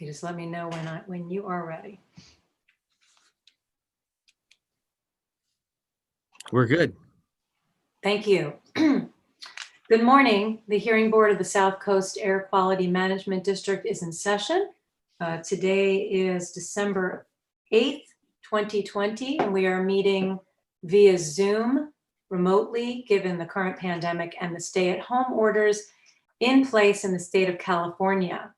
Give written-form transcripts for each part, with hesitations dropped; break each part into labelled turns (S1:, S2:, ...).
S1: Okay, just let me know when you are ready.
S2: We're good.
S1: Thank you. Good morning. The hearing board of the South Coast Air Quality Management District is in session. Today is December 8th, 2020, and we are meeting via Zoom remotely, given the current pandemic and the stay-at-home orders in place in the state of California.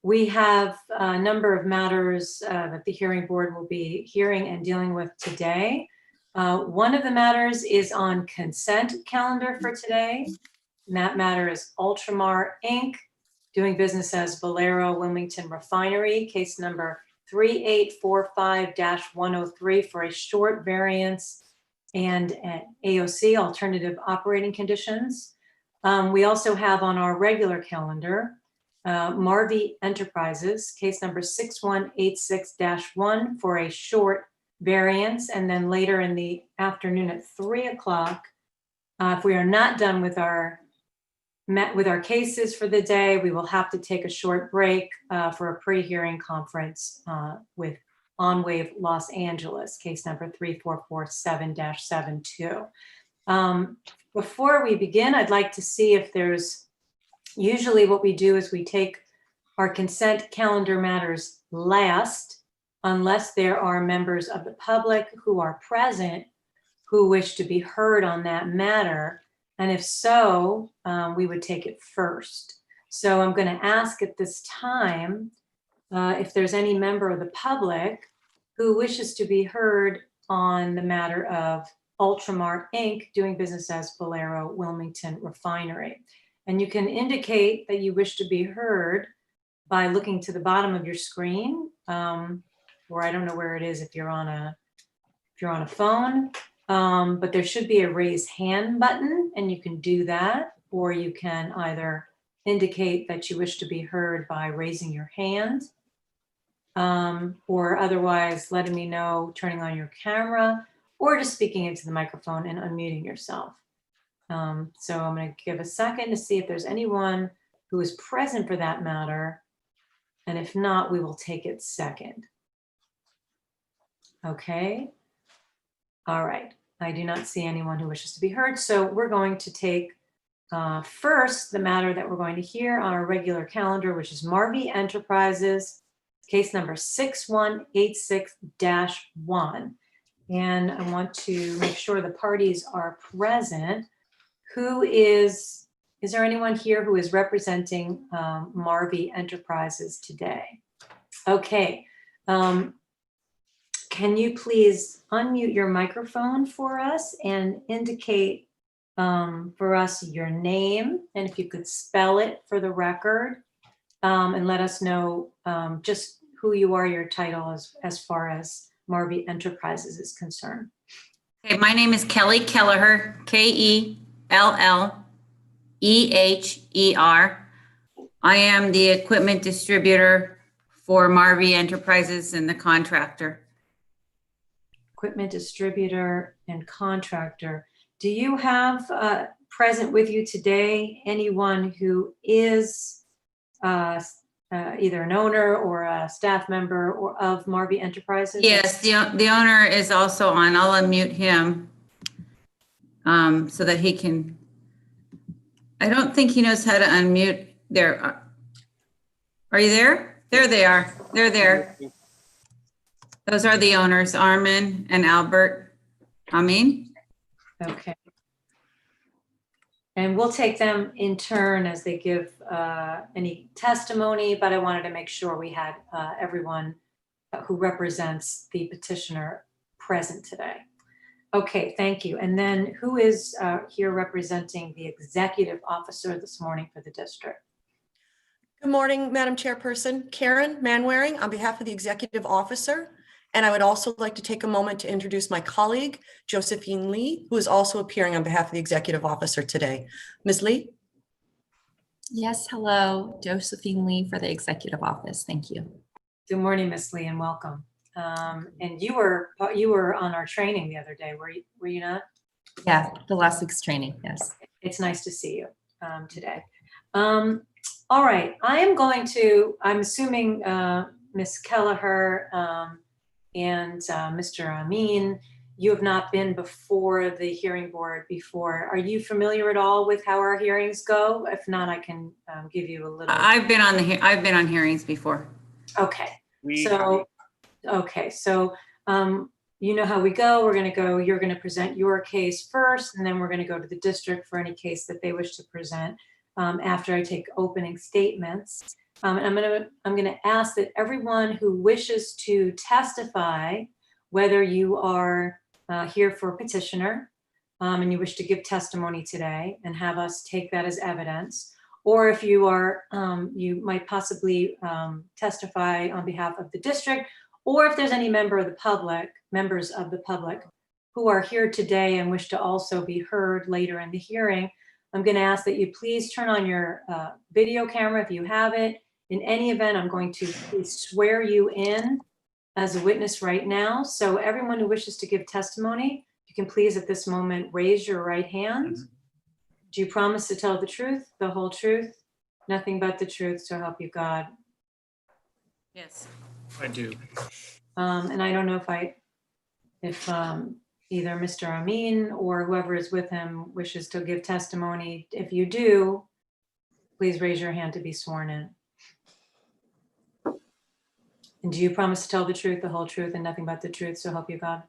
S1: We have a number of matters that the hearing board will be hearing and dealing with today. One of the matters is on consent calendar for today. And that matter is Ultramar, Inc., doing business as Valero, Wilmington Refinery, case number 3845-103 for a short variance and an AOC, alternative operating conditions. We also have on our regular calendar, Marvi Enterprises, case number 6186-1 for a short variance. And then later in the afternoon at 3 o'clock, if we are not done with our cases for the day, we will have to take a short break for a pre-hearing conference with OnWave Los Angeles, case number 3447-72. Before we begin, I'd like to see if there's, usually what we do is we take our consent calendar matters last, unless there are members of the public who are present who wish to be heard on that matter. And if so, we would take it first. So I'm going to ask at this time if there's any member of the public who wishes to be heard on the matter of Ultramar, Inc., doing business as Valero, Wilmington Refinery. And you can indicate that you wish to be heard by looking to the bottom of your screen, or I don't know where it is if you're on a phone. But there should be a raise hand button, and you can do that, or you can either indicate that you wish to be heard by raising your hand, or otherwise letting me know, turning on your camera, or just speaking into the microphone and unmuting yourself. So I'm going to give a second to see if there's anyone who is present for that matter, and if not, we will take it second. Okay. All right. I do not see anyone who wishes to be heard. So we're going to take first the matter that we're going to hear on our regular calendar, which is Marvi Enterprises, case number 6186-1. And I want to make sure the parties are present. Is there anyone here who is representing Marvi Enterprises today? Okay. Can you please unmute your microphone for us and indicate for us your name, and if you could spell it for the record, and let us know just who you are, your title as far as Marvi Enterprises is concerned.
S3: Okay, my name is Kelly Kelleher, Kelleher. I am the equipment distributor for Marvi Enterprises and the contractor.
S1: Equipment distributor and contractor. Do you have present with you today anyone who is either an owner or a staff member or of Marvi Enterprises?
S3: Yes, the owner is also on. I'll unmute him so that he can. I don't think he knows how to unmute there. Are you there? There they are. They're there. Those are the owners, Armin and Albert Amin.
S1: Okay. And we'll take them in turn as they give any testimony, but I wanted to make sure we had everyone who represents the petitioner present today. Okay, thank you. And then who is here representing the executive officer this morning for the district?
S4: Good morning, Madam Chairperson. Karen Manwaring on behalf of the executive officer. And I would also like to take a moment to introduce my colleague, Josephine Lee, who is also appearing on behalf of the executive officer today. Ms. Lee?
S5: Yes, hello, Josephine Lee for the executive office. Thank you.
S1: Good morning, Ms. Lee, and welcome. And you were on our training the other day, were you not?
S5: Yeah, the last week's training, yes.
S1: It's nice to see you today. All right, I'm assuming Ms. Kelleher and Mr. Amin, you have not been before the hearing board before. Are you familiar at all with how our hearings go? If not, I can give you a little.
S3: I've been on hearings before.
S1: Okay, so you know how we go. You're going to present your case first, and then we're going to go to the district for any case that they wish to present after I take opening statements. And I'm going to ask that everyone who wishes to testify, whether you are here for petitioner and you wish to give testimony today and have us take that as evidence, or if you are, you might possibly testify on behalf of the district, or if there's any members of the public who are here today and wish to also be heard later in the hearing, I'm going to ask that you please turn on your video camera if you have it. In any event, I'm going to please swear you in as a witness right now. So everyone who wishes to give testimony, you can please at this moment raise your right hand. Do you promise to tell the truth, the whole truth, nothing but the truth, so help you God?
S3: Yes.
S2: I do.
S1: And I don't know if either Mr. Amin or whoever is with him wishes to give testimony. If you do, please raise your hand to be sworn in. And do you promise to tell the truth, the whole truth, and nothing but the truth, so help you God?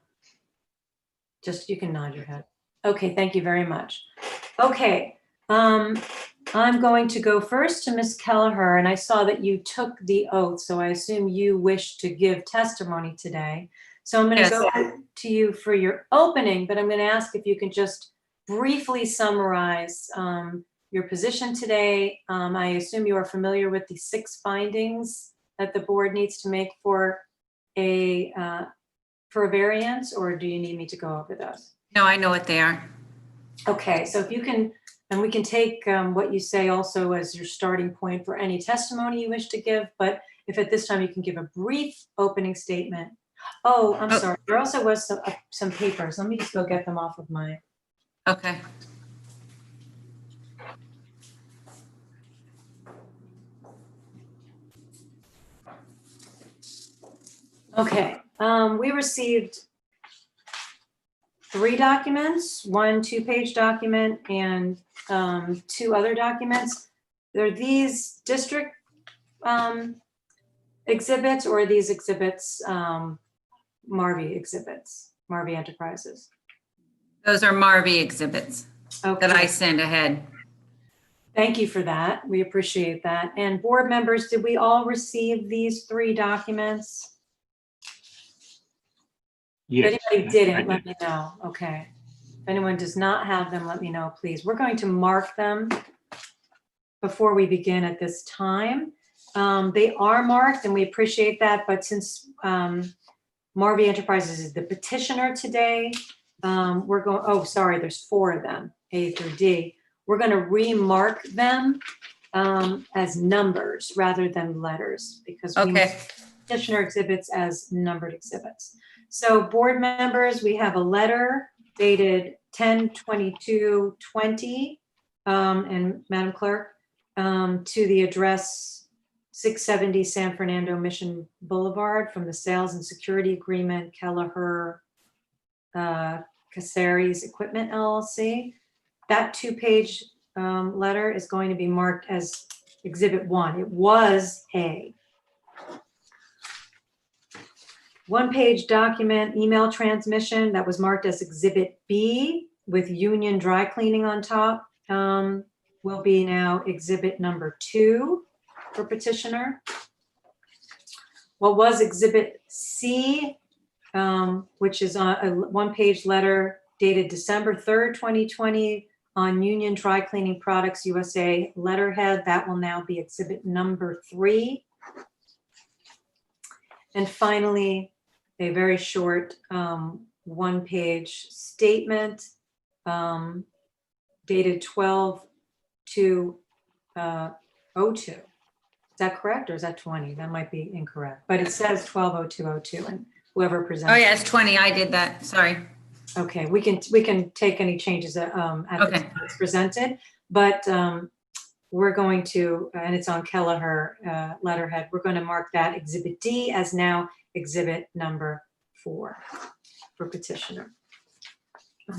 S1: Just, you can nod your head. Okay, thank you very much. Okay, I'm going to go first to Ms. Kelleher, and I saw that you took the oath, so I assume you wish to give testimony today. So I'm going to go to you for your opening, but I'm going to ask if you can just briefly summarize your position today. I assume you are familiar with the 6 findings that the board needs to make for a variance, or do you need me to go over those?
S3: No, I know what they are.
S1: Okay, so if you can, and we can take what you say also as your starting point for any testimony you wish to give, but if at this time you can give a brief opening statement. Oh, I'm sorry, there also was some papers. Let me just go get them off of my.
S3: Okay.
S1: Okay, we received 3 documents, 1 2-page document and 2 other documents. Are these district exhibits, or are these exhibits Marvi exhibits, Marvi Enterprises?
S3: Those are Marvi exhibits
S1: Okay.
S3: that I send ahead.
S1: Thank you for that. We appreciate that. And board members, did we all receive these 3 documents?
S2: Yes.
S1: If anybody didn't, let me know. Okay. If anyone does not have them, let me know, please. We're going to mark them before we begin at this time. They are marked and we appreciate that, but since Marvi Enterprises is the petitioner today, we're going, oh, sorry, there's 4 of them, A through D. We're going to remark them as numbers rather than letters, because we
S3: Okay.
S1: petitioner exhibits as numbered exhibits. So board members, we have a letter dated 10/22/20, and Madam Clerk, to the address 670 San Fernando Mission Boulevard from the Sales and Security Agreement, Kelleher Caceres Equipment LLC. That 2-page letter is going to be marked as Exhibit 1. It was A. 1-page document, email transmission, that was marked as Exhibit B with Union Dry Cleaning on top, will be now Exhibit number 2 for petitioner. What was Exhibit C, which is a 1-page letter dated December 3rd, 2020 on Union Dry Cleaning Products USA letterhead, that will now be Exhibit number 3. And finally, a very short 1-page statement dated 12/2/02. Is that correct, or is that 20? That might be incorrect, but it says 12/02/02, and whoever presents.
S3: Oh yeah, it's 20. I did that. Sorry.
S1: Okay, we can take any changes at the time it's presented, but we're going to, and it's on Kelleher letterhead, we're going to mark that Exhibit D as now Exhibit number 4 for petitioner.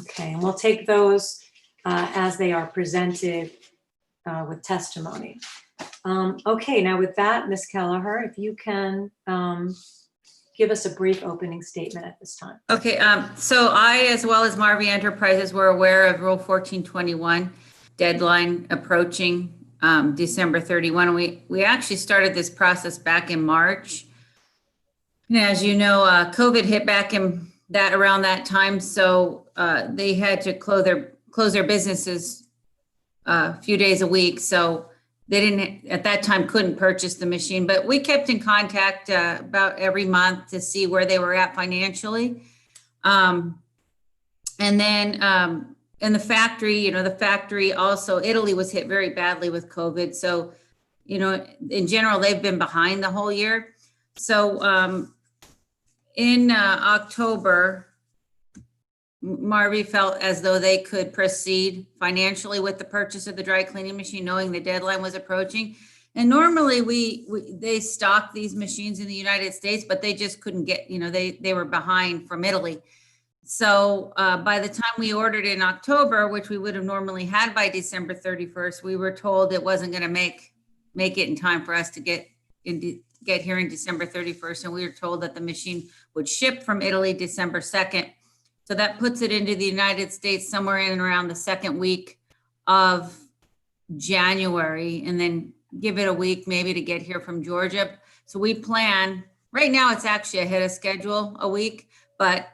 S1: Okay, and we'll take those as they are presented with testimony. Okay, now with that, Ms. Kelleher, if you can give us a brief opening statement at this time.
S3: Okay, so I, as well as Marvi Enterprises, were aware of Rule 1421 deadline approaching December 31. We actually started this process back in March. And as you know, COVID hit back in around that time, so they had to close their businesses a few days a week. So they didn't, at that time, couldn't purchase the machine, but we kept in contact about every month to see where they were at financially. And then in the factory, the factory also, Italy was hit very badly with COVID. So, in general, they've been behind the whole year. So in October, Marvi felt as though they could proceed financially with the purchase of the dry cleaning machine, knowing the deadline was approaching. And normally they stock these machines in the United States, but they just couldn't get, they were behind from Italy. So by the time we ordered in October, which we would have normally had by December 31st, we were told it wasn't going to make it in time for us to get here in December 31st. And we were told that the machine would ship from Italy December 2nd. So that puts it into the United States somewhere in and around the second week of January, and then give it a week maybe to get here from Georgia. So we plan, right now it's actually ahead of schedule a week, but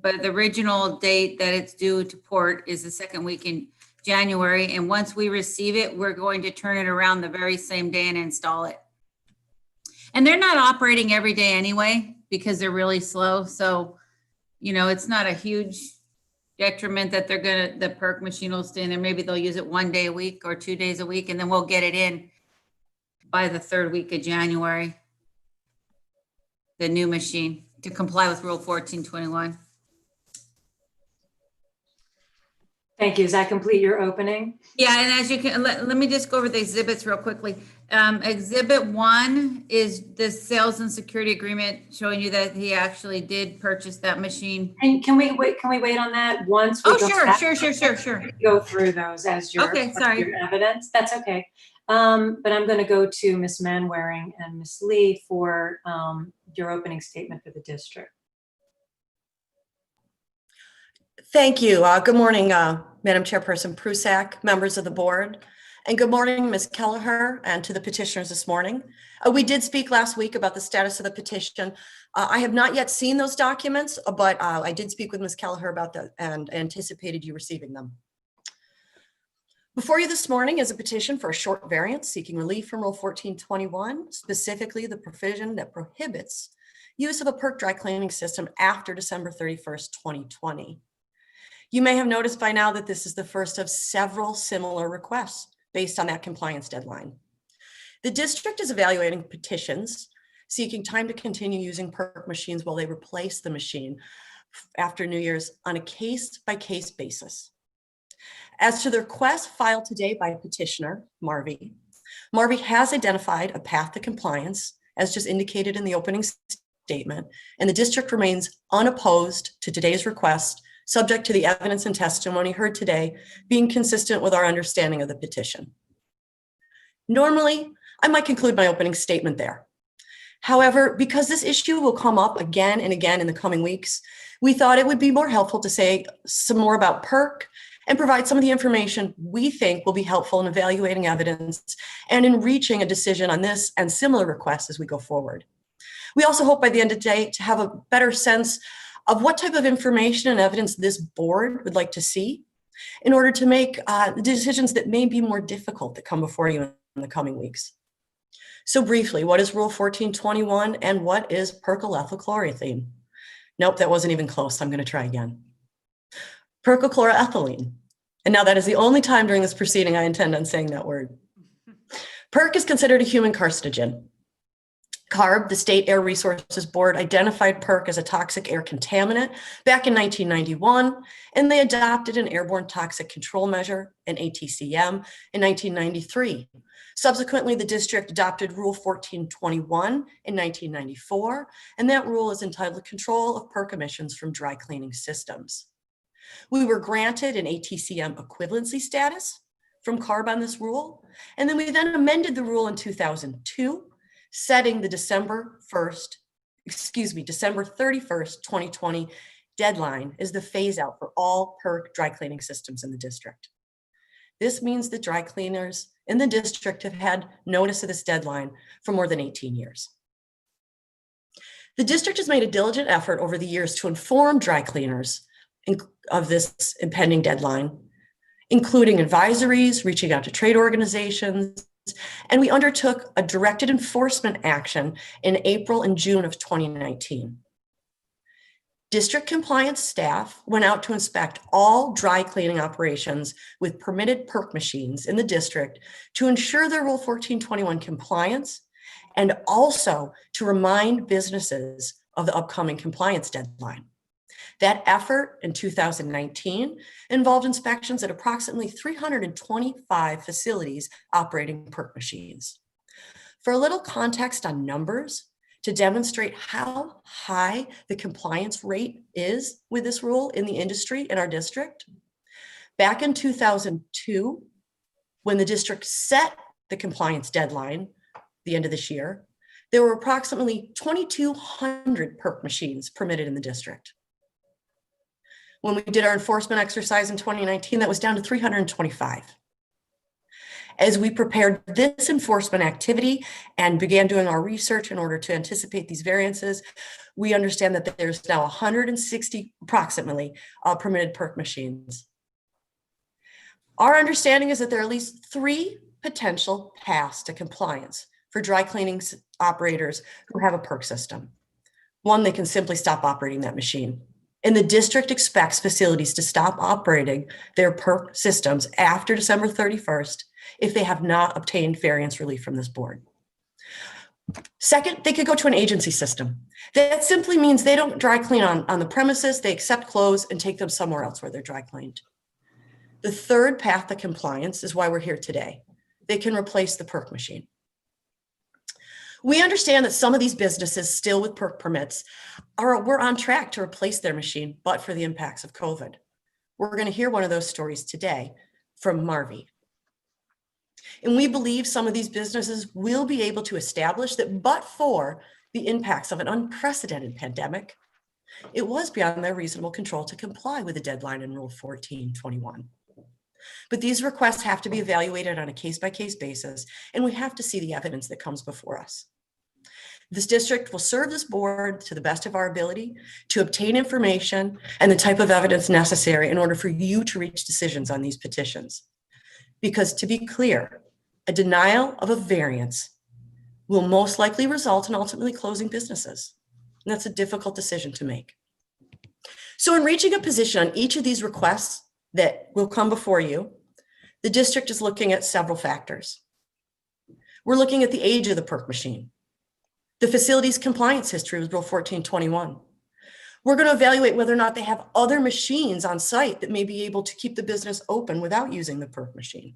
S3: the original date that it's due to port is the second week in January. And once we receive it, we're going to turn it around the very same day and install it. And they're not operating every day anyway, because they're really slow. So it's not a huge detriment that the perk machine will stay in there. Maybe they'll use it 1 day a week or 2 days a week, and then we'll get it in by the third week of January, the new machine, to comply with Rule 1421.
S1: Thank you. Does that complete your opening?
S3: Yeah, and as you can, let me just go over the exhibits real quickly. Exhibit 1 is the sales and security agreement showing you that he actually did purchase that machine.
S1: And can we wait on that once?
S3: Oh, sure.
S1: Go through those as your,
S3: Okay, sorry.
S1: your evidence. That's okay. But I'm going to go to Ms. Manwaring and Ms. Lee for your opening statement for the district.
S4: Thank you. Good morning, Madam Chairperson Prusak, members of the board, and good morning, Ms. Kelleher, and to the petitioners this morning. We did speak last week about the status of the petition. I have not yet seen those documents, but I did speak with Ms. Kelleher about that and anticipated you receiving them. Before you this morning is a petition for a short variance seeking relief from Rule 1421, specifically the provision that prohibits use of a perk dry cleaning system after December 31st, 2020. You may have noticed by now that this is the first of several similar requests based on that compliance deadline. The district is evaluating petitions seeking time to continue using perk machines while they replace the machine after New Year's on a case-by-case basis. As to the request filed today by petitioner Marvi, Marvi has identified a path to compliance, as just indicated in the opening statement, and the district remains unopposed to today's request, subject to the evidence and testimony heard today being consistent with our understanding of the petition. Normally, I might conclude my opening statement there. However, because this issue will come up again and again in the coming weeks, we thought it would be more helpful to say some more about PERC and provide some of the information we think will be helpful in evaluating evidence and in reaching a decision on this and similar requests as we go forward. We also hope by the end of the day to have a better sense of what type of information and evidence this board would like to see in order to make decisions that may be more difficult that come before you in the coming weeks. So briefly, what is Rule 1421 and what is perchlorethylchloroethylene? Nope, that wasn't even close. I'm going to try again. Perchloroethylene. And now that is the only time during this proceeding I intend on saying that word. Perc is considered a human carcinogen. CARB, the State Air Resources Board, identified PERC as a toxic air contaminant back in 1991, and they adopted an airborne toxic control measure, an ATCM, in 1993. Subsequently, the district adopted Rule 1421 in 1994, and that rule is entitled Control of PERC Emissions from Dry Cleaning Systems. We were granted an ATCM equivalency status from CARB on this rule, and then we amended the rule in 2002, setting the December 31st, 2020 deadline as the phase out for all PERC dry cleaning systems in the district. This means that dry cleaners in the district have had notice of this deadline for more than 18 years. The district has made a diligent effort over the years to inform dry cleaners of this impending deadline, including advisories, reaching out to trade organizations, and we undertook a directed enforcement action in April and June of 2019. District compliance staff went out to inspect all dry cleaning operations with permitted PERC machines in the district to ensure their Rule 1421 compliance and also to remind businesses of the upcoming compliance deadline. That effort in 2019 involved inspections at approximately 325 facilities operating PERC machines. For a little context on numbers, to demonstrate how high the compliance rate is with this rule in the industry in our district, back in 2002, when the district set the compliance deadline, the end of this year, there were approximately 2,200 PERC machines permitted in the district. When we did our enforcement exercise in 2019, that was down to 325. As we prepared this enforcement activity and began doing our research in order to anticipate these variances, we understand that there's now 160 approximately permitted PERC machines. Our understanding is that there are at least 3 potential paths to compliance for dry cleaning operators who have a PERC system. One, they can simply stop operating that machine. And the district expects facilities to stop operating their PERC systems after December 31st if they have not obtained variance relief from this board. Second, they could go to an agency system. That simply means they don't dry clean on the premises, they accept clothes and take them somewhere else where they're dry cleaned. The third path to compliance is why we're here today. They can replace the PERC machine. We understand that some of these businesses still with PERC permits were on track to replace their machine, but for the impacts of COVID. We're going to hear one of those stories today from Marvi. And we believe some of these businesses will be able to establish that but for the impacts of an unprecedented pandemic, it was beyond their reasonable control to comply with the deadline in Rule 1421. But these requests have to be evaluated on a case-by-case basis, and we have to see the evidence that comes before us. This district will serve this board to the best of our ability to obtain information and the type of evidence necessary in order for you to reach decisions on these petitions. Because to be clear, a denial of a variance will most likely result in ultimately closing businesses. And that's a difficult decision to make. So in reaching a position on each of these requests that will come before you, the district is looking at several factors. We're looking at the age of the PERC machine, the facility's compliance history with Rule 1421. We're going to evaluate whether or not they have other machines on site that may be able to keep the business open without using the PERC machine.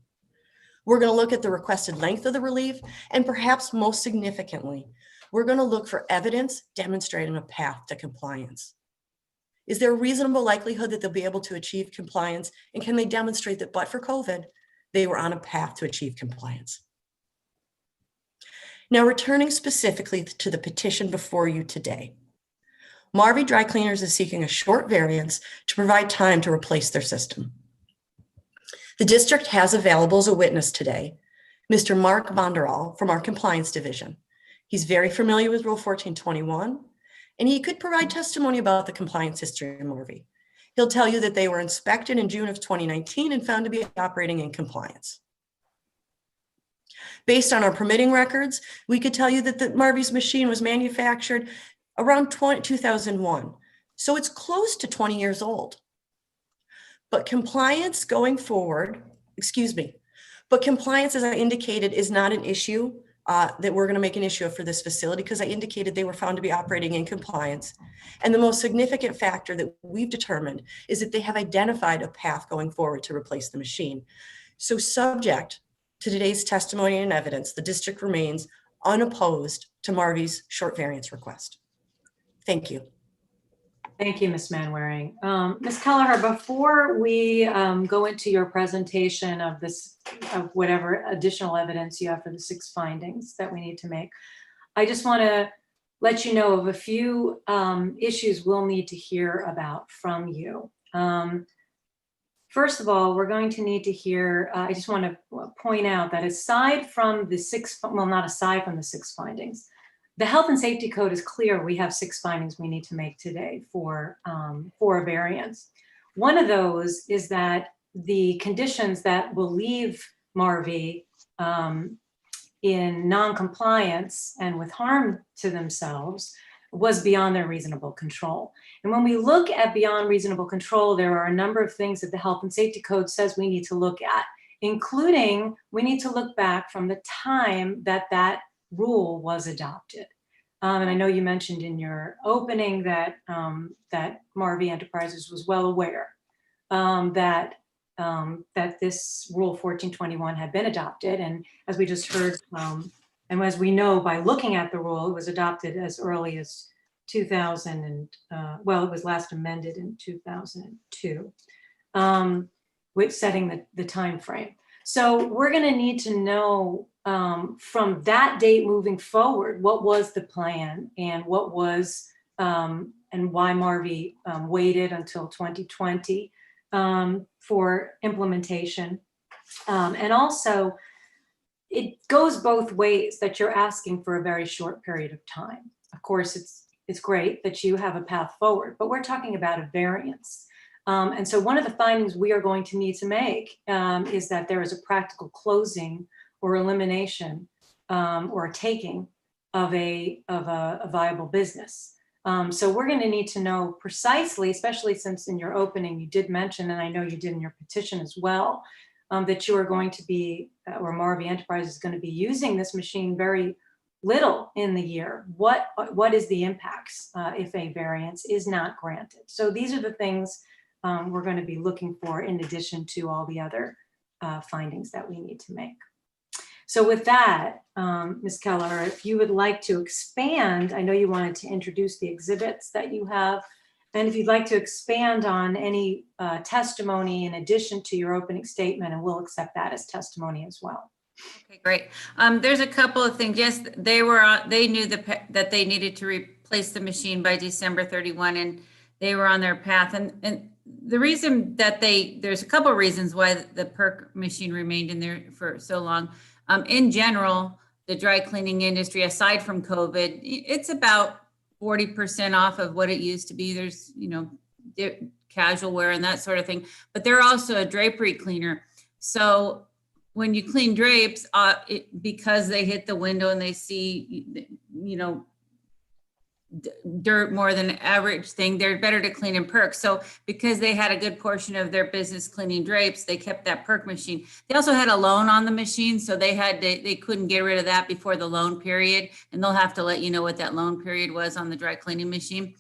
S4: We're going to look at the requested length of the relief, and perhaps most significantly, we're going to look for evidence demonstrating a path to compliance. Is there a reasonable likelihood that they'll be able to achieve compliance, and can they demonstrate that but for COVID, they were on a path to achieve compliance? Now, returning specifically to the petition before you today, Marvi Dry Cleaners is seeking a short variance to provide time to replace their system. The district has available as a witness today, Mr. Mark Vonderall from our compliance division. He's very familiar with Rule 1421, and he could provide testimony about the compliance history of Marvi. He'll tell you that they were inspected in June of 2019 and found to be operating in compliance. Based on our permitting records, we could tell you that the Marvi's machine was manufactured around 2001. So it's close to 20 years old. But compliance going forward, but compliance, as I indicated, is not an issue that we're going to make an issue of for this facility because I indicated they were found to be operating in compliance. And the most significant factor that we've determined is that they have identified a path going forward to replace the machine. So subject to today's testimony and evidence, the district remains unopposed to Marvi's short variance request. Thank you.
S1: Thank you, Ms. Manwaring. Ms. Kelleher, before we go into your presentation of this, of whatever additional evidence you have for the 6 findings that we need to make, I just want to let you know of a few issues we'll need to hear about from you. First of all, we're going to need to hear, I just want to point out that aside from the 6, well, not aside from the 6 findings, the health and safety code is clear. We have 6 findings we need to make today for a variance. One of those is that the conditions that will leave Marvi in non-compliance and with harm to themselves was beyond their reasonable control. And when we look at beyond reasonable control, there are a number of things that the health and safety code says we need to look at, including we need to look back from the time that that rule was adopted. And I know you mentioned in your opening that that Marvi Enterprises was well aware that this Rule 1421 had been adopted. And as we just heard, and as we know by looking at the rule, it was adopted as early as 2000 and, well, it was last amended in 2002, with setting the time frame. So we're going to need to know from that date moving forward, what was the plan and what was and why Marvi waited until 2020 for implementation. And also, it goes both ways that you're asking for a very short period of time. Of course, it's great that you have a path forward, but we're talking about a variance. And so one of the findings we are going to need to make is that there is a practical closing or elimination or taking of a viable business. So we're going to need to know precisely, especially since in your opening you did mention, and I know you did in your petition as well, that you are going to be, or Marvi Enterprise is going to be using this machine very little in the year. What is the impacts if a variance is not granted? So these are the things we're going to be looking for in addition to all the other findings that we need to make. So with that, Ms. Kelleher, if you would like to expand, I know you wanted to introduce the exhibits that you have, and if you'd like to expand on any testimony in addition to your opening statement, and we'll accept that as testimony as well.
S3: Okay, great. There's a couple of things. Yes, they knew that they needed to replace the machine by December 31, and they were on their path. And the reason that there's a couple of reasons why the PERC machine remained in there for so long. In general, the dry cleaning industry, aside from COVID, it's about 40% off of what it used to be. There's, casual wear and that sort of thing, but they're also a drapery cleaner. So when you clean drapes, because they hit the window and they see, dirt more than average thing, they're better to clean in PERC. So because they had a good portion of their business cleaning drapes, they kept that PERC machine. They also had a loan on the machine, so they couldn't get rid of that before the loan period, and they'll have to let you know what that loan period was on the dry cleaning machine.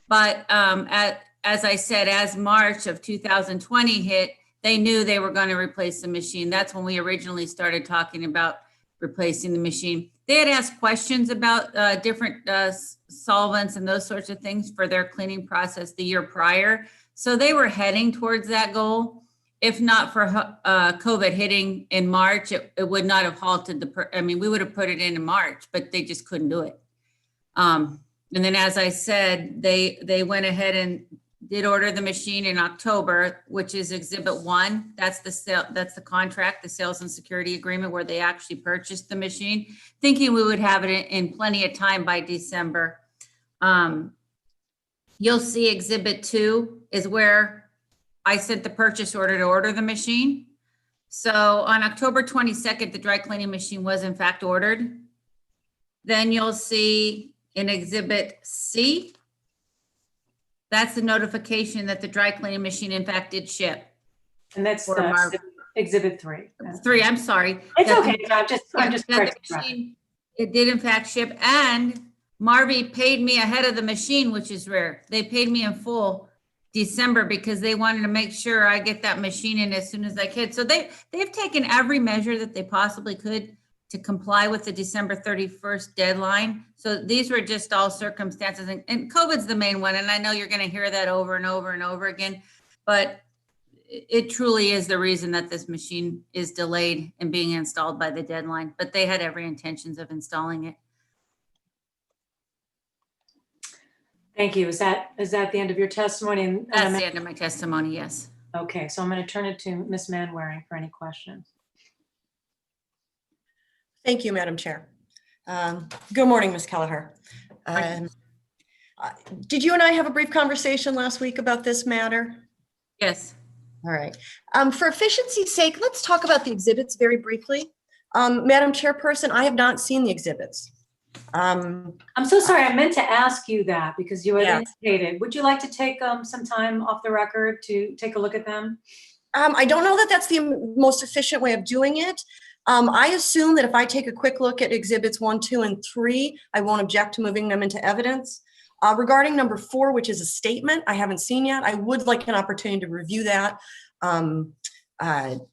S3: But as I said, as March of 2020 hit, they knew they were going to replace the machine. That's when we originally started talking about replacing the machine. They had asked questions about different solvents and those sorts of things for their cleaning process the year prior. So they were heading towards that goal. If not for COVID hitting in March, it would not have halted we would have put it in March, but they just couldn't do it. And then, as I said, they went ahead and did order the machine in October, which is Exhibit 1. That's the contract, the sales and security agreement, where they actually purchased the machine, thinking we would have it in plenty of time by December. You'll see Exhibit 2 is where I sent the purchase order to order the machine. So on October 22nd, the dry cleaning machine was in fact ordered. Then you'll see in Exhibit C, that's the notification that the dry cleaning machine in fact did ship.
S1: And that's
S3: For
S1: Exhibit 3.
S3: 3, I'm sorry.
S1: It's okay. I'm just correcting.
S3: It did in fact ship, and Marvi paid me ahead of the machine, which is rare. They paid me in full December because they wanted to make sure I get that machine in as soon as I could. So they've taken every measure that they possibly could to comply with the December 31st deadline. So these were just all circumstances, and COVID's the main one. And I know you're going to hear that over and over and over again, but it truly is the reason that this machine is delayed in being installed by the deadline, but they had every intentions of installing it.
S1: Thank you. Is that the end of your testimony? And
S3: That's the end of my testimony, yes.
S1: Okay, so I'm going to turn it to Ms. Manwaring for any questions.
S4: Thank you, Madam Chair. Good morning, Ms. Kelleher. Did you and I have a brief conversation last week about this matter?
S3: Yes.
S4: All right. For efficiency's sake, let's talk about the exhibits very briefly. Madam Chairperson, I have not seen the exhibits.
S1: I'm so sorry. I meant to ask you that because you had
S4: Yeah.
S1: indicated. Would you like to take some time off the record to take a look at them?
S4: I don't know that that's the most efficient way of doing it. I assume that if I take a quick look at exhibits 1, 2, and 3, I won't object to moving them into evidence. Regarding number 4, which is a statement I haven't seen yet, I would like an opportunity to review that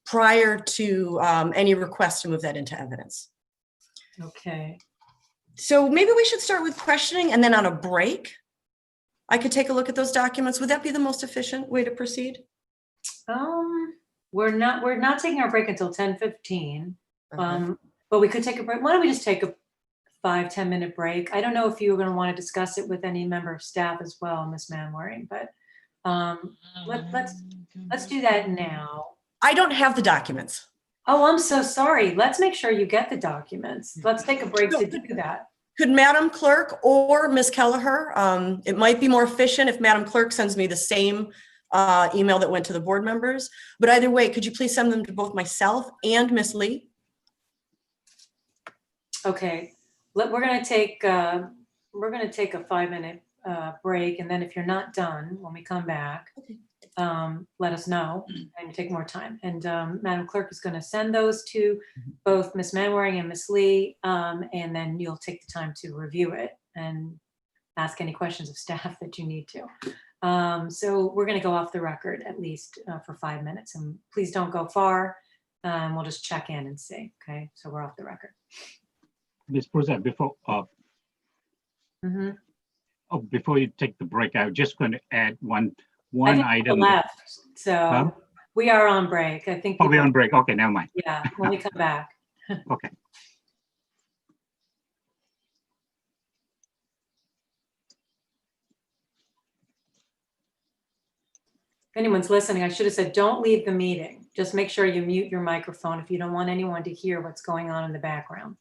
S4: prior to any request to move that into evidence.
S1: Okay.
S4: So maybe we should start with questioning, and then on a break, I could take a look at those documents. Would that be the most efficient way to proceed?
S1: We're not taking our break until 10:15.
S4: Okay.
S1: But we could take a break. Why don't we just take a 5-10 minute break? I don't know if you were going to want to discuss it with any member of staff as well, Ms. Manwaring, but let's do that now.
S4: I don't have the documents.
S1: Oh, I'm so sorry. Let's make sure you get the documents. Let's take a break to do that.
S4: Could Madam Clerk or Ms. Kelleher, it might be more efficient if Madam Clerk sends me the same email that went to the board members, but either way, could you please send them to both myself and Ms. Lee?
S1: Okay, we're going to take a 5-minute break, and then if you're not done when we come back, let us know and take more time. And Madam Clerk is going to send those to both Ms. Manwaring and Ms. Lee, and then you'll take the time to review it and ask any questions of staff that you need to. So we're going to go off the record at least for 5 minutes, and please don't go far. We'll just check in and see. Okay, so we're off the record.
S2: Ms. Bruzet, before you take the break, I was just going to add one item.
S1: Left, so we are on break. I think.
S2: Oh, we're on break. Okay, never mind.
S1: Yeah, when we come back.
S2: Okay.
S1: If anyone's listening, I should have said, don't leave the meeting. Just make sure you mute your microphone if you don't want anyone to hear what's going on in the background.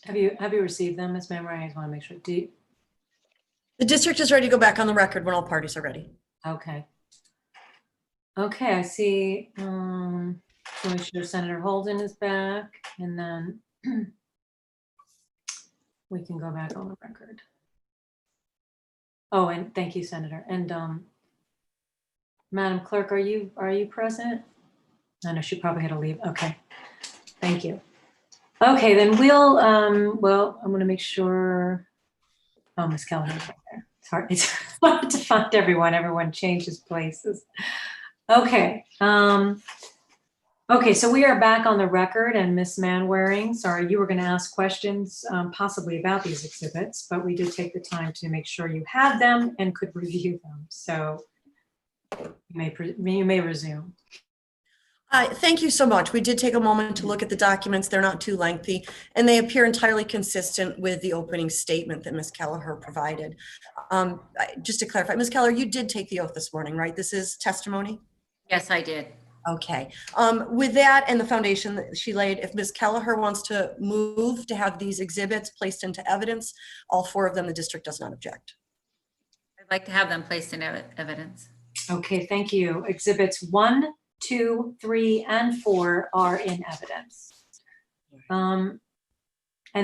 S1: Have you received them, Ms. Manwaring? I just want to make sure.
S4: The district is ready to go back on the record when all parties are ready.
S1: Okay. Okay, I see. So make sure Senator Holden is back, and then we can go back on the record. Oh, and thank you, Senator. And Madam Clerk, are you present? I know she probably had to leave. Okay, thank you. Okay, then we'll, well, I'm going to make sure. Oh, Ms. Callahan's right there. It's hard to find everyone. Everyone changes places. Okay. Okay, so we are back on the record, and Ms. Manwaring, sorry, you were going to ask questions possibly about these exhibits, but we did take the time to make sure you had them and could review them. So you may resume.
S4: Thank you so much. We did take a moment to look at the documents. They're not too lengthy, and they appear entirely consistent with the opening statement that Ms. Kelleher provided. Just to clarify, Ms. Kelleher, you did take the oath this morning, right? This is testimony?
S3: Yes, I did.
S4: Okay. With that and the foundation that she laid, if Ms. Kelleher wants to move to have these exhibits placed into evidence, all four of them, the district does not object.
S3: I'd like to have them placed in evidence.
S1: Okay, thank you. Exhibits 1, 2, 3, and 4 are in evidence. And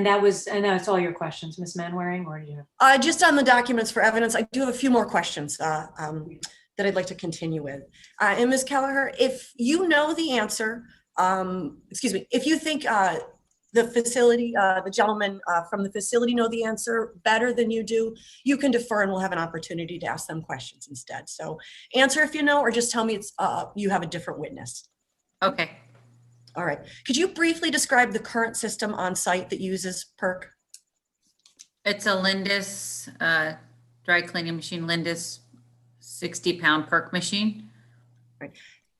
S1: that's all your questions, Ms. Manwaring, or you?
S4: Just on the documents for evidence, I do have a few more questions that I'd like to continue with. And Ms. Kelleher, if you know the answer, if you think the facility, the gentlemen from the facility know the answer better than you do, you can defer and we'll have an opportunity to ask them questions instead. So answer if you know, or just tell me it's you have a different witness.
S3: Okay.
S4: All right. Could you briefly describe the current system on site that uses PERC?
S3: It's a Lindis dry cleaning machine, Lindis 60-pound PERC machine.
S4: Right.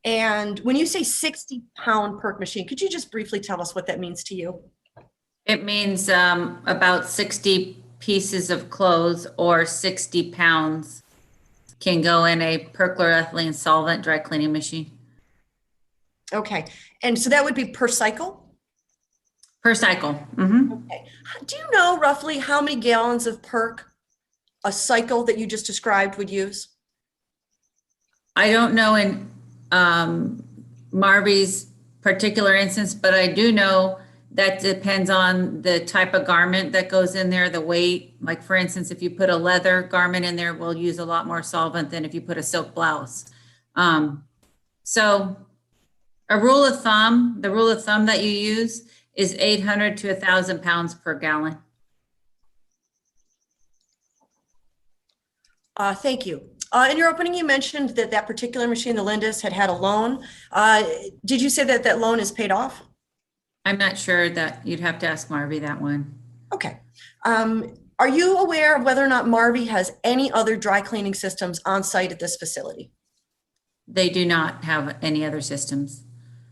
S4: And when you say 60-pound PERC machine, could you just briefly tell us what that means to you?
S3: It means about 60 pieces of clothes or 60 pounds can go in a perchloroethylene solvent dry cleaning machine.
S4: Okay, and so that would be per cycle?
S3: Per cycle. Mhm.
S4: Okay. Do you know roughly how many gallons of perk a cycle that you just described would use?
S3: I don't know in Marvi's particular instance, but I do know that depends on the type of garment that goes in there, the weight. Like for instance, if you put a leather garment in there, we'll use a lot more solvent than if you put a silk blouse. So a rule of thumb, the rule of thumb that you use is 800 to 1,000 pounds per gallon.
S4: Thank you. In your opening, you mentioned that that particular machine, the Lindis, had a loan. Did you say that that loan is paid off?
S3: I'm not sure that you'd have to ask Marvi that one.
S4: Okay. Are you aware of whether or not Marvi has any other dry cleaning systems on site at this facility?
S3: They do not have any other systems.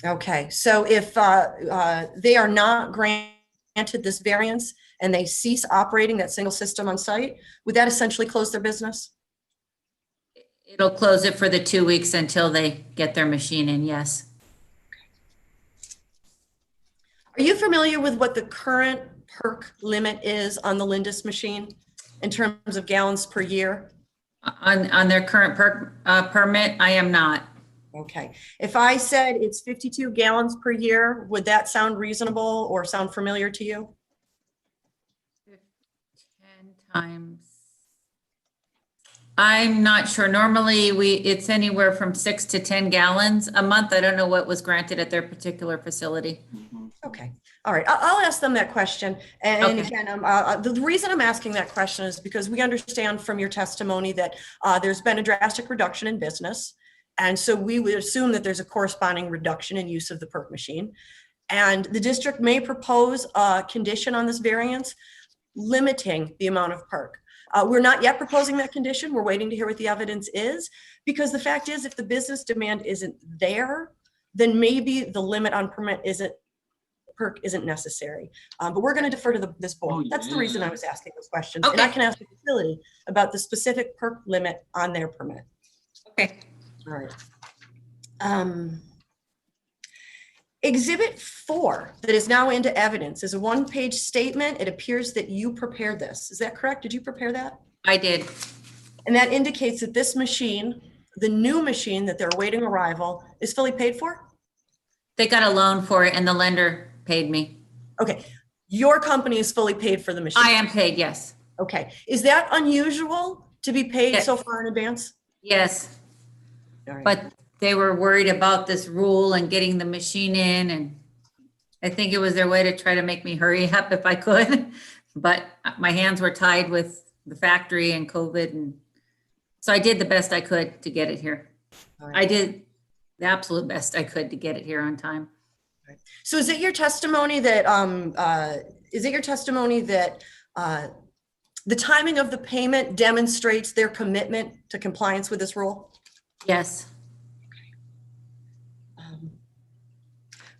S4: Okay, so if they are not granted this variance and they cease operating that single system on site, would that essentially close their business?
S3: It'll close it for the 2 weeks until they get their machine in, yes.
S4: Are you familiar with what the current perk limit is on the Lindis machine in terms of gallons per year?
S3: On their current permit, I am not.
S4: Okay, if I said it's 52 gallons per year, would that sound reasonable or sound familiar to you?
S3: 10 times. I'm not sure. Normally it's anywhere from 6 to 10 gallons a month. I don't know what was granted at their particular facility.
S4: Okay, all right, I'll ask them that question. And
S3: Okay.
S4: again, the reason I'm asking that question is because we understand from your testimony that there's been a drastic reduction in business. And so we would assume that there's a corresponding reduction in use of the perk machine. And the district may propose a condition on this variance limiting the amount of perk. We're not yet proposing that condition. We're waiting to hear what the evidence is, because the fact is, if the business demand isn't there, then maybe the limit on perk isn't necessary. But we're going to defer to this board. That's the reason I was asking those questions. And I can ask the facility about the specific perk limit on their permit.
S3: Okay.
S4: All right. Exhibit 4 that is now into evidence is a one-page statement. It appears that you prepared this. Is that correct? Did you prepare that?
S3: I did.
S4: And that indicates that this machine, the new machine that they're awaiting arrival, is fully paid for?
S3: They got a loan for it and the lender paid me.
S4: Okay. Your company is fully paid for the machine?
S3: I am paid, yes.
S4: Okay. Is that unusual to be paid
S3: Yes.
S4: so far in advance?
S3: Yes.
S4: All right.
S3: But they were worried about this rule and getting the machine in, and I think it was their way to try to make me hurry up if I could. But my hands were tied with the factory and COVID, and so I did the best I could to get it here.
S4: All right.
S3: I did the absolute best I could to get it here on time.
S4: So is it your testimony that the timing of the payment demonstrates their commitment to compliance with this rule?
S3: Yes.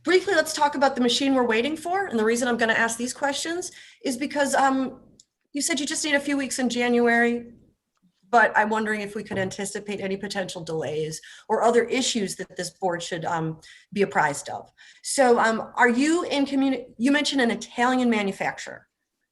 S4: Briefly, let's talk about the machine we're waiting for. And the reason I'm going to ask these questions is because you said you just need a few weeks in January, but I'm wondering if we could anticipate any potential delays or other issues that this board should be apprised of. So are you in you mentioned an Italian manufacturer.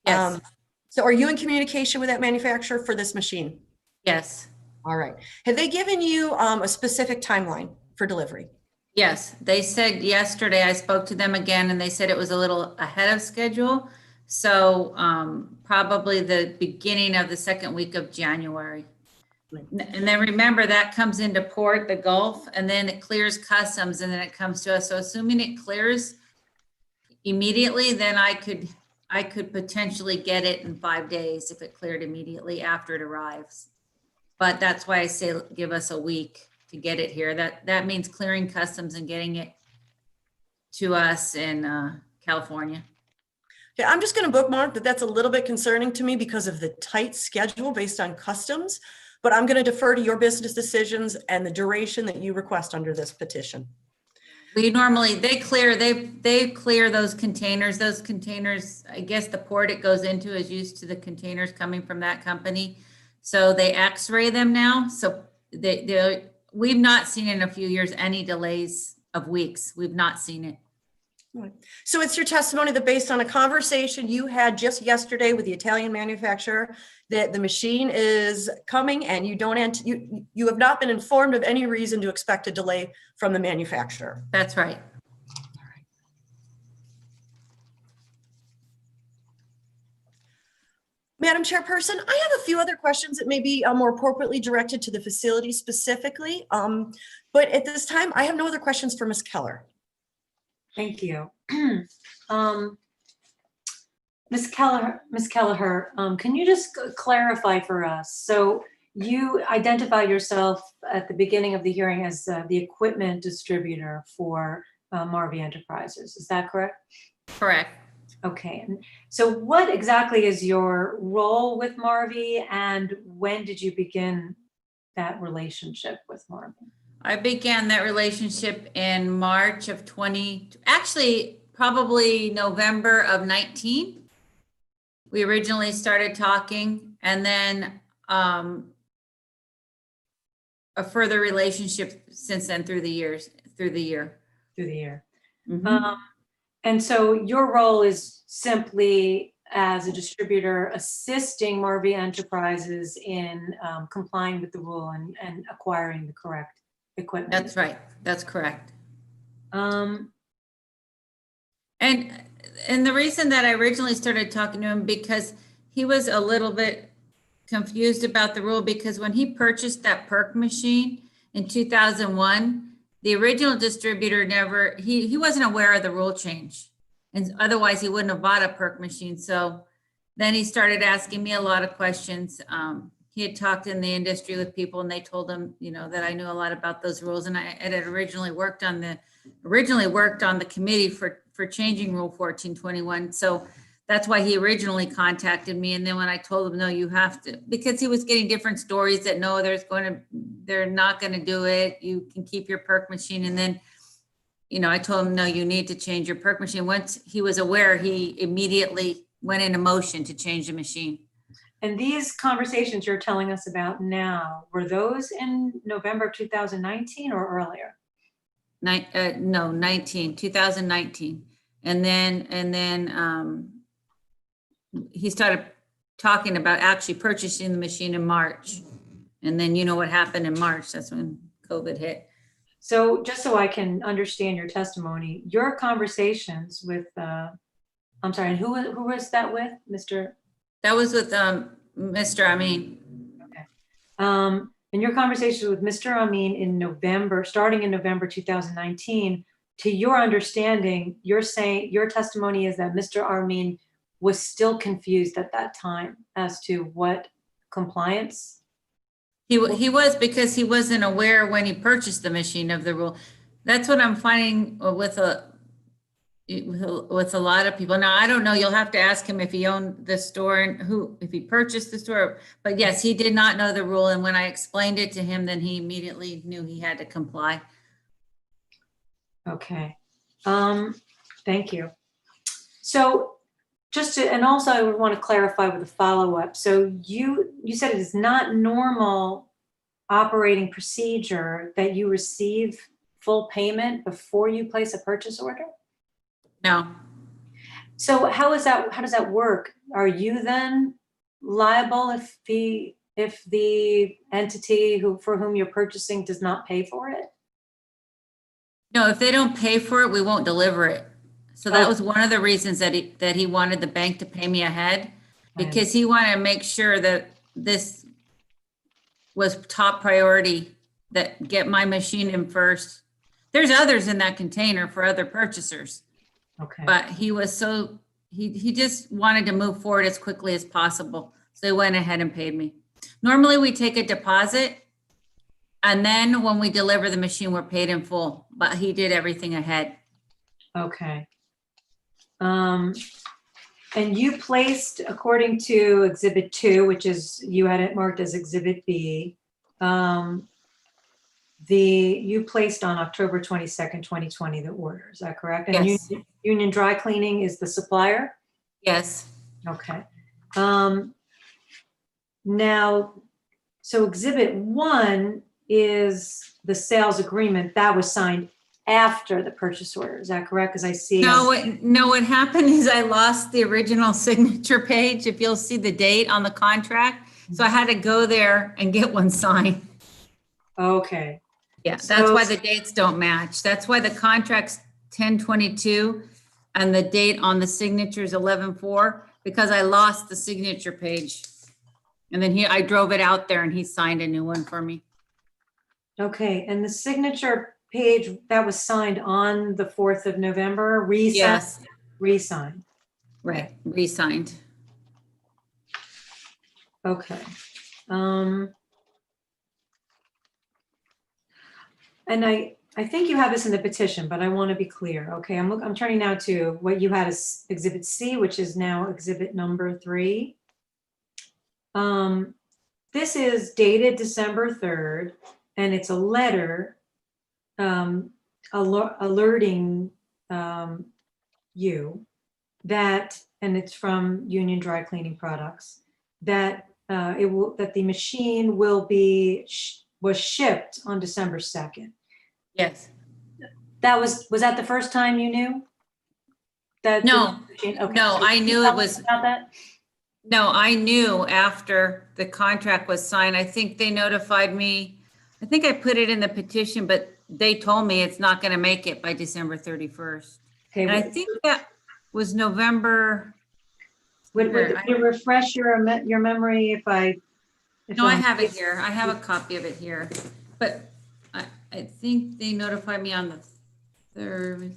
S3: Yes.
S4: So are you in communication with that manufacturer for this machine?
S3: Yes.
S4: All right. Have they given you a specific timeline for delivery?
S3: Yes. They said yesterday, I spoke to them again, and they said it was a little ahead of schedule. So probably the beginning of the second week of January. And then remember, that comes into port, the Gulf, and then it clears customs, and then it comes to us. So assuming it clears immediately, then I could potentially get it in 5 days if it cleared immediately after it arrives. But that's why I say give us a week to get it here. That means clearing customs and getting it to us in California.
S4: Okay, I'm just going to bookmark that. That's a little bit concerning to me because of the tight schedule based on customs, but I'm going to defer to your business decisions and the duration that you request under this petition.
S3: We normally, they clear those containers. Those containers, I guess the port it goes into is used to the containers coming from that company. So they x-ray them now. So we've not seen in a few years any delays of weeks. We've not seen it.
S4: So it's your testimony that based on a conversation you had just yesterday with the Italian manufacturer, that the machine is coming and you have not been informed of any reason to expect a delay from the manufacturer.
S3: That's right.
S4: Madam Chairperson, I have a few other questions that may be more appropriately directed to the facility specifically. But at this time, I have no other questions for Ms. Keller.
S1: Thank you. Ms. Kelleher, can you just clarify for us? So you identified yourself at the beginning of the hearing as the equipment distributor for Marvi Enterprises. Is that correct?
S3: Correct.
S1: Okay. And so what exactly is your role with Marvi, and when did you begin that relationship with Marvi?
S3: I began that relationship in March of actually probably November of 19. We originally started talking, and then a further relationship since then through the year.
S1: Mm-hmm. And so your role is simply as a distributor assisting Marvi Enterprises in complying with the rule and acquiring the correct equipment.
S3: That's right. That's correct. And the reason that I originally started talking to him, because he was a little bit confused about the rule, because when he purchased that perk machine in 2001, the original distributor he wasn't aware of the rule change, and otherwise he wouldn't have bought a perk machine. So then he started asking me a lot of questions. He had talked in the industry with people, and they told him, that I knew a lot about those rules, and I had originally worked on the committee for changing Rule 1421. So that's why he originally contacted me. And then when I told him, no, you have to, because he was getting different stories that no, they're not going to do it. You can keep your perk machine. And then, I told him, no, you need to change your perk machine. Once he was aware, he immediately went into motion to change the machine.
S1: And these conversations you're telling us about now, were those in November 2019 or earlier?
S3: 2019. And then he started talking about actually purchasing the machine in March. And then what happened in March, that's when COVID hit.
S1: So just so I can understand your testimony, your conversations with, I'm sorry, and who was that with, Mr.?
S3: That was with Mr. Amin.
S1: Okay. And your conversation with Mr. Amin starting in November 2019, to your understanding, you're saying your testimony is that Mr. Amin was still confused at that time as to what compliance?
S3: He was, because he wasn't aware when he purchased the machine of the rule. That's what I'm finding with a lot of people. Now, I don't know, you'll have to ask him if he owned the store and if he purchased the store, but yes, he did not know the rule. And when I explained it to him, then he immediately knew he had to comply.
S1: Okay. Thank you. So and also I would want to clarify with a follow-up. So you said it is not normal operating procedure that you receive full payment before you place a purchase order?
S3: No.
S1: So how does that work? Are you then liable if the entity for whom you're purchasing does not pay for it?
S3: No, if they don't pay for it, we won't deliver it. So that was one of the reasons that he wanted the bank to pay me ahead, because he wanted to make sure that this was top priority, that get my machine in first. There's others in that container for other purchasers.
S1: Okay.
S3: But he just wanted to move forward as quickly as possible. So he went ahead and paid me. Normally we take a deposit, and then when we deliver the machine, we're paid in full, but he did everything ahead.
S1: Okay. And you placed, according to Exhibit 2, which is, you had it marked as Exhibit B, you placed on October 22nd, 2020, the order, is that correct? And
S3: Yes.
S1: Union Dry Cleaning is the supplier?
S3: Yes.
S1: Okay. Now, So Exhibit 1 is the sales agreement that was signed after the purchase order. Is that correct? Because I see.
S3: No, what happened is I lost the original signature page, if you'll see the date on the contract. So I had to go there and get one signed.
S1: Okay.
S3: Yeah, that's
S1: So-
S3: why the dates don't match. That's why the contract's 10/22 and the date on the signature is 11/4, because I lost the signature page. And then I drove it out there and he signed a new one for me.
S1: Okay, and the signature page that was signed on the 4th of November, re-signed?
S3: Yes,
S1: Re-signed.
S3: right, re-signed.
S1: Okay. And I think you have this in the petition, but I want to be clear. Okay, I'm turning now to what you had as Exhibit C, which is now Exhibit number 3. This is dated December 3rd, and it's a letter alerting you that, and it's from Union Dry Cleaning Products, that that the machine will be was shipped on December 2nd.
S3: Yes.
S1: That was that the first time you knew? That
S3: No,
S1: okay,
S3: no,
S1: so
S3: I
S1: can
S3: knew
S1: you
S3: it
S1: tell us
S3: was-
S1: about that.
S3: No, I knew after the contract was signed. I think they notified me. I think I put it in the petition, but they told me it's not going to make it by December 31st.
S1: Okay,
S3: And I think that was November.
S1: would you refresh your memory if I?
S3: No, I have it here. I have a copy of it here. But I think they notified me on the 3rd,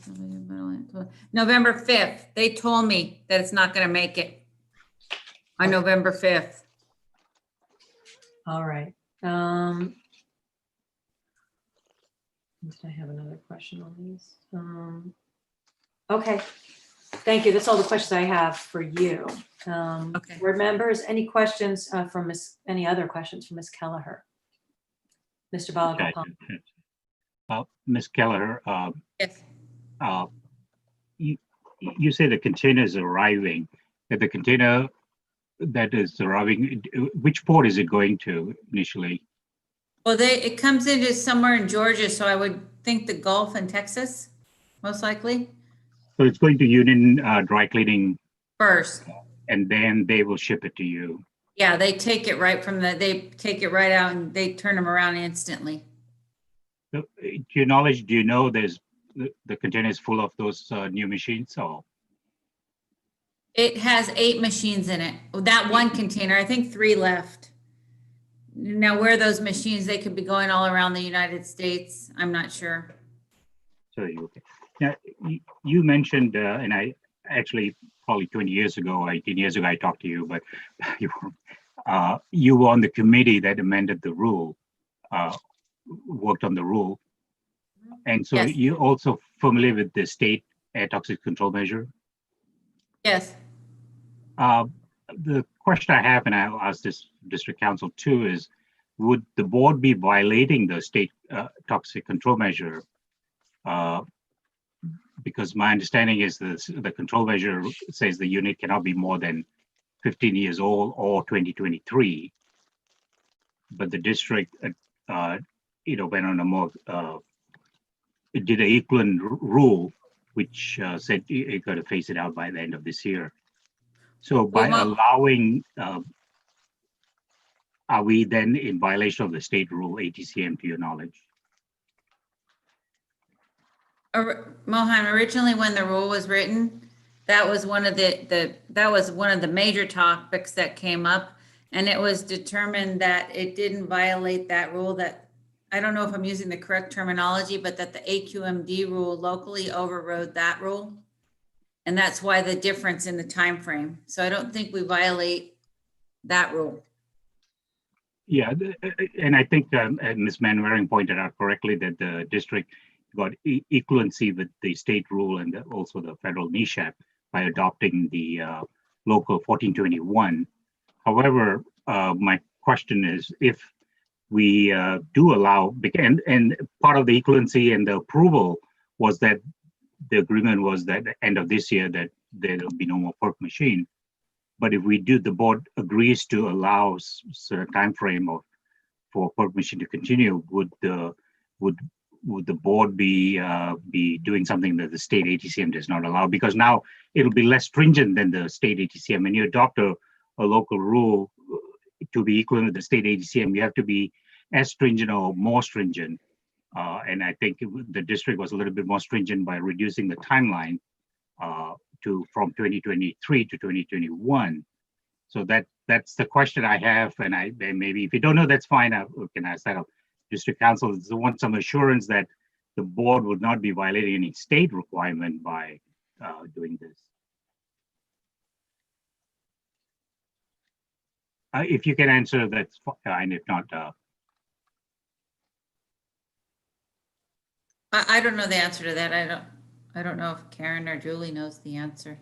S3: November 5th. They told me that it's not going to make it on November 5th.
S1: All right. Did I have another question on these? Okay, thank you. That's all the questions I have for you.
S3: Okay.
S1: Board members, any questions from any other questions from Ms. Kelleher? Mr.
S2: Okay.
S1: Balagopal.
S2: Ms. Kelleher,
S3: Yes.
S2: you say the container is arriving. That the container that is arriving, which port is it going to initially?
S3: Well, it comes into somewhere in Georgia, so I would think the Gulf in Texas, most likely,
S2: So it's going to Union Dry Cleaning,
S3: first.
S2: and then they will ship it to you.
S3: Yeah, they take it right they take it right out and they turn them around instantly.
S2: So, to your knowledge, do you know there's the container is full of those new machines? Or
S3: It has 8 machines in it. That one container, I think 3 left. Now, where those machines, they could be going all around the United States. I'm not sure.
S2: so okay. Now you mentioned, and I actually probably 20 years ago, or 18 years ago, I talked to you, but you were on the committee that amended the rule, worked on the rule. And so
S3: Yes.
S2: you're also familiar with the state air toxic control measure?
S3: Yes.
S2: The question I have, and I'll ask this district council too, is would the board be violating the state toxic control measure? Because my understanding is the control measure says the unit cannot be more than 15 years old or 2023. But the district, went on a more, it did an equivalent rule, which said it got to phase it out by the end of this year. So by allowing, are we then in violation of the state rule ATCM to your knowledge?
S3: Mohan, originally when the rule was written, that was one of the major topics that came up, and it was determined that it didn't violate that rule. That, I don't know if I'm using the correct terminology, but that the AQMD rule locally overrode that rule, and that's why the difference in the time frame. So I don't think we violate that rule.
S2: Yeah, and I think Ms. Manwaring pointed out correctly that the district got equivalency with the state rule and also the federal NESHAP by adopting the local 1421. However, my question is if we do allow, and part of the equivalency and the approval was that the agreement was that at the end of this year that there will be no more PERC machine. But if we do, the board agrees to allow certain time frame of for permission to continue, would the board be doing something that the state ATCM does not allow? Because now it'll be less stringent than the state ATCM. When you adopt a local rule to be equivalent to the state ATCM, you have to be as stringent or more stringent. And I think the district was a little bit more stringent by reducing the timeline from 2023 to 2021. So that's the question I have. And maybe if you don't know, that's fine. I can ask that of district council. I want some assurance that the board would not be violating any state requirement by doing this. If you can answer, that's fine. If not,
S3: I don't know the answer to that. I don't know if Karen or Julie knows the answer.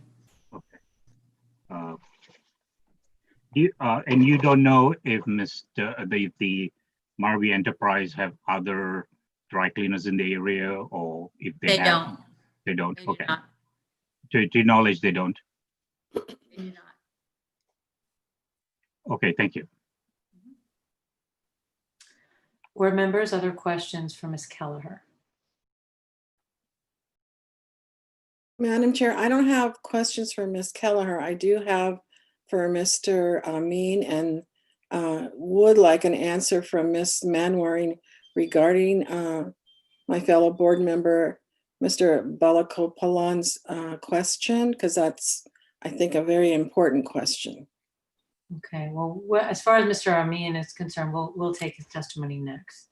S2: okay. And you don't know if the Marvi Enterprise have other dry cleaners in the area, or if they have,
S3: don't.
S2: They don't.
S3: They do
S2: Okay.
S3: not.
S2: To your knowledge, they don't.
S3: They do not.
S2: Okay, thank you.
S1: Board members, other questions for Ms. Kelleher?
S6: Madam Chair, I don't have questions for Ms. Kelleher. I do have for Mr. Amin, and would like an answer from Ms. Manwaring regarding my fellow board member, Mr. Balakopalan's question, because that's, I think, a very important question.
S1: Okay, well, as far as Mr. Amin is concerned, we'll take his testimony next.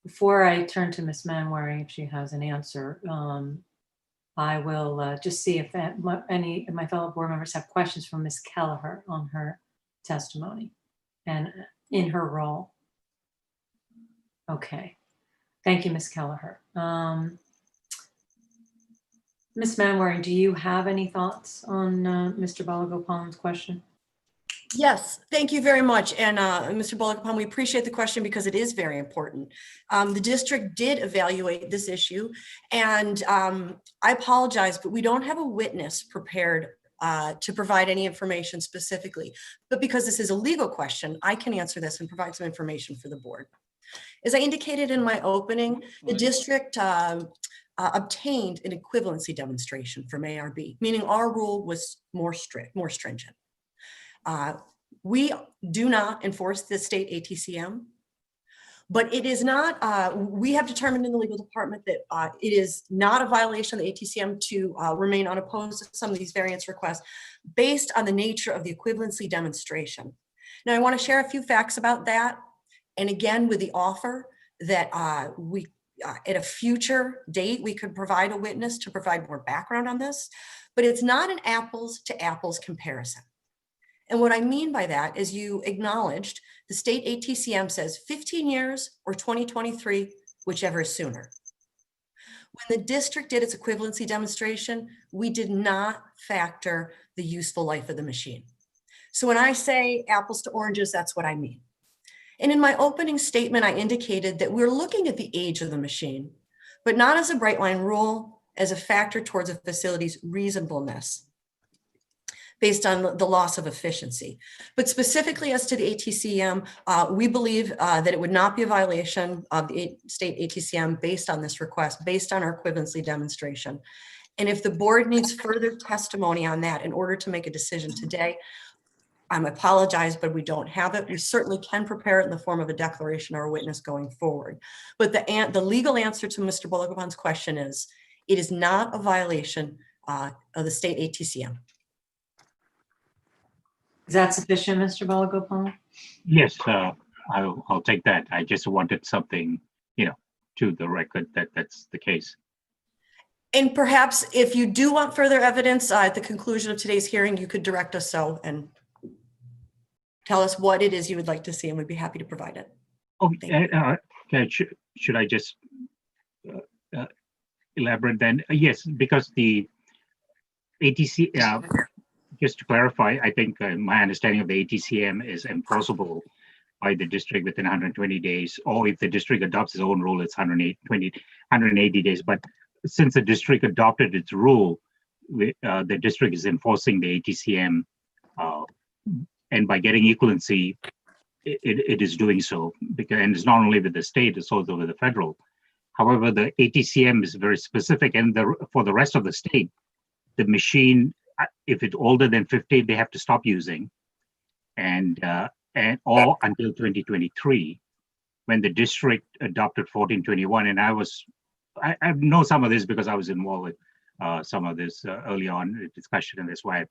S1: Before I turn to Ms. Manwaring, if she has an answer, I will just see if any of my fellow board members have questions for Ms. Kelleher on her testimony and in her role. Okay, thank you, Ms. Kelleher. Ms. Manwaring, do you have any thoughts on Mr. Balagopalan's question?
S4: Yes, thank you very much. And Mr. Balagopalan, we appreciate the question because it is very important. The district did evaluate this issue, and I apologize, but we don't have a witness prepared to provide any information specifically. But because this is a legal question, I can answer this and provide some information for the board. As I indicated in my opening, the district obtained an equivalency demonstration from ARB, meaning our rule was more strict, more stringent. We do not enforce the state ATCM, but it is not, we have determined in the legal department that it is not a violation of the ATCM to remain unopposed to some of these variance requests based on the nature of the equivalency demonstration. Now, I want to share a few facts about that. And again, with the offer that at a future date, we could provide a witness to provide more background on this, but it's not an apples to apples comparison. And what I mean by that is you acknowledged the state ATCM says 15 years or 2023, whichever is sooner. When the district did its equivalency demonstration, we did not factor the useful life of the machine. So when I say apples to oranges, that's what I mean. And in my opening statement, I indicated that we're looking at the age of the machine, but not as a bright line rule, as a factor towards a facility's reasonableness based on the loss of efficiency. But specifically as to the ATCM, we believe that it would not be a violation of the state ATCM based on this request, based on our equivalency demonstration. And if the board needs further testimony on that in order to make a decision today, I apologize, but we don't have it. We certainly can prepare it in the form of a declaration or a witness going forward. But the legal answer to Mr. Balagopan's question is, it is not a violation of the state ATCM.
S1: Is that sufficient, Mr. Balagopalan?
S2: Yes, I'll take that. I just wanted something, to the record that that's the case.
S4: And perhaps if you do want further evidence at the conclusion of today's hearing, you could direct us so and tell us what it is you would like to see, and we'd be happy to provide it.
S2: Okay, should I just elaborate then? Yes, because the ATC, just to clarify, I think my understanding of the ATCM is enforceable by the district within 120 days, or if the district adopts its own rule, it's 180 days. But since the district adopted its rule, the district is enforcing the ATCM, and by getting equivalency, it is doing so, because, and it's not only with the state, it's also with the federal. However, the ATCM is very specific, and for the rest of the state, the machine, if it's older than 15, they have to stop using, and or until 2023, when the district adopted 1421. And I know some of this because I was involved with some of this early on in discussion, and that's why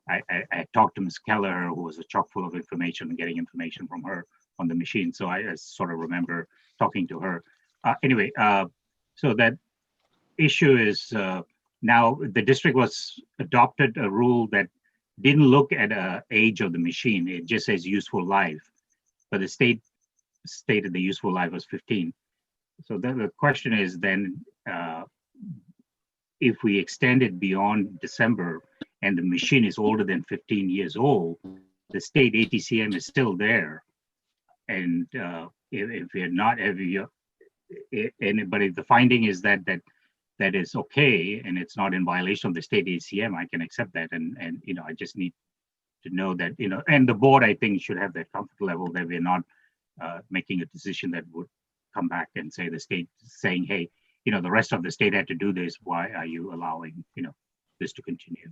S2: I talked to Ms. Keller, who was a chock full of information and getting information from her on the machine. So I sort of remember talking to her. Anyway, so that issue is now the district was adopted a rule that didn't look at age of the machine. It just says useful life, but the state stated the useful life was 15. So the question is then, if we extend it beyond December and the machine is older than 15 years old, the state ATCM is still there. And if we're not but if the finding is that is okay and it's not in violation of the state ATCM, I can accept that. And I just need to know that, and the board, I think, should have that comfort level that we're not making a decision that would come back and say the state saying, hey, the rest of the state had to do this. Why are you allowing, this to continue?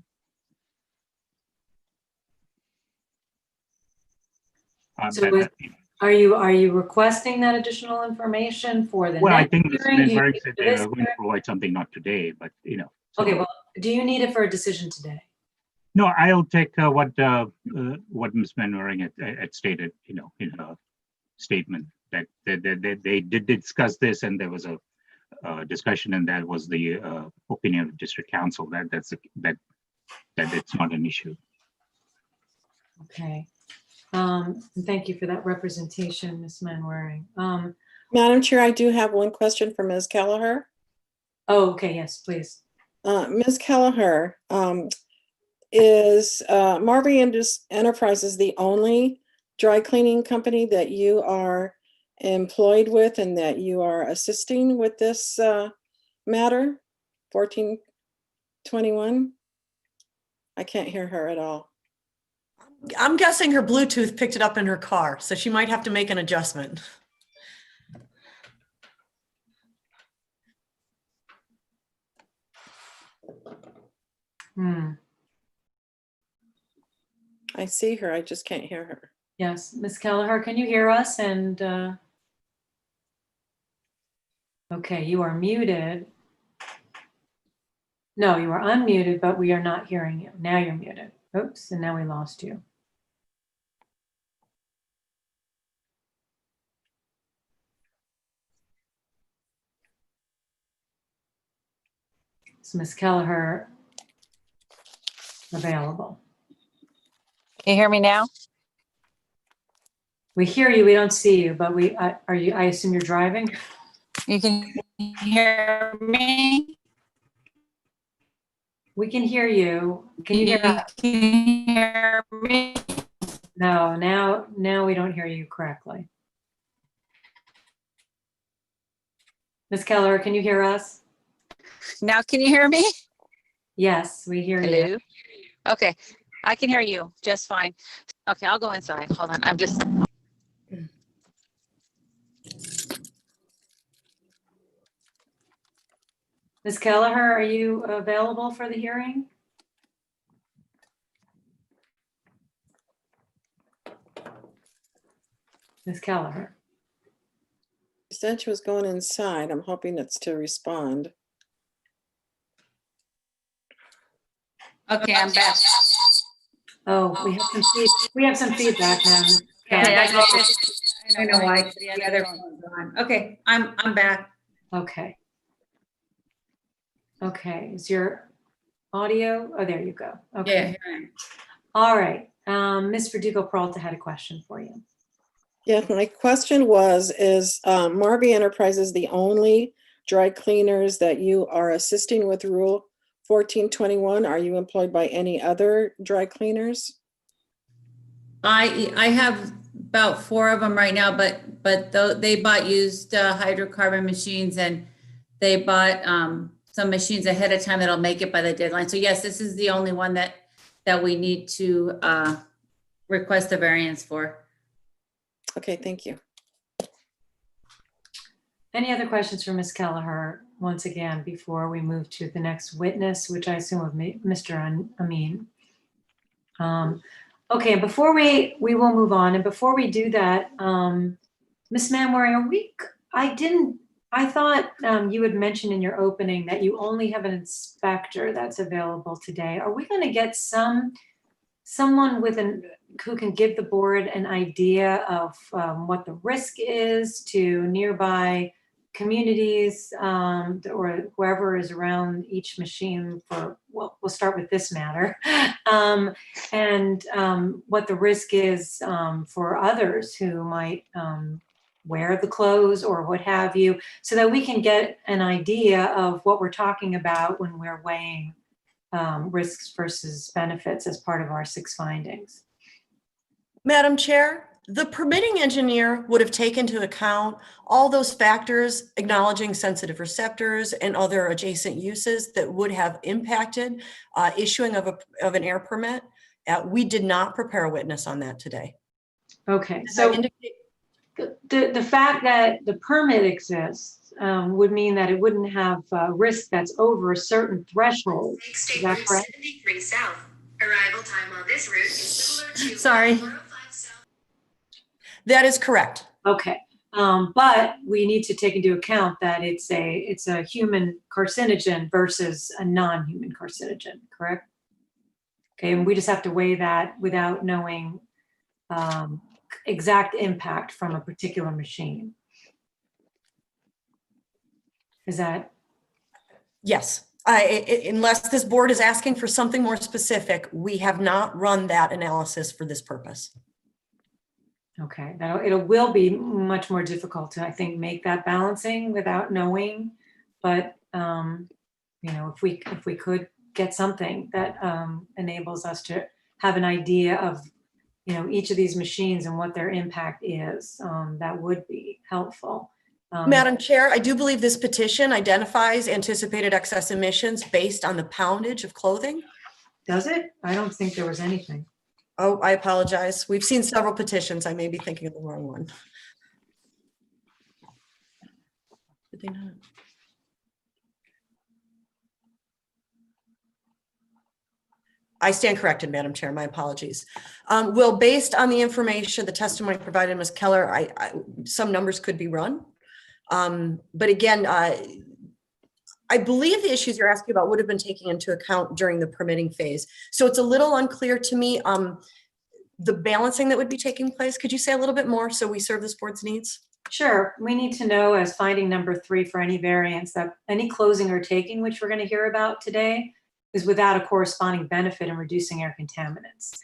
S1: So are you requesting that additional information for the
S2: well, I
S1: next
S2: think Ms.
S1: hearing?
S2: Manwaring
S1: Do
S2: said
S1: you
S2: they
S1: need
S2: are
S1: it for
S2: going to
S1: this
S2: provide something, not today, but
S1: hearing?
S2: so-
S1: Okay, well, do you need it for a decision today?
S2: No, I'll take what Ms. Manwaring had stated, in her statement that they did discuss this, and there was a discussion, and that was the opinion of district council that it's not an issue.
S1: Okay. Thank you for that representation, Ms. Manwaring.
S6: Madam Chair, I do have one question for Ms. Kelleher.
S1: Oh, okay, yes, please.
S6: Ms. Kelleher, is Marvi Enterprises the only dry cleaning company that you are employed with and that you are assisting with this matter? 1421? I can't hear her at all.
S4: I'm guessing her Bluetooth picked it up in her car, so she might have to make an adjustment.
S6: I see her, I just can't hear her.
S1: Yes, Ms. Kelleher, can you hear us? And okay, you are muted. No, you are unmuted, but we are not hearing you. Now you're muted. Oops, and now we lost you. Is Ms. Kelleher available?
S7: Can you hear me now?
S1: We hear you, we don't see you, but I assume you're driving?
S7: You can hear me?
S1: We can hear you. Can you hear us?
S7: Can hear me?
S1: No, now we don't hear you correctly. Ms. Keller, can you hear us?
S7: Now can you hear me?
S1: Yes, we hear you.
S7: Hello? Okay, I can hear you just fine. Okay, I'll go inside. Hold on, I'm just.
S1: Ms. Kelleher, are you available for the hearing? Ms. Kelleher.
S6: She said she was going inside. I'm hoping it's to respond.
S3: Okay, I'm back.
S1: Oh, we have some feedback now. Ms.
S3: Okay,
S1: Kelleher.
S3: I got this. I know why. The other phone's on. Okay, I'm back.
S1: Okay. Okay, is your audio? Oh, there you go.
S3: Yeah,
S1: Okay.
S3: here I am.
S1: All right. Ms. Verdugo-Peralta had a question for you.
S6: Yeah, my question is Marvi Enterprises the only dry cleaners that you are assisting with Rule 1421? Are you employed by any other dry cleaners?
S3: I have about 4 of them right now, but they bought used hydrocarbon machines, and they bought some machines ahead of time that'll make it by the deadline. So yes, this is the only one that we need to request a variance for.
S6: Okay, thank you.
S1: Any other questions for Ms. Kelleher, once again, before we move to the next witness, which I assume of Mr. Amin? Okay, before we will move on, and before we do that, Ms. Manwaring, I thought you had mentioned in your opening that you only have an inspector that's available today. Are we gonna get someone who can give the board an idea of what the risk is to nearby communities or whoever is around each machine well, we'll start with this matter, and what the risk is for others who might wear the clothes or what have you, so that we can get an idea of what we're talking about when we're weighing risks versus benefits as part of our 6 findings.
S4: Madam Chair, the permitting engineer would have taken into account all those factors, acknowledging sensitive receptors and other adjacent uses that would have impacted issuing of an air permit. We did not prepare a witness on that today.
S1: Okay,
S4: As I
S1: so
S4: indicated-
S1: the fact that the permit exists would mean that it wouldn't have risk that's over a certain threshold. Is that correct?
S8: 73 south. Arrival time on this route is similar to
S3: Sorry.
S8: 405 south.
S4: That is correct.
S1: Okay, but we need to take into account that it's a human carcinogen versus a non-human carcinogen, correct? Okay, and we just have to weigh that without knowing exact impact from a particular machine. Is that?
S4: Yes. Unless this board is asking for something more specific, we have not run that analysis for this purpose.
S1: Okay, now it will be much more difficult to, I think, make that balancing without knowing. But you know, if we could get something that enables us to have an idea of, you know, each of these machines and what their impact is, that would be helpful.
S4: Madam Chair, I do believe this petition identifies anticipated excess emissions based on the poundage of clothing.
S1: Does it? I don't think there was anything.
S4: Oh, I apologize. We've seen several petitions. I may be thinking of the wrong one. Did they not? I stand corrected, Madam Chair. My apologies. Well, based on the information, the testimony provided, Ms. Keller, some numbers could be run. But again, I believe the issues you're asking about would have been taken into account during the permitting phase. So it's a little unclear to me, the balancing that would be taking place. Could you say a little bit more so we serve this board's needs?
S1: Sure. We need to know, as finding number 3 for any variance, that any closing or taking, which we're going to hear about today, is without a corresponding benefit in reducing air contaminants.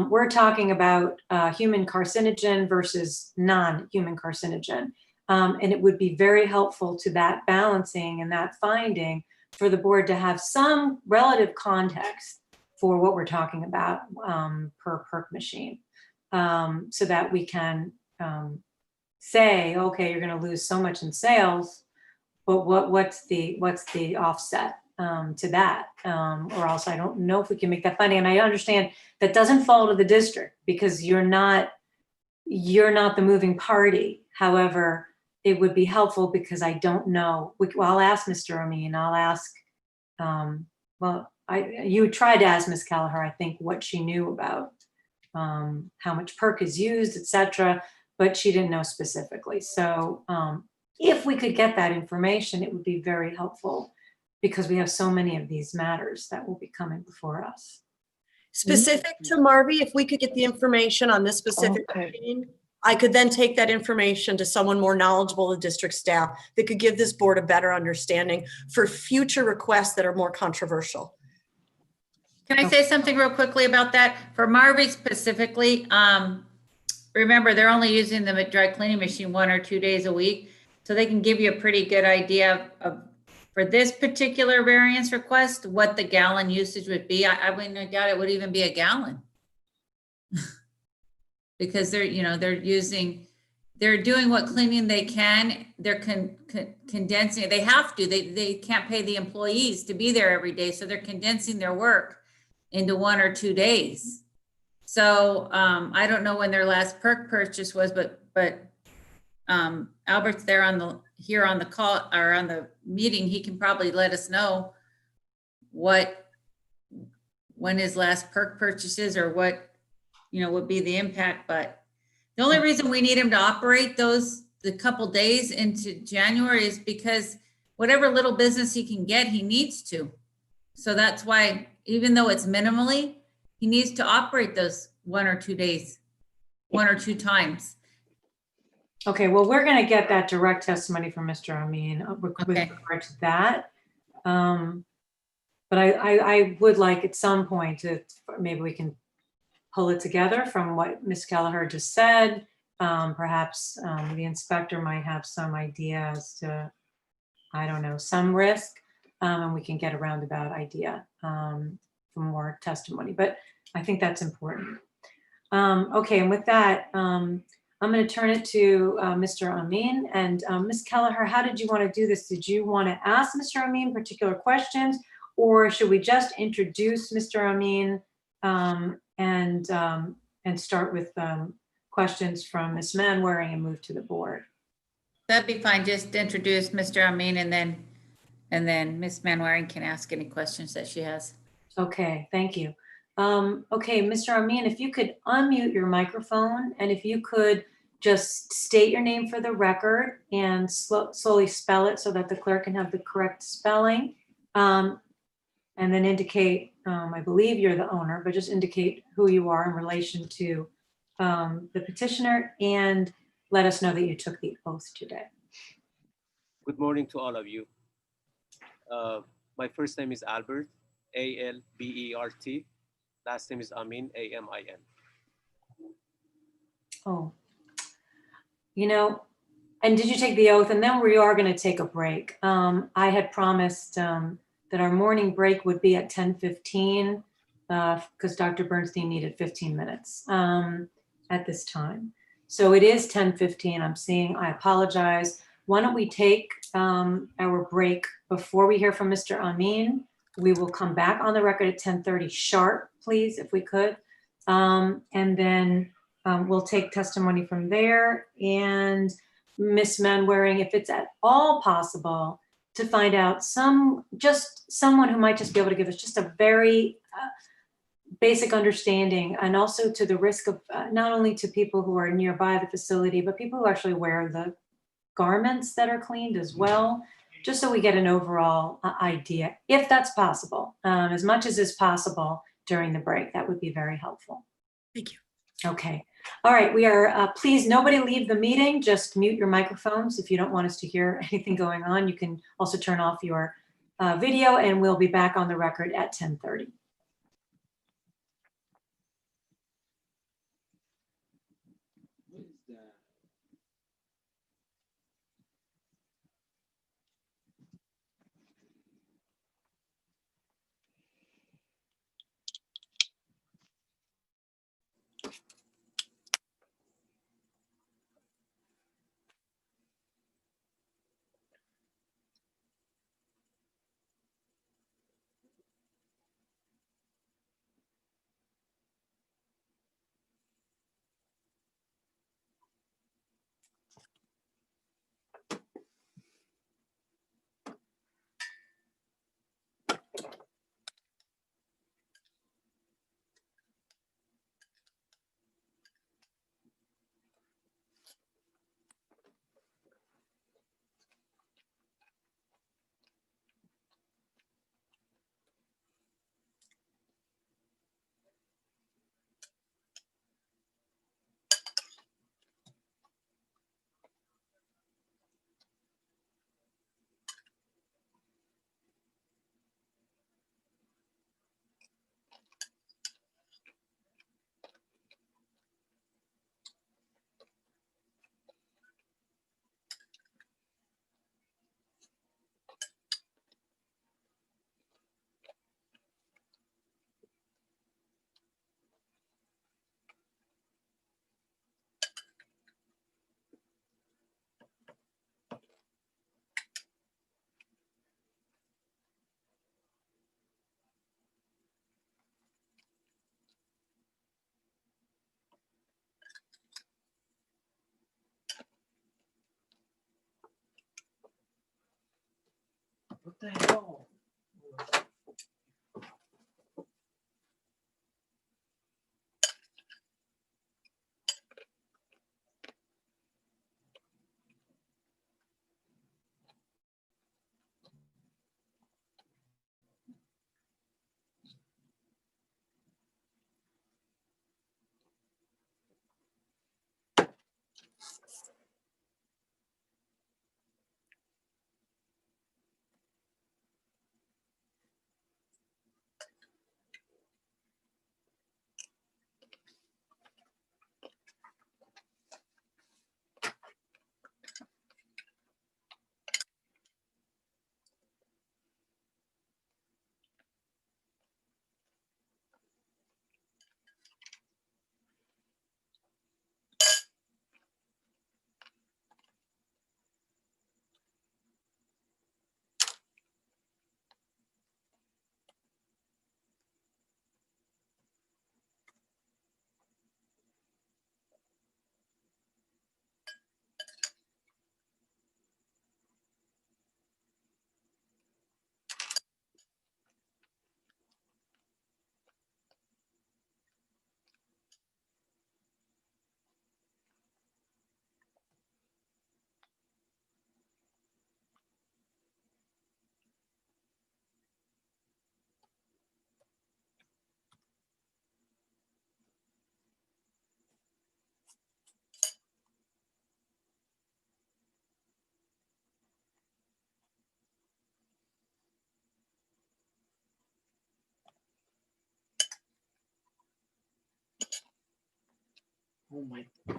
S1: We're talking about human carcinogen versus non-human carcinogen. And it would be very helpful to that balancing and that finding for the board to have some relative context for what we're talking about per perk machine, so that we can say, okay, you're going to lose so much in sales, but what's the offset to that? Or else I don't know if we can make that finding. And I understand that doesn't fall to the district because you're not the moving party. However, it would be helpful because I don't know. I'll ask Mr. Amin. I'll ask. You tried to ask Ms. Kelleher, I think, what she knew about how much perk is used, etc., but she didn't know specifically. So if we could get that information, it would be very helpful because we have so many of these matters that will be coming before us.
S4: Specific to Marvi, if we could get the information on this specific machine, I could then take that information to someone more knowledgeable, the district staff, that could give this board a better understanding for future requests that are more controversial.
S3: Can I say something real quickly about that? For Marvi specifically, remember, they're only using the dry cleaning machine 1 or 2 days a week. So they can give you a pretty good idea of, for this particular variance request, what the gallon usage would be. I wouldn't doubt it would even be a gallon. Because they're doing what cleaning they can. They're condensing. They have to. They can't pay the employees to be there every day, so they're condensing their work into 1 or 2 days. So I don't know when their last perk purchase was, but but Albert's there here on the call or on the meeting. He can probably let us know when his last perk purchases or what, would be the impact. But the only reason we need him to operate the couple days into January is because whatever little business he can get, he needs to. So that's why, even though it's minimally, he needs to operate those 1 or 2 days, 1 or 2 times.
S1: Okay, well, we're going to get that direct testimony from Mr. Amin with
S3: Okay.
S1: regard to that. But I would like at some point to, maybe we can pull it together from what Ms. Kelleher just said. Perhaps the inspector might have some idea as to, I don't know, some risk, and we can get a roundabout idea for more testimony. But I think that's important. Okay, and with that, I'm going to turn it to Mr. Amin. And Ms. Kelleher, how did you want to do this? Did you want to ask Mr. Amin particular questions, or should we just introduce Mr. Amin and start with questions from Ms. Manwaring and move to the board?
S3: That'd be fine. Just introduce Mr. Amin and then Ms. Manwaring can ask any questions that she has.
S1: Okay, thank you. Okay, Mr. Amin, if you could unmute your microphone and if you could just state your name for the record and slowly spell it so that the clerk can have the correct spelling. And then indicate, I believe you're the owner, but just indicate who you are in relation to the petitioner and let us know that you took the oath today.
S9: Good morning to all of you. My first name is Albert, A-L-B-E-R-T. Last name is Amin, A-M-I-N.
S1: Oh, and did you take the oath? And then we are going to take a break. I had promised that our morning break would be at 10:15 because Dr. Bernstein needed 15 minutes at this time. So it is 10:15. I'm seeing, I apologize. Why don't we take our break before we hear from Mr. Amin? We will come back on the record at 10:30 sharp, please, if we could. And then we'll take testimony from there. And Ms. Manwaring, if it's at all possible, to find out someone who might just be able to give us just a very basic understanding, and also to the risk of not only to people who are nearby the facility, but people who actually wear the garments that are cleaned as well, just so we get an overall idea, if that's possible, as much as is possible during the break. That would be very helpful.
S4: Thank you.
S1: Okay. All right. We are, please, nobody leave the meeting. Just mute your microphones if you don't want us to hear anything going on. You can also turn off your video, and we'll be back on the record at 10:30.
S6: the hell? Oh my God.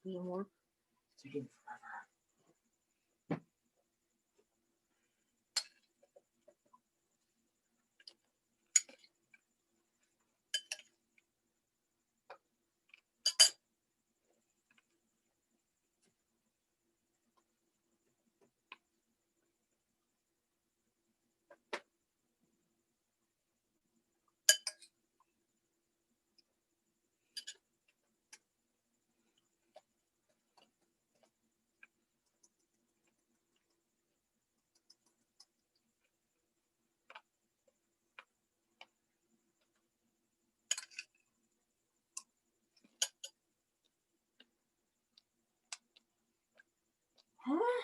S6: No more. It's taking forever. Huh?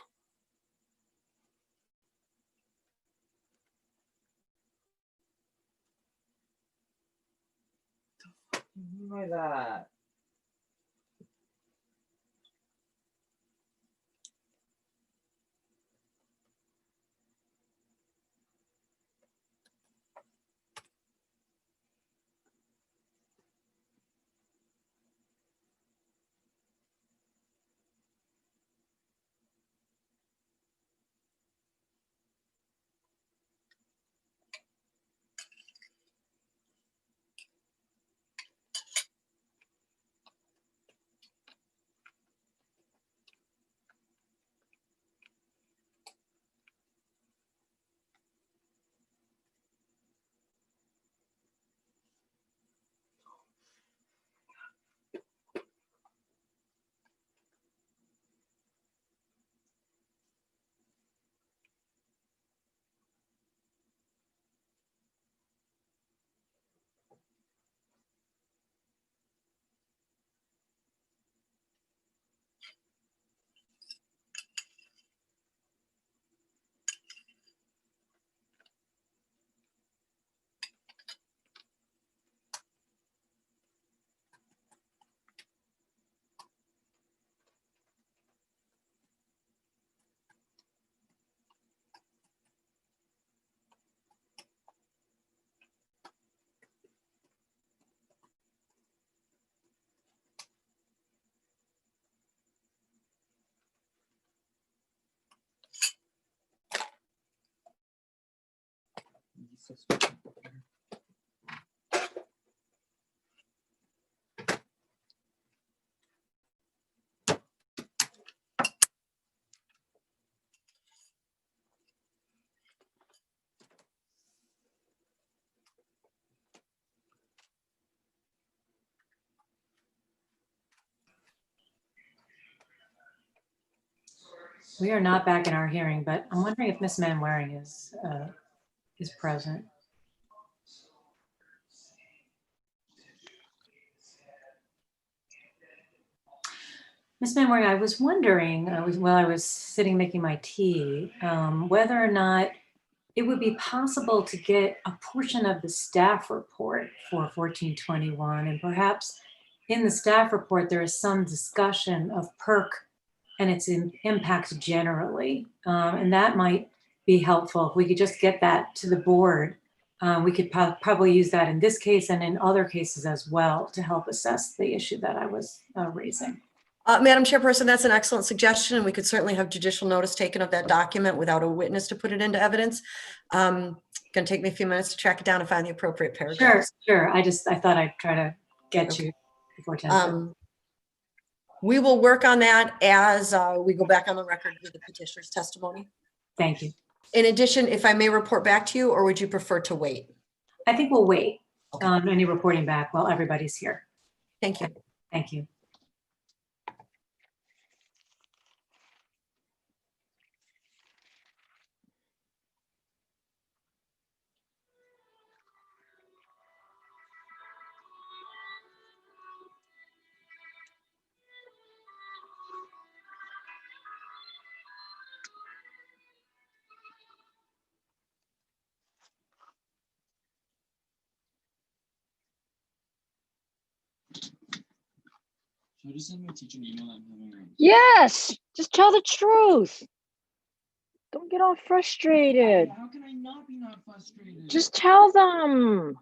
S6: What do you mean by that?
S1: We are not back in our hearing, but I'm wondering if Ms. Manwaring is present. Ms. Manwaring, I was wondering, while I was sitting making my tea, whether or not it would be possible to get a portion of the staff report for 1421, and perhaps in the staff report, there is some discussion of PERC and its impacts generally. And that might be helpful. If we could just get that to the board, we could probably use that in this case and in other cases as well to help assess the issue that I was raising.
S4: Madam Chairperson, that's an excellent suggestion, and we could certainly have judicial notice taken of that document without a witness to put it into evidence. Going to take me a few minutes to track it down and find the appropriate paragraph.
S1: Sure. I thought I'd try to get you before 10.
S4: We will work on that as we go back on the record with the petitioner's testimony.
S1: Thank you.
S4: In addition, if I may report back to you, or would you prefer to wait?
S1: I think we'll wait on any reporting back while everybody's here.
S4: Thank you.
S1: Thank you.
S10: Should I just send my teacher an email that I'm having
S11: Yes, just tell the truth. Don't get all frustrated.
S10: How can I not be not frustrated?
S11: Just tell them.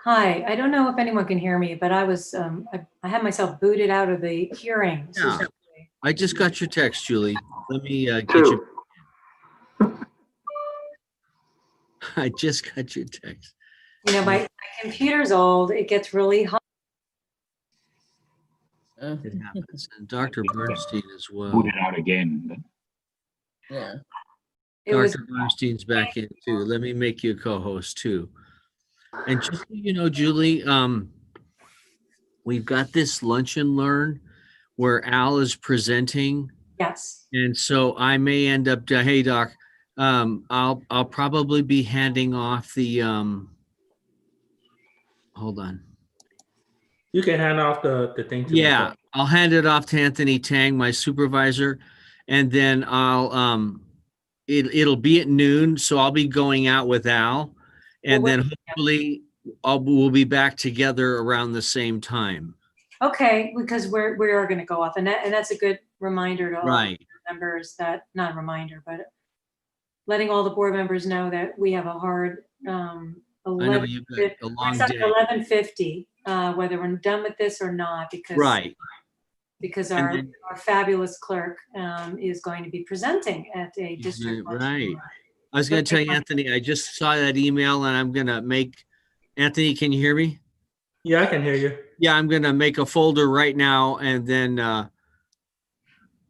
S1: Hi, I don't know if anyone can hear me, but I was, I had myself booted out of the hearing.
S12: Yeah. I just got your text, Julie. Let me get you. I just got your text.
S1: You know, my computer's old. It gets really hot.
S12: It happens. And Dr. Bernstein as well.
S2: Boot it out again. But
S3: Yeah.
S1: It was,
S12: Dr. Bernstein's back in too. Let me make you a co-host too. And just so you know, Julie, we've got this lunch and learn where Al is presenting.
S1: yes.
S12: And so I may end up, hey, Doc, I'll probably be handing off the, hold on.
S13: You can hand off the thing to me.
S12: Yeah, I'll hand it off to Anthony Tang, my supervisor, and then it'll be at noon, so I'll be going out with Al, and
S1: Well,
S12: then hopefully we'll be back together around the same time.
S1: Okay, because we are going to go off, and that's a good reminder to all
S12: Right.
S1: members that, not a reminder, but letting all the board members know that we have a hard
S12: I know you've got a long day.
S1: 11:50, whether we're done with this or not, because
S12: Right.
S1: because
S12: And
S1: our
S12: then-
S1: our fabulous clerk is going to be presenting at a district lunch and
S12: Right.
S1: learn.
S12: I was going to tell you, Anthony, I just saw that email and I'm going to make, Anthony, can you hear me?
S13: Yeah, I can hear you.
S12: Yeah, I'm going to make a folder right now and then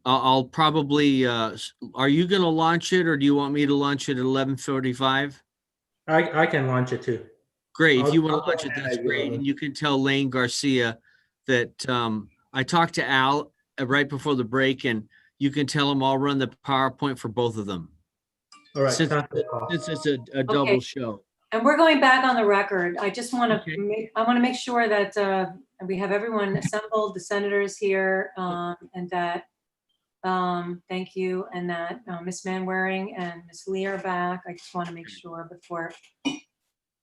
S12: I'll probably, are you going to launch it or do you want me to launch it at 11:45?
S13: I can launch it too.
S12: Great. If
S13: I'll-
S12: you want
S13: I'll
S12: to launch
S13: put
S12: it,
S13: that
S12: that's
S13: idea
S12: great.
S13: over.
S12: And you can tell Lane Garcia that I talked to Al right before the break and you can tell him I'll run the PowerPoint for both of them.
S13: All right.
S12: Since
S13: sounds good, Paul.
S12: it's a double show.
S1: And we're going back on the record. I just want to
S12: Okay.
S1: I want to make sure that we have everyone assembled, the senators here, and that thank you, and that Ms. Manwaring and Ms. Lee are back. I just want to make sure before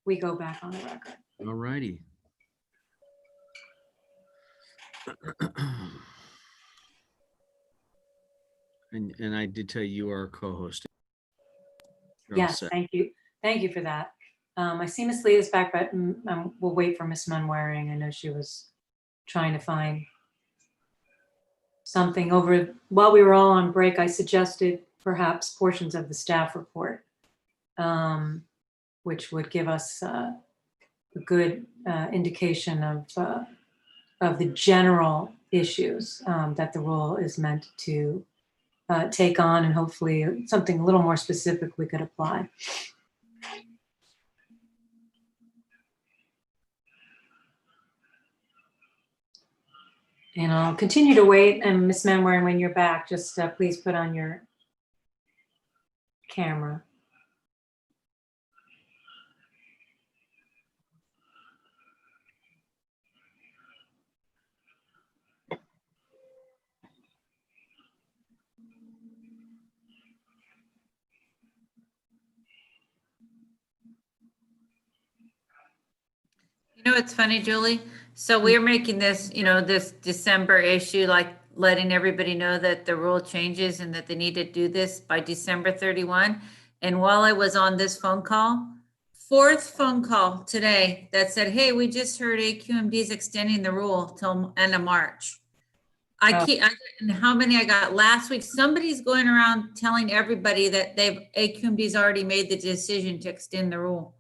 S1: we go back on the record.
S12: All righty. And I did tell you are co-hosting. You're all
S1: Yes,
S12: set.
S1: thank you. Thank you for that. I see Ms. Lee is back, but we'll wait for Ms. Manwaring. I know she was trying to find something over while we were all on break. I suggested perhaps portions of the staff report, which would give us a good indication of the general issues that the rule is meant to take on, and hopefully something a little more specific we could apply. And I'll continue to wait. And Ms. Manwaring, when you're back, just please put on your camera.
S3: You know, it's funny, Julie. So we're making this, this December issue, like letting everybody know that the rule changes and that they need to do this by December 31. And while I was on this phone call, fourth phone call today that said, hey, we just heard AQMD is extending the rule till end of March. And how many I got last week? Somebody's going around telling everybody that AQMD's already made the decision to extend the rule.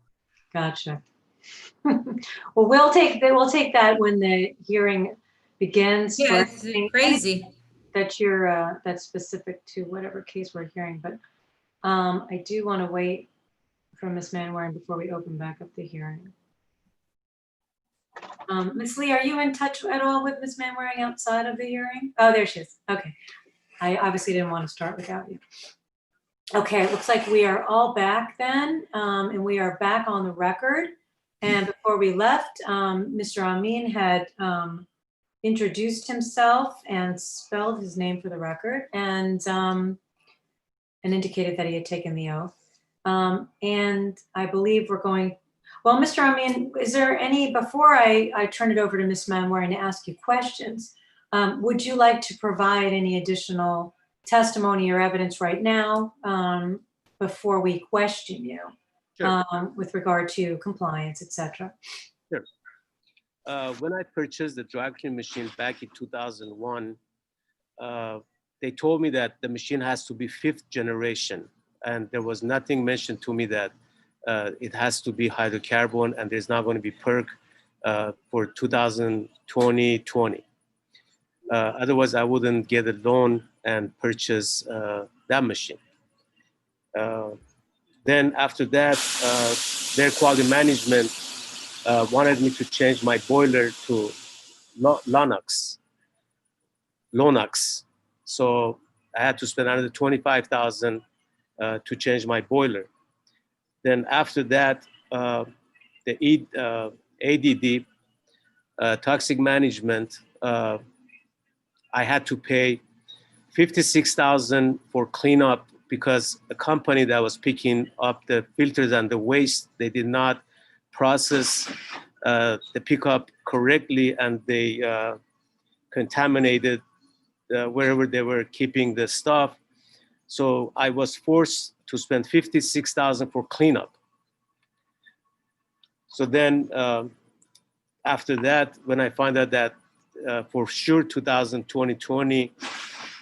S1: Gotcha. Well, we'll take that when the hearing begins.
S3: Yeah,
S1: for
S3: it's
S1: anything
S3: crazy.
S1: That's specific to whatever case we're hearing. But I do want to wait for Ms. Manwaring before we open back up the hearing. Ms. Lee, are you in touch at all with Ms. Manwaring outside of the hearing? Oh, there she is. Okay. I obviously didn't want to start without you. Okay, it looks like we are all back then, and we are back on the record. And before we left, Mr. Amin had introduced himself and spelled his name for the record, and indicated that he had taken the oath. And I believe we're going. Well, Mr. Amin, is there any, before I turn it over to Ms. Manwaring to ask you questions, would you like to provide any additional testimony or evidence right now before we question you?
S9: Sure.
S1: With regard to compliance, et cetera?
S9: Sure. When I purchased the dry cleaning machine back in 2001, they told me that the machine has to be 5th generation. And there was nothing mentioned to me that it has to be hydrocarbon and there's not going to be perk for 2020. Otherwise, I wouldn't get a loan and purchase that machine. Then after that, their quality management wanted me to change my boiler to Lonox. So I had to spend another $25,000 to change my boiler. Then after that, the ADD, toxic management, I had to pay $56,000 for cleanup because the company that was picking up the filters and the waste, they did not process the pickup correctly, and they contaminated wherever they were keeping the stuff. So I was forced to spend $56,000 for cleanup. So then after that, when I found out that for sure 2020,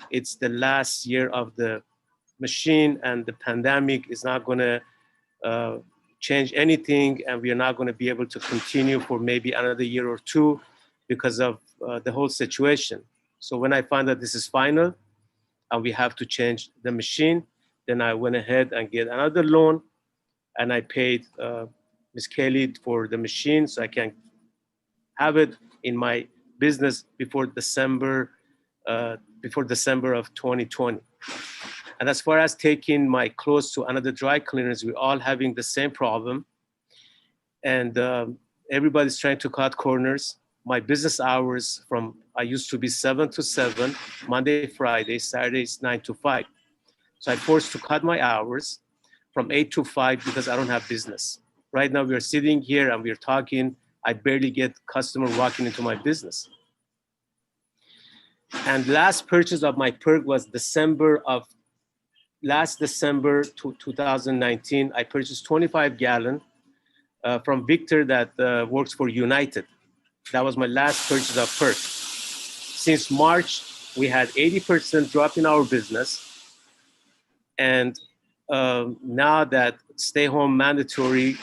S9: it's the last year of the machine and the pandemic is not going to change anything, and we are not going to be able to continue for maybe another year or two because of the whole situation. So when I found that this is final and we have to change the machine, then I went ahead and get another loan, and I paid Ms. Kelly for the machine so I can have it in my business before December of 2020. And as far as taking my clothes to another dry cleaners, we're all having the same problem. And everybody's trying to cut corners. My business hours I used to be 7 to 7, Monday, Friday, Saturdays, 9 to 5. So I'm forced to cut my hours from 8 to 5 because I don't have business. Right now, we're sitting here and we're talking. I barely get customer walking into my business. And last purchase of my perk was last December 2019. I purchased 25 gallon from Victor that works for United. That was my last purchase of perk. Since March, we had 80% drop in our business. And now that stay home mandatory,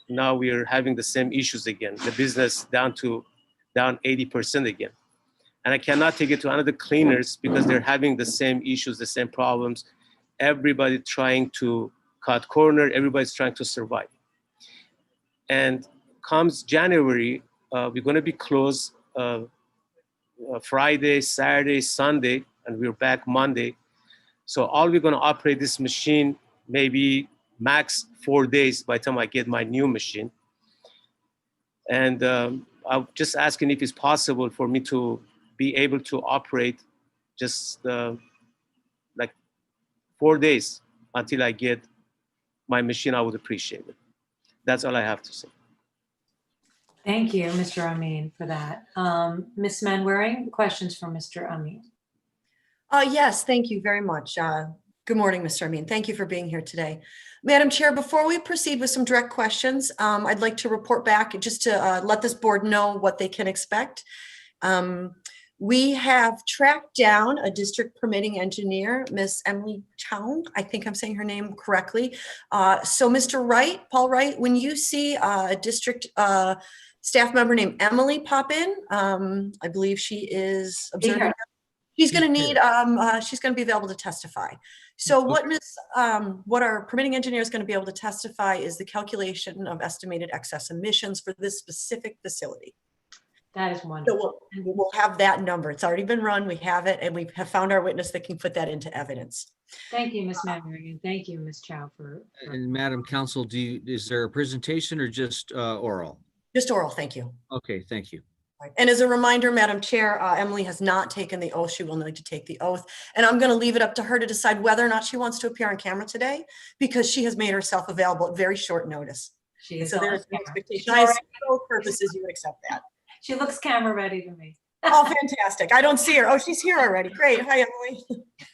S9: now we are having the same issues again. The business down 80% again. And I cannot take it to another cleaners because they're having the same issues, the same problems. Everybody trying to cut corner, everybody's trying to survive. And comes January, we're gonna be closed Friday, Saturday, Sunday, and we're back Monday. So all we're gonna operate this machine maybe max 4 days by the time I get my new machine. And I'm just asking if it's possible for me to be able to operate just like 4 days until I get my machine. I would appreciate it. That's all I have to say.
S1: Thank you, Mr. Amin, for that. Ms. Manwaring, questions for Mr. Amin?
S4: Yes, thank you very much. Good morning, Mr. Amin. Thank you for being here today. Madam Chair, before we proceed with some direct questions, I'd like to report back just to let this board know what they can expect. We have tracked down a district permitting engineer, Miss Emily Chow. I think I'm saying her name correctly. So Mr. Wright, Paul Wright, when you see a district staff member named Emily pop in, I believe she is observing. She's going to need, she's going to be available to testify. So what our permitting engineer is going to be able to testify is the calculation of estimated excess emissions for this specific facility.
S1: That is wonderful.
S4: So we'll have that number. It's already been run. We have it, and we have found our witness that can put that into evidence.
S1: Thank you, Ms. Manwaring, and thank you, Ms. Chow, for.
S12: And Madam Counsel, is there a presentation or just oral?
S4: Just oral, thank you.
S12: Okay, thank you.
S4: And as a reminder, Madam Chair, Emily has not taken the oath. She will need to take the oath. And I'm going to leave it up to her to decide whether or not she wants to appear on camera today, because she has made herself available at very short notice.
S1: She is
S4: so
S1: on
S4: there's no
S1: camera.
S4: expectation. I assume for both purposes you would accept that.
S1: She looks camera ready to me.
S4: Oh, fantastic. I don't see her. Oh, she's here already. Great. Hi,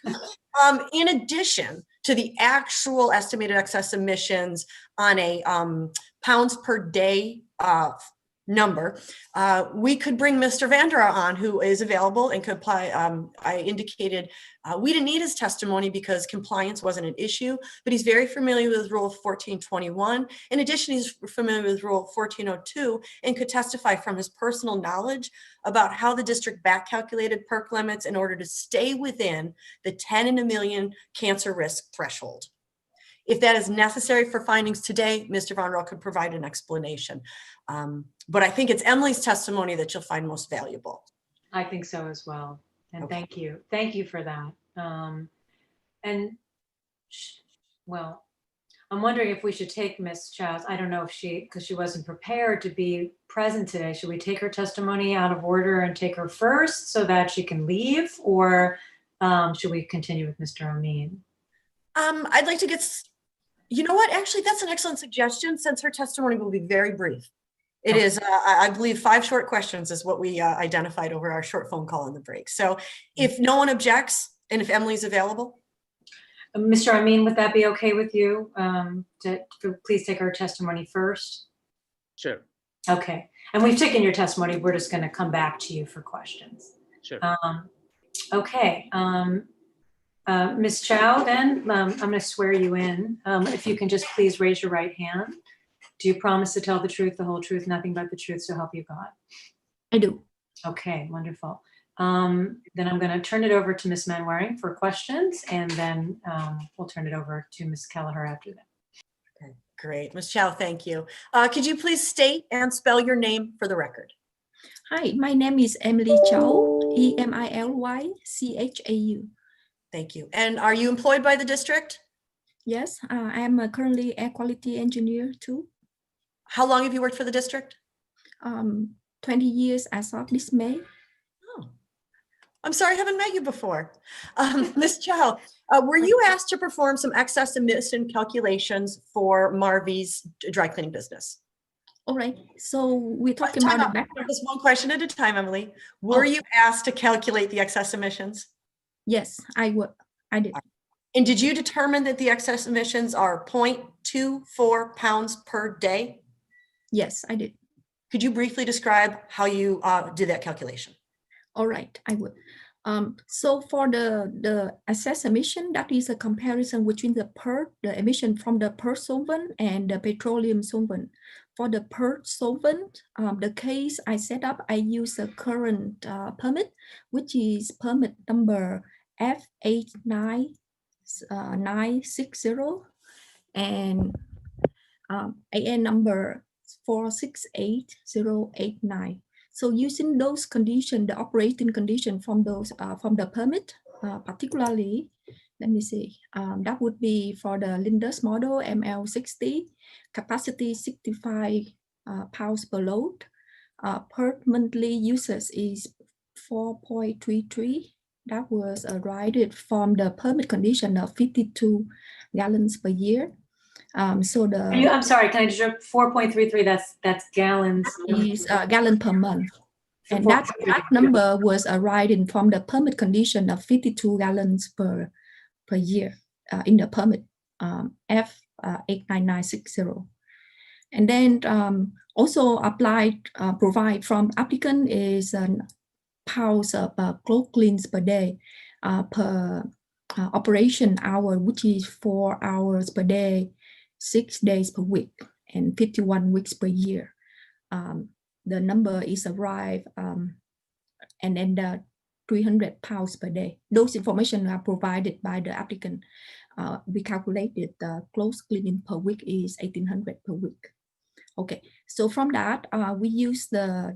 S4: Emily. In addition to the actual estimated excess emissions on a pounds per day number, we could bring Mr. Vandera on, who is available and could apply. I indicated we didn't need his testimony because compliance wasn't an issue, but he's very familiar with Rule 1421. In addition, he's familiar with Rule 1402 and could testify from his personal knowledge about how the district back calculated PERC limits in order to stay within the 10 in a million cancer risk threshold. If that is necessary for findings today, Mr. Von Roel could provide an explanation. But I think it's Emily's testimony that you'll find most valuable.
S1: I think so as well. And
S4: Okay.
S1: thank you. Thank you for that. Well, I'm wondering if we should take Ms. Chow's, I don't know if because she wasn't prepared to be present today. Should we take her testimony out of order and take her first so that she can leave? Or should we continue with Mr. Amin?
S4: I'd like to you know what, actually, that's an excellent suggestion since her testimony will be very brief. It is, I believe 5 short questions is what we identified over our short phone call in the break. So if no one objects and if Emily's available.
S1: Mr. Amin, would that be okay with you? To please take our testimony first?
S9: Sure.
S1: Okay. And we've taken your testimony. We're just going to come back to you for questions.
S9: Sure.
S1: Okay. Ms. Chow, then I'm going to swear you in. If you can just please raise your right hand. Do you promise to tell the truth, the whole truth, nothing but the truth, so help you God?
S5: I do.
S1: Okay, wonderful. Then I'm going to turn it over to Ms. Manwaring for questions, and then we'll turn it over to Ms. Kelleher after that.
S4: Okay, great. Ms. Chow, thank you. Could you please state and spell your name for the record?
S5: Hi, my name is Emily Chow, EMILYCHAU.
S4: Thank you. And are you employed by the district?
S5: Yes, I am currently air quality engineer too.
S4: How long have you worked for the district?
S5: 20 years as of this May.
S4: Oh, I'm sorry, I haven't met you before. Ms. Chow, were you asked to perform some excess emission calculations for Marvi's dry cleaning business?
S5: All right, so we're talking about the background.
S4: Just one question at a time, Emily. Were you asked to calculate the excess emissions?
S5: Yes, I did.
S4: And did you determine that the excess emissions are 0.24 pounds per day?
S5: Yes, I did.
S4: Could you briefly describe how you did that calculation?
S5: All right, I would. So for the excess emission, that is a comparison between the emission from the PERC solvent and the petroleum solvent. For the PERC solvent, the case I set up, I use a current permit, which is permit number F89960 and AN number 468089. So using those conditions, the operating condition from those from the permit, particularly, let me see, that would be for the Linders model ML60, capacity 65 pounds per load. Per monthly usage is 4.33. That was arrived from the permit condition of 52 gallons per year. So the
S1: I'm sorry, can I just 4.33? That's gallons.
S5: Is gallon per month, and that number was arriving from the permit condition of 52 gallons per year in the permit F89960, and then also provide from applicant is pounds of cloth cleans per day per operation hour, which is 4 hours per day, 6 days per week, and 51 weeks per year. The number is arrived, and then the 300 pounds per day. Those information are provided by the applicant. We calculated the clothes cleaning per week is 1,800 per week. Okay, so from that, we use the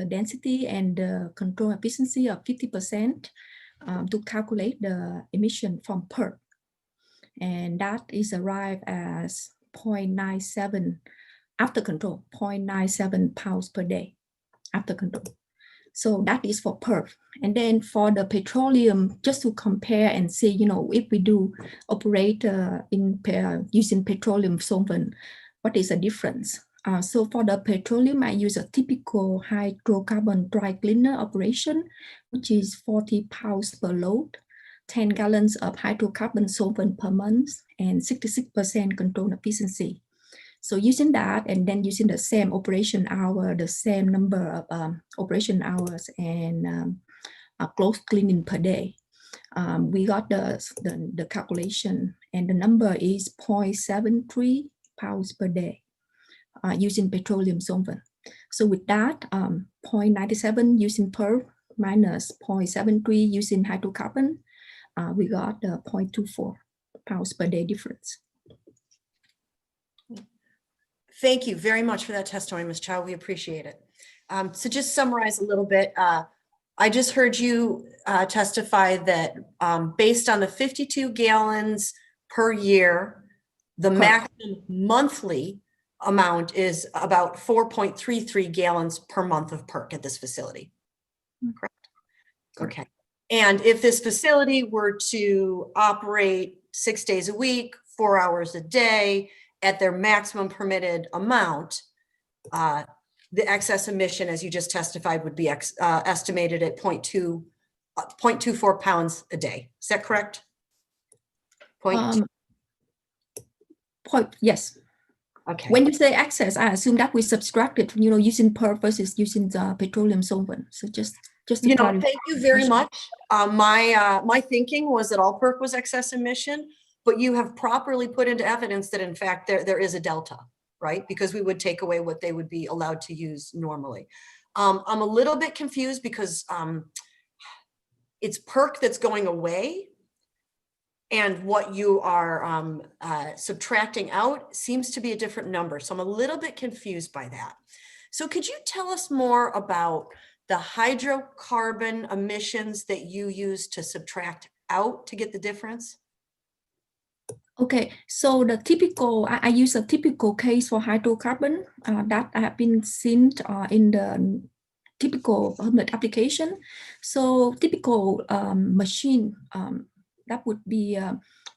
S5: density and the control efficiency of 50% to calculate the emission from PERC. And that is arrived as 0.97 after control, 0.97 pounds per day after control. So that is for PERC. And then for the petroleum, just to compare and see, if we do operate using petroleum solvent, what is the difference? So for the petroleum, I use a typical hydrocarbon dry cleaner operation, which is 40 pounds per load, 10 gallons of hydrocarbon solvent per month, and 66% control efficiency. So using that and then using the same operation hour, the same number of operation hours and close cleaning per day, we got the calculation, and the number is 0.73 pounds per day using petroleum solvent. So with that, 0.97 using PERC minus 0.73 using hydrocarbon, we got the 0.24 pounds per day difference.
S4: Thank you very much for that testimony, Ms. Chow. We appreciate it. So just summarize a little bit. I just heard you testify that based on the 52 gallons per year, the maximum monthly amount is about 4.33 gallons per month of PERC at this facility. Correct? Okay. And if this facility were to operate 6 days a week, 4 hours a day at their maximum permitted amount, the excess emission, as you just testified, would be estimated at 0.24 pounds a day. Is that correct?
S5: Yes.
S4: Okay.
S5: When you say excess, I assume that we subtracted, using PERC versus using the petroleum solvent. So just to clarify.
S4: Thank you very much. My thinking was that all PERC was excess emission, but you have properly put into evidence that in fact there is a delta, right? Because we would take away what they would be allowed to use normally. I'm a little bit confused because it's PERC that's going away, and what you are subtracting out seems to be a different number. So I'm a little bit confused by that. So could you tell us more about the hydrocarbon emissions that you use to subtract out to get the difference?
S5: Okay, so the typical, I use a typical case for hydrocarbon that I have been seen in the typical permit application. So typical machine, that would be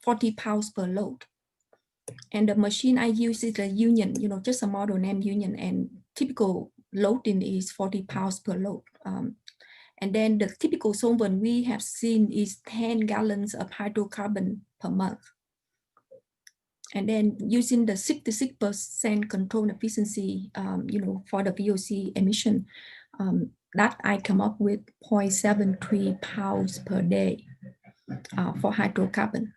S5: 40 pounds per load. And the machine I use is a Union, just a model name Union, and typical loading is 40 pounds per load. And then the typical solvent we have seen is 10 gallons of hydrocarbon per month. And then using the 66% control efficiency, for the VOC emission, that I come up with 0.73 pounds per day for hydrocarbon.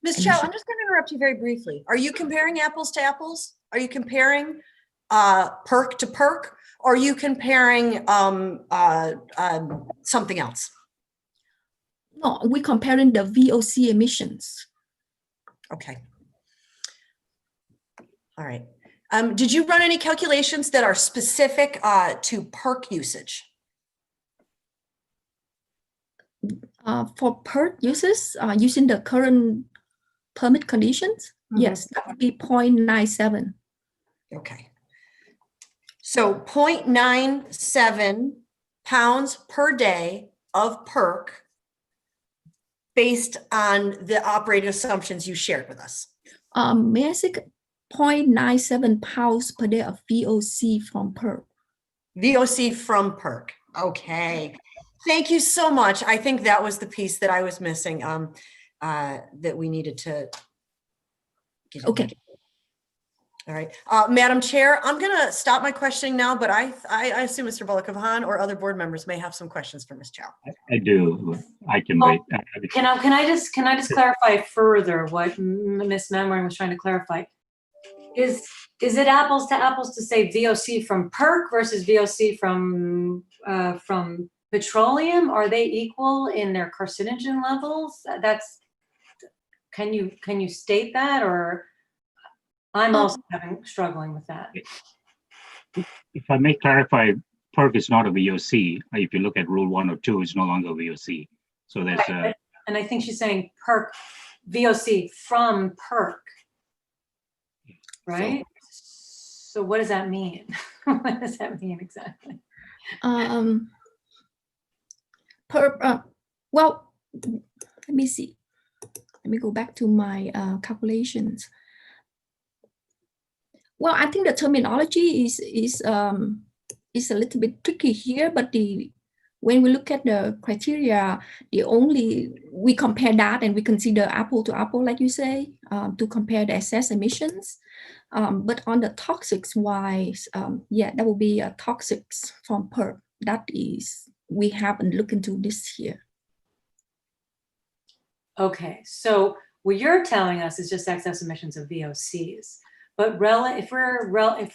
S4: Ms. Chow, I'm just going to interrupt you very briefly. Are you comparing apples to apples? Are you comparing PERC to PERC? Or are you comparing something else?
S5: No, we're comparing the VOC emissions.
S4: Okay. All right. Did you run any calculations that are specific to PERC usage?
S5: For PERC uses, using the current permit conditions, yes, that would be 0.97.
S4: Okay. So 0.97 pounds per day of PERC based on the operating assumptions you shared with us.
S5: May I say 0.97 pounds per day of VOC from PERC.
S4: VOC from PERC. Okay. Thank you so much. I think that was the piece that I was missing that we needed to get.
S5: Okay.
S4: All right. Madam Chair, I'm going to stop my questioning now, but I assume Mr. Bullock-Kavan or other board members may have some questions for Ms. Chow.
S2: I do. I can wait.
S1: Can I just clarify further what Ms. Manwaring was trying to clarify? Is it apples to apples to say VOC from PERC versus VOC from petroleum? Are they equal in their carcinogen levels? Can you state that, or I'm also struggling with that?
S2: If I may clarify, PERC is not a VOC. If you look at Rule 102, it's no longer a VOC. So there's
S1: and I think she's saying PERC, VOC from PERC. Right? So what does that mean? What does that mean exactly?
S5: Well, let me see. Let me go back to my calculations. Well, I think the terminology is a little bit tricky here, but when we look at the criteria, we compare that and we consider apple to apple, like you say, to compare the excess emissions. But on the toxics wise, yeah, that will be toxics from PERC. That is, we haven't looked into this here.
S1: Okay, so what you're telling us is just excess emissions of VOCs. But if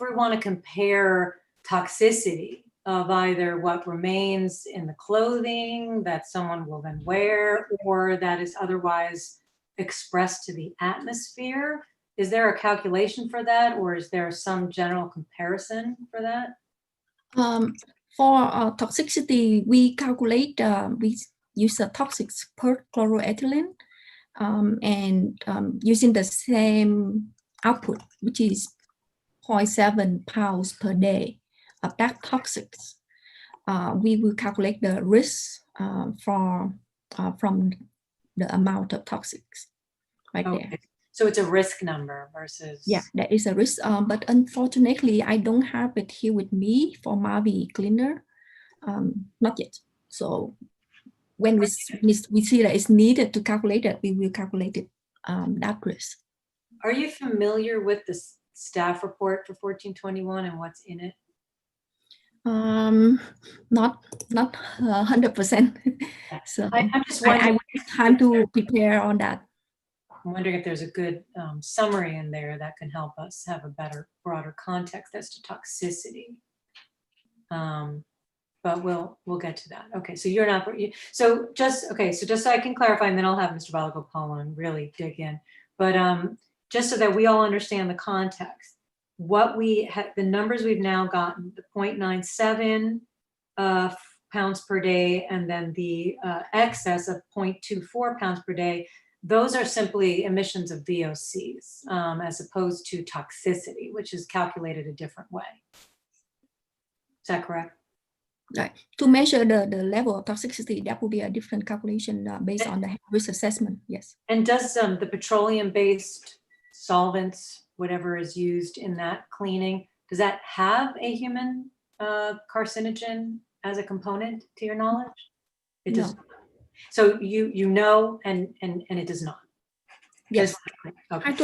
S1: we want to compare toxicity of either what remains in the clothing that someone will then wear or that is otherwise expressed to the atmosphere, is there a calculation for that, or is there some general comparison for that?
S5: For toxicity, we calculate, we use a toxics per chloroethylene and using the same output, which is 0.7 pounds per day of that toxics. We will calculate the risk from the amount of toxics right there.
S1: So it's a risk number versus...
S5: Yeah, that is a risk, but unfortunately, I don't have it here with me for Marvi cleaner, not yet. So when we see that it's needed to calculate it, we will calculate it, that risk.
S1: Are you familiar with the staff report for 1421 and what's in it?
S5: Not 100%. So
S1: I'm just wondering.
S5: I want time to prepare on that.
S1: I'm wondering if there's a good summary in there that can help us have a better, broader context as to toxicity. But we'll get to that. Okay, so you're not, so just so I can clarify, and then I'll have Mr. Balagopalan really dig in. But just so that we all understand the context, what we have, the numbers we've now gotten, the 0.97 pounds per day, and then the excess of 0.24 pounds per day, those are simply emissions of VOCs as opposed to toxicity, which is calculated a different way. Is that correct?
S5: Right. To measure the level of toxicity, that will be a different calculation based on the risk assessment. Yes.
S1: And does the petroleum-based solvents, whatever is used in that cleaning, does that have a human carcinogen as a component, to your knowledge? It does. No. So you know, and it does not.
S5: Yes.
S1: Okay.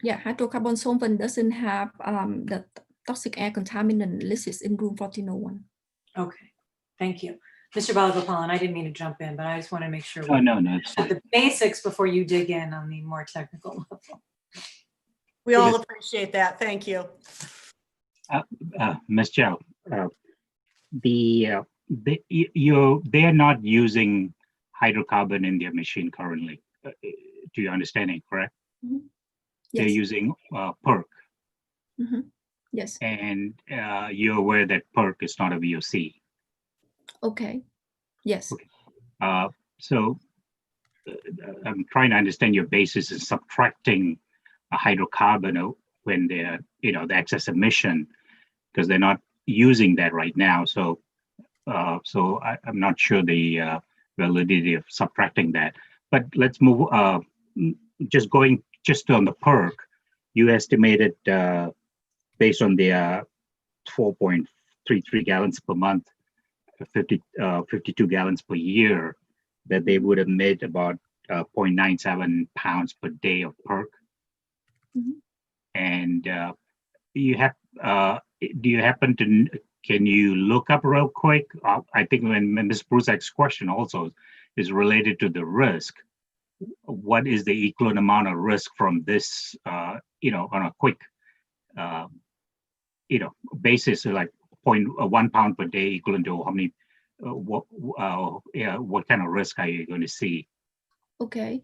S5: Hydrocarbon solvent doesn't have the toxic air contaminant listed in room 1401.
S1: Okay, thank you. Mr. Balagopalan, I didn't mean to jump in, but I just want to make sure
S2: we have
S1: the basics before you dig in on the more technical level.
S4: We all appreciate that. Thank you.
S2: Ms. Chow, they're not using hydrocarbon in their machine currently. Do you understand it, correct?
S5: Mm-hmm. Yes.
S2: They're using PERC.
S5: Mm-hmm. Yes.
S2: And you're aware that PERC is not a VOC.
S5: Okay. Yes.
S2: Okay. So I'm trying to understand your basis in subtracting a hydrocarbon when they're, the excess emission, because they're not using that right now. So I'm not sure the validity of subtracting that. But let's move. Just on the PERC, you estimated based on the 4.33 gallons per month, 52 gallons per year, that they would have made about 0.97 pounds per day of PERC.
S5: Mm-hmm.
S2: And do you happen to, can you look up real quick? I think when Ms. Brusak's question also is related to the risk. What is the equivalent amount of risk from this, on a quick, basis, like 0.1 pound per day equivalent to how many, what kind of risk are you going to see?
S5: Okay.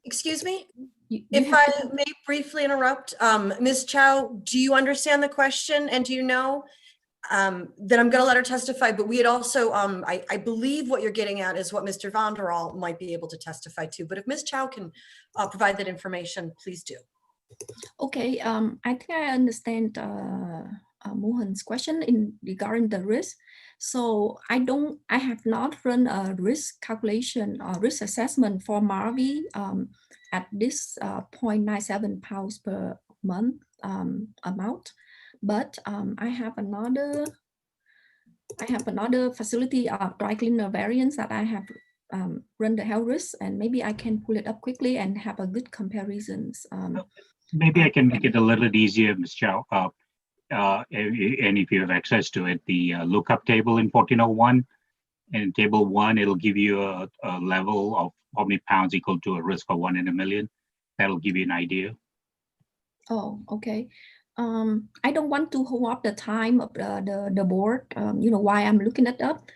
S4: Excuse me, if I may briefly interrupt, Ms. Chow, do you understand the question? And do you know that I'm going to let her testify, but we had also, I believe what you're getting at is what Mr. Vonderall might be able to testify to, but if Ms. Chow can provide that information, please do.
S5: Okay, I think I understand Mohan's question regarding the risk. So I have not run a risk calculation or risk assessment for Marvi at this 0.97 pounds per month amount. But I have another I have another facility dry cleaner variants that I have run the health risk, and maybe I can pull it up quickly and have a good comparisons.
S2: Maybe I can make it a little easier, Ms. Chow. And if you have access to it, the lookup table in 1401, and in table 1, it'll give you a level of how many pounds equal to a risk of 1 in a million. That'll give you an idea.
S5: Oh, okay. I don't want to hold up the time of the board, you know, why I'm looking it up.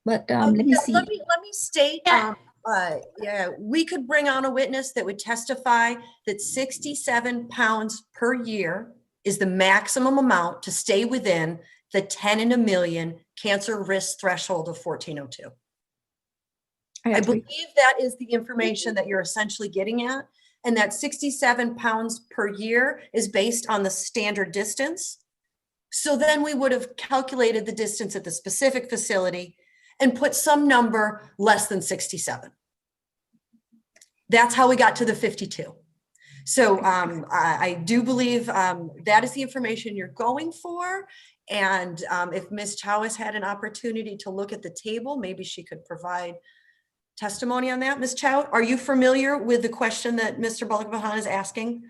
S5: But let me see.
S4: Let me state, yeah, we could bring on a witness that would testify that 67 pounds per year is the maximum amount to stay within the 10 in a million cancer risk threshold of 1402. I believe that is the information that you're essentially getting at. And that 67 pounds per year is based on the standard distance. So then we would have calculated the distance at the specific facility and put some number less than 67. That's how we got to the 52. So I do believe that is the information you're going for. And if Ms. Chow has had an opportunity to look at the table, maybe she could provide testimony on that. Ms. Chow, are you familiar with the question that Mr. Balakabahan is asking?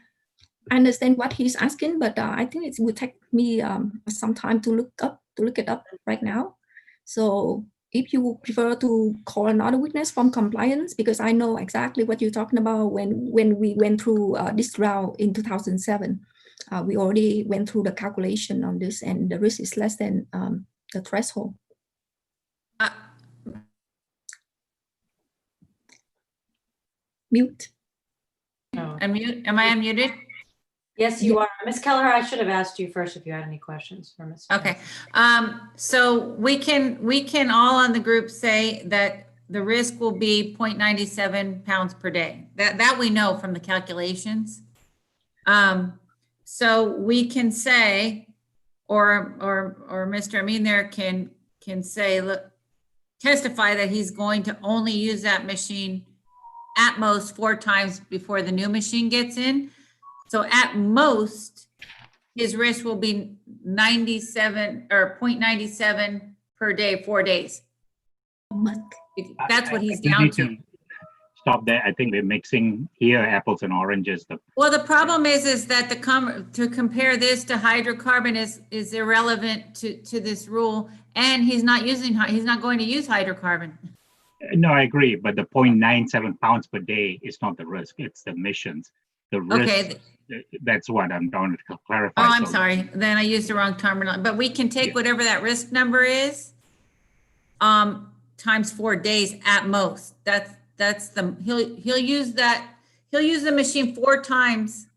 S5: I understand what he's asking, but I think it would take me some time to look it up right now. So if you prefer to call another witness from compliance, because I know exactly what you're talking about when we went through this route in 2007, we already went through the calculation on this, and the risk is less than the threshold. Mute.
S3: Unmute. Am I unmuted?
S1: Yes, you are. Ms. Kelleher, I should have asked you first if you had any questions for Ms.
S3: Okay. So we can all on the group say that the risk will be 0.97 pounds per day. That we know from the calculations. So we can say, or Mr. Amin there can say, look, testify that he's going to only use that machine at most 4 times before the new machine gets in. So at most, his risk will be 97 or 0.97 per day, 4 days. That's what he's down to.
S2: Stop there. I think we're mixing here apples and oranges.
S3: Well, the problem is that to compare this to hydrocarbon is irrelevant to this rule, and he's not going to use hydrocarbon.
S2: No, I agree, but the 0.97 pounds per day is not the risk, it's the emissions. The risk, okay. That's what I'm trying to clarify.
S3: Oh, I'm sorry, then I used the wrong terminology, but we can take whatever that risk number is, times 4 days at most. That's the, he'll use the machine 4 times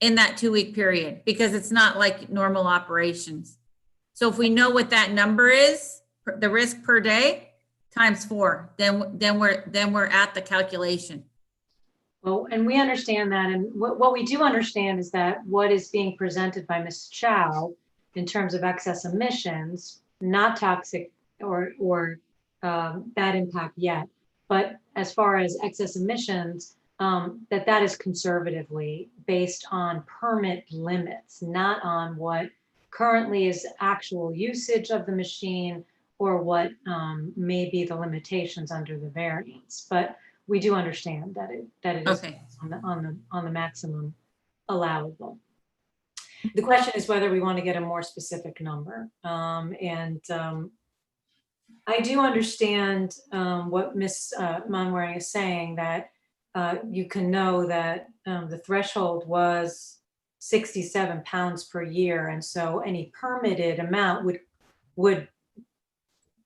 S3: in that 2-week period, because it's not like normal operations. So if we know what that number is, the risk per day, times 4, then we're at the calculation.
S1: Well, and we understand that, and what we do understand is that what is being presented by Ms. Chow in terms of excess emissions, not toxic or bad impact yet, but as far as excess emissions, that is conservatively based on permit limits, not on what currently is actual usage of the machine or what may be the limitations under the variance. But we do understand that it is
S3: okay.
S1: on the maximum allowable. The question is whether we want to get a more specific number. I do understand what Ms. Manwaring is saying, that you can know that the threshold was 67 pounds per year, and so any permitted amount would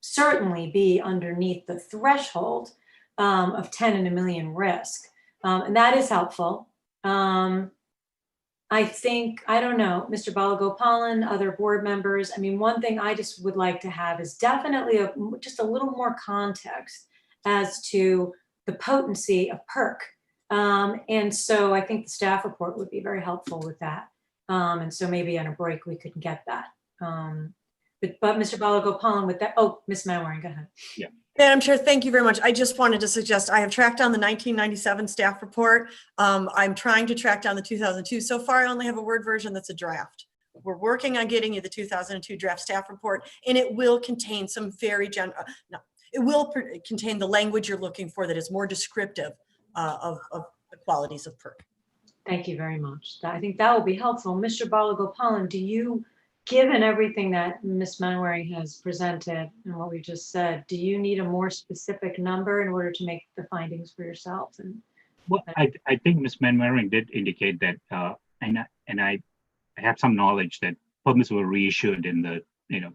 S1: certainly be underneath the threshold of 10 in a million risk. And that is helpful. I think, I don't know, Mr. Balagopalan, other board members, I mean, one thing I just would like to have is definitely just a little more context as to the potency of PERC. And so I think the staff report would be very helpful with that. And so maybe on a break we could get that. But Mr. Balagopalan with that, oh, Ms. Manwaring, go ahead.
S2: Yeah.
S4: Madam Chair, thank you very much. I just wanted to suggest, I have tracked down the 1997 staff report. I'm trying to track down the 2002. So far, I only have a Word version that's a draft. we're working on getting you the 2002 draft staff report, and it will contain some very it will contain the language you're looking for that is more descriptive of the qualities of PERC.
S1: Thank you very much. I think that will be helpful. Mr. Balagopalan, do you, given everything that Ms. Manwaring has presented and what we just said, do you need a more specific number in order to make the findings for yourselves? And
S2: well, I think Ms. Manwaring did indicate that, and I have some knowledge that permits were reissued in the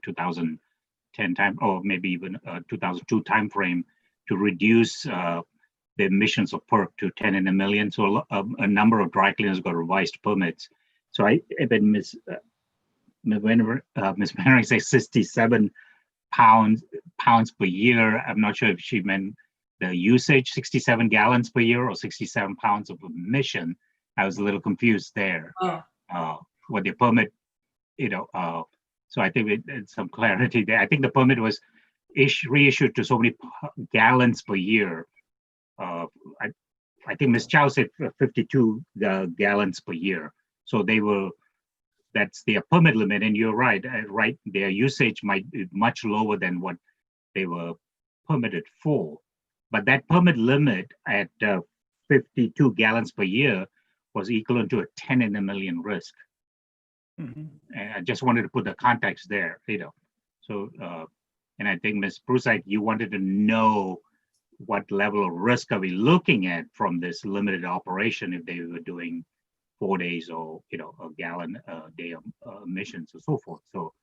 S2: 2010 time, or maybe even 2002 timeframe, to reduce the emissions of PERC to 10 in a million. So a number of dry cleaners got revised permits. So when Ms. Manwaring says 67 pounds per year, I'm not sure if she meant the usage, 67 gallons per year, or 67 pounds of emission. I was a little confused there. What the permit, so I think it's some clarity there. I think the permit was reissued to so many gallons per year. I think Ms. Chow said 52 gallons per year. So that's their permit limit. And you're right, their usage might be much lower than what they were permitted for. But that permit limit at 52 gallons per year was equivalent to a 10 in a million risk. And I just wanted to put the context there, So, and I think Ms. Prusik, you wanted to know what level of risk are we looking at from this limited operation if they were doing 4 days or a gallon a day of emissions or so forth. So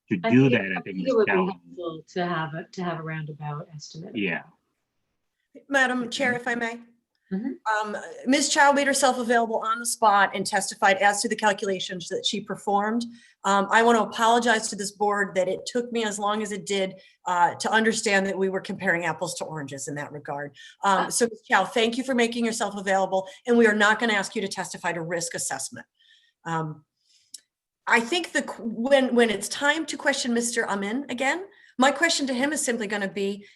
S2: to do that, I think
S1: it would be helpful to have a roundabout estimate.
S2: Yeah.
S4: Madam Chair, if I may. Ms. Chow made herself available on the spot and testified as to the calculations that she performed. I want to apologize to this board that it took me as long as it did to understand that we were comparing apples to oranges in that regard. So Ms. Chow, thank you for making yourself available, and we are not going to ask you to testify to risk assessment. I think when it's time to question Mr. Amin again, my question to him is simply going to be,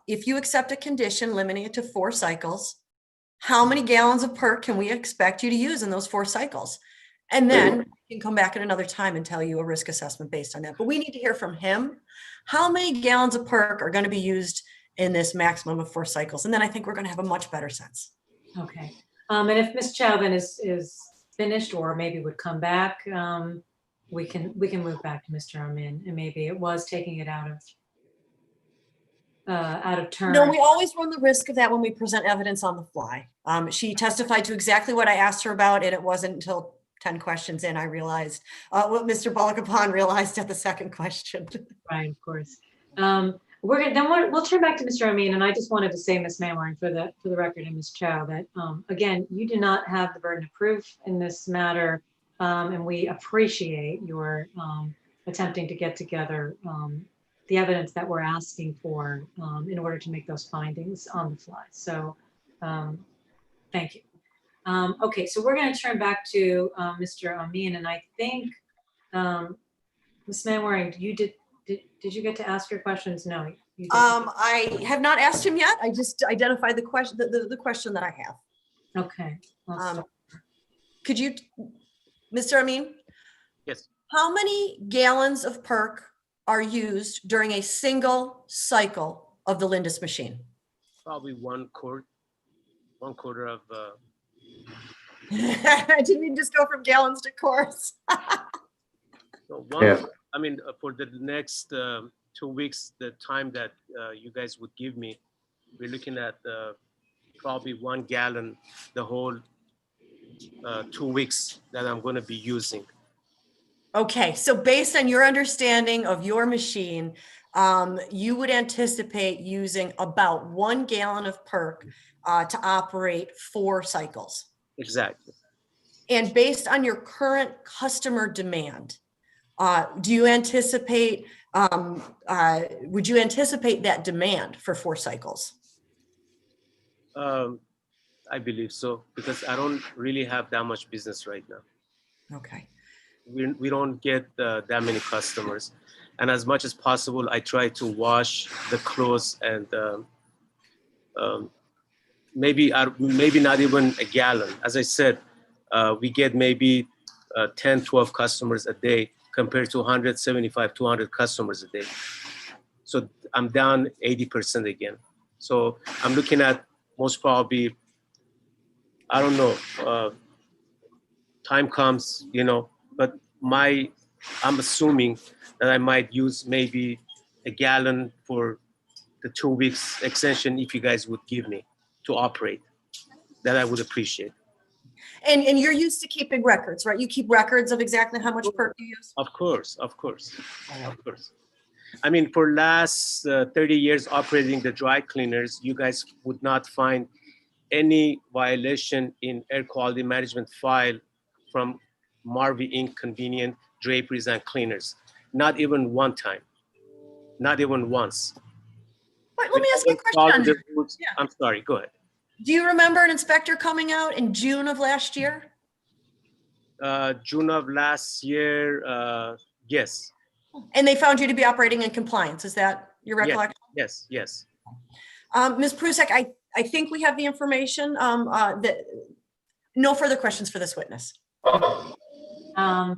S4: if you accept a condition limiting it to 4 cycles, how many gallons of PERC can we expect you to use in those 4 cycles? And then we can come back at another time and tell you a risk assessment based on that. But we need to hear from him. How many gallons of PERC are going to be used in this maximum of 4 cycles? And then I think we're going to have a much better sense.
S1: Okay. And if Ms. Chauvin is finished or maybe would come back, we can move back to Mr. Amin, and maybe it was taking it out of turn.
S4: No, we always run the risk of that when we present evidence on the fly. She testified to exactly what I asked her about, and it wasn't until 10 questions in I realized what Mr. Balakapan realized at the second question.
S1: Right, of course. We'll turn back to Mr. Amin, and I just wanted to say, Ms. Manwaring, for the record, and Ms. Chow, that again, you do not have the burden of proof in this matter, and we appreciate your attempting to get together the evidence that we're asking for in order to make those findings on the fly. So thank you. Okay, so we're going to turn back to Mr. Amin, and I think Ms. Manwaring, did you get to ask your questions? No. You didn't.
S4: I have not asked him yet. I just identified the question, the question that I have.
S1: Okay.
S4: Could you, Mr. Amin?
S9: Yes.
S4: How many gallons of PERC are used during a single cycle of the Lindis machine?
S9: Probably one quarter of.
S4: Didn't we just go from gallons to quarts?
S9: So I mean, for the next 2 weeks, the time that you guys would give me, we're looking at probably 1 gallon the whole 2 weeks that I'm going to be using.
S4: Okay, so based on your understanding of your machine, you would anticipate using about 1 gallon of PERC to operate 4 cycles.
S9: Exactly.
S4: And based on your current customer demand, do you anticipate, would you anticipate that demand for 4 cycles?
S9: I believe so, because I don't really have that much business right now.
S4: Okay.
S9: We don't get that many customers. And as much as possible, I try to wash the clothes and maybe not even a gallon. As I said, we get maybe 10, 12 customers a day compared to 175, 200 customers a day. So I'm down 80% again. So I'm looking at most probably, I don't know, time comes, but I'm assuming that I might use maybe a gallon for the 2 weeks extension if you guys would give me to operate. That I would appreciate.
S4: And you're used to keeping records, right? You keep records of exactly how much perk you use?
S9: Of course. I mean, for last 30 years operating the dry cleaners, you guys would not find any violation in air quality management file from Marvi Inc. Convenient Draperies and Cleaners. Not even one time. Not even once.
S4: Wait, let me ask you a question.
S9: Yeah. I'm sorry, go ahead.
S4: Do you remember an inspector coming out in June of last year?
S9: June of last year, yes.
S4: And they found you to be operating in compliance. Is that your recollection?
S9: Yes.
S4: Ms. Prusek, I think we have the information. No further questions for this witness.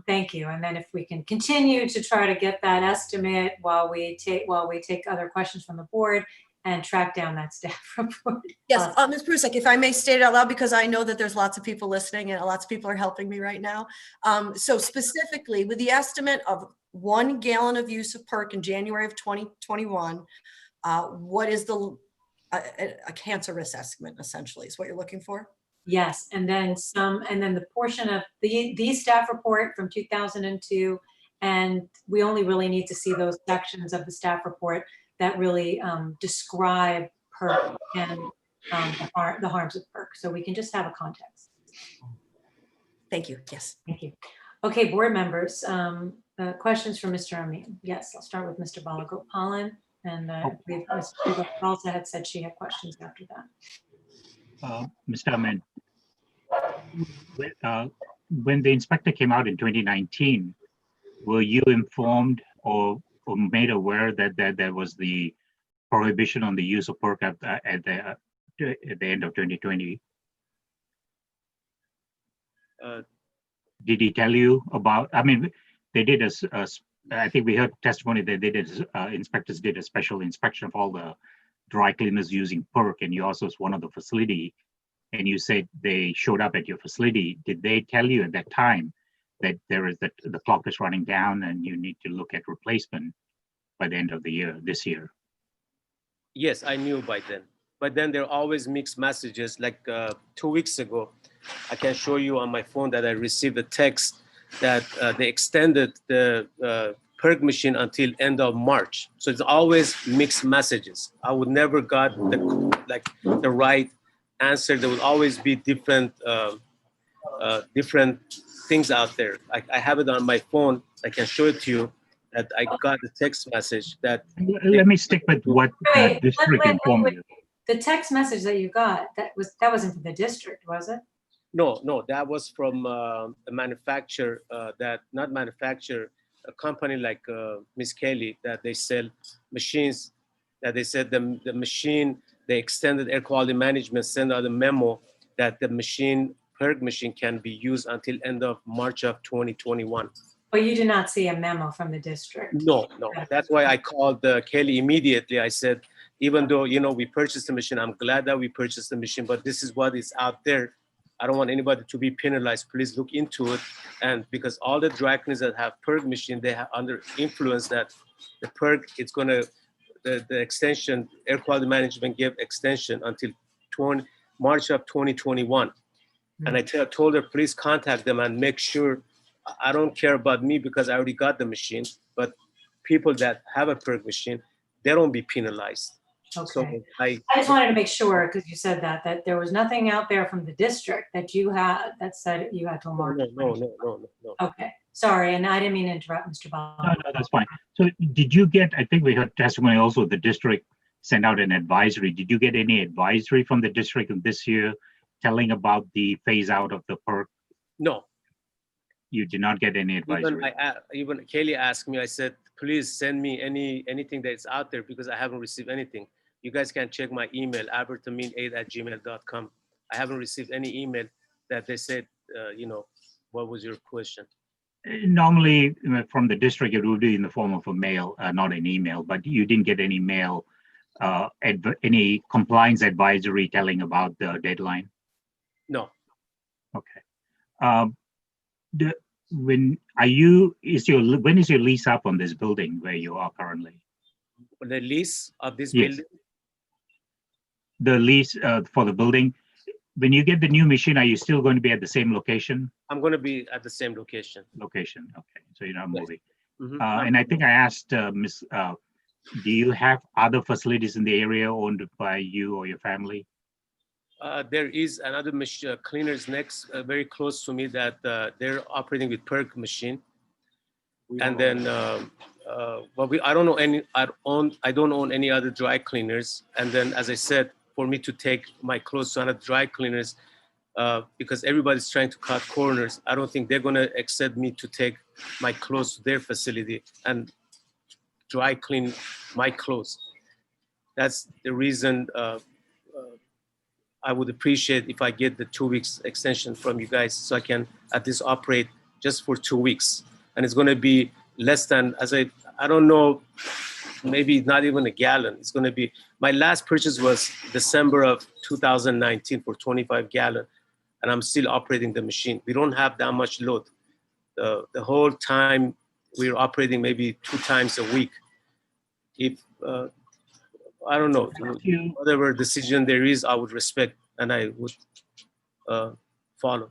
S1: Thank you. And then if we can continue to try to get that estimate while we take other questions from the board and track down that staff report.
S4: Yes, Ms. Prusek, if I may state it out loud, because I know that there's lots of people listening and lots of people are helping me right now. So specifically with the estimate of 1 gallon of use of PERC in January of 2021, what is a cancer risk estimate essentially is what you're looking for?
S1: Yes, and then the portion of the staff report from 2002, and we only really need to see those sections of the staff report that really describe PERC and the harms of PERC. So we can just have a context.
S4: Thank you. Yes.
S1: Thank you. Okay, board members, questions for Mr. Amin. Yes, I'll start with Mr. Balagopalan, and Ms. also had said she had questions after that.
S2: Mr. Amin, when the inspector came out in 2019, were you informed or made aware that there was the prohibition on the use of PERC at the end of 2020? Did he tell you about? I mean, they did I think we heard testimony that they did. Inspectors did a special inspection of all the dry cleaners using PERC, and you also was one of the facility. And you said they showed up at your facility. Did they tell you at that time that the clock is running down and you need to look at replacement by the end of the year, this year?
S9: Yes, I knew by then. But then there are always mixed messages. Like 2 weeks ago, I can show you on my phone that I received a text that they extended the PERC machine until end of March. So it's always mixed messages. I would never got the right answer. There will always be different things out there. I have it on my phone. I can show it to you that I got the text message that.
S2: Let me stick with what the district informed you.
S1: The text message that you got, that wasn't from the district, was it?
S9: No, that was from a manufacturer a company like Miss Kelly, that they sell machines, that they said the machine, they extended air quality management, sent out a memo that the machine, PERC machine, can be used until end of March of 2021.
S1: But you did not see a memo from the district?
S9: No. That's why I called Kelly immediately. I said, even though, we purchased the machine, I'm glad that we purchased the machine, but this is what is out there. I don't want anybody to be penalized. Please look into it. And because all the dry cleaners that have PERC machine, they have under influence that the PERC, it's going to, the extension, air quality management gave extension until March of 2021. And I told her, please contact them and make sure. I don't care about me because I already got the machine, but people that have a PERC machine, they don't be penalized.
S1: Okay.
S9: So
S1: I just wanted to make sure, because you said that there was nothing out there from the district that you had that said you had to March.
S9: No.
S1: Okay, sorry, and I didn't mean to interrupt, Mr. Ball.
S2: No, that's fine. So did you get, I think we heard testimony also, the district sent out an advisory. Did you get any advisory from the district this year telling about the phase out of the PERC?
S9: No.
S2: You did not get any advisory?
S9: Even Kelly asked me, I said, please send me anything that's out there because I haven't received anything. You guys can check my email, albertamin8@gmail.com. I haven't received any email that they said, What was your question?
S2: Normally, from the district, it would be in the form of a mail, not an email, but you didn't get any mail, any compliance advisory telling about the deadline?
S9: No.
S2: Okay. When is your lease up on this building where you are currently?
S9: The lease of this
S2: Yes.
S9: building?
S2: The lease for the building. When you get the new machine, are you still going to be at the same location?
S9: I'm going to be at the same location.
S2: Location, okay. So you're not
S9: Yes.
S2: moving.
S9: Mhm.
S2: And I think I asked Ms. Do you have other facilities in the area owned by you or your family?
S9: There is another cleaners next, very close to me that they're operating with Perk machine. And then, but I don't know any. I don't own any other dry cleaners. And then, as I said, for me to take my clothes to another dry cleaners, because everybody's trying to cut corners, I don't think they're going to accept me to take my clothes to their facility and dry clean my clothes. That's the reason I would appreciate if I get the 2 weeks extension from you guys so I can at least operate just for 2 weeks. And it's going to be less than, I don't know, maybe not even a gallon. It's going to be, my last purchase was December of 2019 for 25 gallon. And I'm still operating the machine. We don't have that much load. The whole time we're operating maybe 2 times a week. If, I don't know, whatever decision there is, I would respect and I would follow.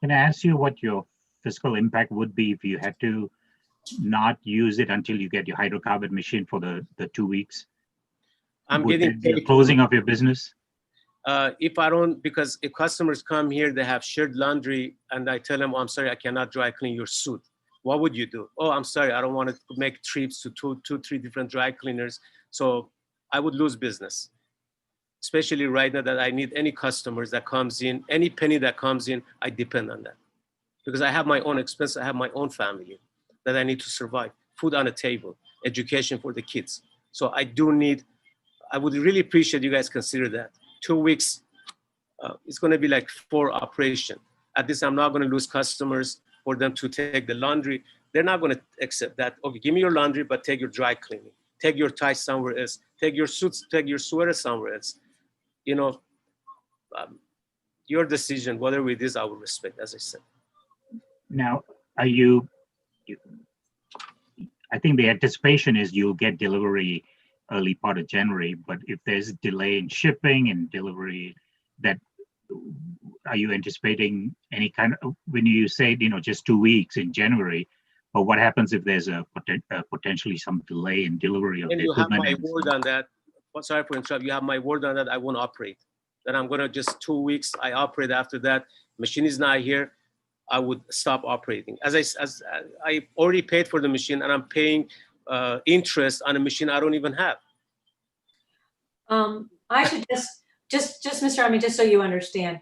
S2: Can I ask you what your fiscal impact would be if you had to not use it until you get your hydrocarbon machine for the 2 weeks?
S9: I'm
S2: Would
S9: getting
S2: that be a
S9: paid
S2: closing of your business?
S9: If I don't, because if customers come here, they have shared laundry and I tell them, oh, I'm sorry, I cannot dry clean your suit. What would you do? Oh, I'm sorry, I don't want to make trips to 3 different dry cleaners. So I would lose business, especially right now that I need any customers that comes in, any penny that comes in, I depend on that. Because I have my own expense, I have my own family that I need to survive, food on the table, education for the kids. So I would really appreciate you guys consider that. 2 weeks, it's gonna be like 4 operation. At least I'm not gonna lose customers for them to take the laundry. They're not gonna accept that. Okay, give me your laundry, but take your dry cleaning. Take your ties somewhere else. Take your suits, take your sweater somewhere else. You know, your decision, whatever it is, I will respect, as I said.
S2: Now, I think the anticipation is you'll get delivery early part of January, but if there's delay in shipping and delivery, are you anticipating any kind of, when you say, just 2 weeks in January, but what happens if there's a potentially some delay in delivery of the
S9: You have
S2: equipment?
S9: my word on that. Sorry for interrupting. You have my word on that. I won't operate. Then I'm gonna just 2 weeks. I operate after that. Machine is not here. I would stop operating. As I already paid for the machine, and I'm paying interest on a machine I don't even have.
S1: I should just Mr. Ami, just so you understand,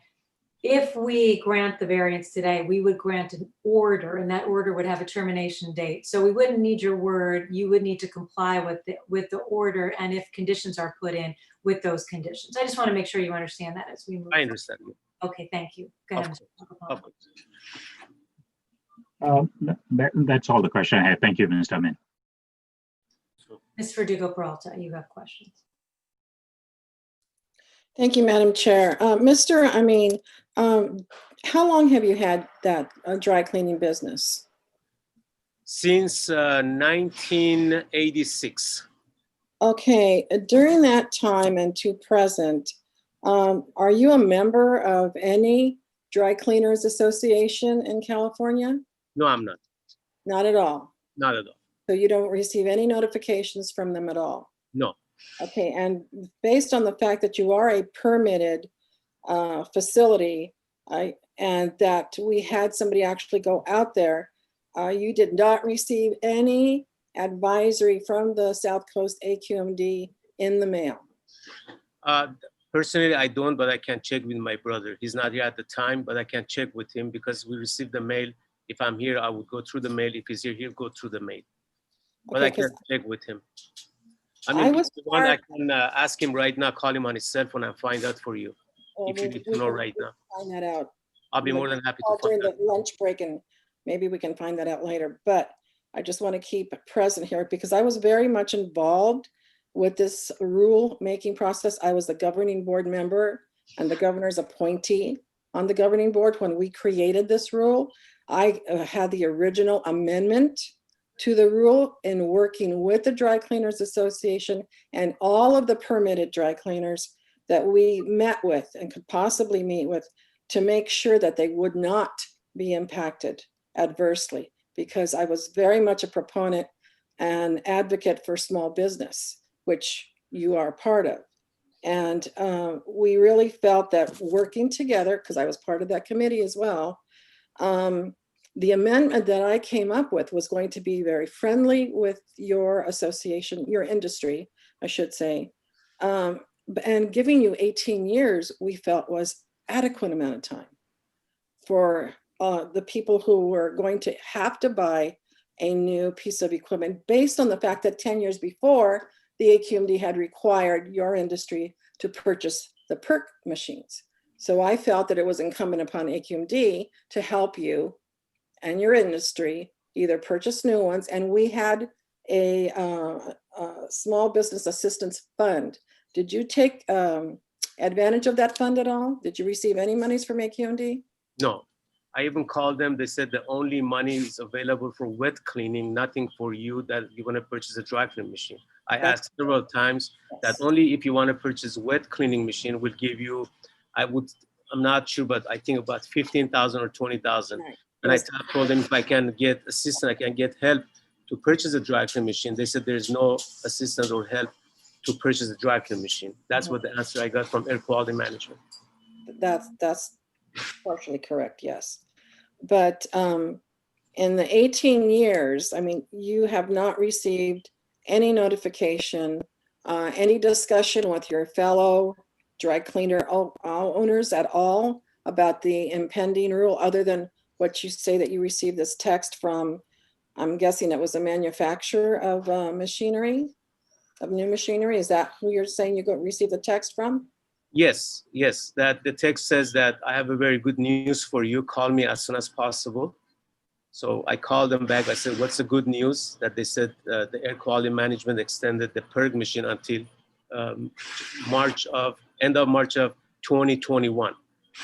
S1: if we grant the variance today, we would grant an order, and that order would have a termination date. So we wouldn't need your word. You would need to comply with the order, and if conditions are put in, with those conditions. I just want to make sure you understand that as we move.
S9: I understand.
S1: Okay, thank you. Go ahead.
S9: Of course.
S2: That's all the question I have. Thank you, Mr. Amin.
S1: Ms. Verdugo Peralta, you have questions.
S6: Thank you, Madam Chair. Mr. Amin, how long have you had that dry cleaning business?
S9: Since 1986.
S6: Okay, during that time and to present, are you a member of any dry cleaners association in California?
S9: No, I'm not.
S6: Not at all?
S9: Not at all.
S6: So you don't receive any notifications from them at all?
S9: No.
S6: Okay, and based on the fact that you are a permitted facility and that we had somebody actually go out there, you did not receive any advisory from the South Coast AQMD in the mail?
S9: Personally, I don't, but I can check with my brother. He's not here at the time, but I can check with him because we received the mail. If I'm here, I would go through the mail. If he's here, he'll go through the mail. But I can check with him. I mean, I can ask him right now, call him on his cell phone and find out for you, if you need to know right now.
S6: Find that out.
S9: I'll be more than happy to
S6: Call during
S9: find
S6: the lunch break, and maybe we can find that out later. But I just want to keep present here because I was very much involved with this rule-making process. I was the governing board member and the governor's appointee on the governing board when we created this rule. I had the original amendment to the rule in working with the Dry Cleaners Association and all of the permitted dry cleaners that we met with and could possibly meet with to make sure that they would not be impacted adversely, because I was very much a proponent and advocate for small business, which you are a part of. And we really felt that working together, because I was part of that committee as well, the amendment that I came up with was going to be very friendly with your association, your industry, I should say. And giving you 18 years, we felt was adequate amount of time for the people who were going to have to buy a new piece of equipment based on the fact that 10 years before, the AQMD had required your industry to purchase the PERC machines. So I felt that it was incumbent upon AQMD to help you and your industry either purchase new ones. And we had a small business assistance fund. Did you take advantage of that fund at all? Did you receive any monies from AQMD?
S9: No, I even called them. They said the only money is available for wet cleaning, nothing for you that you want to purchase a dry cleaning machine. I asked several times that only if you want to purchase wet cleaning machine, we'll give you, I'm not sure, but I think about 15,000 or 20,000. Right. And I told them if I can get assistance, I can get help to purchase a dry cleaning machine. They said there's no assistance or help to purchase a dry cleaning machine. That's what the answer I got from Air Quality Management.
S6: That's partially correct, yes. But in the 18 years, I mean, you have not received any notification, any discussion with your fellow dry cleaner owners at all about the impending rule, other than what you say that you received this text from, I'm guessing it was a manufacturer of machinery, of new machinery. Is that who you're saying you received the text from?
S9: Yes, that the text says that I have a very good news for you. Call me as soon as possible. So I called them back. I said, what's the good news? That they said the Air Quality Management extended the PERG machine until end of March of 2021.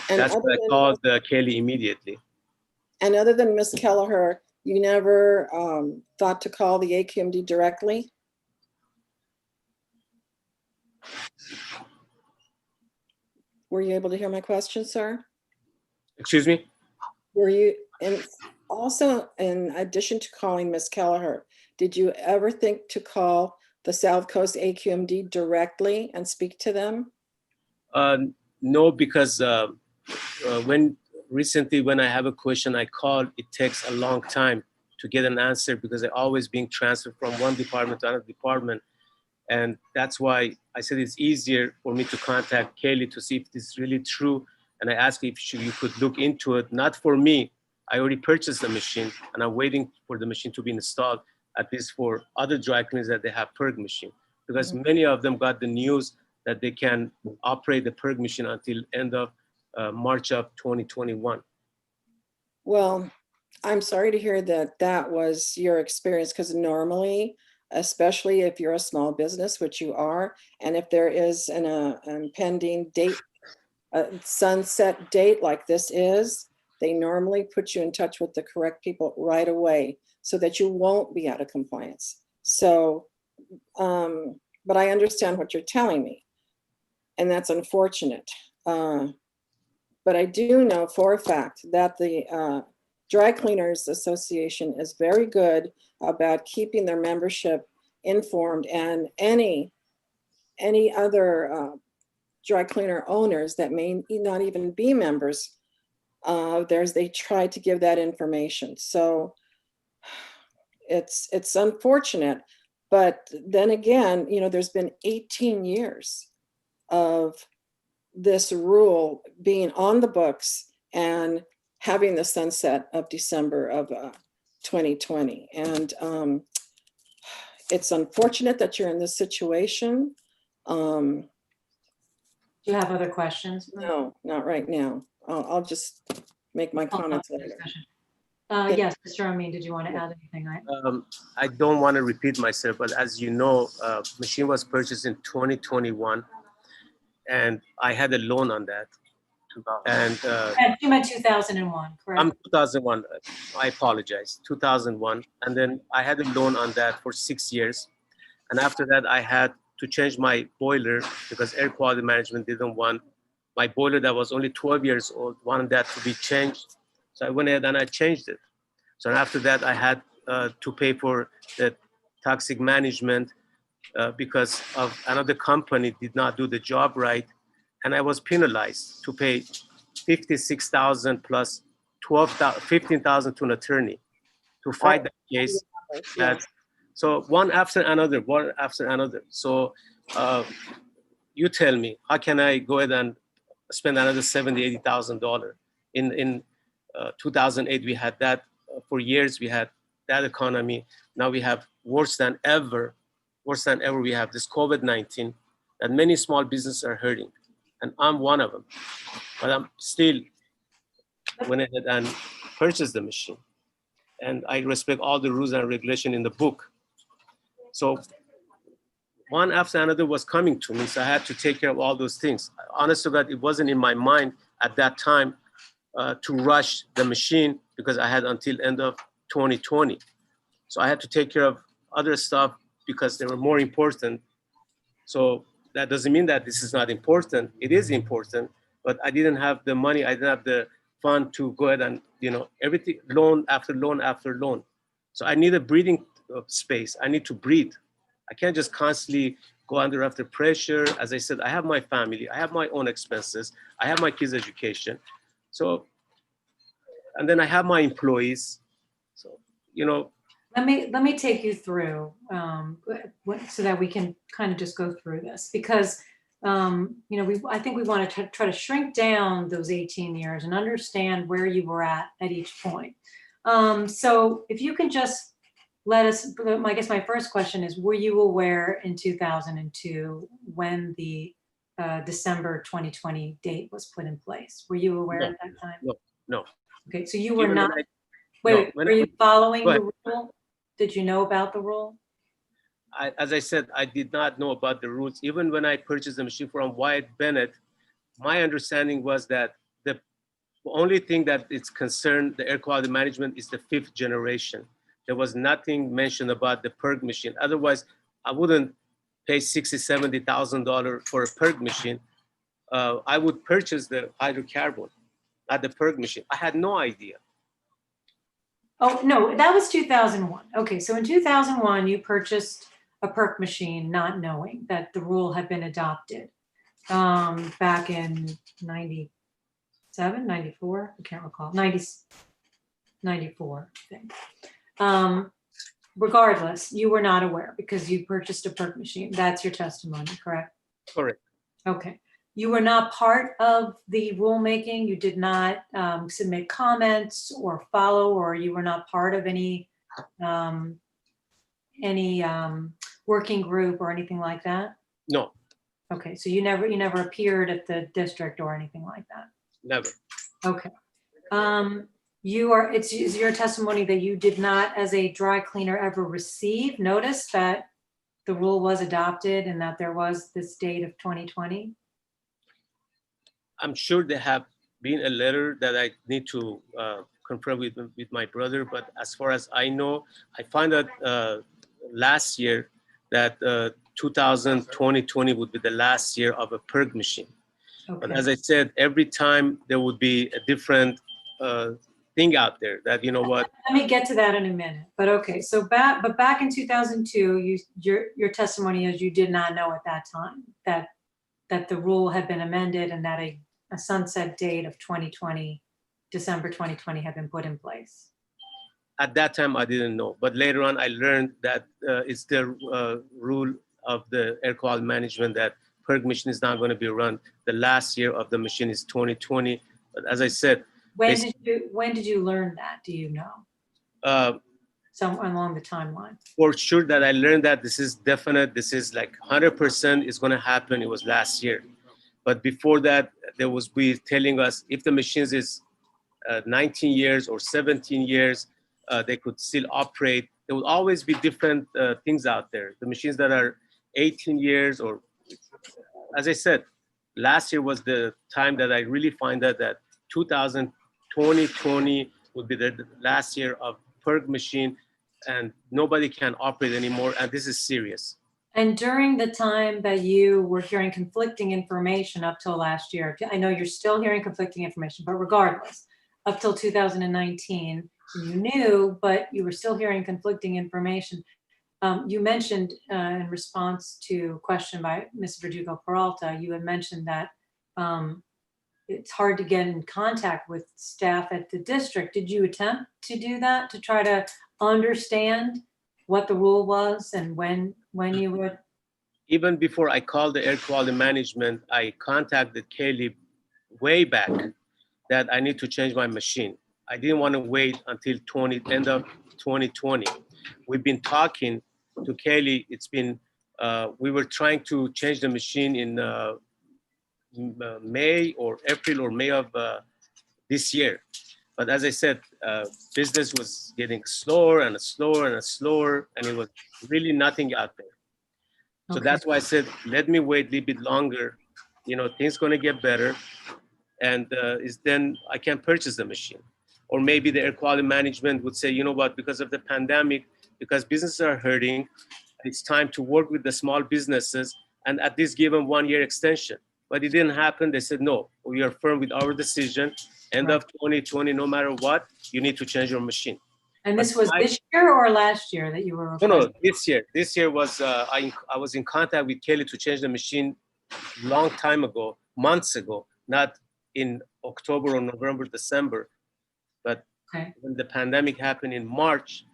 S9: And that's what I called Kelly immediately.
S6: And other than Ms. Kelleher, you never thought to call the AQMD directly? Were you able to hear my question, sir?
S9: Excuse me?
S6: Were you, and also in addition to calling Ms. Kelleher, did you ever think to call the South Coast AQMD directly and speak to them?
S9: No, because recently when I have a question, I call, it takes a long time to get an answer because they're always being transferred from one department to another department. And that's why I said it's easier for me to contact Kelly to see if this is really true. And I asked if you could look into it, not for me. I already purchased the machine and I'm waiting for the machine to be installed, at least for other dry cleaners that they have PERG machine. Because many of them got the news that they can operate the PERG machine until end of March of 2021.
S6: Well, I'm sorry to hear that that was your experience, because normally, especially if you're a small business, which you are, and if there is an impending date, a sunset date like this is, they normally put you in touch with the correct people right away so that you won't be out of compliance. So, but I understand what you're telling me, and that's unfortunate. But I do know for a fact that the Dry Cleaners Association is very good about keeping their membership informed, and any other dry cleaner owners that may not even be members of theirs, they try to give that information. So it's unfortunate, but then again, you know, there's been 18 years of this rule being on the books and having the sunset of December of 2020. And it's unfortunate that you're in this situation.
S1: Do you have other questions?
S6: No, not right now. I'll just make my comments later.
S1: Yes, Mr. Amin, did you want to add anything?
S9: I don't want to repeat myself, but as you know, machine was purchased in 2021, and I had a loan on that. And
S1: You meant 2001, correct?
S9: I'm 2001. I apologize. 2001, and then I had a loan on that for 6 years, and after that, I had to change my boiler because air quality management didn't want my boiler that was only 12 years old, wanted that to be changed. So I went ahead and I changed it. So after that, I had to pay for the toxic management because of another company did not do the job right. And I was penalized to pay $56,000 plus $15,000 to an attorney to fight that case. So one after another. So you tell me, how can I go ahead and spend another $70,000, $80,000? In 2008, we had that for years. We had that economy. Now we have worse than ever. We have this COVID-19 that many small businesses are hurting, and I'm one of them. But I'm still went ahead and purchased the machine, and I respect all the rules and regulation in the book. So one after another was coming to me, so I had to take care of all those things. Honest to God, it wasn't in my mind at that time to rush the machine because I had until end of 2020. So I had to take care of other stuff because they were more important. So that doesn't mean that this is not important. It is important, but I didn't have the money. I didn't have the fund to go ahead and, everything, loan after loan after loan. So I need a breathing space. I need to breathe. I can't just constantly go after pressure. As I said, I have my family. I have my own expenses. I have my kids' education. So, and then I have my employees. So,
S1: Let me take you through so that we can kind of just go through this because I think we want to try to shrink down those 18 years and understand where you were at each point. So if you can just let us, I guess my first question is, were you aware in 2002 when the December 2020 date was put in place? Were you aware at that time?
S9: No.
S1: Okay, so you were not, were you following the rule? Did you know about the rule?
S9: As I said, I did not know about the rules. Even when I purchased the machine from Wyatt Bennett, my understanding was that the only thing that is concerned, the air quality management, is the 5th generation. There was nothing mentioned about the PERG machine. Otherwise, I wouldn't pay $60,000, $70,000 for a PERG machine. I would purchase the hydrocarbon, not the PERG machine. I had no idea.
S1: Oh, no, that was 2001. Okay, so in 2001, you purchased a PERC machine not knowing that the rule had been adopted back in 97, 94, I can't recall, 94, I think. Regardless, you were not aware because you purchased a PERC machine. That's your testimony, correct?
S9: Correct.
S1: Okay. You were not part of the rulemaking. You did not submit comments or follow, or you were not part of any working group or anything like that?
S9: No.
S1: Okay, so you never appeared at the district or anything like that?
S9: Never.
S1: Okay. It's your testimony that you did not, as a dry cleaner, ever receive notice that the rule was adopted and that there was this date of 2020?
S9: I'm sure there have been a letter that I need to confirm with my brother, but as far as I know, I found out last year that 2020 would be the last year of a PERG machine. Okay. But as I said, every time there would be a different thing out there that, what.
S1: Let me get to that in a minute, but okay. So back in 2002, your testimony is you did not know at that time that the rule had been amended and that a sunset date of 2020, December 2020 had been put in place.
S9: At that time, I didn't know, but later on I learned that it's the rule of the air quality management that PERG machine is not going to be run. The last year of the machine is 2020. But as I said,
S1: when did you learn that? Do you know? Somewhere along the timeline.
S9: For sure that I learned that this is definite. This is like 100% is going to happen. It was last year. But before that, there was telling us if the machines is 19 years or 17 years, they could still operate. There will always be different things out there. The machines that are 18 years, or as I said, last year was the time that I really find that 2020 would be the last year of PERG machine, and nobody can operate anymore, and this is serious.
S1: And during the time that you were hearing conflicting information up till last year, I know you're still hearing conflicting information, but regardless, up till 2019, you knew, but you were still hearing conflicting information. You mentioned in response to a question by Ms. Verdugo Peralta, you had mentioned that it's hard to get in contact with staff at the district. Did you attempt to do that, to try to understand what the rule was and when you would?
S9: Even before I called the air quality management, I contacted Kaylee way back that I need to change my machine. I didn't want to wait until end of 2020. We've been talking to Kaylee. It's been, we were trying to change the machine in May or April or May of this year. But as I said, business was getting slower and slower and slower, and it was really nothing out there. So that's why I said, let me wait a little bit longer. You know, things gonna get better, and then I can purchase the machine. Or maybe the air quality management would say, you know what, because of the pandemic, because businesses are hurting, it's time to work with the small businesses and at least give them 1 year extension. But it didn't happen. They said, no, we are firm with our decision. End of 2020, no matter what, you need to change your machine.
S1: And this was this year or last year that you were?
S9: No, this year. This year was, I was in contact with Kelly to change the machine long time ago, months ago, not in October or November, December. But when the pandemic happened in March,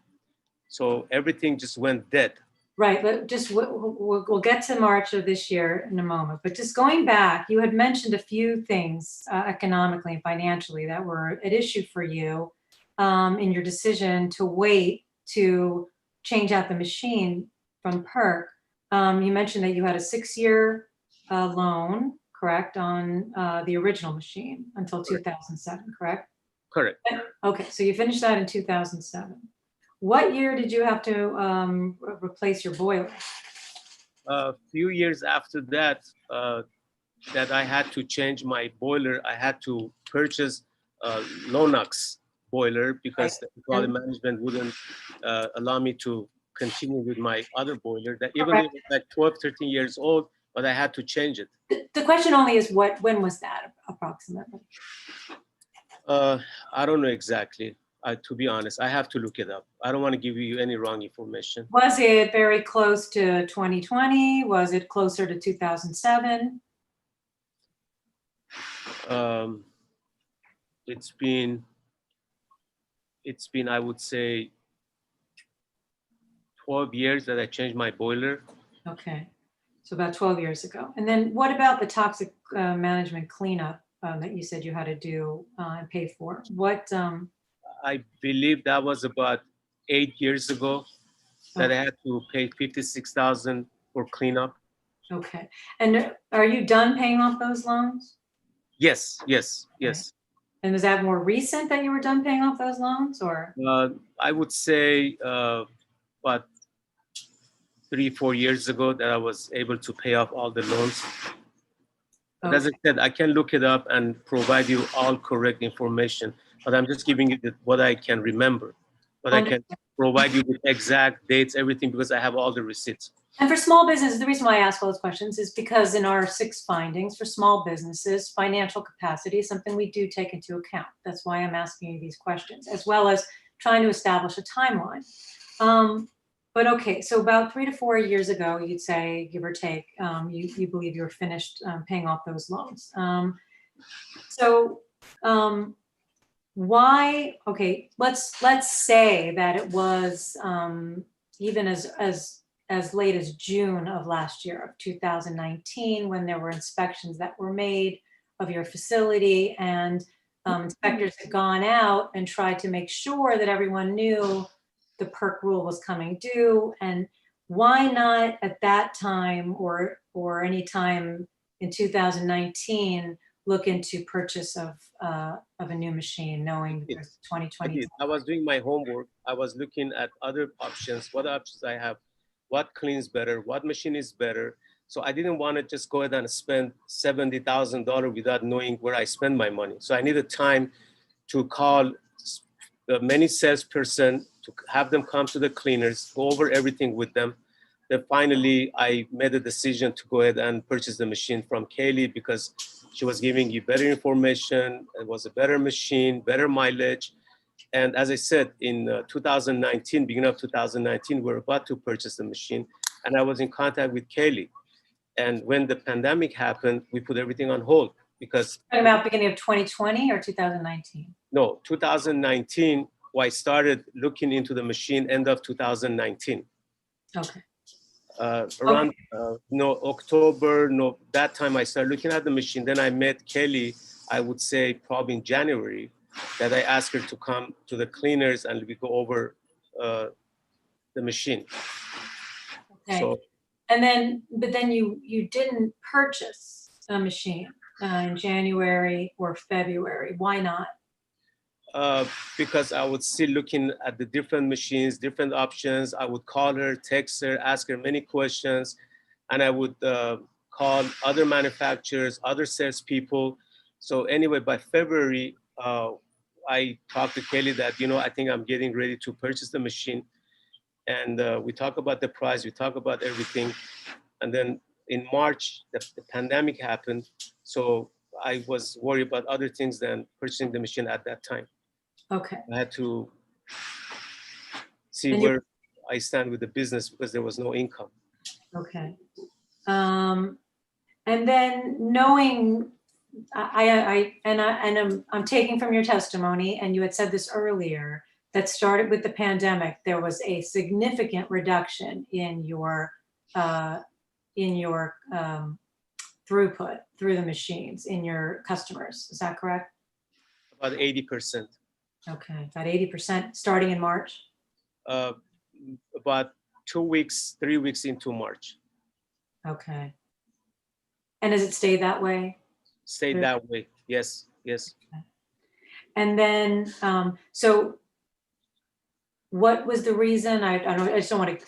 S9: so everything just went dead.
S1: Right, but just we'll get to March of this year in a moment. But just going back, you had mentioned a few things economically and financially that were at issue for you in your decision to wait to change out the machine from PERC. You mentioned that you had a 6-year loan, correct, on the original machine until 2007, correct?
S9: Correct.
S1: Okay, so you finished that in 2007. What year did you have to replace your boiler?
S9: A few years after that, that I had to change my boiler. I had to purchase a Lonox boiler because the quality management wouldn't allow me to continue with my other boiler. That even though it was like 12, 13 years old, but I had to change it.
S1: The question only is when was that approximately?
S9: I don't know exactly. To be honest, I have to look it up. I don't want to give you any wrong information.
S1: Was it very close to 2020? Was it closer to 2007?
S9: It's been, I would say, 12 years that I changed my boiler.
S1: Okay, so about 12 years ago. And then what about the toxic management cleanup that you said you had to do and pay for? What?
S9: I believe that was about 8 years ago that I had to pay $56,000 for cleanup.
S1: Okay, and are you done paying off those loans?
S9: Yes.
S1: And was that more recent that you were done paying off those loans, or?
S9: I would say about 3-4 years ago that I was able to pay off all the loans. But as I said, I can look it up and provide you all correct information, but I'm just giving you what I can remember. But I can provide you with exact dates, everything, because I have all the receipts.
S1: And for small businesses, the reason why I ask all those questions is because in our 6 findings for small businesses, financial capacity is something we do take into account. That's why I'm asking you these questions, as well as trying to establish a timeline. But okay, so about 3 to 4 years ago, you'd say, give or take, you believe you were finished paying off those loans. Why? Okay, let's say that it was even as late as June of last year, of 2019, when there were inspections that were made of your facility, and inspectors had gone out and tried to make sure that everyone knew the PERC rule was coming due. And why not at that time or any time in 2019, look into purchase of a new machine, knowing that there's
S9: I
S1: 2020?
S9: did. I was doing my homework. I was looking at other options, what options I have, what cleans better, what machine is better. So I didn't want to just go ahead and spend $70,000 without knowing where I spend my money. So I needed time to call many salesperson to have them come to the cleaners, go over everything with them. Then finally, I made a decision to go ahead and purchase the machine from Kaylee because she was giving you better information. It was a better machine, better mileage. And as I said, in 2019, beginning of 2019, we were about to purchase the machine. And I was in contact with Kaylee. And when the pandemic happened, we put everything on hold because—
S1: Talking about beginning of 2020 or 2019?
S9: No, 2019, I started looking into the machine end of 2019.
S1: Okay.
S9: Around October, that time I started looking at the machine. Then I met Kelly, I would say probably in January, that I asked her to come to the cleaners and we go over the machine.
S1: Okay.
S9: So,
S1: but then you didn't purchase a machine in January or February. Why not?
S9: because I would still looking at the different machines, different options. I would call her, text her, ask her many questions, and I would call other manufacturers, other salespeople. So anyway, by February, I talked to Kelly that, I think I'm getting ready to purchase the machine. And we talk about the price, we talk about everything. And then in March, the pandemic happened. So I was worried about other things than purchasing the machine at that time.
S1: Okay.
S9: I had to see where I stand with the business because there was no income.
S1: Okay. And then knowing, I'm taking from your testimony, and you had said this earlier, that started with the pandemic, there was a significant reduction in your throughput through the machines in your customers. Is that correct?
S9: About 80%.
S1: Okay, about 80% starting in March?
S9: About 2 weeks, 3 weeks into March.
S1: Okay. And does it stay that way?
S9: Stayed that way, yes, yes.
S1: Okay. And then, so what was the reason, I just don't want to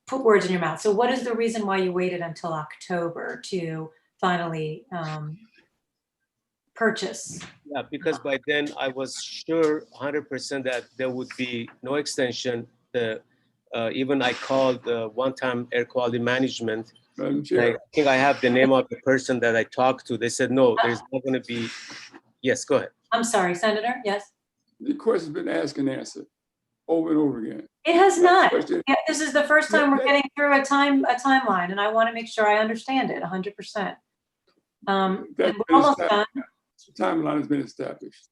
S1: put words in your mouth. So what is the reason why you waited until October to finally purchase?
S9: Yeah, because by then I was sure 100% that there would be no extension. Even I called one-time air quality management.
S14: Madam Chair.
S9: I think I have the name of the person that I talked to. They said, no, there's not going to be. Yes, go ahead.
S1: I'm sorry, Senator, yes?
S14: The question's been asked and answered over and over again.
S1: It has not.
S14: Question-
S1: Yeah, this is the first time we're getting through a timeline, and I want to make sure I understand it 100%. And we're almost done.
S14: The timeline has been established.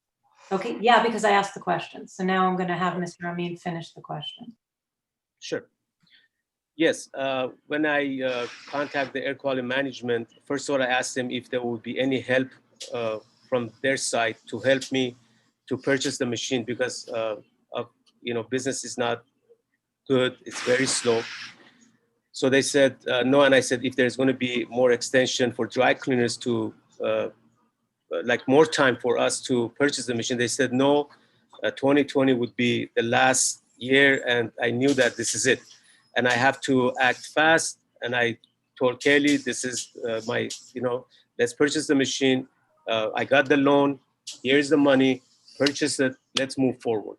S1: Okay, yeah, because I asked the question. So now I'm going to have Mr. Amin finish the question.
S9: Sure. Yes, when I contact the air quality management, first of all, I asked them if there would be any help from their side to help me to purchase the machine because business is not good. It's very slow. So they said no, and I said if there's going to be more extension for dry cleaners to like more time for us to purchase the machine, they said no. 2020 would be the last year, and I knew that this is it, and I have to act fast. And I told Kelly, this is my, let's purchase the machine. I got the loan. Here's the money. Purchase it. Let's move forward.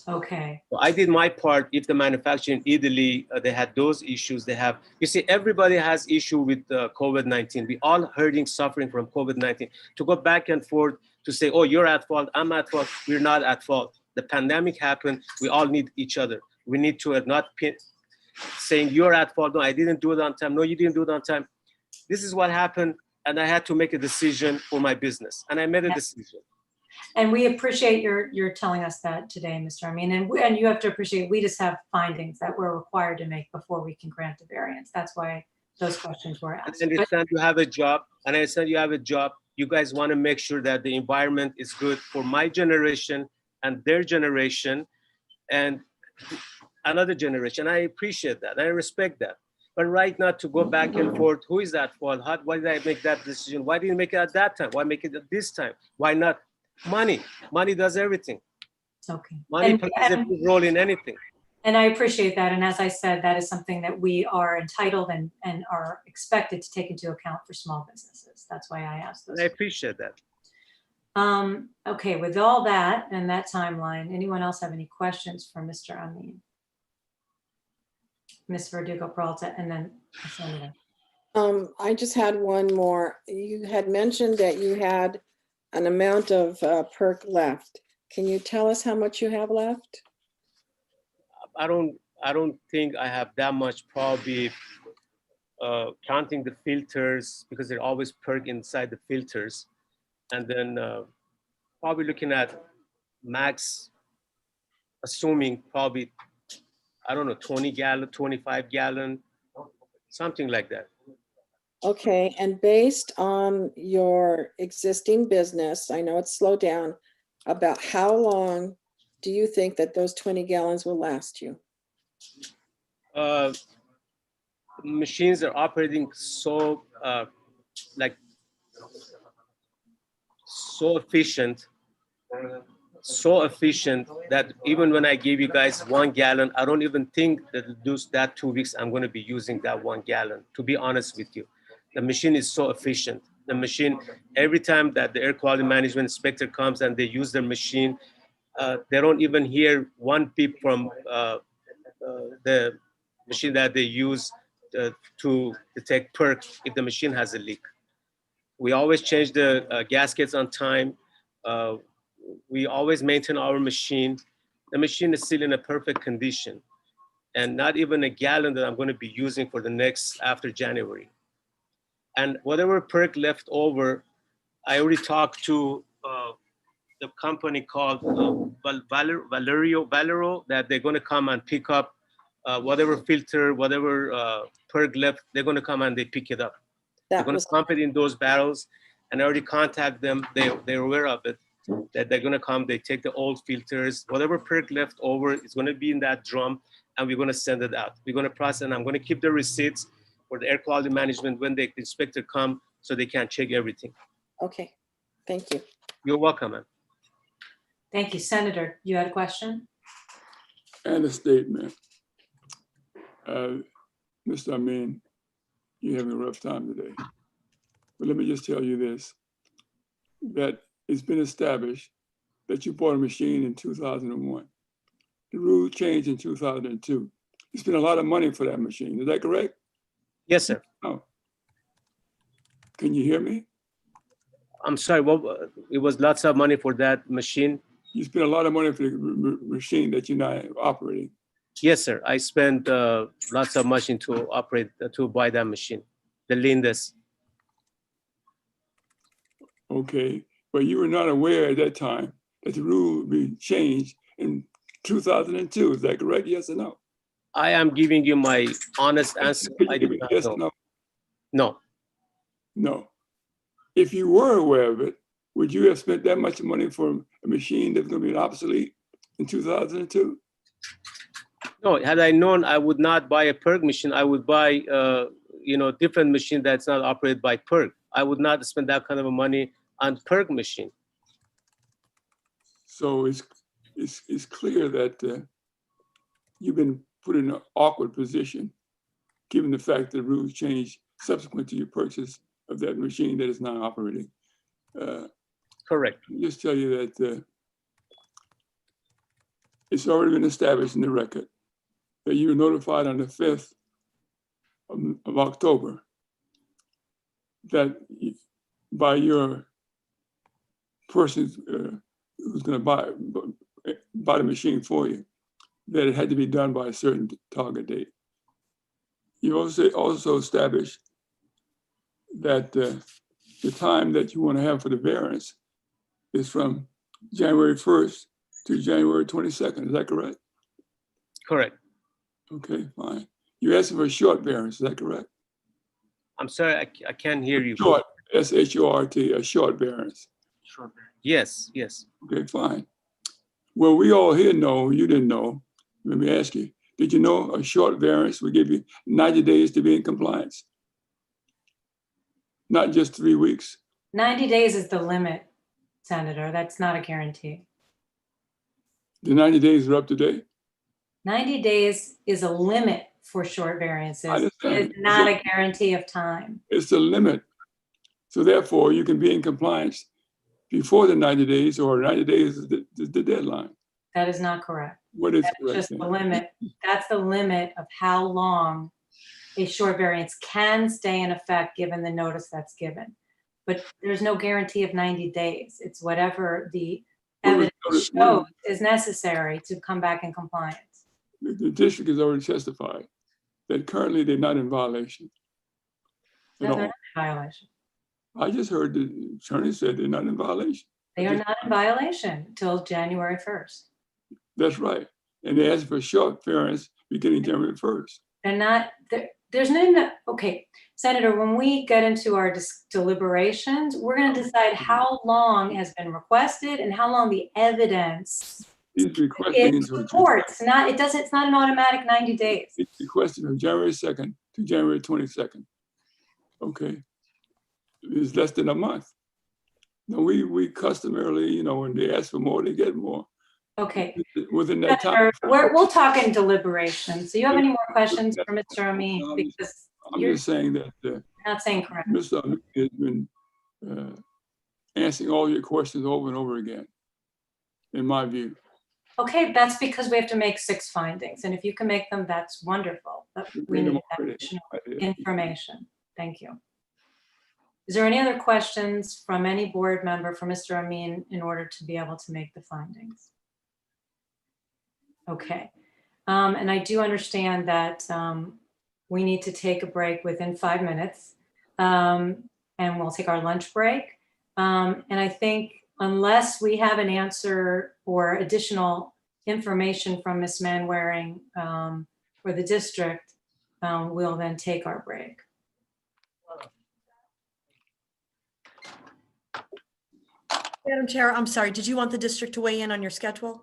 S1: Okay.
S9: So I did my part. If the manufacturer in Italy, they had those issues, they have, you see, everybody has issue with COVID-19. We all hurting, suffering from COVID-19. To go back and forth to say, oh, you're at fault, I'm at fault, we're not at fault. The pandemic happened, we all need each other. We need to not saying you're at fault, no, I didn't do it on time, no, you didn't do it on time. This is what happened, and I had to make a decision for my business, and I made a decision.
S1: And we appreciate your telling us that today, Mr. Amin. And you have to appreciate, we just have findings that we're required to make before we can grant the variance. That's why those questions were asked.
S9: I understand you have a job, and I understand you have a job. You guys want to make sure that the environment is good for my generation and their generation and another generation. I appreciate that. I respect that. But right now, to go back and forth, who is that for? Why did I make that decision? Why didn't you make it at that time? Why make it at this time? Why not? Money. Money does everything.
S1: Okay.
S9: Money plays a big role in anything.
S1: And I appreciate that. And as I said, that is something that we are entitled and are expected to take into account for small businesses. That's why I asked those.
S9: I appreciate that.
S1: Okay, with all that and that timeline, anyone else have any questions for Mr. Amin? Ms. Verdugo Peralta, and then Senator.
S6: I just had one more. You had mentioned that you had an amount of perk left. Can you tell us how much you have left?
S9: I don't think I have that much, probably counting the filters, because they're always perk inside the filters. And then probably looking at max, assuming probably, I don't know, 20 gallon, 25 gallon, something like that.
S6: Okay, and based on your existing business, I know it's slowed down, about how long do you think that those 20 gallons will last you?
S9: Machines are operating so so efficient that even when I give you guys 1 gallon, I don't even think that that 2 weeks I'm going to be using that 1 gallon, to be honest with you. The machine is so efficient. The machine, every time that the air quality management inspector comes and they use their machine, they don't even hear one beep from the machine that they use to detect perk if the machine has a leak. We always change the gaskets on time. We always maintain our machine. The machine is still in a perfect condition, and not even a gallon that I'm going to be using for the next after January. And whatever perk left over, I already talked to the company called Valero, that they're going to come and pick up whatever filter, whatever perk left, they're going to come and they pick it up. They're going to pump it in those barrels, and I already contact them. They're aware of it, that they're going to come, they take the old filters, whatever perk left over is going to be in that drum, and we're going to send it out. We're going to process, and I'm going to keep the receipts for the air quality management when the inspector come, so they can check everything.
S6: Okay, thank you.
S9: You're welcome, ma'am.
S1: Thank you. Senator, you had a question?
S14: And a statement. Mr. Amin, you're having a rough time today. But let me just tell you this, that it's been established that you bought a machine in 2001. The rule changed in 2002. You spent a lot of money for that machine. Is that correct?
S9: Yes, sir.
S14: Oh. Can you hear me?
S9: I'm sorry, it was lots of money for that machine?
S14: You spent a lot of money for the machine that you're now operating.
S9: Yes, sir. I spent lots of money to buy that machine, the Lindes.
S14: Okay, but you were not aware at that time that the rule would be changed in 2002. Is that correct? Yes or no?
S9: I am giving you my honest answer. I did not
S14: yes
S9: know.
S14: No.
S9: No.
S14: No. If you were aware of it, would you have spent that much money for a machine that's going to be obsolete in 2002?
S9: No, had I known, I would not buy a perk machine. I would buy, different machine that's not operated by perk. I would not spend that kind of money on perk machine.
S14: So it's clear that you've been put in an awkward position, given the fact that the rules changed subsequent to your purchase of that machine that is now operating.
S9: Correct.
S14: I'll just tell you that it's already been established in the record that you were notified on the 5th of October that by your person who's going to buy the machine for you, that it had to be done by a certain target date. You also established that the time that you want to have for the variance is from January 1st to January 22nd. Is that correct?
S9: Correct.
S14: Okay, fine. You're asking for a short variance. Is that correct?
S9: I'm sorry, I can't hear you.
S14: Short, S-H-O-R-T, a short variance.
S9: Short variance. Yes, yes.
S14: Okay, fine. Well, we all here know, you didn't know, let me ask you, Did you know a short variance will give you 90 days to be in compliance? Not just 3 weeks.
S1: 90 days is the limit, Senator. That's not a guarantee.
S14: The 90 days are up to date.
S1: 90 days is a limit for short
S14: I
S1: variances.
S14: understand.
S1: It's not a guarantee of time.
S14: It's the limit. So therefore, you can be in compliance before the 90 days, or 90 days is the deadline.
S1: That is not correct.
S14: What is
S1: That's
S14: correct
S1: just
S14: then?
S1: the limit. That's the limit of how long a short variance can stay in effect given the notice that's given. But there's no guarantee of 90 days. It's whatever the evidence shows is necessary to come back in compliance.
S14: The district has already testified that currently they're not in violation at
S1: No, they're
S14: all.
S1: not in violation.
S14: I just heard the attorney said they're not in violation.
S1: They are not in violation until January 1st.
S14: That's right. And they asked for a short variance beginning January 1st.
S1: They're not, there's no, okay, Senator, when we get into our deliberations, we're going to decide how long has been requested and how long the evidence
S14: These request
S1: it
S14: meetings were
S1: supports. It's not an automatic 90 days.
S14: it's requested from January 2nd to January 22nd. Okay. It's less than a month. Now we customarily, you know, when they ask for more, they get more.
S1: Okay.
S14: Within that time.
S1: Senator, we'll talk in deliberations. Do you have any more questions for Mr. Amin? Because
S14: I'm
S1: you're
S14: just saying that
S1: not saying correct.
S14: Mr. Amin has been answering all your questions over and over again, in my view.
S1: Okay, that's because we have to make 6 findings. And if you can make them, that's wonderful. But we need that additional information. Thank you. Is there any other questions from any board member for Mr. Amin in order to be able to make the findings? Okay. And I do understand that we need to take a break within 5 minutes, and we'll take our lunch break. And I think unless we have an answer or additional information from Ms. Manwaring for the district, we'll then take our break.
S4: Madam Chair, I'm sorry, did you want the district to weigh in on your schedule?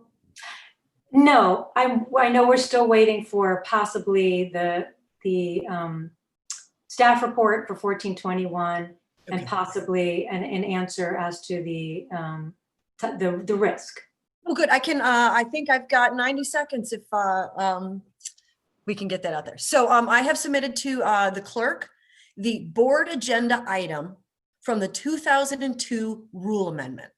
S1: No, I know we're still waiting for possibly the staff report for 1421 and possibly an answer as to the risk.
S4: Oh, good. I think I've got 90 seconds if we can get that out there. So I have submitted to the clerk the board agenda item from the 2002 rule amendment.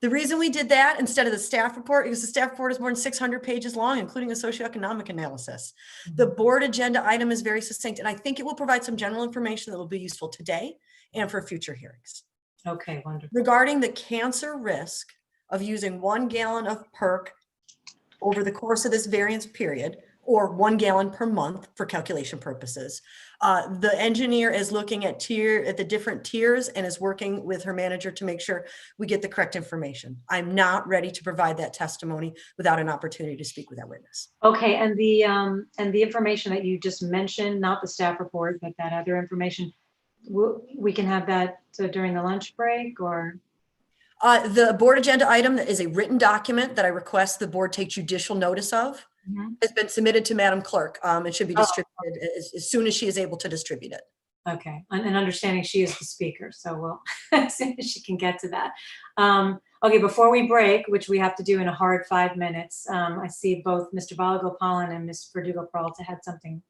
S4: The reason we did that instead of the staff report, because the staff report is more than 600 pages long, including a socioeconomic analysis. The board agenda item is very succinct, and I think it will provide some general information that will be useful today and for future hearings.
S1: Okay, wonderful.
S4: Regarding the cancer risk of using 1 gallon of PERC over the course of this variance period, or 1 gallon per month for calculation purposes. The engineer is looking at the different tiers and is working with her manager to make sure we get the correct information. I'm not ready to provide that testimony without an opportunity to speak with that witness.
S1: Okay, and the information that you just mentioned, not the staff report, but that other information, we can have that during the lunch break, or?
S4: The board agenda item is a written document that I request the board take judicial notice of. Has been submitted to Madam Clerk. It should be distributed as soon as she is able to distribute it.
S1: Okay, and understanding she is the speaker, so we'll, as soon as she can get to that. Okay, before we break, which we have to do in a hard 5 minutes, I see both Mr. Balagopalan and Ms. Verdugo-Peralta had something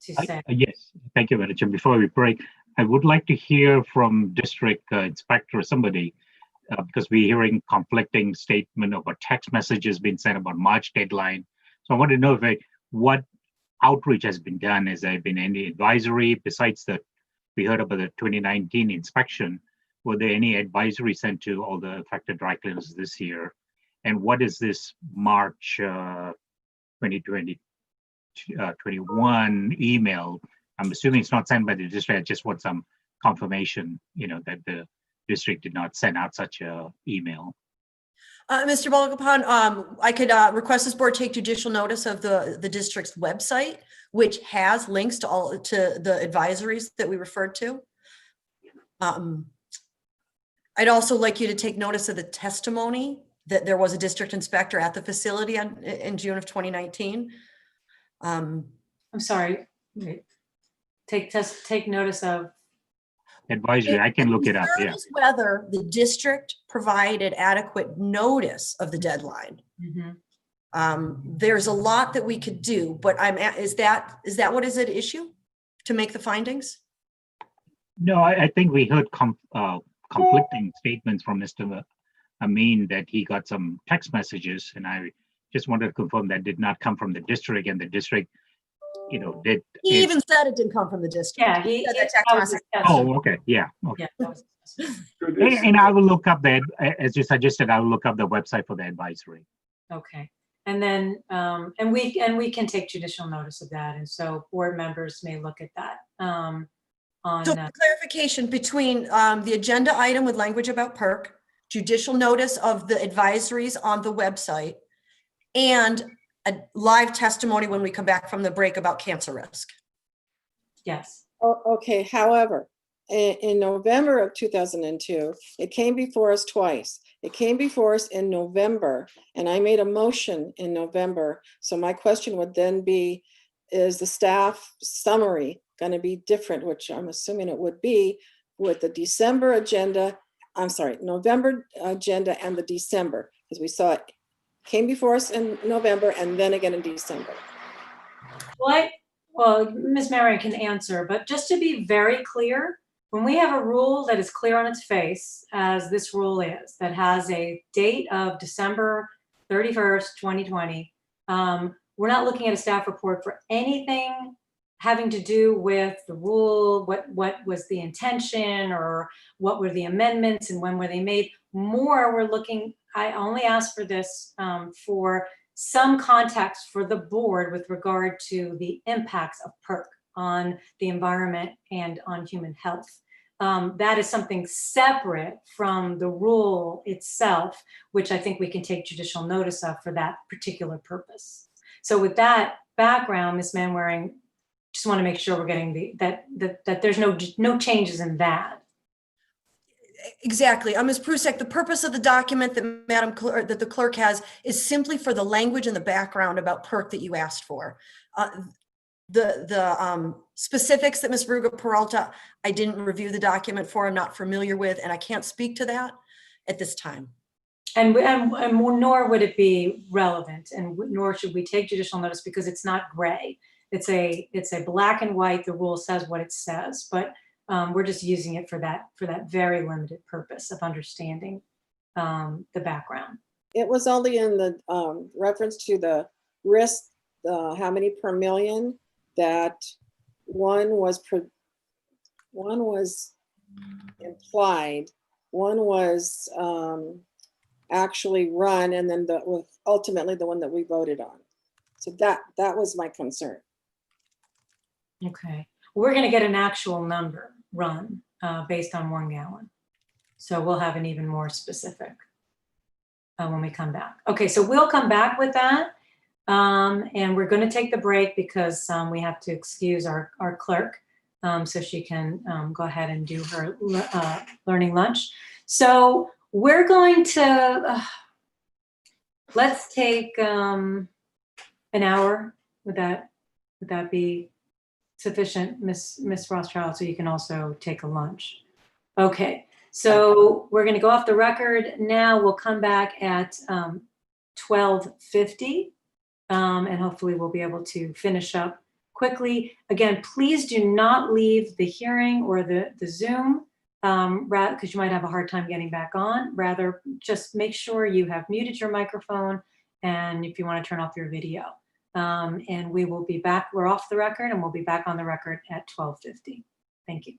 S1: to say.
S2: Yes, thank you, Madam Chair. Before we break, I would like to hear from District Inspector or somebody, because we're hearing conflicting statement of a text messages being sent about March deadline. So I want to know what outreach has been done. Has there been any advisory besides that we heard about the 2019 inspection? Were there any advisory sent to all the affected dry cleaners this year? And what is this March 2020 21 email? I'm assuming it's not sent by the district. I just want some confirmation, that the district did not send out such a email.
S4: Mr. Balagopalan, I could request this board take judicial notice of the district's website, which has links to the advisories that we referred to. I'd also like you to take notice of the testimony that there was a district inspector at the facility in June of 2019. Um,
S1: I'm sorry. Wait. Take notice of.
S2: Advisory, I can look it up, yeah.
S4: Concerns whether the district provided adequate notice of the deadline. There's a lot that we could do, but is that what is at issue to make the findings?
S2: No, I think we heard conflicting statements from Mr. Amin that he got some text messages, and I just wanted to confirm that did not come from the district, and the district, you know, did.
S4: He even said it didn't come from the district.
S1: Yeah,
S4: He said that text
S1: that was
S4: message.
S2: Oh, okay, yeah, okay.
S1: Yeah, that was
S2: And I will look up that, as you suggested, I will look up the website for the advisory.
S1: okay. And then, and we can take judicial notice of that. And so board members may look at that.
S4: So clarification between the agenda item with language about PERC, judicial notice of the advisories on the website, and a live testimony when we come back from the break about cancer risk.
S1: Yes.
S6: Oh, okay, however, in November of 2002, it came before us twice. It came before us in November, and I made a motion in November. So my question would then be, is the staff summary going to be different, which I'm assuming it would be, with the December agenda, I'm sorry, November agenda and the December, because we saw it came before us in November and then again in December.
S1: Well, Ms. Marion can answer, but just to be very clear, when we have a rule that is clear on its face, as this rule is, that has a date of December 31st, 2020, we're not looking at a staff report for anything having to do with the rule, what was the intention, or what were the amendments and when were they made. More, we're looking, I only asked for this for some context for the board with regard to the impacts of PERC on the environment and on human health. That is something separate from the rule itself, which I think we can take judicial notice of for that particular purpose. So with that background, Ms. Manwaring, just want to make sure we're getting that there's no changes in that.
S4: Exactly. Ms. Prusek, the purpose of the document that the clerk has is simply for the language and the background about PERC that you asked for. The specifics that Ms. Bruga Peralta, I didn't review the document for, I'm not familiar with, and I can't speak to that at this time.
S1: And nor would it be relevant, and nor should we take judicial notice, because it's not gray. It's a black and white. The rule says what it says, but we're just using it for that very limited purpose of understanding the background.
S6: It was only in the reference to the risk, how many per million, that one was implied, one was actually run, and then ultimately the one that we voted on. So that was my concern.
S1: Okay, we're going to get an actual number run based on 1 gallon. So we'll have an even more specific when we come back. Okay, so we'll come back with that. And we're going to take the break because we have to excuse our clerk so she can go ahead and do her learning lunch. So we're going to, let's take an hour. Would that be sufficient, Miss Rothschild, so you can also take a lunch? Okay, so we're going to go off the record now. We'll come back at 12:50, and hopefully we'll be able to finish up quickly. Again, please do not leave the hearing or the Zoom, because you might have a hard time getting back on. Rather, just make sure you have muted your microphone, and if you want to turn off your video. And we will be back. We're off the record, and we'll be back on the record at 12:50. Thank you.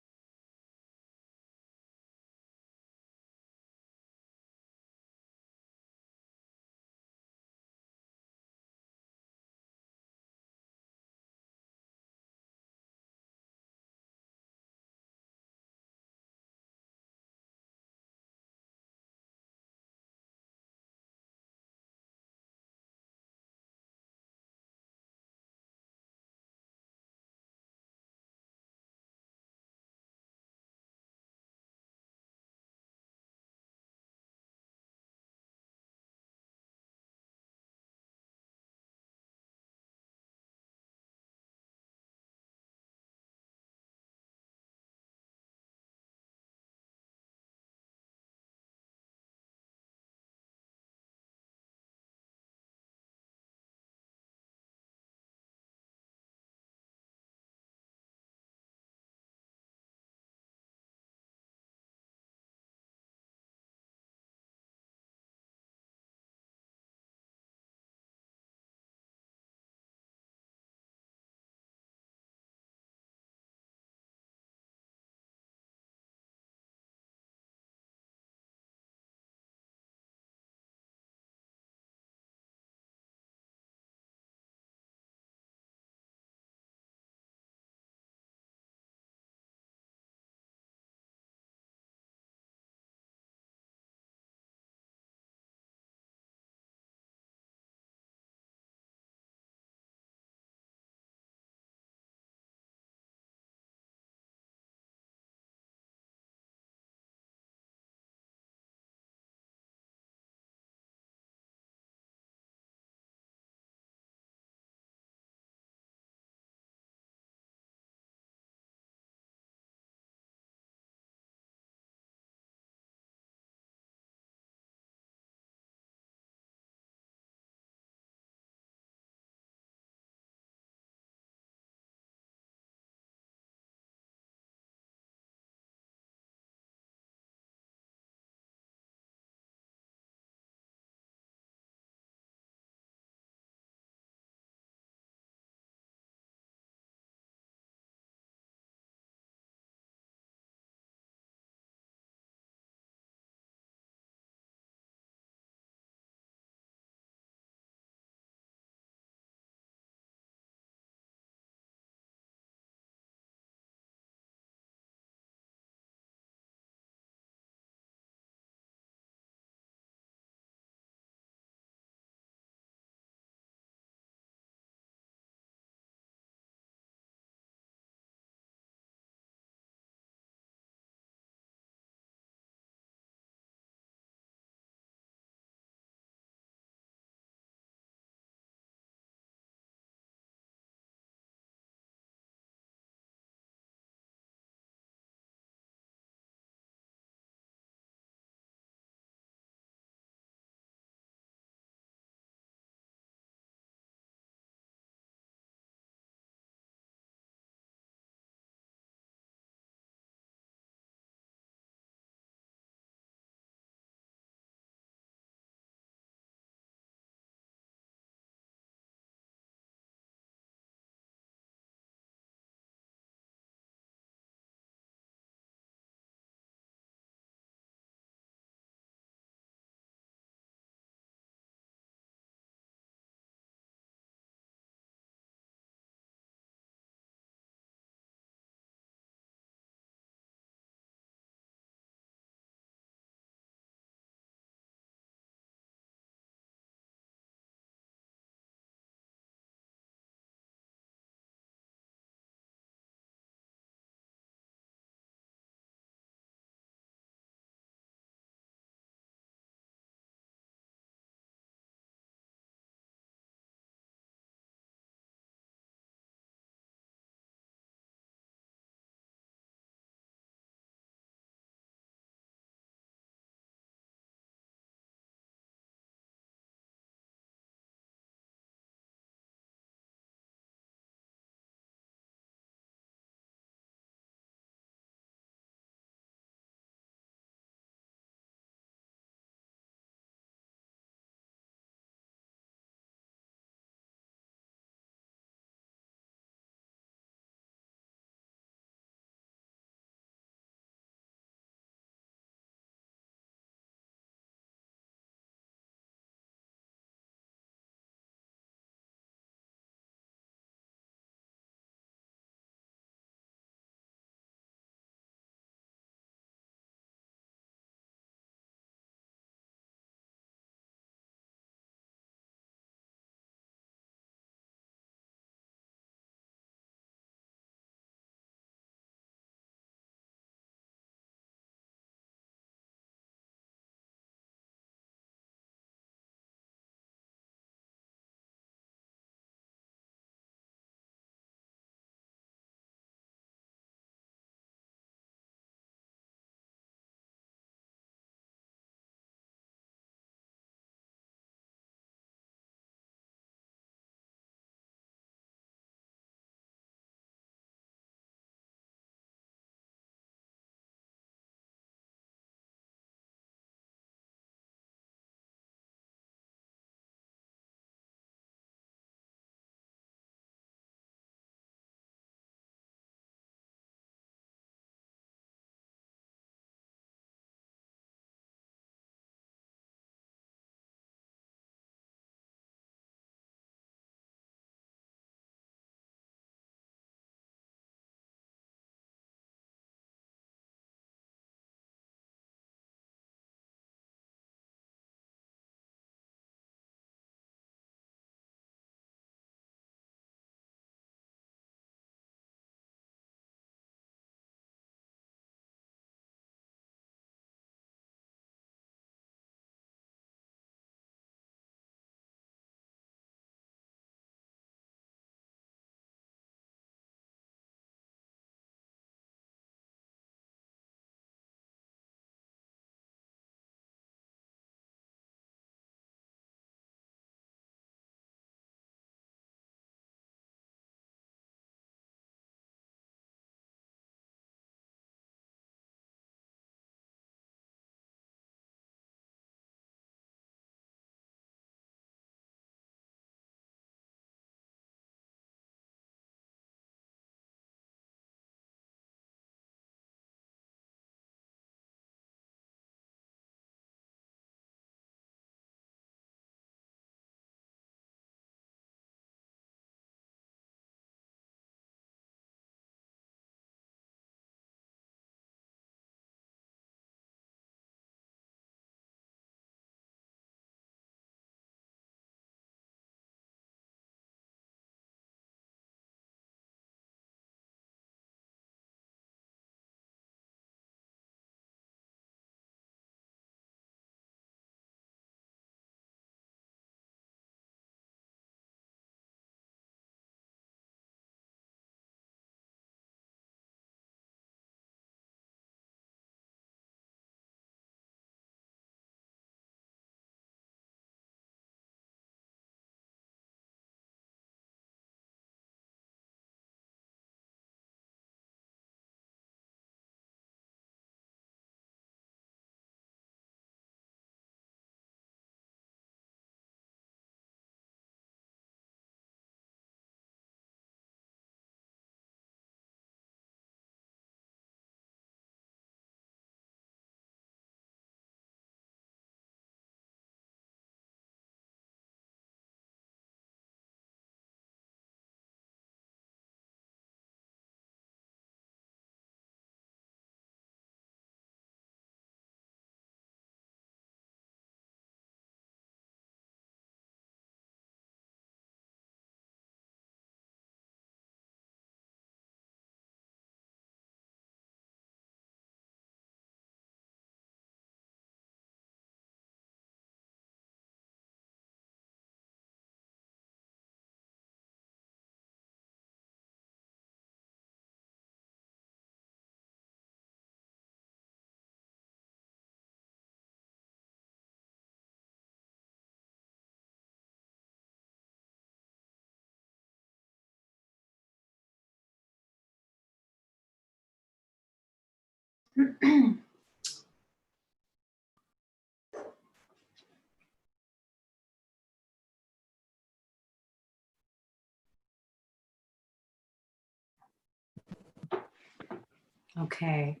S1: Okay.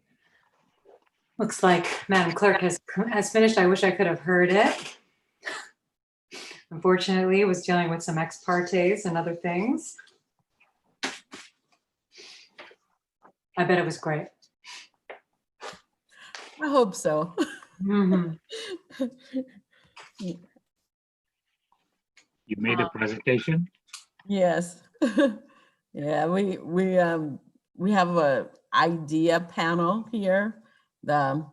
S1: Looks like Madam Clerk has finished. I wish I could have heard it. Unfortunately, it was dealing with some ex partes and other things. I bet it was great.
S15: I hope so.
S1: Mhm.
S2: You made a presentation?
S15: Yes. Yeah, we have a idea panel here, the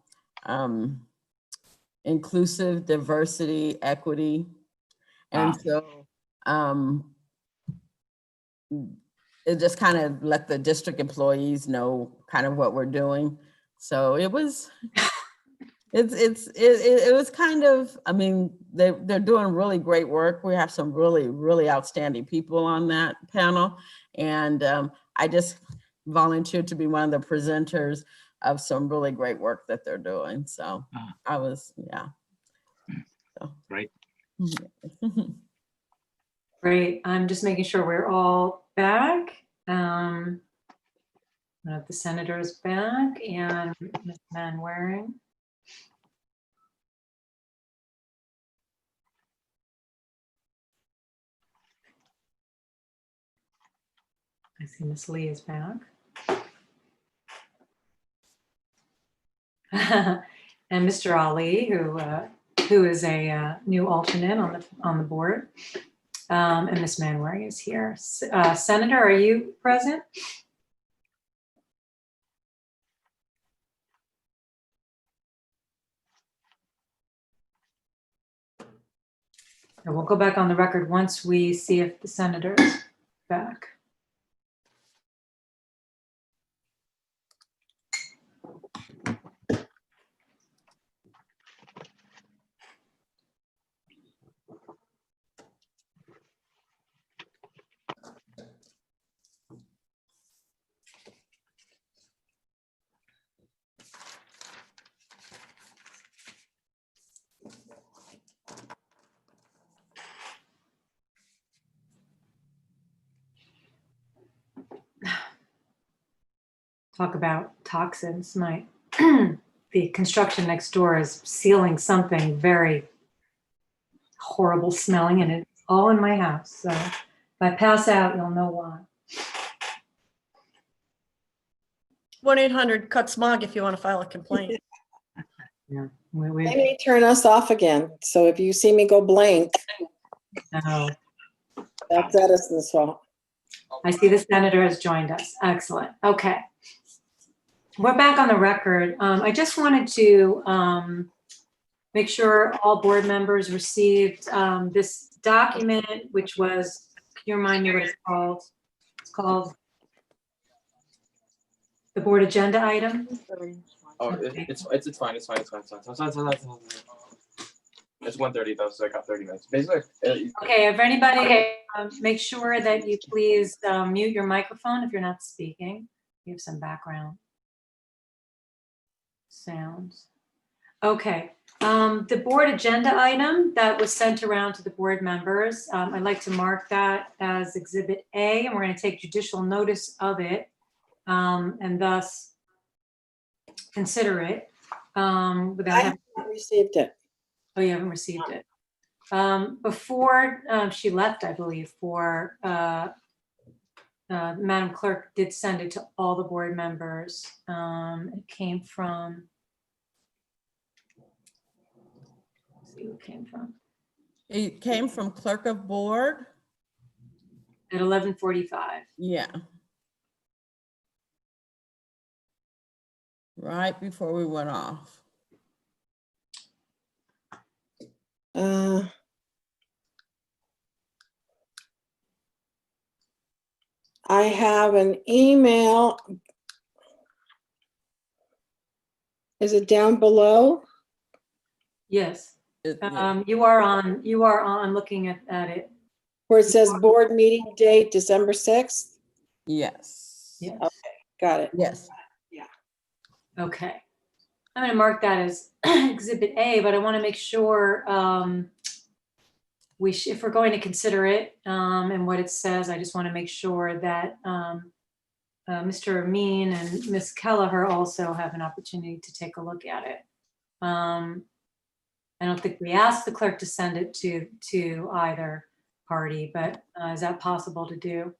S15: inclusive, diversity, equity. And so it just kind of let the district employees know kind of what we're doing. So it was it was kind of, I mean, they're doing really great work. We have some really outstanding people on that panel. And I just volunteered to be one of the presenters of some really great work that they're doing. So I was, yeah. So.
S2: Right.
S1: Great. I'm just making sure we're all back. The senator is back and Ms. Manwaring. I see Ms. Lee is back. And Mr. Ali, who is a new alternate on the board. And Ms. Manwaring is here. Senator, are you present? And we'll go back on the record once we see if the senator is back. Talk about toxins. The construction next door is sealing something very horrible smelling, and it's all in my house. So if I pass out, you'll know why.
S4: 1-800-CUT-SMOG if you want to file a complaint.
S1: Yeah,
S6: They may turn us off again. So if you see me go blank,
S1: no.
S6: That's Edison's fault.
S1: I see the senator has joined us. Excellent. Okay. We're back on the record. I just wanted to make sure all board members received this document, which was, can you remind me what it's called? It's called the board agenda item.
S16: Oh, okay. It's fine. It's fine. It's 1:30 though, so I got 30 minutes. Basically.
S1: Okay, if anybody, make sure that you please mute your microphone if you're not speaking. You have some background sounds. Okay, the board agenda item that was sent around to the board members, I'd like to mark that as Exhibit A, and we're going to take judicial notice of it, and thus consider it. Without
S6: I haven't received it.
S1: Oh, you haven't received it. Before she left, I believe, for Madam Clerk did send it to all the board members. It came from, let's see who it came from.
S15: It came from Clerk of Board.
S1: At 11:45.
S15: Yeah. Right before we went off.
S6: I have an email. Is it down below?
S1: Yes. You are on looking at it.
S6: Where it says board meeting date, December 6th?
S15: Yes.
S1: Yes.
S6: Okay, got it.
S15: Yes.
S6: Yeah.
S1: Okay. I'm gonna mark that as Exhibit A, but I want to make sure if we're going to consider it and what it says, I just want to make sure that Mr. Amin and Ms. Kelleher also have an opportunity to take a look at it. I don't think we asked the clerk to send it to either party, but is that possible to do?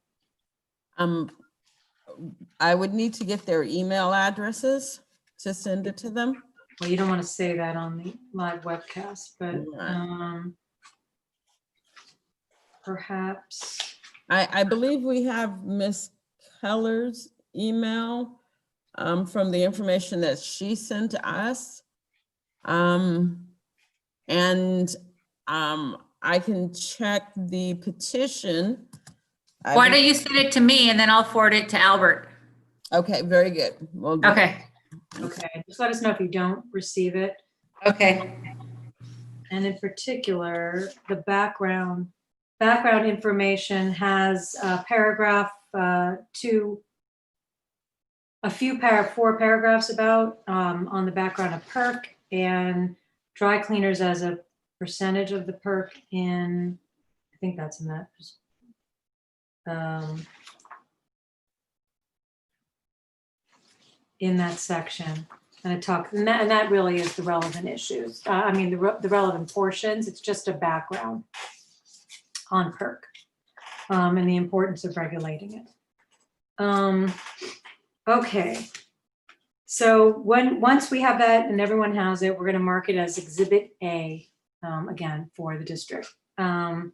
S15: I would need to get their email addresses to send it to them.
S1: Well, you don't want to say that on the live webcast, but perhaps.
S15: I believe we have Ms. Keller's email from the information that she sent to us. I can check the petition.
S7: Why don't you send it to me and then I'll forward it to Albert?
S15: Okay, very good. We'll do
S7: Okay.
S1: Okay, just let us know if you don't receive it.
S7: Okay.
S1: And in particular, the background information has paragraph 2, four paragraphs about on the background of PERC and dry cleaners as a percentage of the PERC in, I think that's in that. In that section, and that really is the relevant issues. I mean, the relevant portions. It's just a background on PERC and the importance of regulating it. Okay, so once we have that and everyone has it, we're going to mark it as Exhibit A again for the district. And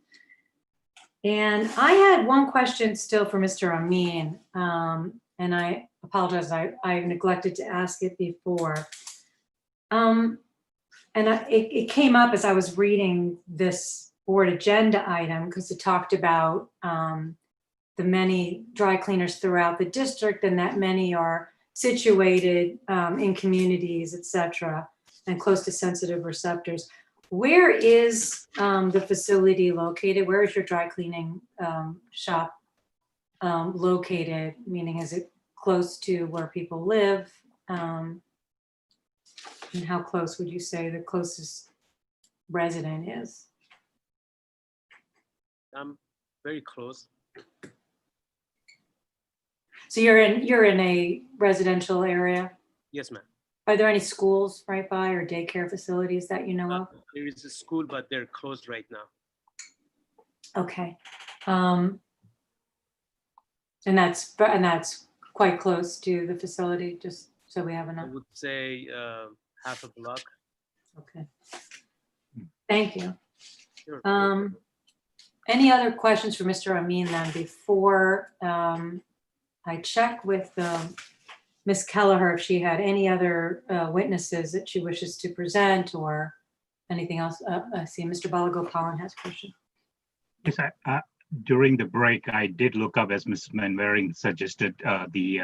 S1: I had one question still for Mr. Amin, and I apologize, I neglected to ask it before. It came up as I was reading this board agenda item because it talked about the many dry cleaners throughout the district and that many are situated in communities, et cetera, and close to sensitive receptors. Where is the facility located? Where is your dry cleaning shop located? Meaning, is it close to where people live? And how close would you say the closest resident is?
S9: Very close.
S1: So you're in a residential area?
S9: Yes, ma'am.
S1: Are there any schools right by or daycare facilities that you know of?
S9: There is a school, but they're closed right now.
S1: Okay. And that's quite close to the facility, just so we have
S9: I
S1: enough.
S9: would say half a block.
S1: Okay. Thank you.
S9: Sure.
S1: Any other questions for Mr. Amin then before I check with Ms. Kelleher if she had any other witnesses that she wishes to present or anything else? I see Mr. Balagopalan has a question.
S2: Yes, during the break, I did look up, as Ms. Manwaring suggested, the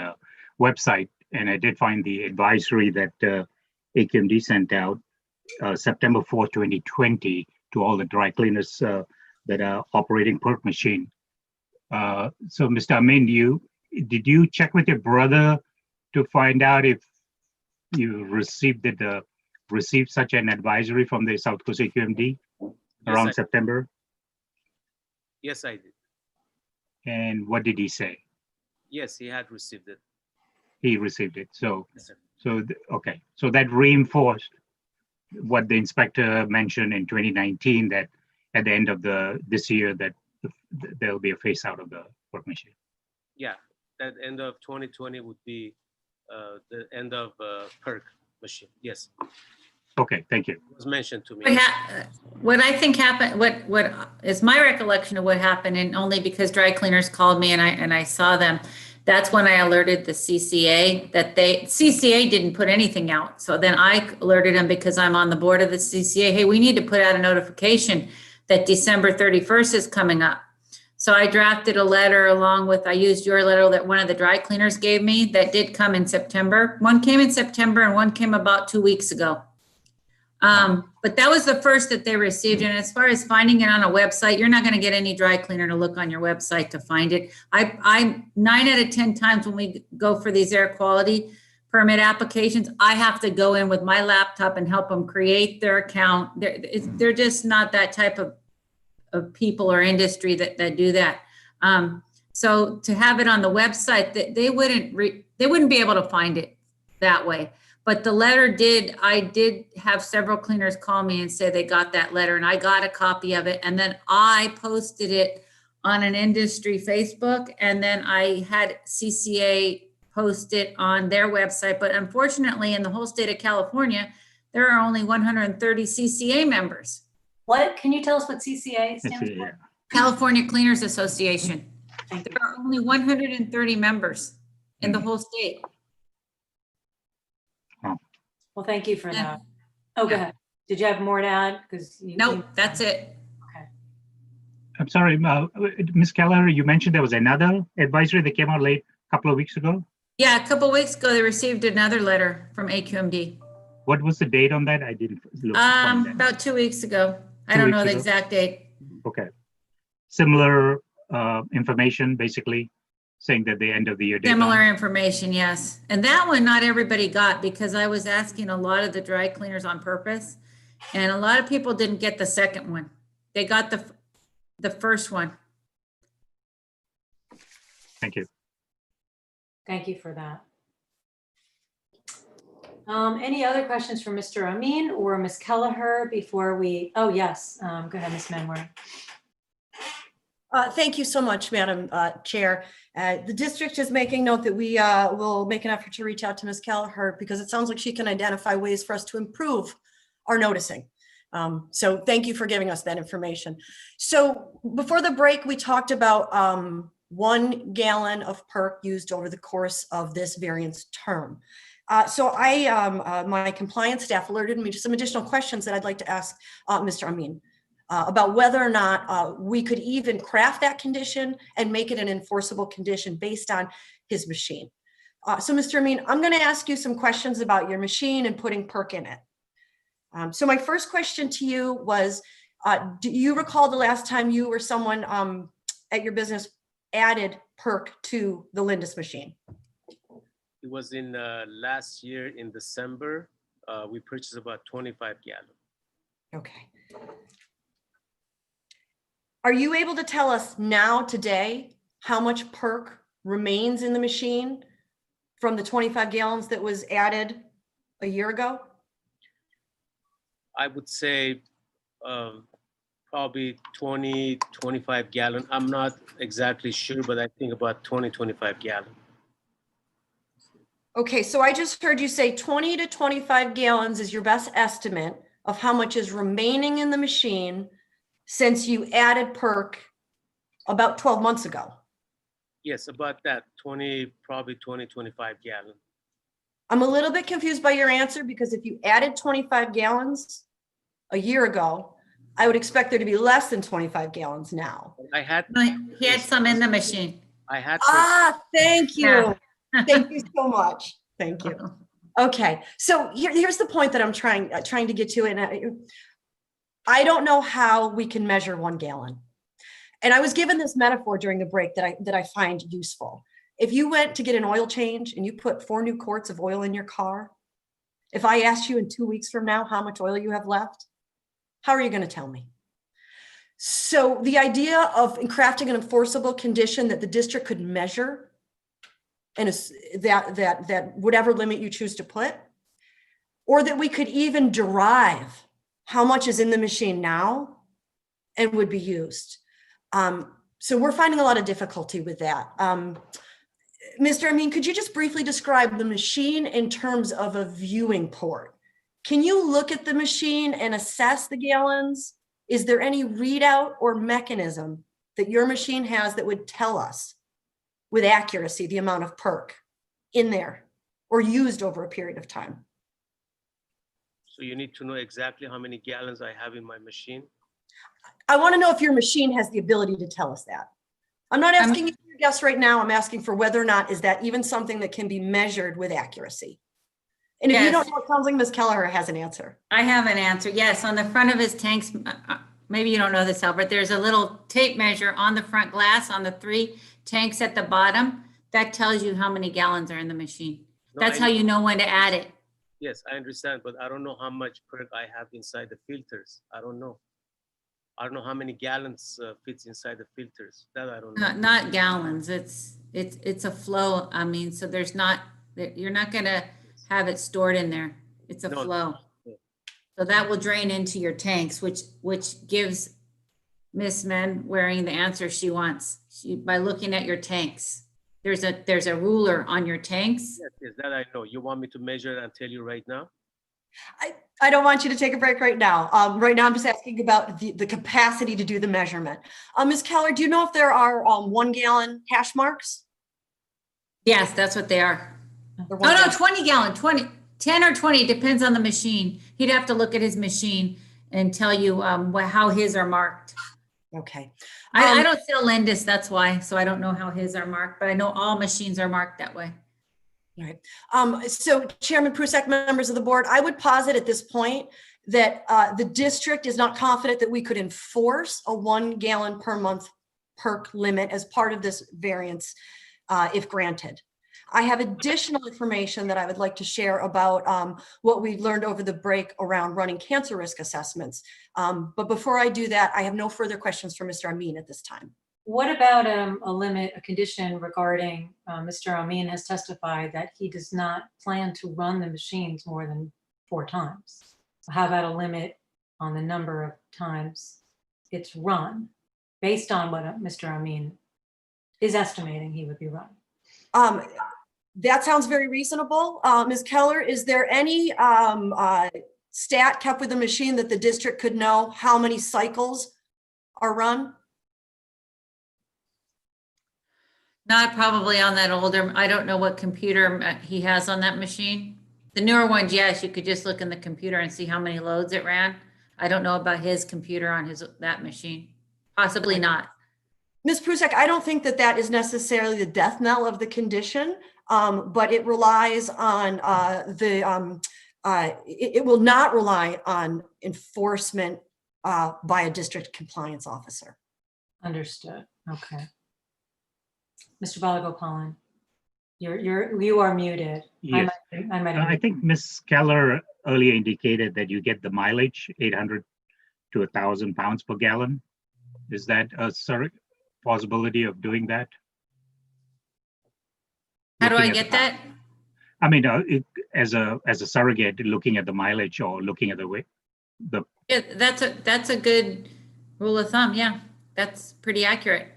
S2: website, and I did find the advisory that AQMD sent out September 4, 2020 to all the dry cleaners that are operating PERC machine. So Mr. Amin, did you check with your brother to find out if you received such an advisory from the South Coast AQMD around September?
S9: Yes, I did.
S2: And what did he say?
S9: Yes, he had received it.
S2: He received it. So,
S9: Yes, sir.
S2: Okay. So that reinforced what the inspector mentioned in 2019, that at the end of this year that there'll be a phase out of the PERC machine.
S9: Yeah, that end of 2020 would be the end of PERC machine. Yes.
S2: Okay, thank you.
S9: It was mentioned to me.
S7: What I think happened, what is my recollection of what happened, and only because dry cleaners called me and I saw them, that's when I alerted the CCA that CCA didn't put anything out. So then I alerted them because I'm on the board of the CCA. Hey, we need to put out a notification that December 31st is coming up. So I drafted a letter along with, I used your letter that one of the dry cleaners gave me that did come in September. One came in September and one came about 2 weeks ago. But that was the first that they received. And as far as finding it on a website, you're not going to get any dry cleaner to look on your website to find it. I 9 out of 10 times when we go for these air quality permit applications, I have to go in with my laptop and help them create their account. They're just not that type of people or industry that do that. So to have it on the website, they wouldn't be able to find it that way. But the letter I did have several cleaners call me and say they got that letter, and I got a copy of it. And then I posted it on an industry Facebook, and then I had CCA post it on their website. But unfortunately, in the whole state of California, there are only 130 CCA members.
S1: What, can you tell us what CCA stands for?
S2: Yeah.
S7: California Cleaners Association. There are only 130 members in the whole state.
S1: Well, thank you for that. Oh, go ahead. Did you have more to add? Because
S7: Nope, that's it.
S1: Okay.
S2: I'm sorry, Ms. Kelleher, you mentioned there was another advisory that came out late a couple of weeks ago.
S7: Yeah, a couple of weeks ago, they received another letter from AQMD.
S2: What was the date on that? I didn't look. Find that.
S7: About 2 weeks ago. I
S2: 2
S7: don't know
S2: weeks
S7: the
S2: ago?
S7: exact date.
S2: Okay. Similar information, basically saying that the end of the year data.
S7: Similar information, yes. And that one, not everybody got, because I was asking a lot of the dry cleaners on purpose, and a lot of people didn't get the second one. They got the first one.
S2: Thank you.
S1: Thank you for that. Any other questions for Mr. Amin or Ms. Kelleher before we, oh, yes, go ahead, Ms. Manwaring.
S4: Thank you so much, Madam Chair. The district is making note that we will make an effort to reach out to Ms. Kelleher because it sounds like she can identify ways for us to improve our noticing. So thank you for giving us that information. So before the break, we talked about 1 gallon of perk used over the course of this variance term. So my compliance staff alerted me to some additional questions that I'd like to ask Mr. Amin. About whether or not we could even craft that condition and make it an enforceable condition based on his machine. So Mr. Amin, I'm going to ask you some questions about your machine and putting perk in it. So my first question to you was, do you recall the last time you or someone at your business added perk to the Lindis machine?
S9: It was in last year in December. We purchased about 25 gallons.
S4: Okay. Are you able to tell us now today how much perk remains in the machine from the 25 gallons that was added a year ago?
S9: I would say probably 20, 25 gallon. I'm not exactly sure, but I think about 20, 25 gallon.
S4: Okay, so I just heard you say 20 to 25 gallons is your best estimate of how much is remaining in the machine since you added perk about 12 months ago.
S9: Yes, about that, 20, probably 20, 25 gallon.
S4: I'm a little bit confused by your answer because if you added 25 gallons a year ago, I would expect there to be less than 25 gallons now.
S7: He had some in the machine.
S9: I had.
S4: Thank you.
S7: Yeah.
S4: Thank you so much. Thank you. Okay, so here's the point that I'm trying to get to, and I don't know how we can measure 1 gallon. And I was given this metaphor during the break that I find useful. If you went to get an oil change and you put 4 new quarts of oil in your car, if I asked you in 2 weeks from now how much oil you have left, how are you going to tell me? So the idea of crafting an enforceable condition that the district could measure, and that whatever limit you choose to put, or that we could even derive how much is in the machine now and would be used. So we're finding a lot of difficulty with that. Mr. Amin, could you just briefly describe the machine in terms of a viewing port? Can you look at the machine and assess the gallons? Is there any readout or mechanism that your machine has that would tell us with accuracy the amount of perk in there or used over a period of time?
S9: So you need to know exactly how many gallons I have in my machine?
S4: I want to know if your machine has the ability to tell us that. I'm not asking you to guess right now. I'm asking for whether or not is that even something that can be measured with accuracy. And if you don't know, it sounds like Ms. Kelleher has an answer.
S7: I have an answer. Yes, on the front of his tanks, maybe you don't know this, Albert, there's a little tape measure on the front glass on the 3 tanks at the bottom that tells you how many gallons are in the machine.
S9: No,
S7: That's
S9: I
S7: how
S9: know.
S7: you know when to add it.
S9: Yes, I understand, but I don't know how much perk I have inside the filters. I don't know. I don't know how many gallons fits inside the filters. That I don't know.
S7: Not gallons, it's a flow. I mean, so there's not, you're not gonna have it stored in there. It's a
S9: No.
S7: flow.
S9: Yeah.
S7: So that will drain into your tanks, which gives Miss Manwaring the answer she wants. By looking at your tanks. There's a ruler on your tanks.
S9: Yes, that I know. You want me to measure and tell you right now?
S4: I don't want you to take a break right now. Right now, I'm just asking about the capacity to do the measurement. Ms. Keller, do you know if there are 1 gallon hash marks?
S7: Yes, that's what they are.
S4: They're
S7: Oh,
S4: 1
S7: no,
S4: gallon.
S7: 20 gallon, 10 or 20, depends on the machine. He'd have to look at his machine and tell you how his are marked.
S4: Okay.
S7: I don't sell Lindis, that's why. So I don't know how his are marked, but I know all machines are marked that way.
S4: All right. So Chairman Prusak, members of the board, I would posit at this point that the district is not confident that we could enforce a 1 gallon per month perk limit as part of this variance if granted. I have additional information that I would like to share about what we learned over the break around running cancer risk assessments. But before I do that, I have no further questions for Mr. Amin at this time.
S1: What about a limit, a condition regarding, Mr. Amin has testified that he does not plan to run the machines more than 4 times. How about a limit on the number of times it's run based on what Mr. Amin is estimating he would be run?
S4: That sounds very reasonable. Ms. Keller, is there any stat kept with the machine that the district could know how many cycles are run?
S7: Not probably on that older, I don't know what computer he has on that machine. The newer ones, yes, you could just look in the computer and see how many loads it ran. I don't know about his computer on that machine. Possibly not.
S4: Ms. Prusak, I don't think that that is necessarily the death knell of the condition, but it relies on it will not rely on enforcement by a district compliance officer.
S1: Understood. Okay. Mr. Balagopalan, you are muted.
S2: Yes. I think Ms. Keller earlier indicated that you get the mileage 800 to 1,000 pounds per gallon. Is that a possibility of doing that?
S7: How do I get that?
S2: I mean, as a surrogate, looking at the mileage or looking at the weight.
S7: Yeah, that's a good rule of thumb. Yeah, that's pretty accurate.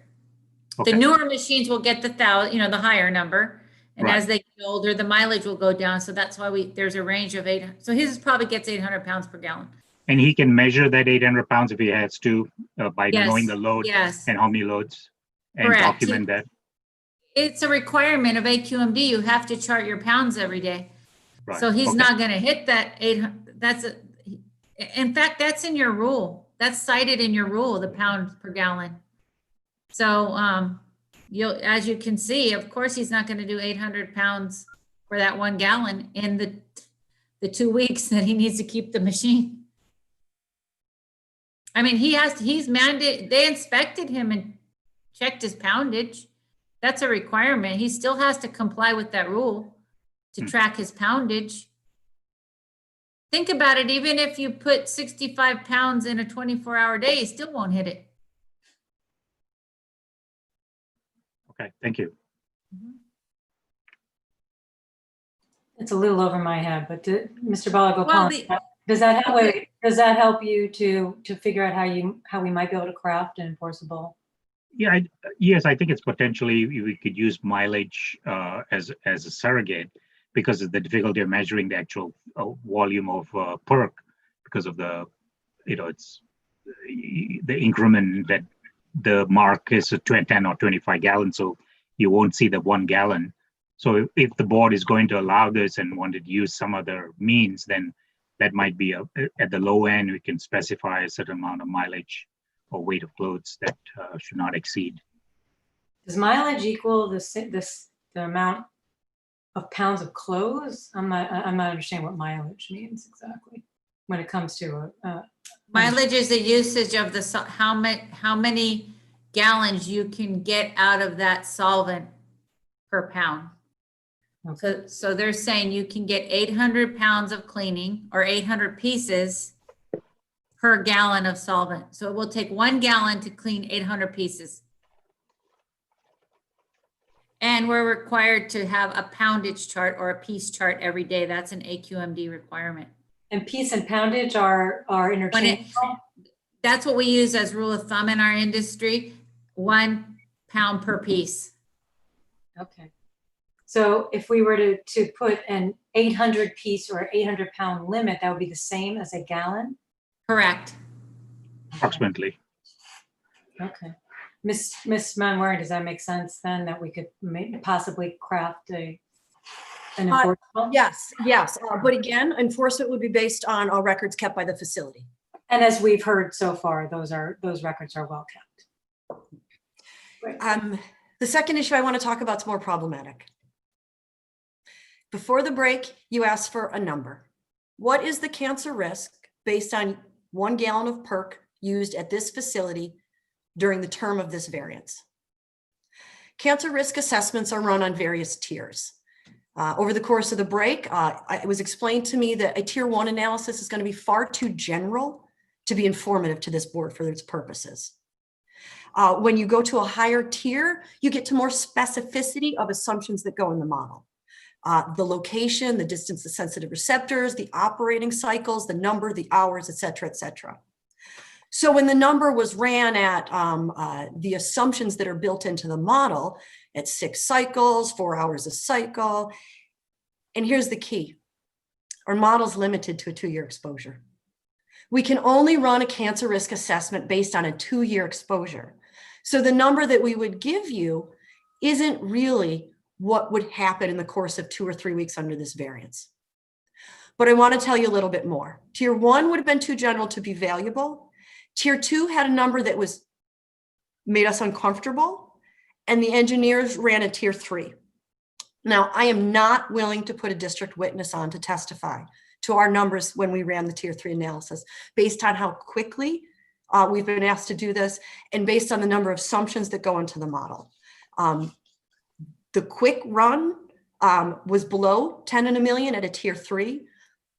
S7: Okay. The newer machines will get the the higher number, and right. As they get older, the mileage will go down. So that's why there's a range of 800. So his probably gets 800 pounds per gallon.
S2: And he can measure that 800 pounds if he has to by knowing the load and how many loads and
S7: correct.
S2: Document that.
S7: It's a requirement of AQMD. You have to chart your pounds every day. Right. So he's not going to hit that 800. In fact, that's in your rule. That's cited in your rule, the pound per gallon. So as you can see, of course, he's not going to do 800 pounds for that 1 gallon in the 2 weeks that he needs to keep the machine. I mean, he's mandated, they inspected him and checked his poundage. That's a requirement. He still has to comply with that rule to track his poundage. Think about it, even if you put 65 pounds in a 24-hour day, he still won't hit it.
S2: Okay, thank you.
S1: It's a little over my head, but Mr. Balagopalan, does that help you to figure out how we might be able to craft an enforceable?
S2: Yeah, yes, I think it's potentially we could use mileage as a surrogate because of the difficulty of measuring the actual volume of perk because of the it's the increment that the mark is 10 or 25 gallons, so you won't see the 1 gallon. So if the board is going to allow this and wanted to use some other means, then that might be at the low end. We can specify a certain amount of mileage or weight of clothes that should not exceed.
S1: Does mileage equal the amount of pounds of clothes? I'm not understanding what mileage means exactly when it comes to
S7: mileage is the usage of how many gallons you can get out of that solvent per pound. So they're saying you can get 800 pounds of cleaning or 800 pieces per gallon of solvent. So it will take 1 gallon to clean 800 pieces. And we're required to have a poundage chart or a piece chart every day. That's an AQMD requirement.
S1: And piece and poundage are interchangeable?
S7: That's what we use as rule of thumb in our industry, 1 pound per piece.
S1: Okay. So if we were to put an 800 piece or 800 pound limit, that would be the same as a gallon?
S7: Correct.
S2: Approximately.
S1: Okay. Miss Manwaring, does that make sense then, that we could possibly craft an enforcement?
S4: Yes, but again, enforcement would be based on our records kept by the facility.
S1: And as we've heard so far, those records are well kept. Right.
S4: The second issue I want to talk about is more problematic. Before the break, you asked for a number. What is the cancer risk based on 1 gallon of PERC used at this facility during the term of this variance? Cancer risk assessments are run on various tiers. Over the course of the break, it was explained to me that a tier 1 analysis is going to be far too general to be informative to this board for its purposes. When you go to a higher tier, you get to more specificity of assumptions that go in the model. The location, the distance to sensitive receptors, the operating cycles, the number, the hours, et cetera, et cetera. So when the number was ran at the assumptions that are built into the model at 6 cycles, 4 hours a cycle, and here's the key, our model's limited to a 2-year exposure. We can only run a cancer risk assessment based on a 2-year exposure. So the number that we would give you isn't really what would happen in the course of 2 or 3 weeks under this variance. But I want to tell you a little bit more. Tier 1 would have been too general to be valuable. Tier 2 had a number that made us uncomfortable, and the engineers ran a tier 3. Now, I am not willing to put a district witness on to testify to our numbers when we ran the tier 3 analysis, based on how quickly we've been asked to do this, and based on the number of assumptions that go into the model. The quick run was below 10 in a million at a tier 3,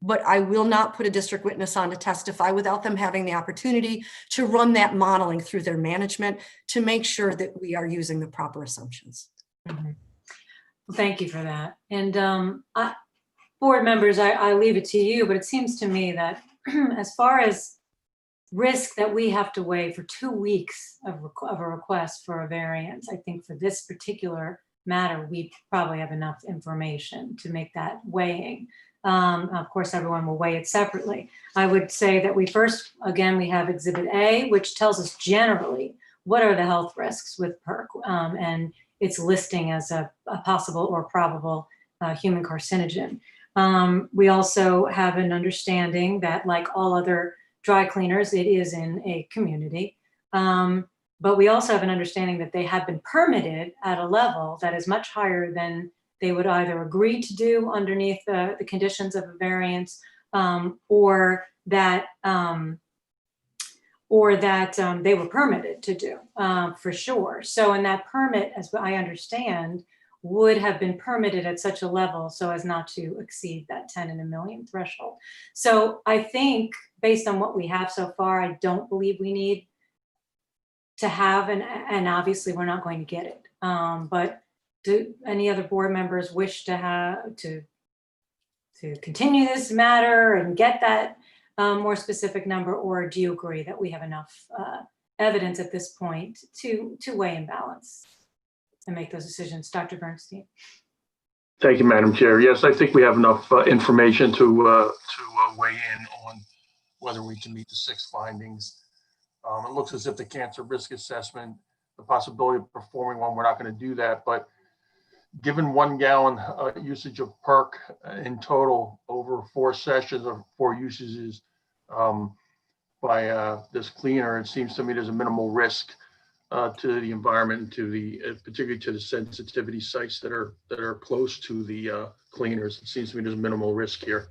S4: but I will not put a district witness on to testify without them having the opportunity to run that modeling through their management to make sure that we are using the proper assumptions.
S1: Mm-hmm. Well, thank you for that. And board members, I leave it to you, but it seems to me that as far as risk that we have to weigh for 2 weeks of a request for a variance, I think for this particular matter, we probably have enough information to make that weighing. Of course, everyone will weigh it separately. I would say that we first, again, we have Exhibit A, which tells us generally what are the health risks with PERC, and its listing as a possible or probable human carcinogen. We also have an understanding that, like all other dry cleaners, it is in a community. But we also have an understanding that they have been permitted at a level that is much higher than they would either agree to do underneath the conditions of a variance, or that they were permitted to do, for sure. So in that permit, as I understand, would have been permitted at such a level so as not to exceed that 10 in a million threshold. So I think based on what we have so far, I don't believe we need to have, and obviously we're not going to get it. But do any other board members wish to have to continue this matter and get that more specific number, or do you agree that we have enough evidence at this point to weigh and balance and make those decisions? Dr. Bernstein.
S17: Thank you, Madam Chair. Yes, I think we have enough information to weigh in on whether we can meet the 6 findings. It looks as if the cancer risk assessment, the possibility of performing one, we're not going to do that. But given 1 gallon usage of PERC in total over 4 sessions or 4 usages by this cleaner, it seems to me there's a minimal risk to the environment and to the particularly to the sensitivity sites that are close to the cleaners. It seems to me there's minimal risk here.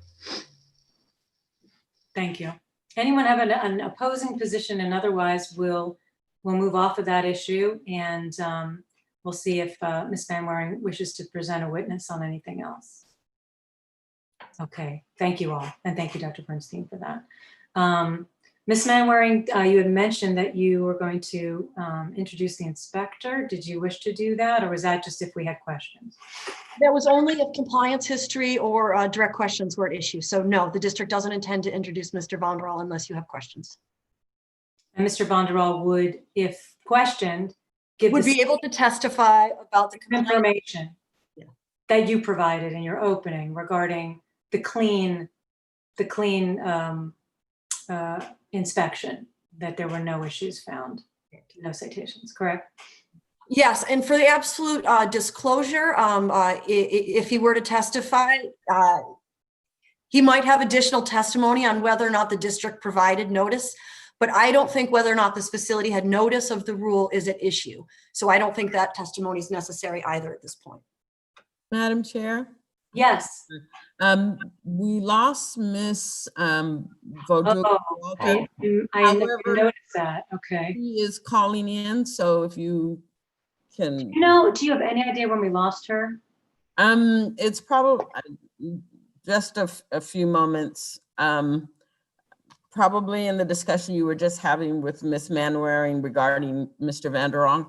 S1: Thank you. Anyone have an opposing position? And otherwise we'll move off of that issue, and we'll we'll see if Ms. Van Waring wishes to present a witness on anything else. Okay, thank you all. And thank you, Dr. Bernstein, for that. Ms. Van Waring, you had mentioned that you were going to introduce the inspector. Did you wish to do that, or was that just if we had questions?
S4: That was only if compliance history or direct questions were at issue. So no, the district doesn't intend to introduce Mr. Vonderall unless you have questions.
S1: And Mr. Vonderall would, if questioned,
S4: Would be able to testify about the
S1: information that you provided in your opening regarding the clean inspection, that there were no issues found, no citations, correct?
S4: Yes, and for the absolute disclosure, if he were to testify, he might have additional testimony on whether or not the district provided notice, but I don't think whether or not this facility had notice of the rule is at issue. So I don't think that testimony is necessary either at this point.
S15: Madam Chair?
S1: Yes.
S15: We lost Miss
S1: I
S15: However,
S1: noticed that. Okay.
S15: She is calling in, so if you can.
S1: Do you have any idea when we lost her?
S15: It's probably just a few moments. Probably in the discussion you were just having with Miss Manwaring regarding Mr. Vanderong,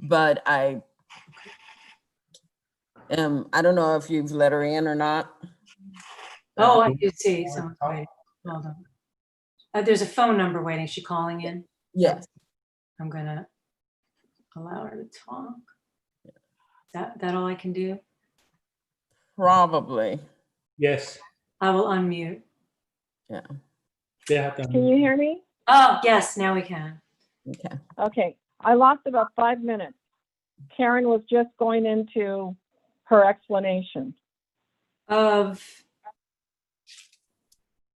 S15: but I don't know if you've let her in or not.
S1: Oh, I do see someone's waiting. Hold on. There's a phone number waiting. Is she calling in?
S15: Yes.
S1: I'm gonna allow her to talk. That all I can do?
S15: Probably.
S13: Yes.
S1: I will unmute.
S15: Yeah.
S11: Can you hear me?
S1: Oh, yes, now we can.
S15: Okay.
S11: Okay, I lost about 5 minutes. Karen was just going into her explanation.
S1: Of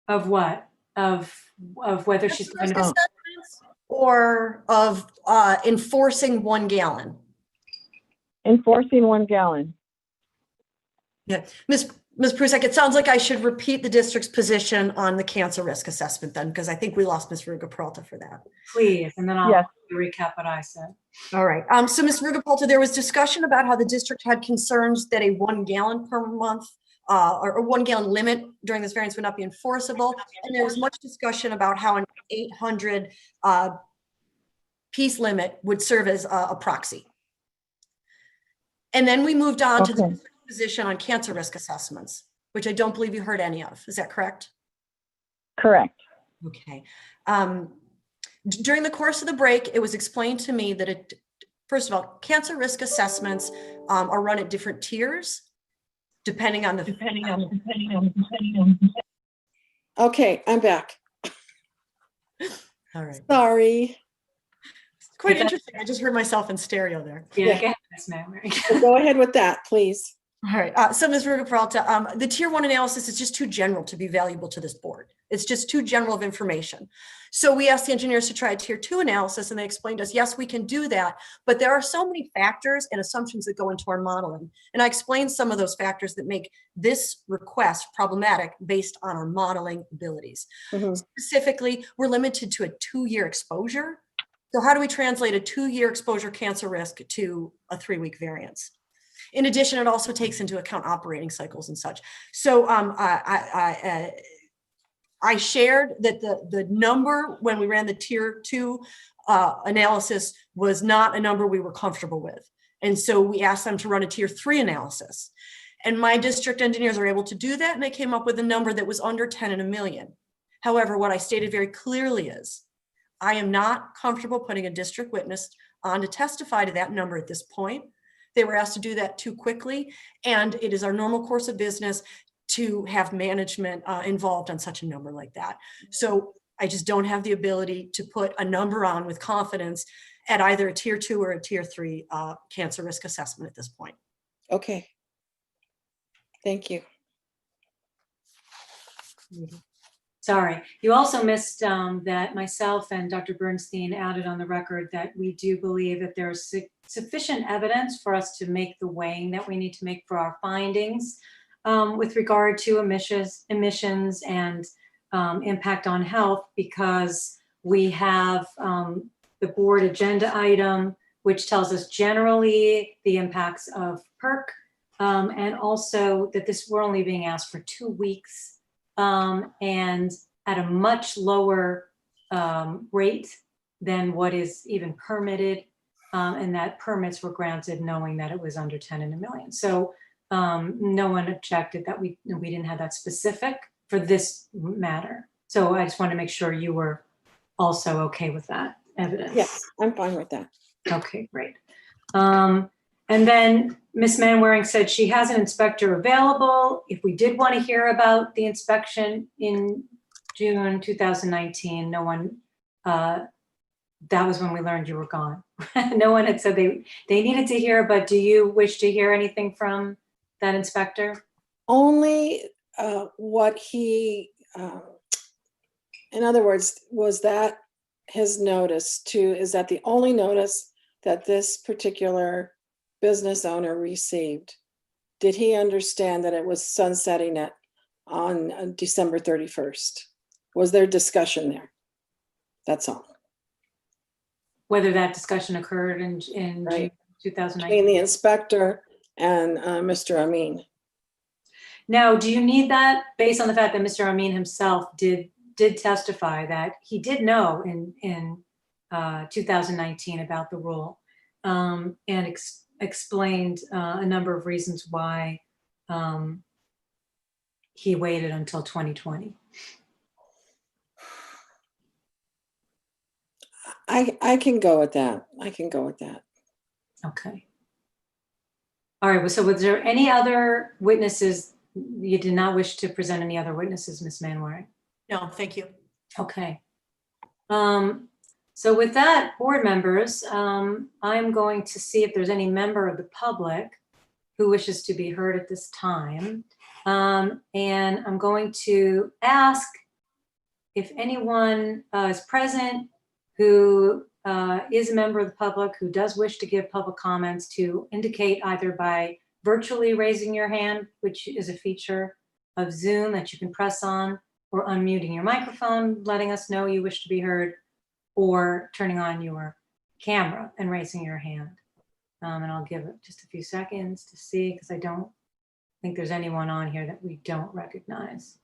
S1: what? Of whether she's going to,
S4: or of enforcing 1 gallon.
S11: Enforcing 1 gallon.
S4: Yeah, Ms. Prusek, it sounds like I should repeat the district's position on the cancer risk assessment then, because I think we lost Ms. Ruga-Peralta for that.
S1: please, and then I'll recap what I said.
S4: All right, so Ms. Ruga-Peralta, there was discussion about how the district had concerns that a 1 gallon per month or a 1 gallon limit during this variance would not be enforceable. And there was much discussion about how an 800 piece limit would serve as a proxy. And then we moved on to the position on cancer risk assessments, which I don't believe you heard any of. Is that correct?
S11: Correct.
S4: Okay. During the course of the break, it was explained to me that first of all, cancer risk assessments are run at different tiers, depending on.
S6: Okay, I'm back.
S4: All right.
S6: Sorry.
S4: It's quite interesting. I just heard myself in stereo there.
S6: Yeah. Go ahead with that, please.
S4: All right, so Ms. Ruga-Peralta, the tier 1 analysis is just too general to be valuable to this board. It's just too general of information. So we asked the engineers to try a tier 2 analysis, and they explained to us, yes, we can do that, but there are so many factors and assumptions that go into our modeling. And I explained some of those factors that make this request problematic based on our modeling abilities. Specifically, we're limited to a 2-year exposure. So how do we translate a 2-year exposure cancer risk to a 3-week variance? In addition, it also takes into account operating cycles and such. So I shared that the number when we ran the tier 2 analysis was not a number we were comfortable with. And so we asked them to run a tier 3 analysis. And my district engineers are able to do that, and they came up with a number that was under 10 in a million. However, what I stated very clearly is, I am not comfortable putting a district witness on to testify to that number at this point. They were asked to do that too quickly, and it is our normal course of business to have management involved on such a number like that. So I just don't have the ability to put a number on with confidence at either a tier 2 or a tier 3 cancer risk assessment at this point.
S6: Okay. Thank you.
S1: Sorry. You also missed that myself and Dr. Bernstein added on the record that we do believe that there is sufficient evidence for us to make the weighing that we need to make for our findings with regard to emissions and impact on health, because we have the board agenda item which tells us generally the impacts of PERC, and also that we're only being asked for 2 weeks, and at a much lower rate than what is even permitted, and that permits were granted knowing that it was under 10 in a million. So no one objected that we didn't have that specific for this matter. So I just want to make sure you were also okay with that evidence.
S6: Yes, I'm fine with that.
S1: Okay, great. And then Ms. Manwaring said she has an inspector available. If we did want to hear about the inspection in June 2019, no one, that was when we learned you were gone. No one had said they needed to hear, but do you wish to hear anything from that inspector?
S6: Only what he, in other words, was that his notice is that the only notice that this particular business owner received? Did he understand that it was sunsetting it on December 31st? Was there discussion there? That's all.
S1: Whether that discussion occurred in
S6: Right.
S1: June 2019?
S6: Between the inspector and Mr. Amin.
S1: Now, do you need that based on the fact that Mr. Amin himself did testify that he did know in 2019 about the rule, and explained a number of reasons why he waited until 2020?
S6: I can go with that. I can go with that.
S1: Okay. All right, so was there any other witnesses? You did not wish to present any other witnesses, Ms. Manwaring?
S4: No, thank you.
S1: Okay. So with that, board members, I'm going to see if there's any member of the public who wishes to be heard at this time. And I'm going to ask if anyone is present who is a member of the public who does wish to give public comments to indicate either by virtually raising your hand, which is a feature of Zoom that you can press on, or unmuting your microphone, letting us know you wish to be heard, or turning on your camera and raising your hand. And I'll give it just a few seconds to see, because I don't think there's anyone on here that we don't recognize.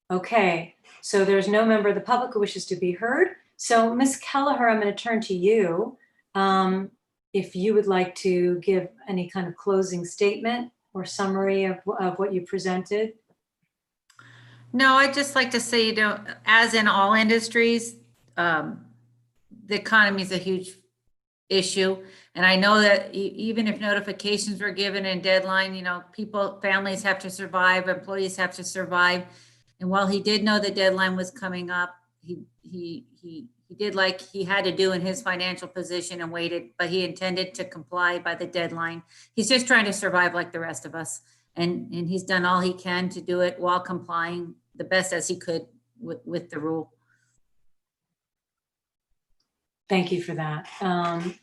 S1: Okay, so there's no member of the public who wishes to be heard. So Ms. Kelleher, I'm going to turn to you. If you would like to give any kind of closing statement or summary of what you presented.
S7: No, I'd just like to say, as in all industries, the economy is a huge issue. And I know that even if notifications were given and deadline, families have to survive, employees have to survive. And while he did know the deadline was coming up, he did like he had to do in his financial position and waited, but he intended to comply by the deadline. He's just trying to survive like the rest of us. And he's done all he can to do it while complying the best as he could with the rule.
S1: Thank you for that.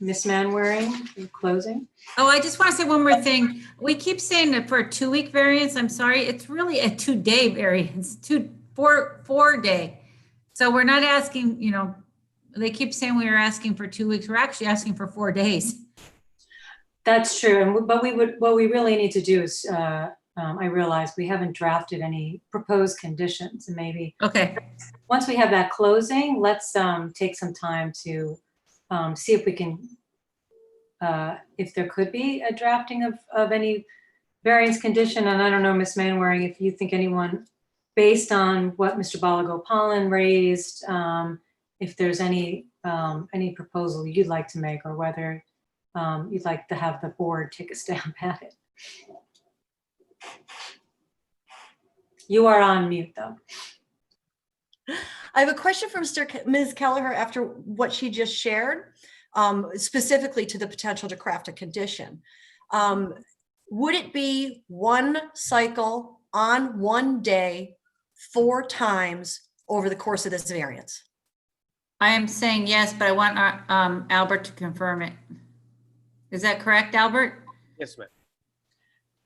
S1: Ms. Manwaring, in closing.
S7: Oh, I just want to say one more thing. We keep saying that for a 2-week variance, I'm sorry, it's really a 2-day variance, 4 day. So we're not asking, they keep saying we are asking for 2 weeks. We're actually asking for 4 days.
S1: That's true. But what we really need to do is, I realize we haven't drafted any proposed conditions, and maybe
S7: okay.
S1: Once we have that closing, let's take some time to see if we can, if there could be a drafting of any variance condition. And I don't know, Ms. Manwaring, if you think anyone, based on what Mr. Balagopalan raised, if there's any proposal you'd like to make, or whether you'd like to have the board take a stab at it. You are on mute, though.
S4: I have a question for Ms. Kelleher after what she just shared, specifically to the potential to craft a condition. Would it be one cycle on one day 4 times over the course of this variance?
S7: I am saying yes, but I want Albert to confirm it. Is that correct, Albert?
S9: Yes, ma'am.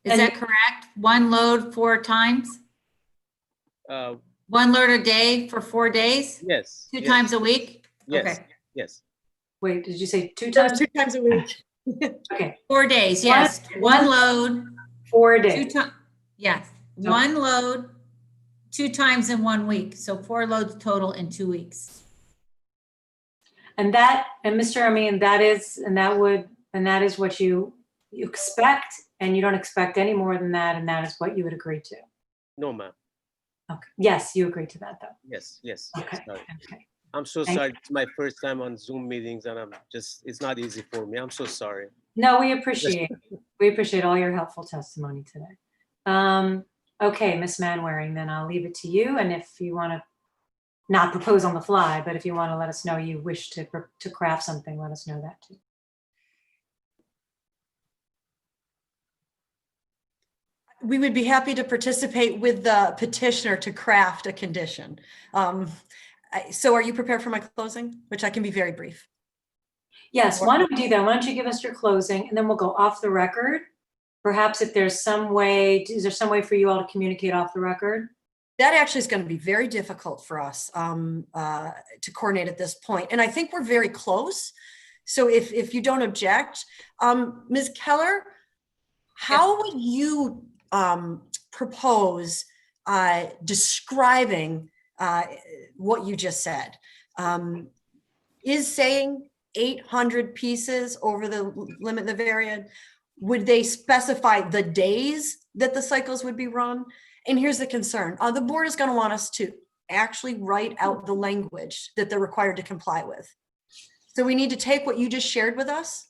S7: Is that correct? 1 load 4 times? 1 load a day for 4 days?
S9: Yes.
S7: 2 times a week?
S9: Yes.
S7: Okay.
S9: Yes.
S1: Wait, did you say 2
S4: That was
S1: times?
S4: 2 times a week.
S1: Okay,
S7: 4 days, yes. One load,
S1: 4
S7: 2
S1: days.
S7: times, yes.
S1: Okay.
S7: One load, 2 times in 1 week. So 4 loads total in 2 weeks.
S1: And Mr. Amin, that is what you expect, and you don't expect any more than that, and that is what you would agree to.
S9: No, ma'am.
S1: Okay. Yes, you agree to that, though.
S9: Yes, yes.
S1: Okay.
S9: Sorry.
S1: Okay.
S9: I'm so
S1: Thank
S9: sorry. It's my first time on Zoom meetings and it's not easy for me. I'm so sorry.
S1: No, we appreciate all your helpful testimony today. Okay, Ms. Manwaring, then I'll leave it to you, and if you want to not propose on the fly, but if you want to let us know you wish to craft something, let us know that too.
S4: We would be happy to participate with the petitioner to craft a condition. So are you prepared for my closing, which I can be very brief?
S1: Yes, why don't we do that? Why don't you give us your closing, and then we'll go off the record. Perhaps if there's some way, is there some way for you all to communicate off the record?
S4: That actually is going to be very difficult for us to coordinate at this point. And I think we're very close. So if you don't object, Ms. Keller, how would you propose describing what you just said? Is saying 800 pieces over the limit of the variant, would they specify the days that the cycles would be run? And here's the concern. The board is going to want us to actually write out the language that they're required to comply with. So we need to take what you just shared with us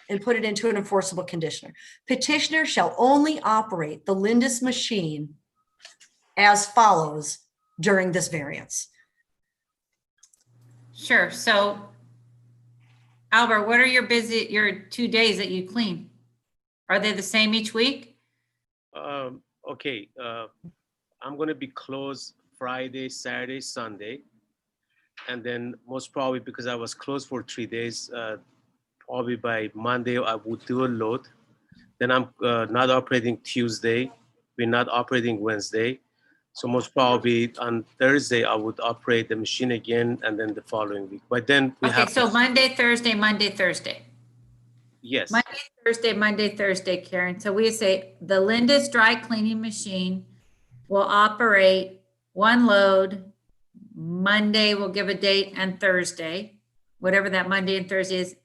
S4: and put it into an enforceable condition. Petitioner shall only operate the Lindis machine as follows during this variance.
S7: Sure. So Albert, what are your 2 days that you clean? Are they the same each week?
S9: Okay. I'm going to be closed Friday, Saturday, Sunday. And then most probably because I was closed for 3 days, probably by Monday, I would do a load. Then I'm not operating Tuesday. We're not operating Wednesday. So most probably on Thursday, I would operate the machine again, and then the following week. But then we have
S7: so Monday, Thursday, Monday, Thursday.
S9: Yes.
S7: Monday, Thursday, Karen. So we say the Lindis dry cleaning machine will operate 1 load. Monday, we'll give a date, and Thursday, whatever that Monday and Thursday is,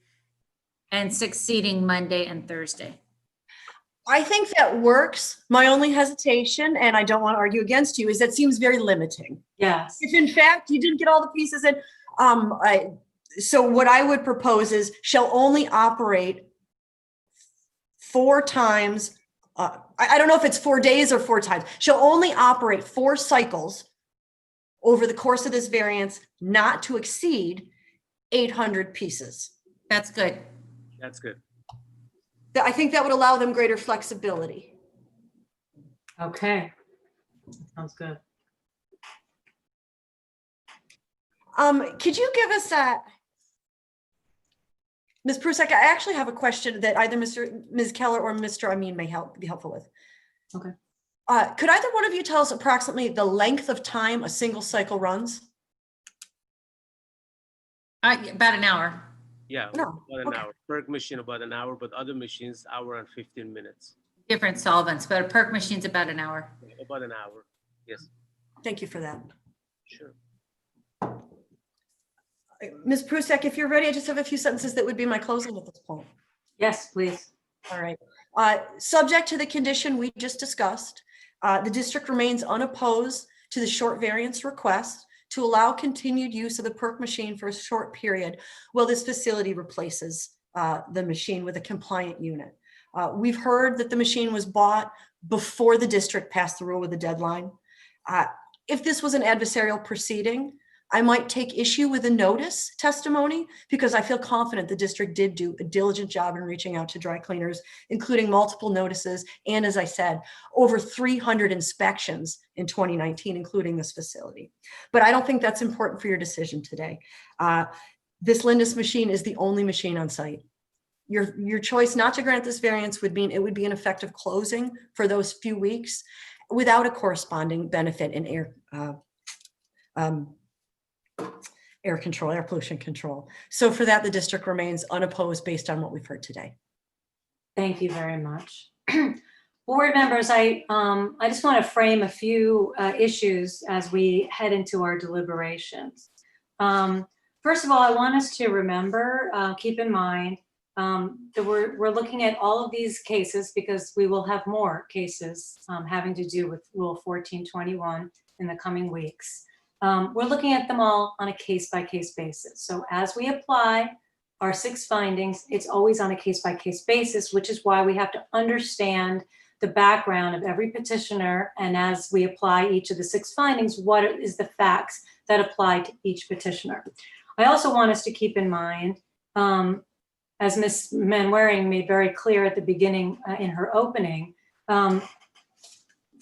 S7: and succeeding Monday and Thursday.
S4: I think that works. My only hesitation, and I don't want to argue against you, is that seems very limiting.
S1: Yes.
S4: If in fact you didn't get all the pieces in, so what I would propose is shall only operate 4 times. I don't know if it's 4 days or 4 times. Shall only operate 4 cycles over the course of this variance, not to exceed 800 pieces.
S7: That's good.
S9: That's good.
S4: I think that would allow them greater flexibility.
S1: Okay. Sounds good.
S4: Could you give us that? Ms. Prusek, I actually have a question that either Ms. Keller or Mr. Amin may be helpful with.
S1: Okay.
S4: Could either one of you tell us approximately the length of time a single cycle runs?
S7: About an hour.
S9: Yeah,
S4: No.
S9: about an hour. PERC machine about an hour, but other machines, hour and 15 minutes.
S7: Different solvents, but a PERC machine's about an hour.
S9: About an hour, yes.
S4: Thank you for that.
S9: Sure.
S4: Ms. Prusek, if you're ready, I just have a few sentences that would be my closing at this point.
S1: Yes, please.
S4: All right. Subject to the condition we just discussed, the district remains unopposed to the short variance request to allow continued use of the PERC machine for a short period while this facility replaces the machine with a compliant unit. We've heard that the machine was bought before the district passed the rule with the deadline. If this was an adversarial proceeding, I might take issue with the notice testimony because I feel confident the district did do a diligent job in reaching out to dry cleaners, including multiple notices. And as I said, over 300 inspections in 2019, including this facility. But I don't think that's important for your decision today. This Lindis machine is the only machine on site. Your choice not to grant this variance would mean it would be an effective closing for those few weeks without a corresponding benefit in air air control, air pollution control. So for that, the district remains unopposed based on what we've heard today.
S1: Thank you very much. Board members, I just want to frame a few issues as we head into our deliberations. First of all, I want us to remember, keep in mind that we're looking at all of these cases because we will have more cases having to do with Rule 1421 in the coming weeks. We're looking at them all on a case-by-case basis. So as we apply our 6 findings, it's always on a case-by-case basis, which is why we have to understand the background of every petitioner. And as we apply each of the 6 findings, what is the facts that apply to each petitioner? I also want us to keep in mind, as Ms. Manwaring made very clear at the beginning in her opening, Rule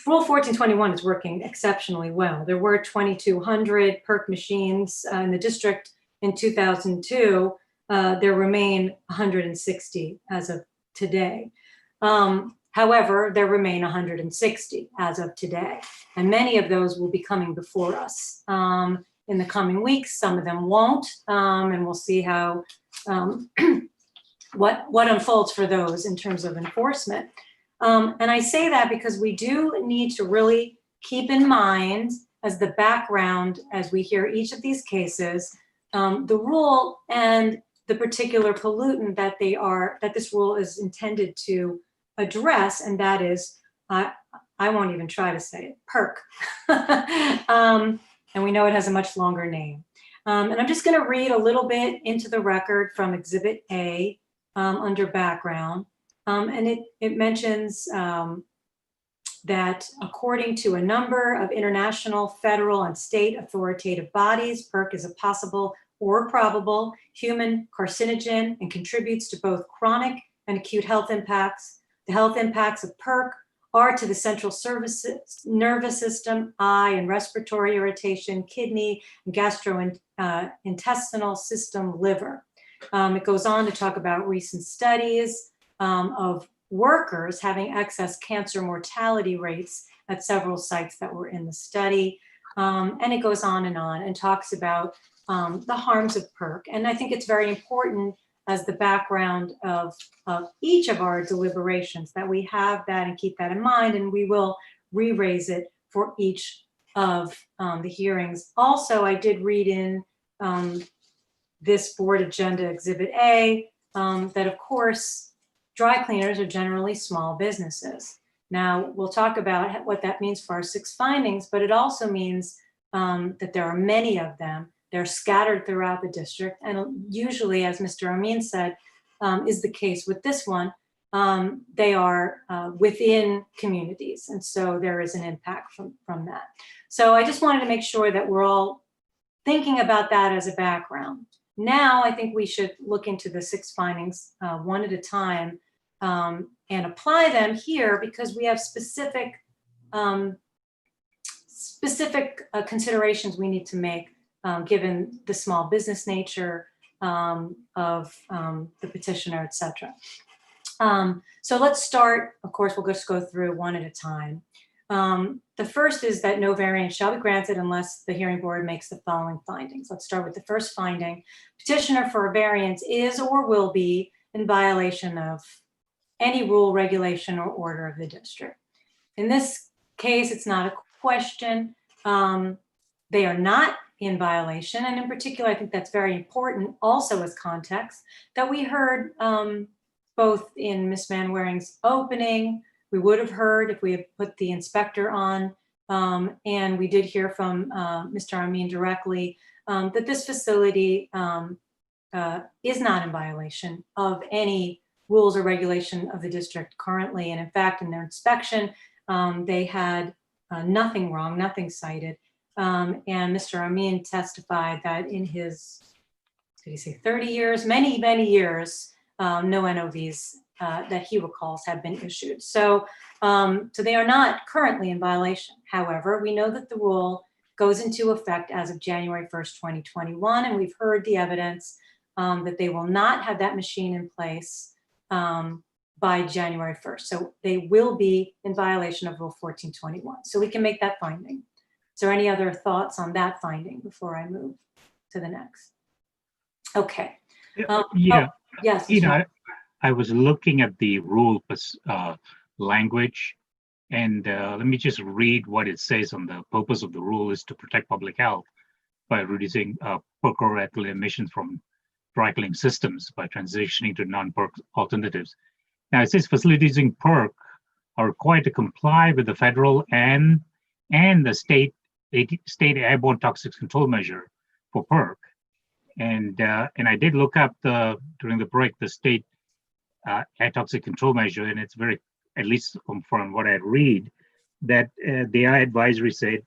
S1: 1421 is working exceptionally well. There were 2,200 PERC machines in the district in 2002. There remain 160 as of today. However, there remain 160 as of today, and many of those will be coming before us in the coming weeks. Some of them won't, and we'll see how what unfolds for those in terms of enforcement. And I say that because we do need to really keep in mind as the background, as we hear each of these cases, the rule and the particular pollutant that this rule is intended to address, and that is, I won't even try to say it, PERC. And we know it has a much longer name. And I'm just going to read a little bit into the record from Exhibit A under background. And it mentions that according to a number of international, federal, and state authoritative bodies, PERC is a possible or probable human carcinogen and contributes to both chronic and acute health impacts. The health impacts of PERC are to the central nervous system, eye and respiratory irritation, kidney, and gastrointestinal system, liver. It goes on to talk about recent studies of workers having excess cancer mortality rates at several sites that were in the study. And it goes on and talks about the harms of PERC. And I think it's very important as the background of each of our deliberations that we have that and keep that in mind, and we will re-raise it for each of the hearings. Also, I did read in this board agenda Exhibit A that of course, dry cleaners are generally small businesses. Now, we'll talk about what that means for our 6 findings, but it also means that there are many of them. They're scattered throughout the district. And usually, as Mr. Amin said, is the case with this one, they are within communities. And so there is an impact from that. So I just wanted to make sure that we're all thinking about that as a background. Now, I think we should look into the 6 findings one at a time and apply them here because we have specific considerations we need to make given the small business nature of the petitioner, et cetera. So let's start, of course, we'll just go through one at a time. The first is that no variance shall be granted unless the hearing board makes the following findings. Let's start with the first finding. Petitioner for a variance is or will be in violation of any rule, regulation, or order of the district. In this case, it's not a question. They are not in violation. And in particular, I think that's very important also as context that we heard both in Ms. Manwaring's opening, we would have heard if we had put the inspector on, and we did hear from Mr. Amin directly that this facility is not in violation of any rules or regulation of the district currently. And in fact, in their inspection, they had nothing wrong, nothing cited. And Mr. Amin testified that in his, did he say 30 years, many, many years, no NOVs that he recalls have been issued. So they are not currently in violation. However, we know that the rule goes into effect as of January 1st, 2021, and we've heard the evidence that they will not have that machine in place by January 1st. So they will be in violation of Rule 1421. So we can make that finding. Is there any other thoughts on that finding before I move to the next. Okay.
S2: Yeah,
S1: Yes.
S2: you
S1: Mr.
S2: know, I was looking at the rule language, and let me just read what it says on the purpose of the rule is to protect public health by reducing perchlorate emissions from dry cleaning systems by transitioning to non-PERC alternatives. Now it says facilities using PERC are required to comply with the federal and the state airborne toxics control measure for PERC. And I did look up during the break the state air toxic control measure, and it's very, at least from what I read, that the air advisory said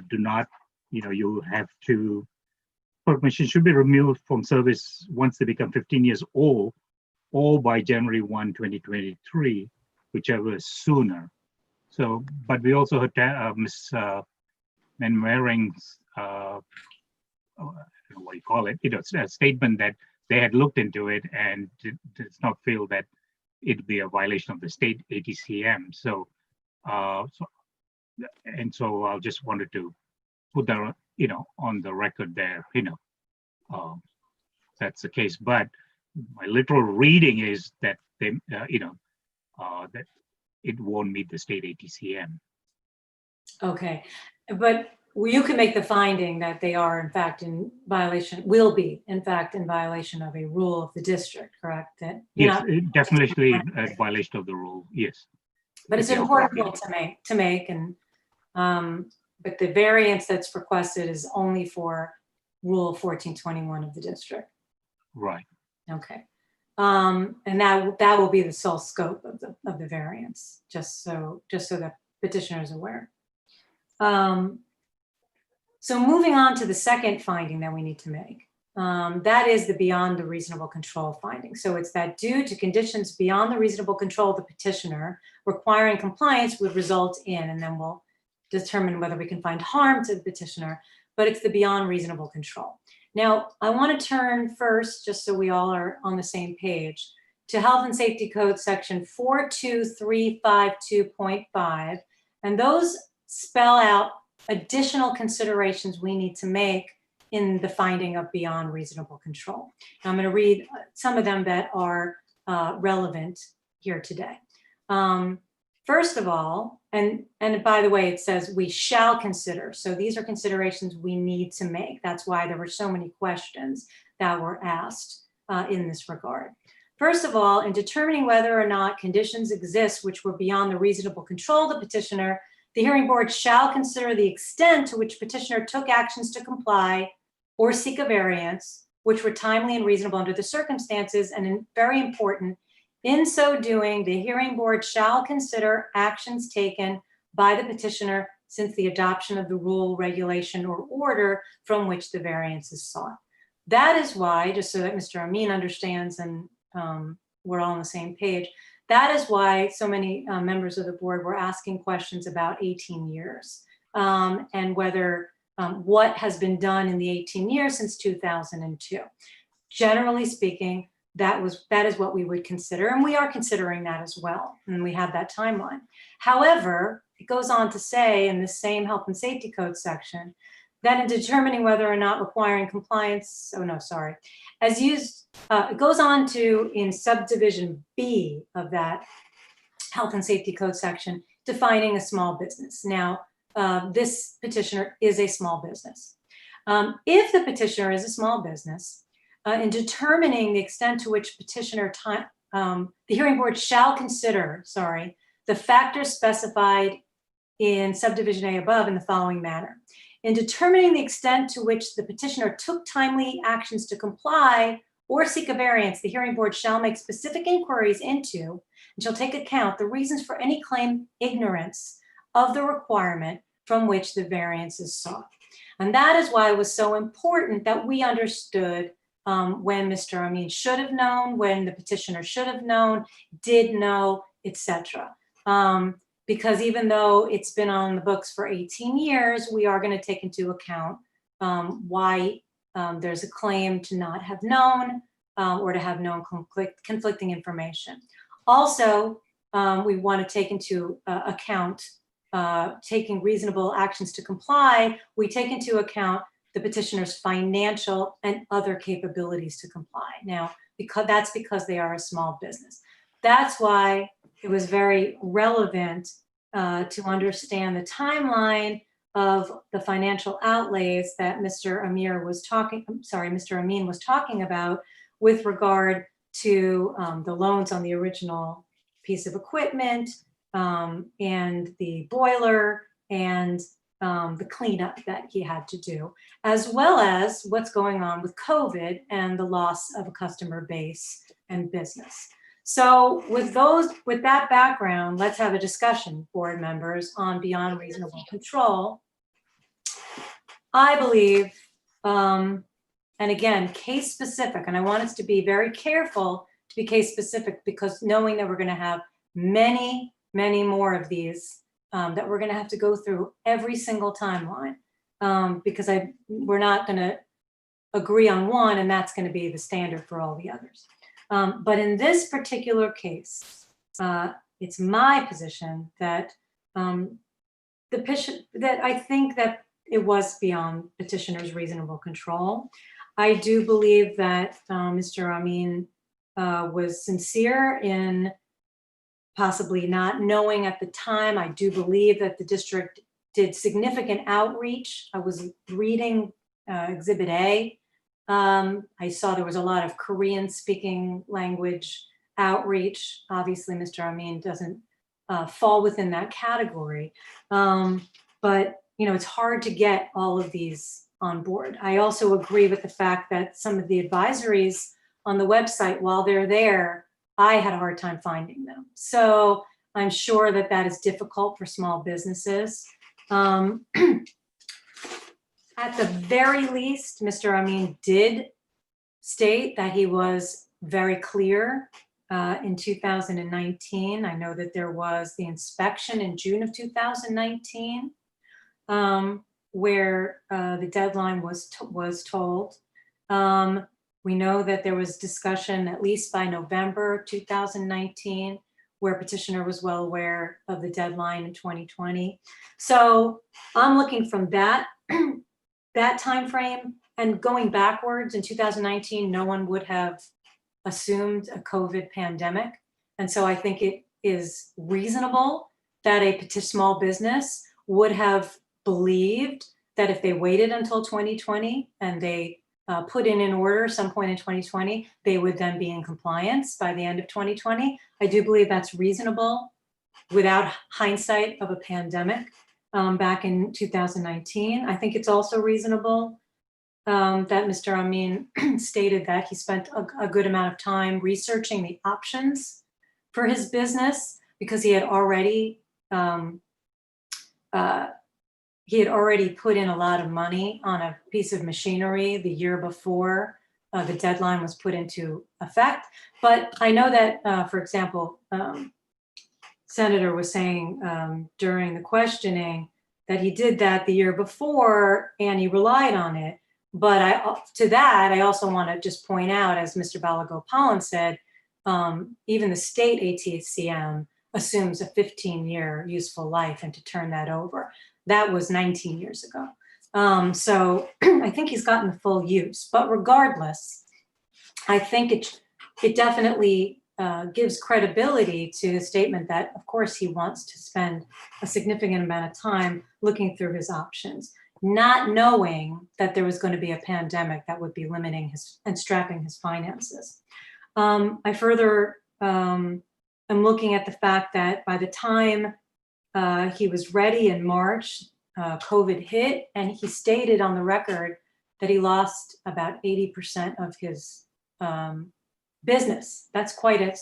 S2: do not, you have to, PERC machines should be removed from service once they become 15 years old, or by January 1, 2023, whichever is sooner. So, but we also heard Ms. Manwaring's, I don't know what you call it, a statement that they had looked into it and does not feel that it'd be a violation of the state ATCM. So, so I just wanted to put that, on the record there, that's the case. But my literal reading is that they, that it won't meet the state ATCM.
S1: Okay, but you can make the finding that they are in fact in violation, will be in fact in violation of a rule of the district, correct? That
S2: yes, definitely a violation of the rule, yes.
S1: But it's an important point to make, and but the variance that's requested is only for Rule 1421 of the district.
S2: Right.
S1: Okay. And that will be the sole scope of the variance, just so the petitioner is aware. So moving on to the second finding that we need to make, that is the beyond the reasonable control finding. So it's that due to conditions beyond the reasonable control of the petitioner, requiring compliance would result in, and then we'll determine whether we can find harm to the petitioner, but it's the beyond reasonable control. Now, I want to turn first, just so we all are on the same page, to Health and Safety Code section 42352.5, and those spell out additional considerations we need to make in the finding of beyond reasonable control. Now, I'm going to read some of them that are relevant here today. First of all, and by the way, it says we shall consider. So these are considerations we need to make. That's why there were so many questions that were asked in this regard. First of all, in determining whether or not conditions exist which were beyond the reasonable control of the petitioner, the hearing board shall consider the extent to which petitioner took actions to comply or seek a variance, which were timely and reasonable under the circumstances, and very important, in so doing, the hearing board shall consider actions taken by the petitioner since the adoption of the rule, regulation, or order from which the variance is sought. That is why, just so that Mr. Amin understands and we're all on the same page, that is why so many members of the board were asking questions about 18 years and whether what has been done in the 18 years since 2002. Generally speaking, that is what we would consider, and we are considering that as well, and we have that timeline. However, it goes on to say in the same Health and Safety Code section that in determining whether or not requiring compliance, as used, it goes on to in subdivision B of that Health and Safety Code section, defining a small business. Now, this petitioner is a small business. If the petitioner is a small business, in determining the extent to which petitioner the hearing board shall consider, the factors specified in subdivision A above in the following manner. In determining the extent to which the petitioner took timely actions to comply or seek a variance, the hearing board shall make specific inquiries into and shall take account the reasons for any claimed ignorance of the requirement from which the variance is sought. And that is why it was so important that we understood when Mr. Amin should have known, when the petitioner should have known, did know, etc. Because even though it's been on the books for 18 years, we are going to take into account why there's a claim to not have known or to have known conflicting information. Also, we want to take into account taking reasonable actions to comply. We take into account the petitioner's financial and other capabilities to comply. Now, because they are a small business. That's why it was very relevant to understand the timeline of the financial outlays that Mr. Amin was talking about with regard to the loans on the original piece of equipment and the boiler and the cleanup that he had to do, as well as what's going on with COVID and the loss of a customer base and business. So with that background, let's have a discussion, board members, on beyond reasonable control. I believe, and again, case specific, and I want us to be very careful to be case specific, because knowing that we're going to have many, many more of these that we're going to have to go through every single timeline, because we're not going to agree on one, and that's going to be the standard for all the others. But in this particular case, it's my position that that I think that it was beyond petitioner's reasonable control. I do believe that Mr. Amin was sincere in possibly not knowing at the time. I do believe that the district did significant outreach. I was reading Exhibit A. I saw there was a lot of Korean speaking language outreach. Obviously, Mr. Amin doesn't fall within that category. But it's hard to get all of these on board. I also agree with the fact that some of the advisories on the website, while they're there, I had a hard time finding them. So I'm sure that that is difficult for small businesses. At the very least, Mr. Amin did state that he was very clear in 2019. I know that there was the inspection in June of 2019, where the deadline was told. We know that there was discussion at least by November 2019, where petitioner was well aware of the deadline in 2020. So I'm looking from that time frame, and going backwards in 2019, no one would have assumed a COVID pandemic. And so I think it is reasonable that a small business would have believed that if they waited until 2020 and they put in an order some point in 2020, they would then be in compliance by the end of 2020. I do believe that's reasonable without hindsight of a pandemic back in 2019. I think it's also reasonable that Mr. Amin stated that he spent a good amount of time researching the options for his business, because he had already put in a lot of money on a piece of machinery the year before the deadline was put into effect. But I know that, for example, Senator was saying during the questioning that he did that the year before and he relied on it. But I also want to just point out, as Mr. Balagopalan said, even the state ATCM assumes a 15-year useful life, and to turn that over, that was 19 years ago. So I think he's gotten the full use. But regardless, I think it definitely gives credibility to his statement that, of course, he wants to spend a significant amount of time looking through his options, not knowing that there was going to be a pandemic that would be limiting and strapping his finances. I further am looking at the fact that by the time he was ready in March, COVID hit, and he stated on the record that he lost about 80% of his business. That's quite a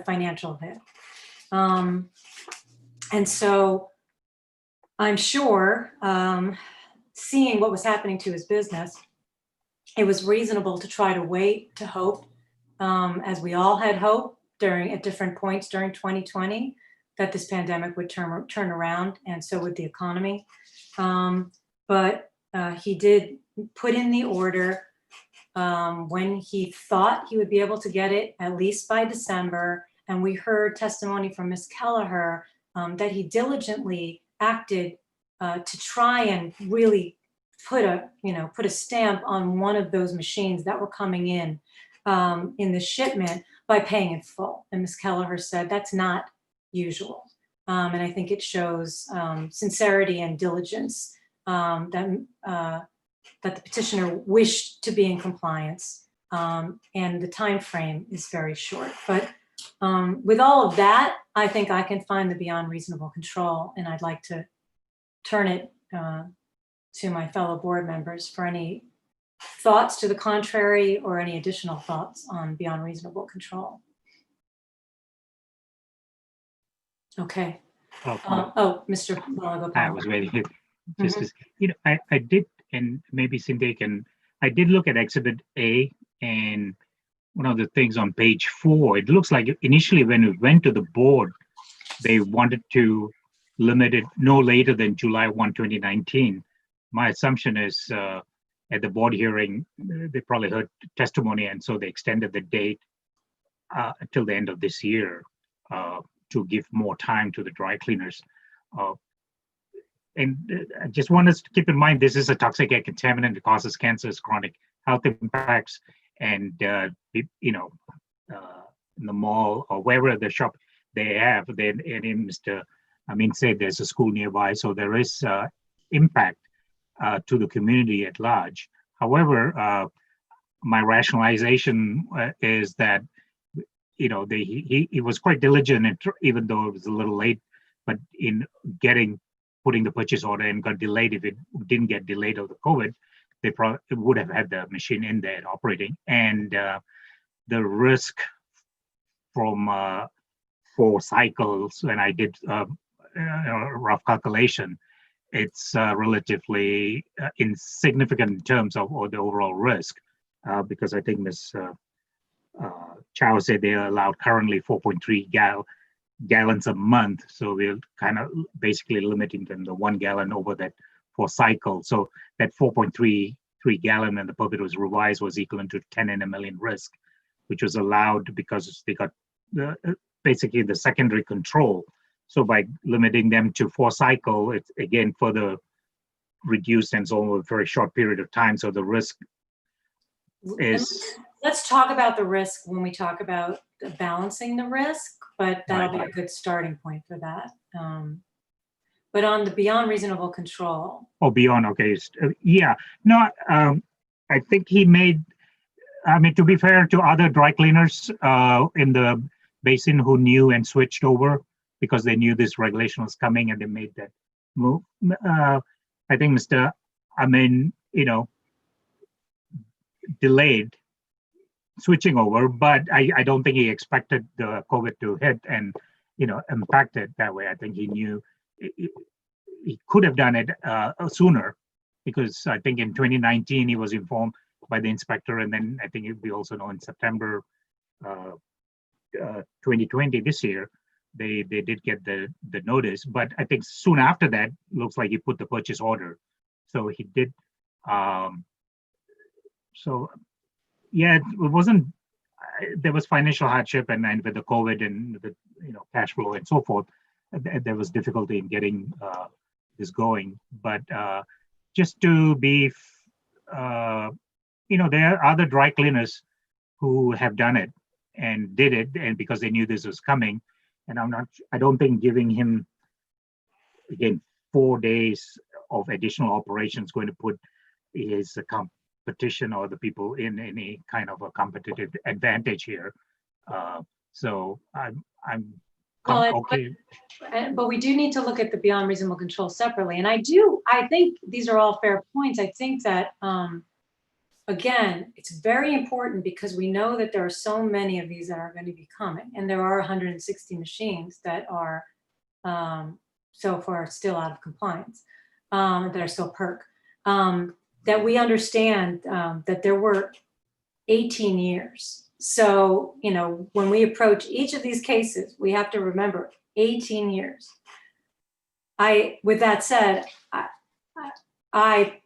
S1: financial hit. And so I'm sure, seeing what was happening to his business, it was reasonable to try to wait, to hope, as we all had hope at different points during 2020, that this pandemic would turn around, and so would the economy. But he did put in the order when he thought he would be able to get it, at least by December. And we heard testimony from Ms. Kelleher that he diligently acted to try and really put a stamp on one of those machines that were coming in the shipment by paying in full. And Ms. Kelleher said that's not usual. And I think it shows sincerity and diligence that the petitioner wished to be in compliance. And the time frame is very short. But with all of that, I think I can find the beyond reasonable control, and I'd like to turn it to my fellow board members for any thoughts to the contrary or any additional thoughts on beyond reasonable control. Okay. Mr. Malago.
S2: I was waiting. Just as, I did, and maybe Cynthia can, I did look at Exhibit A, and one of the things on page 4, it looks like initially when we went to the board, they wanted to limit it no later than July 1, 2019. My assumption is at the board hearing, they probably heard testimony, and so they extended the date until the end of this year to give more time to the dry cleaners. And I just want us to keep in mind, this is a toxic air contaminant that causes cancers, chronic health impacts, and in the mall or wherever the shop they have, and Mr. Amin said there's a school nearby, so there is impact to the community at large. However, my rationalization is that he was quite diligent, even though it was a little late, but in putting the purchase order and got delayed. If it didn't get delayed of the COVID, they probably would have had the machine in there operating. And the risk from 4 cycles, when I did a rough calculation, it's relatively insignificant in terms of the overall risk, because I think Ms. Chow said they are allowed currently 4.3 gallons a month. So we're kind of basically limiting them to 1 gallon over that 4 cycles. So that 4.3 gallon, and the permit was revised, was equivalent to 10 in a million risk, which was allowed because they got basically the secondary control. So by limiting them to 4 cycle, it's again further reduced, and it's over a very short period of time. So the risk is.
S1: Let's talk about the risk when we talk about balancing the risk, but that'll be a good starting point for that. But on the beyond reasonable control.
S2: Oh, beyond, okay. Yeah, no, I think he made, to be fair to other dry cleaners in the basin who knew and switched over because they knew this regulation was coming and they made that move. I think Mr. Amin, delayed switching over, but I don't think he expected the COVID to hit and, impact it that way. I think he knew he could have done it sooner, because I think in 2019 he was informed by the inspector, and then I think we also know in September 2020, this year, they did get the notice. But I think soon after that, looks like he put the purchase order. So he did. So yeah, it wasn't. There was financial hardship, and then with the COVID and the cash flow and so forth, there was difficulty in getting this going. But just to be, there are other dry cleaners who have done it and did it, and because they knew this was coming. And I don't think giving him again 4 days of additional operations going to put his competition or the people in any kind of a competitive advantage here. So I'm okay.
S1: But we do need to look at the beyond reasonable control separately. And I think these are all fair points. I think that, again, it's very important because we know that there are so many of these that are going to be coming. And there are 160 machines that are so far still out of compliance, that are still PERC. That we understand that there were 18 years. So, when we approach each of these cases, we have to remember 18 years. With that said, I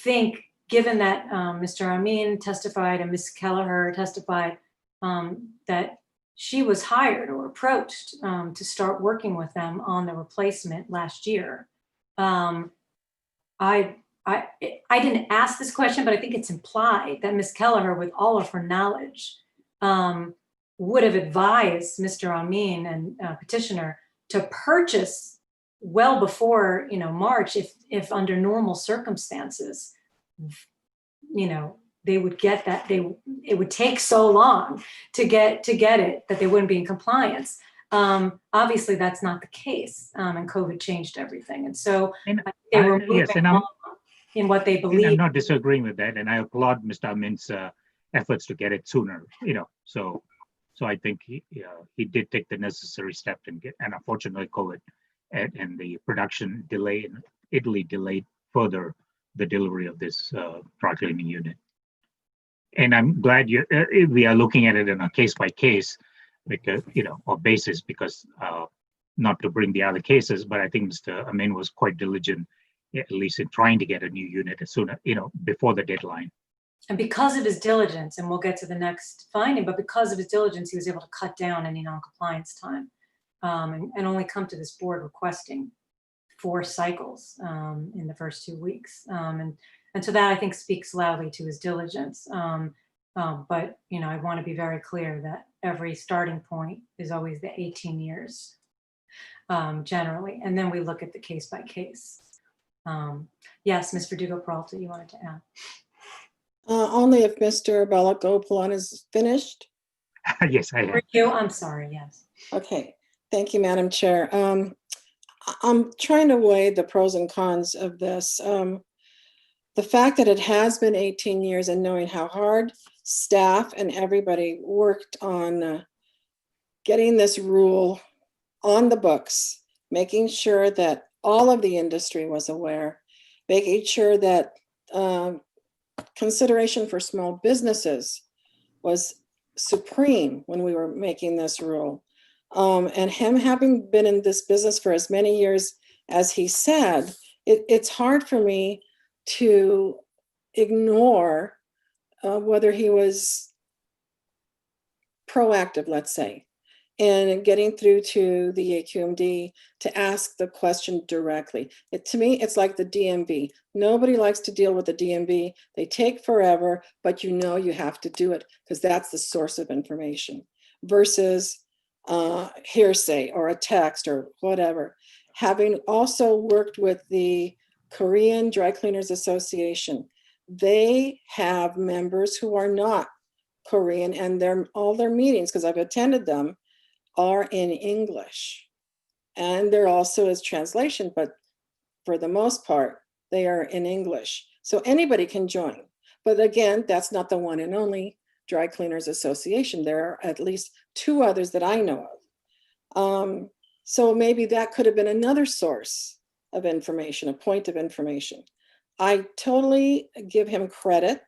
S1: think given that Mr. Amin testified and Ms. Kelleher testified that she was hired or approached to start working with them on the replacement last year, I I didn't ask this question, but I think it's implied that Ms. Kelleher, with all of her knowledge, would have advised Mr. Amin and petitioner to purchase well before, March, if under normal circumstances, they would get that. It would take so long to get it that they wouldn't be in compliance. Obviously, that's not the case, and COVID changed everything, and so they were moving along in what they believe.
S2: I'm not disagreeing with that, and I applaud Mr. Amin's efforts to get it sooner. So I think he did take the necessary step and unfortunately COVID and the production delay in Italy delayed further the delivery of this dry cleaning unit. And I'm glad we are looking at it on a case by case, because or basis, because not to bring the other cases, but I think Mr. Amin was quite diligent, at least in trying to get a new unit as soon as before the deadline.
S1: And because of his diligence, and we'll get to the next finding, but because of his diligence, he was able to cut down any non-compliance time, and only come to this board requesting 4 cycles in the first 2 weeks. And so that, I think, speaks loudly to his diligence. But I want to be very clear that every starting point is always the 18 years generally, and then we look at the case by case. Yes, Ms. Verdugo-Peralta, you wanted to add?
S6: Only if Mr. Balagopalan is finished.
S2: Yes, I am.
S1: I'm sorry, yes.
S6: Okay, thank you, Madam Chair. I'm trying to weigh the pros and cons of this. The fact that it has been 18 years and knowing how hard staff and everybody worked on getting this rule on the books, making sure that all of the industry was aware, making sure that consideration for small businesses was supreme when we were making this rule. And him having been in this business for as many years as he said, it's hard for me to ignore whether he was proactive, let's say, in getting through to the AQMD to ask the question directly. To me, it's like the DMV. Nobody likes to deal with the DMV. They take forever, but you have to do it because that's the source of information versus hearsay or a text or whatever. Having also worked with the Korean Dry Cleaners Association, they have members who are not Korean, and all their meetings, because I've attended them, are in English. And there also is translation, but for the most part, they are in English. So anybody can join. But again, that's not the one and only Dry Cleaners Association. There are at least 2 others that I know of. So maybe that could have been another source of information, a point of information. I totally give him credit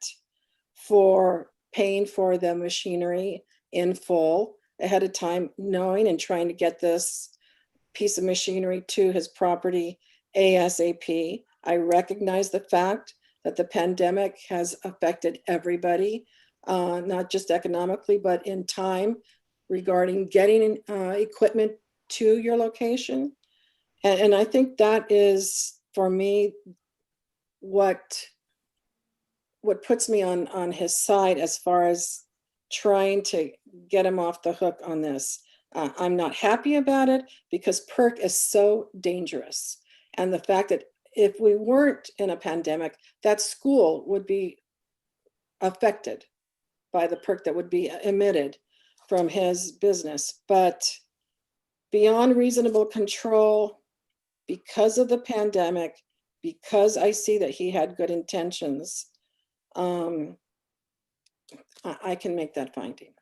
S6: for paying for the machinery in full ahead of time, knowing and trying to get this piece of machinery to his property ASAP. I recognize the fact that the pandemic has affected everybody, not just economically, but in time regarding getting equipment to your location. And I think that is, for me, what puts me on his side as far as trying to get him off the hook on this. I'm not happy about it because PERC is so dangerous. And the fact that if we weren't in a pandemic, that school would be affected by the PERC that would be emitted from his business. But beyond reasonable control, because of the pandemic, because I see that he had good intentions, I can make that finding.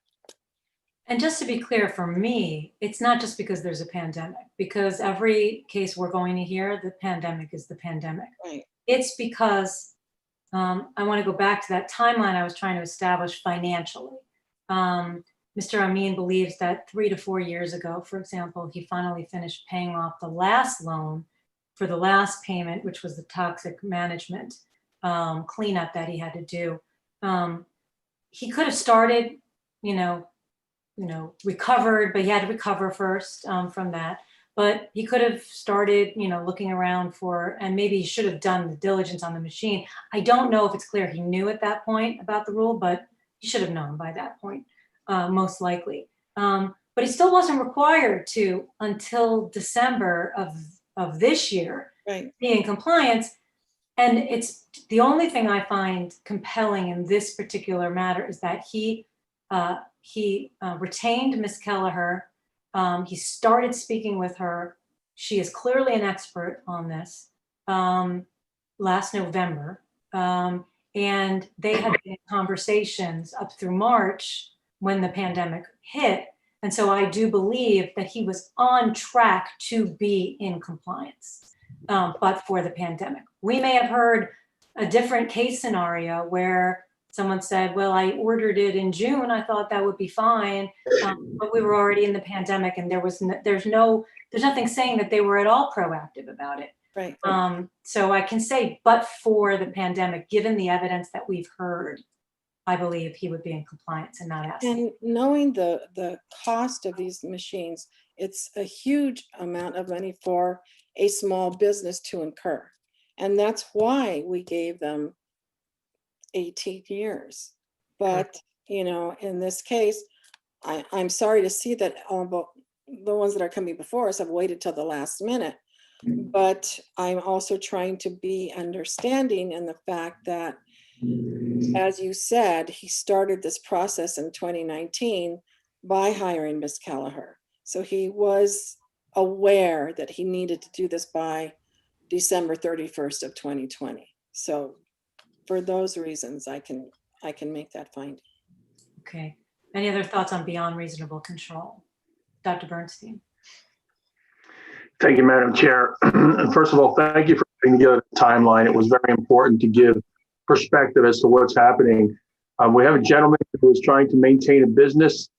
S1: And just to be clear, for me, it's not just because there's a pandemic, because every case we're going to hear, the pandemic is the pandemic.
S6: Right.
S1: It's because I want to go back to that timeline I was trying to establish financially. Mr. Amin believes that 3 to 4 years ago, for example, he finally finished paying off the last loan for the last payment, which was the toxic management cleanup that he had to do. He could have started, recovered, but he had to recover first from that. but he could have started, looking around for, and maybe he should have done the diligence on the machine. I don't know if it's clear he knew at that point about the rule, but he should have known by that point, most likely. But he still wasn't required to until December of this year be in compliance. And it's the only thing I find compelling in this particular matter is that he retained Ms. Kelleher. He started speaking with her. She is clearly an expert on this last November. And they had been in conversations up through March when the pandemic hit. And so I do believe that he was on track to be in compliance, but for the pandemic. We may have heard a different case scenario where someone said, well, I ordered it in June. I thought that would be fine. But we were already in the pandemic, and there's nothing saying that they were at all proactive about it.
S6: Right.
S1: So I can say, but for the pandemic, given the evidence that we've heard, I believe he would be in compliance and not asking.
S6: And knowing the cost of these machines, it's a huge amount of money for a small business to incur. And that's why we gave them 18 years. But, in this case, I'm sorry to see that the ones that are coming before us have waited till the last minute. But I'm also trying to be understanding in the fact that, as you said, he started this process in 2019 by hiring Ms. Kelleher. So he was aware that he needed to do this by December 31st of 2020. So for those reasons, I can make that finding.
S1: Okay. Any other thoughts on beyond reasonable control? Dr. Bernstein.
S17: Thank you, Madam Chair. First of all, thank you for putting together the timeline. It was very important to give perspective as to what's happening. We have a gentleman who is trying to maintain a business.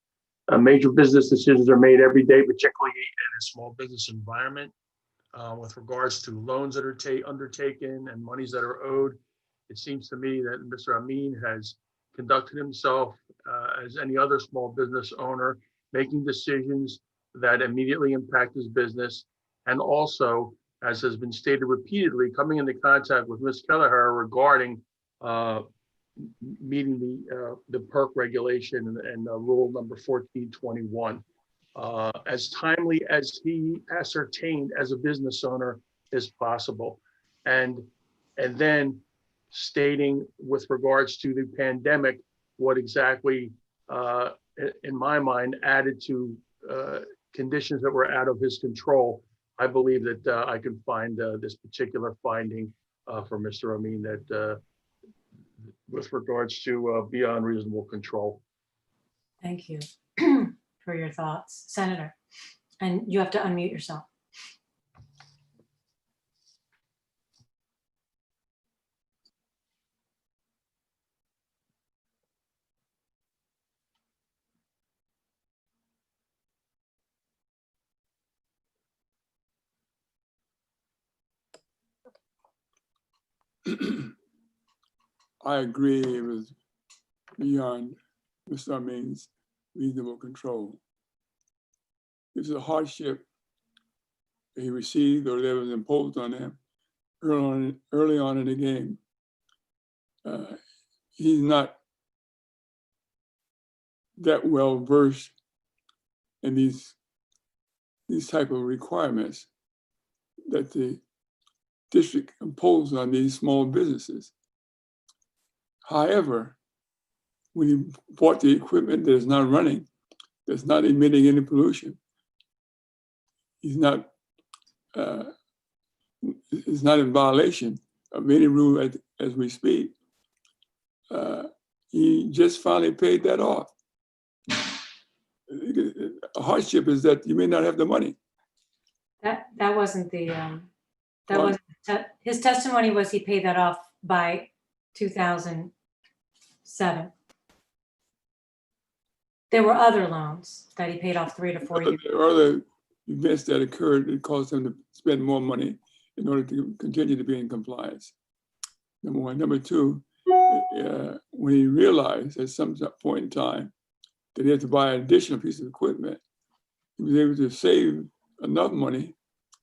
S17: Major business decisions are made every day, particularly in a small business environment, with regards to loans that are undertaken and monies that are owed. It seems to me that Mr. Amin has conducted himself as any other small business owner, making decisions that immediately impact his business, and also, as has been stated repeatedly, coming into contact with Ms. Kelleher regarding meeting the PERC regulation and rule number 1421 as timely as he ascertained as a business owner as possible. And then stating with regards to the pandemic, what exactly, in my mind, added to conditions that were out of his control. I believe that I can find this particular finding for Mr. Amin that with regards to beyond reasonable control.
S1: Thank you for your thoughts, Senator. And you have to unmute yourself.
S14: I agree it was beyond Mr. Amin's reasonable control. This is a hardship that he received or that was imposed on him early on in the game. He's not that well versed in these type of requirements that the district imposed on these small businesses. However, when he bought the equipment that is not running, that's not emitting any pollution, he's not in violation of any rule as we speak. He just finally paid that off. A hardship is that you may not have the money.
S1: That wasn't the his testimony was he paid that off by 2007. There were other loans that he paid off 3 to 4 years.
S14: There are other events that occurred that caused him to spend more money in order to continue to be in compliance. Number one. Number two, when he realized at some point in time that he had to buy an additional piece of equipment, he was able to save enough money,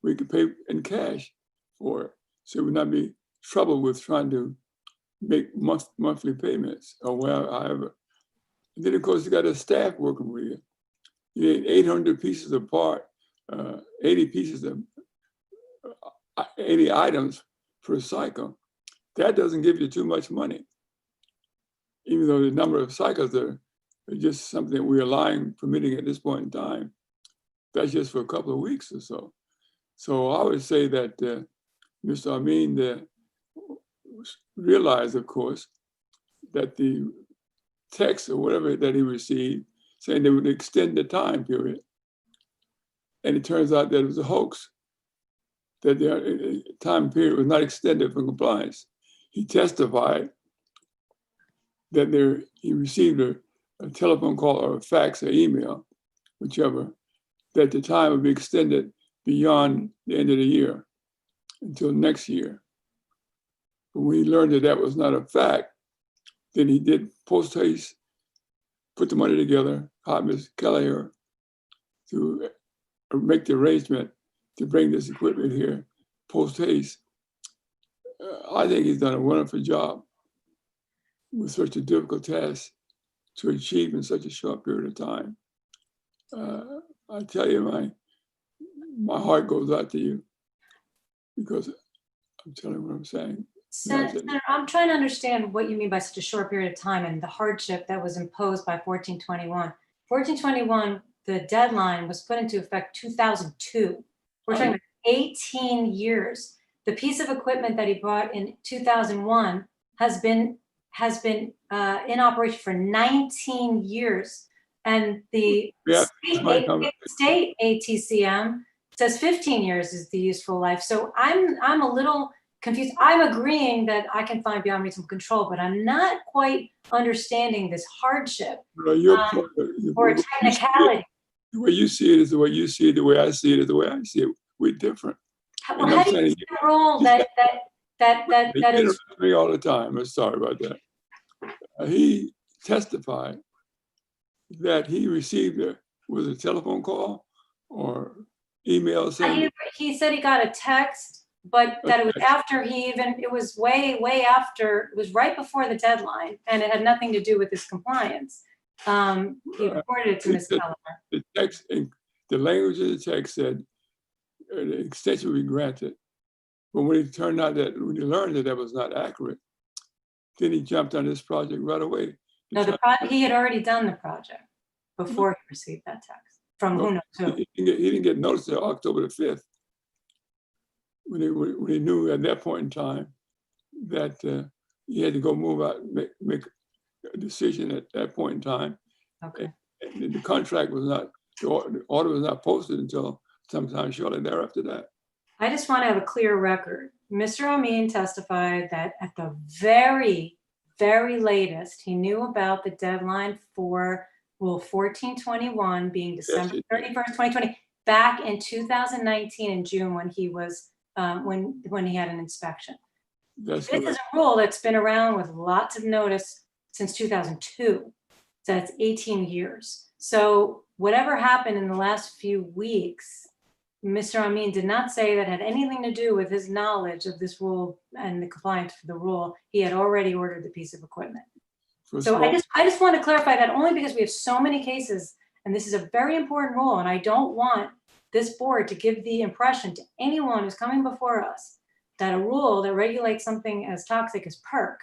S14: we could pay in cash for it. So we would not be trouble with trying to make monthly payments or however. And then of course you got a staff working with you. You need 800 pieces of part, 80 pieces of 80 items per cycle. That doesn't give you too much money, even though the number of cycles are just something that we're allowing, permitting at this point in time. That's just for a couple of weeks or so. So I would say that Mr. Amin realized, of course, that the text or whatever that he received saying they would extend the time period. And it turns out that it was a hoax, that the time period was not extended for compliance. He testified that he received a telephone call or a fax or email, whichever, that the time would be extended beyond the end of the year until next year. But when he learned that that was not a fact, then he did post haste, put the money together, hired Ms. Kelleher to make the arrangement to bring this equipment here post haste. I think he's done a wonderful job with such a difficult task to achieve in such a short period of time. I tell you, my heart goes out to you because I'm telling you what I'm saying.
S1: Senator, I'm trying to understand what you mean by such a short period of time and the hardship that was imposed by 1421. 1421, the deadline was put into effect 2002. We're talking about 18 years. The piece of equipment that he bought in 2001 has been in operation for 19 years. And the state ATCM says 15 years is the useful life. So I'm a little confused. I'm agreeing that I can find beyond reasonable control, but I'm not quite understanding this hardship or technicality.
S14: The way you see it is the way you see it. The way I see it is the way I see it. We're different.
S1: Well, how do you see the role that is
S14: me all the time? I'm sorry about that. He testified that he received was a telephone call or email saying
S1: he said he got a text, but that it was after it was way after, it was right before the deadline, and it had nothing to do with his compliance. He reported it to Ms. Kelleher.
S14: The text, the language of the text said the extension would be granted. But when it turned out that, when he learned that that was not accurate, then he jumped on this project right away.
S1: No, he had already done the project before he received that text from who knows who.
S14: He didn't get notice until October the 5th, when he knew at that point in time that he had to go move out, make a decision at that point in time.
S1: Okay.
S14: And the contract was not, the order was not posted until sometime shortly thereafter that.
S1: I just want to have a clear record. Mr. Amin testified that at the very, very latest, he knew about the deadline for Rule 1421 being December 31st, 2020, back in 2019 in June when he was, when he had an inspection. This is a rule that's been around with lots of notice since 2002. So that's 18 years. So whatever happened in the last few weeks, Mr. Amin did not say that had anything to do with his knowledge of this rule and the compliance for the rule. He had already ordered the piece of equipment. So I just want to clarify that only because we have so many cases, and this is a very important rule, and I don't want this board to give the impression to anyone who's coming before us that a rule that regulates something as toxic as PERC,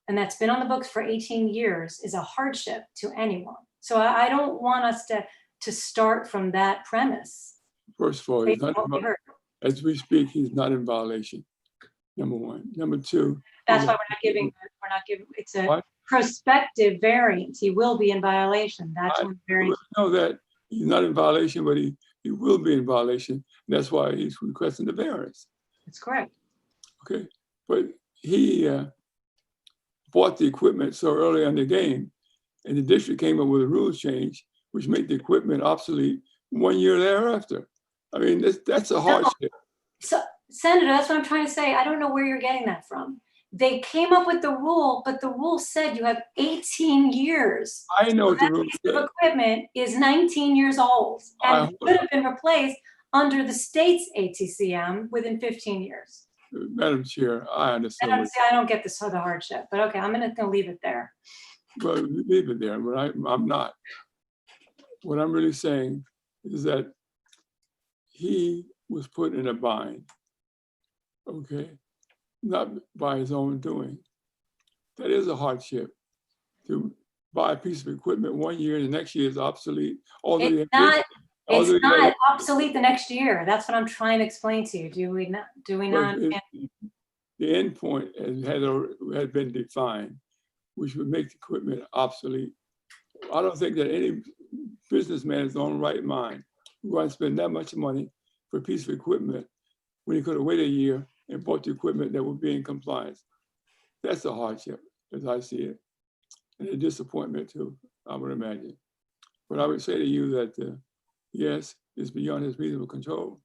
S1: and that's been on the books for 18 years, is a hardship to anyone. So I don't want us to start from that premise.
S14: First of all, he's not as we speak, he's not in violation. Number one. Number two.
S1: That's why we're not giving, it's a prospective variance. He will be in violation. That's when variance.
S14: I know that he's not in violation, but he will be in violation. That's why he's requesting the variance.
S1: That's correct.
S14: Okay, but he bought the equipment so early in the game, and the district came up with a rules change, which made the equipment obsolete 1 year thereafter. I mean, that's a hardship.
S1: So, Senator, that's what I'm trying to say. I don't know where you're getting that from. They came up with the rule, but the rule said you have 18 years.
S14: I know what the rule
S1: said. The equipment is 19 years old and could have been replaced under the state's ATCM within 15 years.
S14: Madam Chair, I understand.
S1: I don't get this other hardship, but okay, I'm gonna leave it there.
S14: Well, leave it there, but I'm not. What I'm really saying is that he was put in a bind, okay? Not by his own doing. That is a hardship to buy a piece of equipment 1 year and the next year is obsolete.
S1: It's not obsolete the next year. That's what I'm trying to explain to you. Do we not?
S14: The end point had been defined, which would make the equipment obsolete. I don't think that any businessman in his own right mind would want to spend that much money for a piece of equipment when he could have waited a year and bought the equipment that would be in compliance. That's a hardship, as I see it, and a disappointment too, I would imagine. But I would say to you that, yes, it's beyond his reasonable control,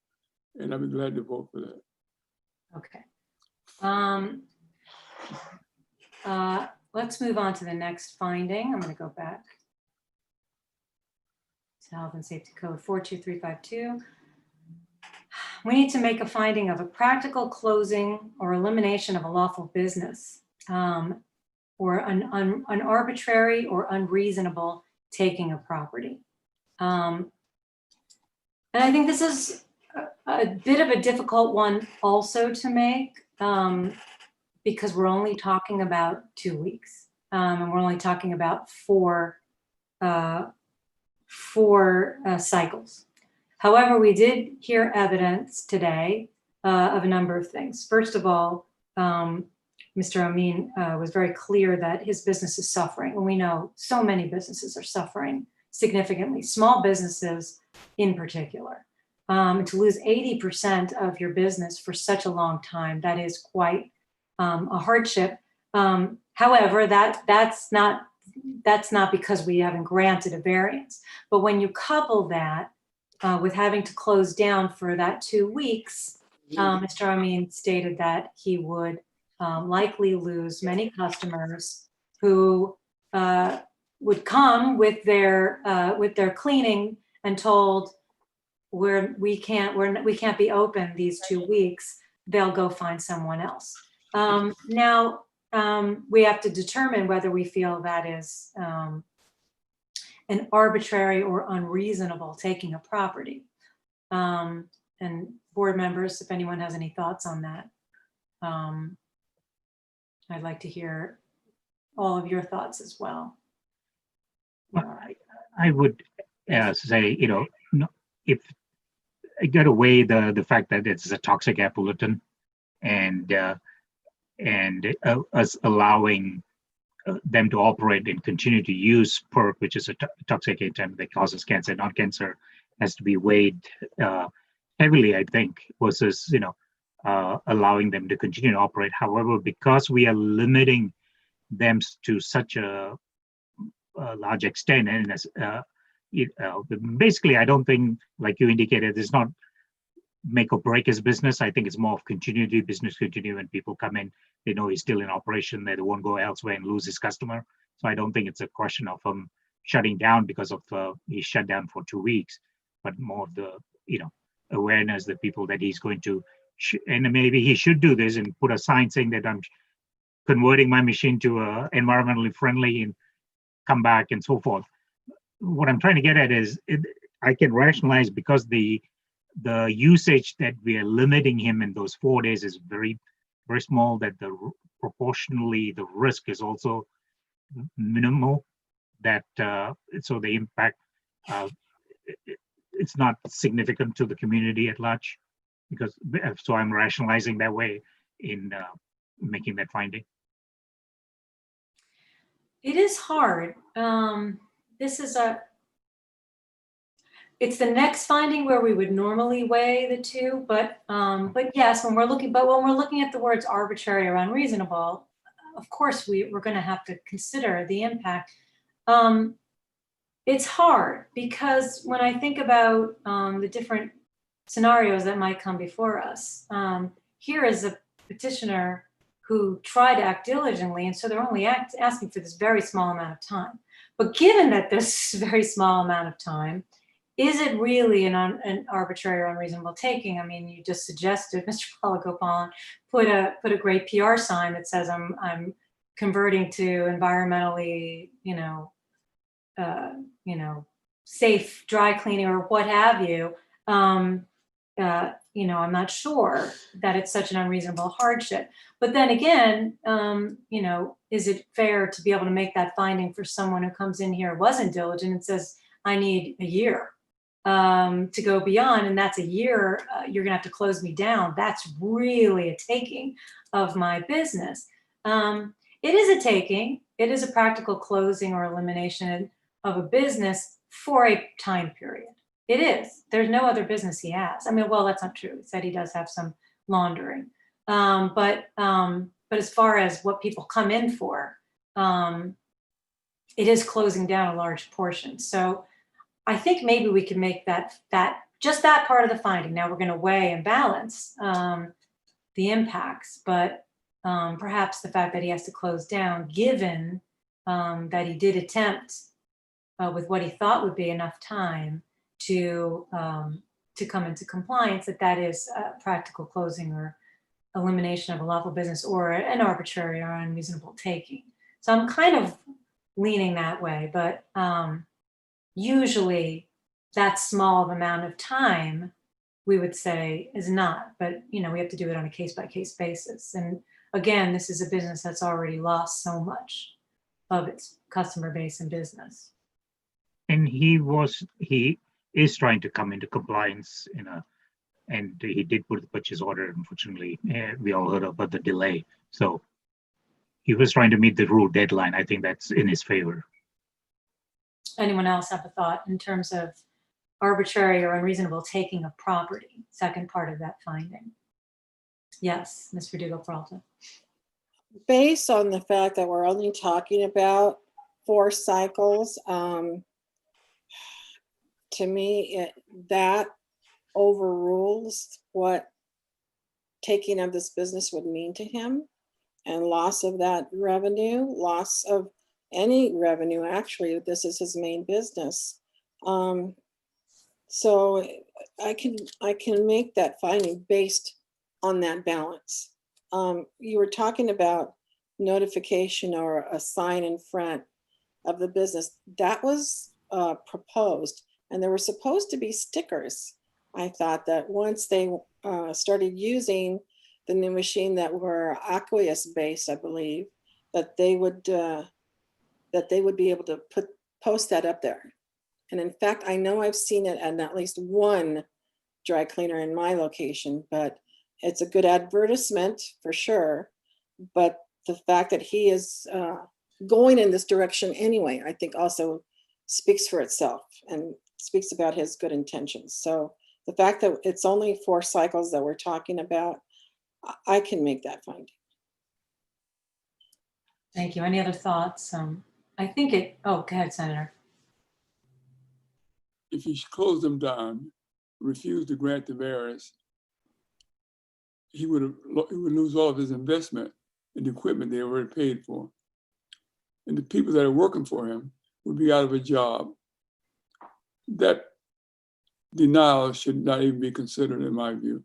S14: and I'd be glad to vote for that.
S1: Okay. Let's move on to the next finding. I'm going to go back to Health and Safety Code 42352. We need to make a finding of a practical closing or elimination of a lawful business, or an arbitrary or unreasonable taking of property. And I think this is a bit of a difficult one also to make, because we're only talking about 2 weeks, and we're only talking about four cycles. However, we did hear evidence today of a number of things. First of all, Mr. Amin was very clear that his business is suffering, and we know so many businesses are suffering significantly, small businesses in particular. To lose 80% of your business for such a long time, that is quite a hardship. However, that's not because we haven't granted a variance. But when you couple that with having to close down for that 2 weeks, Mr. Amin stated that he would likely lose many customers who would come with their cleaning and told, we can't be open these 2 weeks. They'll go find someone else. Now we have to determine whether we feel that is an arbitrary or unreasonable taking of property. And board members, if anyone has any thoughts on that, I'd like to hear all of your thoughts as well.
S2: Well, I would say, if I get away the fact that it's a toxic air pollutant, and us allowing them to operate and continue to use PERC, which is a toxic agent that causes cancer, not cancer, has to be weighed heavily, I think, versus allowing them to continue to operate. However, because we are limiting them to such a large extent, and basically, I don't think, like you indicated, it's not make or break his business. I think it's more of continuity, business continue. When people come in, they know he's still in operation, they won't go elsewhere and lose his customer. So I don't think it's a question of him shutting down because of he shut down for 2 weeks, but more of the awareness that people that he's going to, and maybe he should do this and put a sign saying that I'm converting my machine to environmentally friendly and come back and so forth. What I'm trying to get at is I can rationalize, because the usage that we are limiting him in those 4 days is very, very small, that proportionally the risk is also minimal, that so the impact, it's not significant to the community at large, because so I'm rationalizing that way in making that finding.
S1: It is hard. It's the next finding where we would normally weigh the two, but yes, when we're looking at the words arbitrary or unreasonable, of course we're going to have to consider the impact. It's hard because when I think about the different scenarios that might come before us, here is a petitioner who tried to act diligently, and so they're only asking for this very small amount of time. But given that this very small amount of time, is it really an arbitrary or unreasonable taking? I mean, you just suggested, Mr. Palagopalan, put a great PR sign that says I'm converting to environmentally, safe dry cleaning or what have you. I'm not sure that it's such an unreasonable hardship. But then again, is it fair to be able to make that finding for someone who comes in here, wasn't diligent, and says, I need a year to go beyond, and that's a year, you're gonna have to close me down. That's really a taking of my business. It is a taking. It is a practical closing or elimination of a business for a time period. It is. There's no other business he has. I mean, well, that's not true. He said he does have some laundering. But as far as what people come in for, it is closing down a large portion. So I think maybe we can make that just that part of the finding. Now we're going to weigh and balance the impacts, but perhaps the fact that he has to close down, given that he did attempt with what he thought would be enough time to come into compliance, that is a practical closing or elimination of a lawful business or an arbitrary or unreasonable taking. So I'm kind of leaning that way, but usually that small of amount of time we would say is not, but we have to do it on a case-by-case basis. And again, this is a business that's already lost so much of its customer base and business.
S2: And he is trying to come into compliance and he did put the purchase order. Unfortunately, we all heard about the delay. So he was trying to meet the rule deadline. I think that's in his favor.
S1: Anyone else have a thought in terms of arbitrary or unreasonable taking of property? Second part of that finding. Yes, Ms. Verdugo-Peralta.
S6: Based on the fact that we're only talking about 4 cycles, to me, that overrules what taking of this business would mean to him, and loss of that revenue, loss of any revenue, actually, if this is his main business. So I can make that finding based on that balance. You were talking about notification or a sign in front of the business. That was proposed, and there were supposed to be stickers. I thought that once they started using the new machine that were aqueous based, I believe, that they would be able to post that up there. And in fact, I know I've seen it at least one dry cleaner in my location, but it's a good advertisement for sure. But the fact that he is going in this direction anyway, I think also speaks for itself and speaks about his good intentions. So the fact that it's only 4 cycles that we're talking about, I can make that finding.
S1: Thank you. Any other thoughts? I think go ahead, Senator.
S14: If he closed them down, refused to grant the variance, he would lose all of his investment in the equipment they already paid for. And the people that are working for him would be out of a job. That denial should not even be considered, in my view.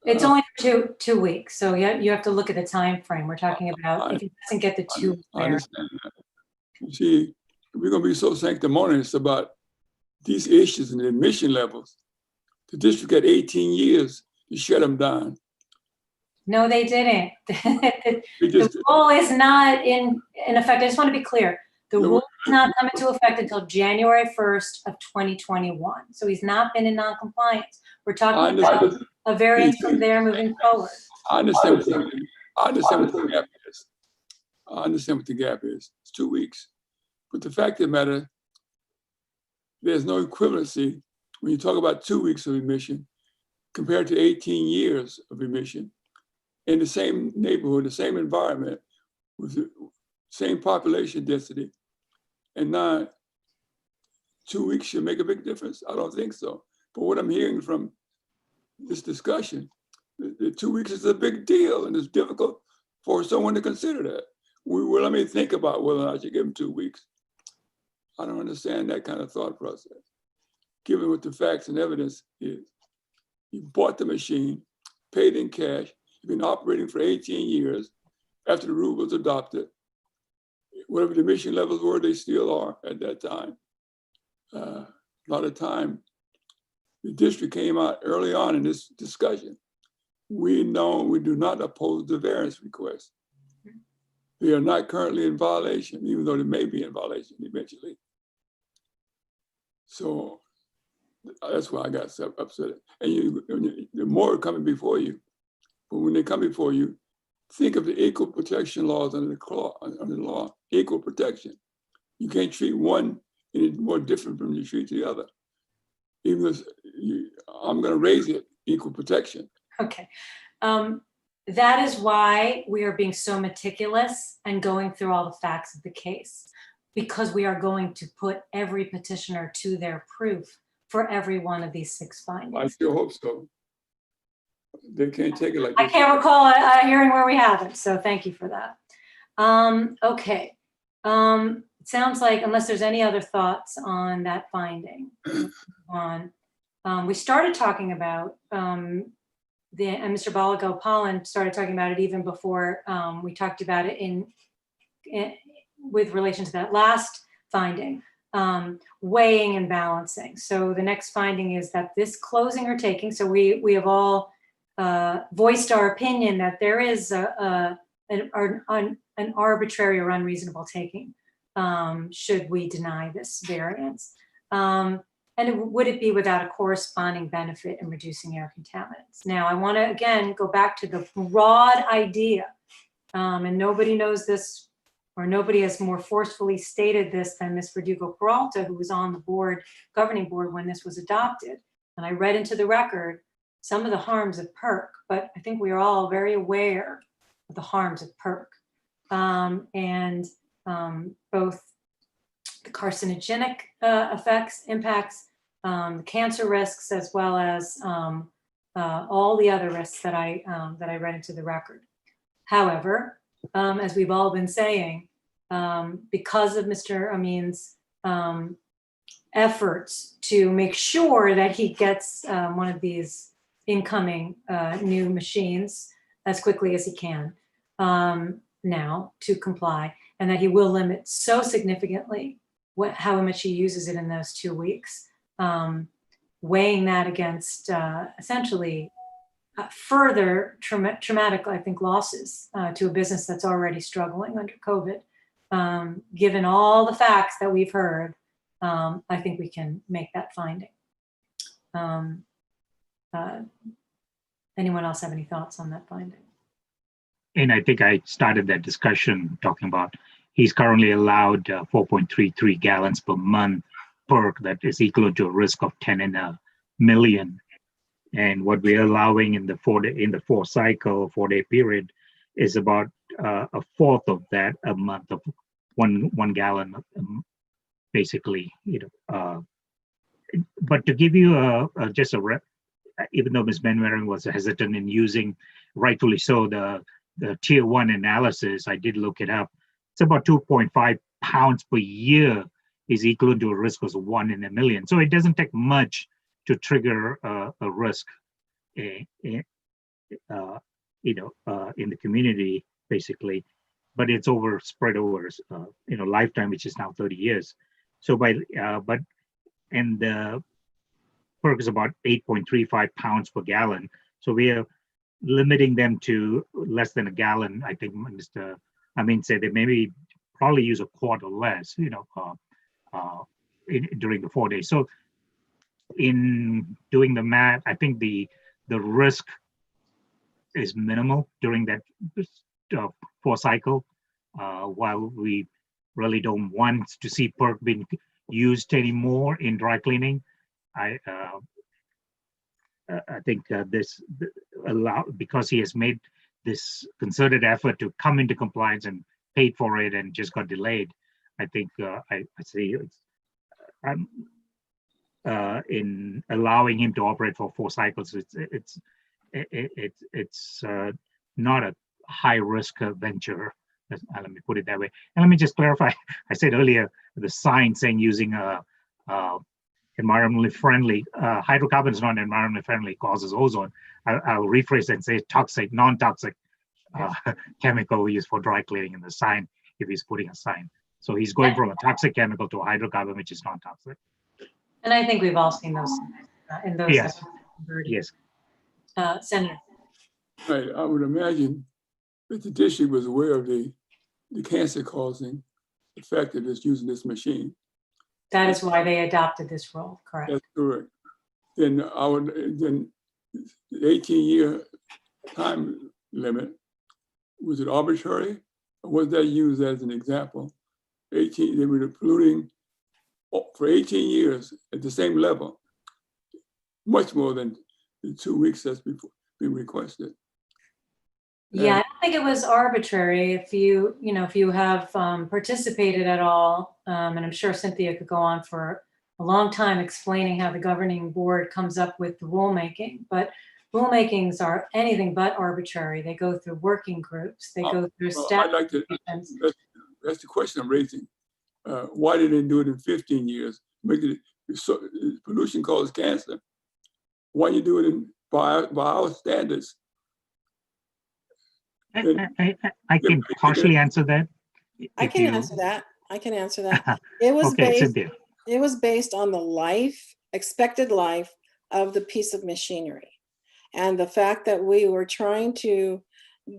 S1: It's only for two weeks, so you have to look at the time frame. We're talking about if he doesn't get the 2 weeks.
S14: I understand that. You see, we're going to be so sanctimonious about these issues and the admission levels. The district had 18 years to shut them down.
S1: No, they didn't. The rule is not in effect. I just want to be clear. The rule does not come into effect until January 1st of 2021. So he's not been in non-compliance. We're talking about a variance from there moving forward.
S14: I understand what the gap is. I understand what the gap is. It's 2 weeks. But the fact of the matter, there's no equivalency when you talk about 2 weeks of emission compared to 18 years of emission in the same neighborhood, the same environment, with the same population density. And now 2 weeks should make a big difference? I don't think so. But what I'm hearing from this discussion, the 2 weeks is a big deal, and it's difficult for someone to consider that. Well, let me think about whether or not you give them 2 weeks. I don't understand that kind of thought process. given what the facts and evidence is. You bought the machine, paid in cash, you've been operating for 18 years after the rule was adopted. Whatever the emission levels were, they still are at that time. A lot of time, the district came out early on in this discussion. We do not oppose the variance request. They are not currently in violation, even though they may be in violation eventually. So that's why I got so upset. And the more coming before you, but when they come before you, think of the equal protection laws under the law, equal protection. You can't treat one any more different from you treat the other. Even if I'm going to raise it, equal protection.
S1: Okay. That is why we are being so meticulous and going through all the facts of the case, because we are going to put every petitioner to their proof for every one of these 6 findings.
S14: I still hope so. They can't take it like
S1: I
S14: this.
S1: can't recall a hearing where we haven't, so thank you for that. Okay. It sounds like, unless there's any other thoughts on that finding, we started talking about and Mr. Balagopalan started talking about it even before we talked about it with relation to that last finding, weighing and balancing. So the next finding is that this closing or taking, so we have all voiced our opinion that there is an arbitrary or unreasonable taking should we deny this variance. And would it be without a corresponding benefit in reducing air contaminants? Now, I want to, again, go back to the broad idea, and nobody knows this, or nobody has more forcefully stated this than Ms. Verdugo-Peralta, who was on the board, governing board when this was adopted. And I read into the record some of the harms of PERC, but I think we are all very aware of the harms of PERC. Both the carcinogenic impacts, the cancer risks, as well as all the other risks that I read into the record. However, as we've all been saying, because of Mr. Amin's efforts to make sure that he gets one of these incoming new machines as quickly as he can now to comply, and that he will limit so significantly how much he uses it in those 2 weeks, weighing that against essentially further traumatic, I think, losses to a business that's already struggling under COVID. Given all the facts that we've heard, I think we can make that finding. Anyone else have any thoughts on that finding?
S2: And I think I started that discussion talking about he's currently allowed 4.33 gallons per month PERC, that is equal to a risk of 10 in a million. And what we're allowing in the 4-day period is about a fourth of that a month, of one gallon, basically. But to give you even though Ms. Manwaring was hesitant in using, rightfully so, the tier 1 analysis, I did look it up. It's about 2.5 pounds per year is equal to a risk of 1 in a million. So it doesn't take much to trigger a risk, in the community, basically. But it's spread over, lifetime, which is now 30 years. So the PERC is about 8.35 pounds per gallon. So we are limiting them to less than a gallon. I think Mr. Amin said they maybe probably use a quart or less, during the 4 days. So in doing the math, I think the risk is minimal during that 4 cycle, while we really don't want to see PERC being used anymore in dry cleaning. I think because he has made this concerted effort to come into compliance and paid for it and just got delayed, I think I see in allowing him to operate for 4 cycles, it's not a high risk venture. Let me put it that way. And let me just clarify. I said earlier the sign saying using a environmentally friendly. Hydrocarbon is not environmentally friendly, causes ozone. I'll rephrase and say toxic, non-toxic chemical used for dry cleaning in the sign, if he's putting a sign. So he's going from a toxic chemical to a hydrocarbon, which is non-toxic.
S1: And I think we've all seen those in those.
S2: Yes. Yes.
S1: Senator.
S14: Right, I would imagine that the district was aware of the cancer-causing effect of this using this machine.
S1: That is why they adopted this rule, correct?
S14: That's correct. Then the 18-year time limit, was it arbitrary? Or was that used as an example? They were polluting for 18 years at the same level, much more than the 2 weeks that's been requested.
S1: Yeah, I don't think it was arbitrary. If you have participated at all, and I'm sure Cynthia could go on for a long time explaining how the governing board comes up with the rulemaking, but rulemakings are anything but arbitrary. They go through working groups. They go through staff.
S14: I'd like to, that's the question I'm raising. Why did they do it in 15 years? Pollution causes cancer. Why you do it by our standards?
S2: I can partially answer that.
S6: I can answer that. It was it was based on the expected life of the piece of machinery. And the fact that we were trying to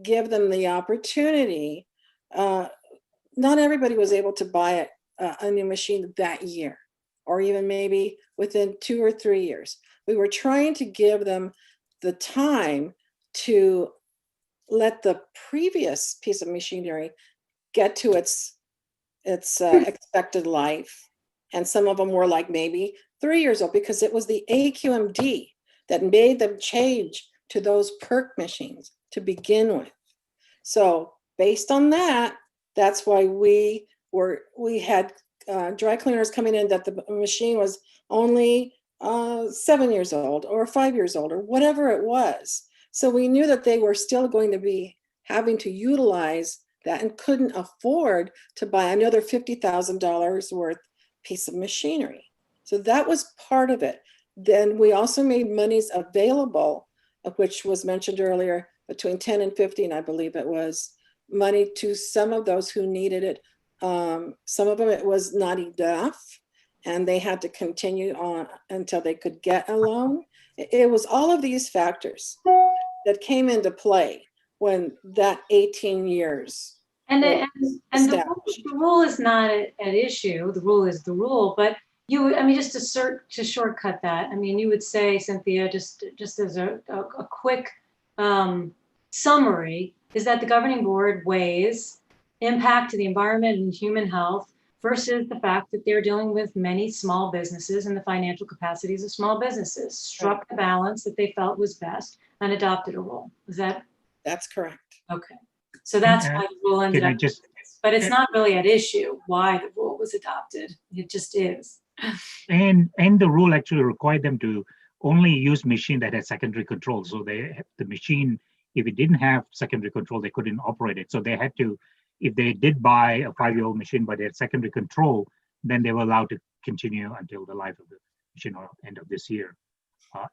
S6: give them the opportunity, not everybody was able to buy a new machine that year, or even maybe within 2 or 3 years. We were trying to give them the time to let the previous piece of machinery get to its expected life. And some of them were like maybe 3 years old, because it was the AQMD that made them change to those PERC machines to begin with. So based on that, that's why we had dry cleaners coming in that the machine was only 7 years old or 5 years old or whatever it was. So we knew that they were still going to be having to utilize that and couldn't afford to buy another $50,000 worth piece of machinery. So that was part of it. Then we also made monies available, which was mentioned earlier, between 10 and 15, I believe it was, money to some of those who needed it. Some of them, it was not enough, and they had to continue on until they could get a loan. It was all of these factors that came into play when that 18 years.
S1: And the rule is not at issue. The rule is the rule, but just to shortcut that, you would say, Cynthia, just as a quick summary, is that the governing board weighs impact to the environment and human health versus the fact that they're dealing with many small businesses and the financial capacities of small businesses, struck a balance that they felt was best and adopted a rule.
S6: That's correct.
S1: Okay. So that's why the rule ended up, but it's not really at issue why the rule was adopted. It just is.
S2: And the rule actually required them to only use machine that had secondary control. So the machine, if it didn't have secondary control, they couldn't operate it. So they had to, if they did buy a 5-year-old machine but they had secondary control, then they were allowed to continue until the life of the machine or end of this year.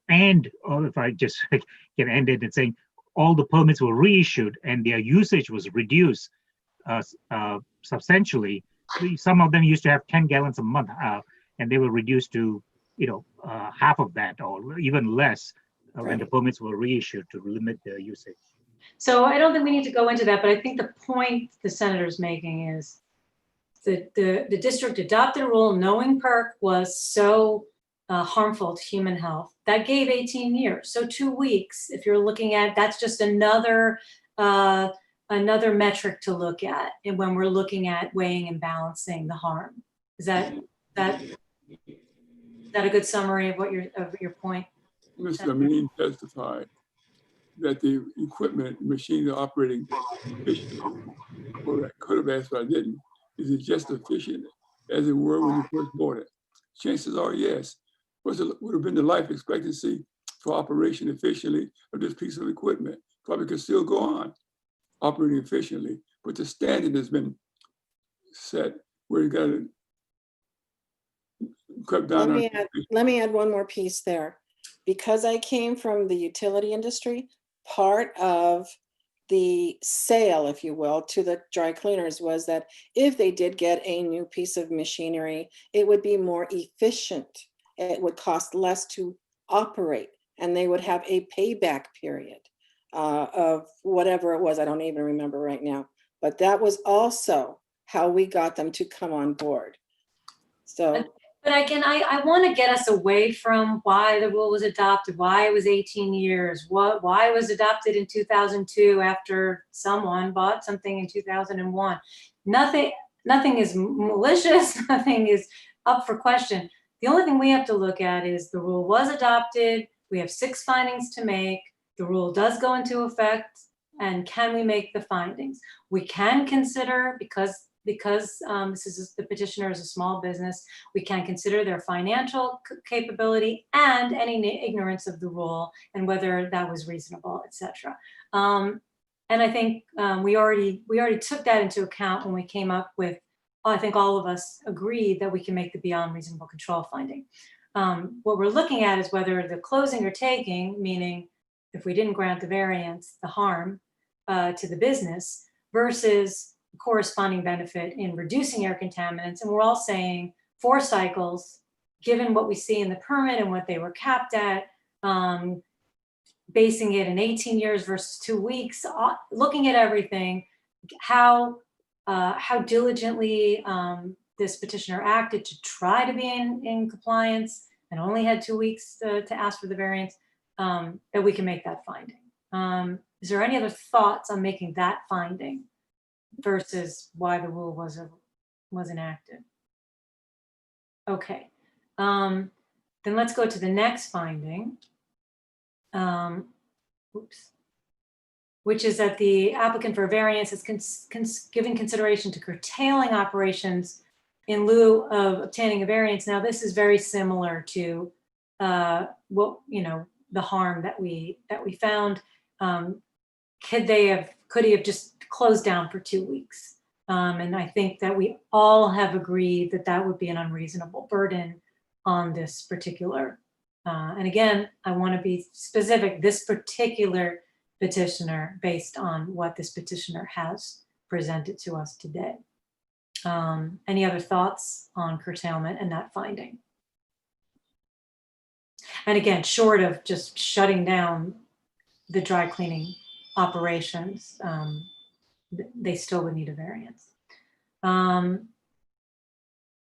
S2: If I just can end it in saying, all the permits were reissued and their usage was reduced substantially. Some of them used to have 10 gallons a month, and they were reduced to half of that or even less when the permits were reissued to limit their usage.
S1: So I don't think we need to go into that, but I think the point the senator's making is that the district adopted a rule knowing PERC was so harmful to human health. That gave 18 years. So 2 weeks, if you're looking at, that's just another metric to look at and when we're looking at weighing and balancing the harm. Is that a good summary of your point?
S14: Mr. Amin testified that the equipment, machines are operating efficiently. Well, I could have asked, but I didn't. Is it just efficient as it were when you first bought it? Chances are yes. What would have been the life expectancy for operation efficiently of this piece of equipment? Probably could still go on operating efficiently, but the standard has been set where you got to cut down on.
S6: Let me add one more piece there. Because I came from the utility industry, part of the sale, if you will, to the dry cleaners was that if they did get a new piece of machinery, it would be more efficient. It would cost less to operate, and they would have a payback period of whatever it was. I don't even remember right now, but that was also how we got them to come on board. So.
S1: But again, I want to get us away from why the rule was adopted, why it was 18 years, why it was adopted in 2002 after someone bought something in 2001. Nothing is malicious, nothing is up for question. The only thing we have to look at is the rule was adopted, we have 6 findings to make, the rule does go into effect, and can we make the findings? We can consider, because the petitioner is a small business, we can consider their financial capability and any ignorance of the rule and whether that was reasonable, etc. And I think we already took that into account when we came up with, I think all of us agreed that we can make the beyond reasonable control finding. What we're looking at is whether the closing or taking, meaning if we didn't grant the variance, the harm to the business versus corresponding benefit in reducing air contaminants. And we're all saying 4 cycles, given what we see in the permit and what they were capped at, basing it in 18 years versus 2 weeks, looking at everything, how diligently this petitioner acted to try to be in compliance and only had 2 weeks to ask for the variance, that we can make that finding. Is there any other thoughts on making that finding versus why the rule was enacted? Okay, then let's go to the next finding, which is that the applicant for a variance is giving consideration to curtailing operations in lieu of obtaining a variance. Now, this is very similar to the harm that we found. Could he have just closed down for 2 weeks? And I think that we all have agreed that that would be an unreasonable burden on this particular. And again, I want to be specific, this particular petitioner, based on what this petitioner has presented to us today. Any other thoughts on curtailment and that finding? And again, short of just shutting down the dry cleaning operations, they still would need a variance.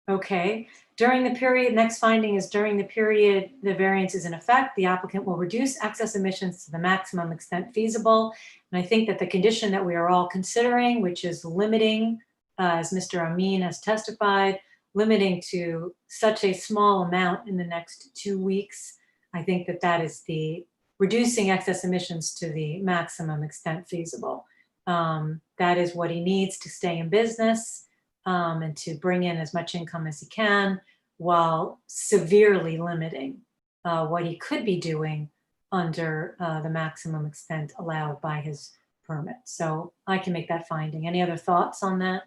S1: Okay, during the period, next finding is during the period the variance is in effect, the applicant will reduce excess emissions to the maximum extent feasible. And I think that the condition that we are all considering, which is limiting, as Mr. Amin has testified, limiting to such a small amount in the next 2 weeks, I think that that is the reducing excess emissions to the maximum extent feasible. That is what he needs to stay in business and to bring in as much income as he can, while severely limiting what he could be doing under the maximum extent allowed by his permit. So I can make that finding. Any other thoughts on that?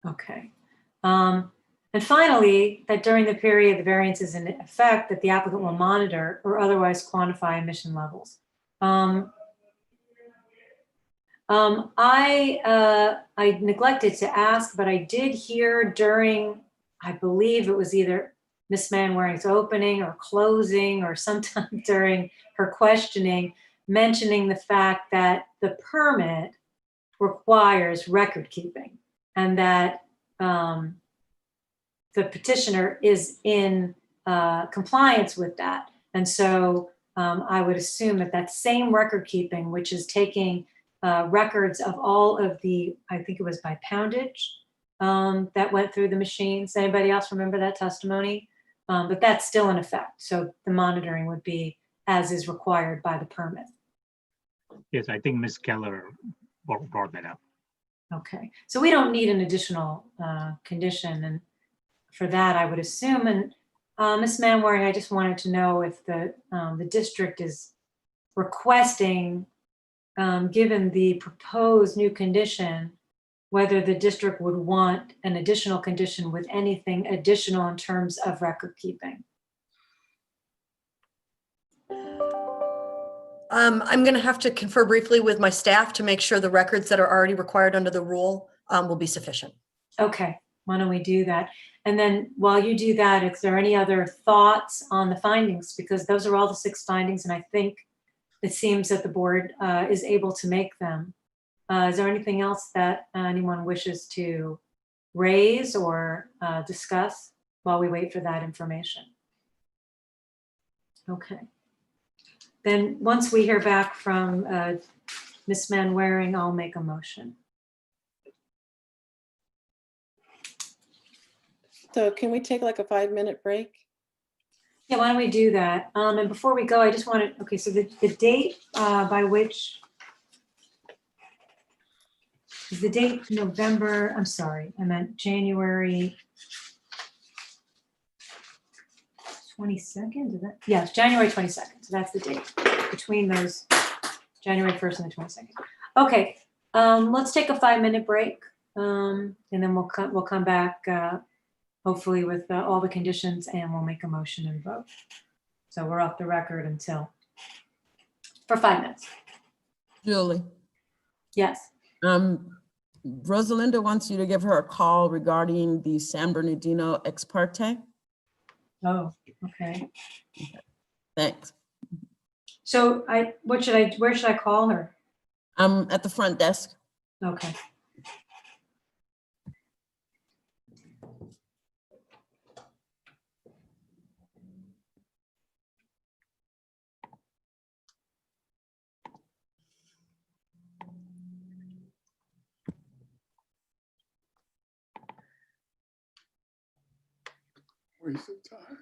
S1: Okay. And finally, that during the period the variance is in effect, that the applicant will monitor or otherwise quantify emission levels. I neglected to ask, but I did hear during, I believe it was either Ms. Manwaring's opening or closing or sometime during her questioning, mentioning the fact that the permit requires record keeping and that the petitioner is in compliance with that. And so I would assume that that same record keeping, which is taking records of all of the, I think it was by poundage that went through the machines. Anybody else remember that testimony? But that's still in effect. So the monitoring would be as is required by the permit.
S2: Yes, I think Ms. Keller brought that up.
S1: Okay, so we don't need an additional condition, and for that I would assume. And Ms. Manwaring, I just wanted to know if the district is requesting, given the proposed new condition, whether the district would want an additional condition with anything additional in terms of record keeping.
S4: I'm going to have to confer briefly with my staff to make sure the records that are already required under the rule will be sufficient.
S1: Okay, why don't we do that? And then while you do that, is there any other thoughts on the findings? Because those are all the 6 findings, and I think it seems that the board is able to make them. Is there anything else that anyone wishes to raise or discuss while we wait for that information? Okay. Then once we hear back from Ms. Manwaring, I'll make a motion.
S6: So can we take like a 5-minute break?
S1: Yeah, why don't we do that? And before we go, I just wanted, okay, so the date by which, is the date November, I'm sorry, I meant January 22nd, is that? Yes, January 22nd, so that's the date between those, January 1st and the 22nd. Okay, let's take a 5-minute break, and then we'll come back hopefully with all the conditions, and we'll make a motion and vote. So we're off the record until, for 5 minutes.
S15: Julie,
S1: Yes.
S15: Rosalinda wants you to give her a call regarding the San Bernardino ex parte.
S1: Oh, okay.
S15: Thanks.
S1: So where should I call her?
S15: At the front desk.
S1: Okay.
S14: Waste of time.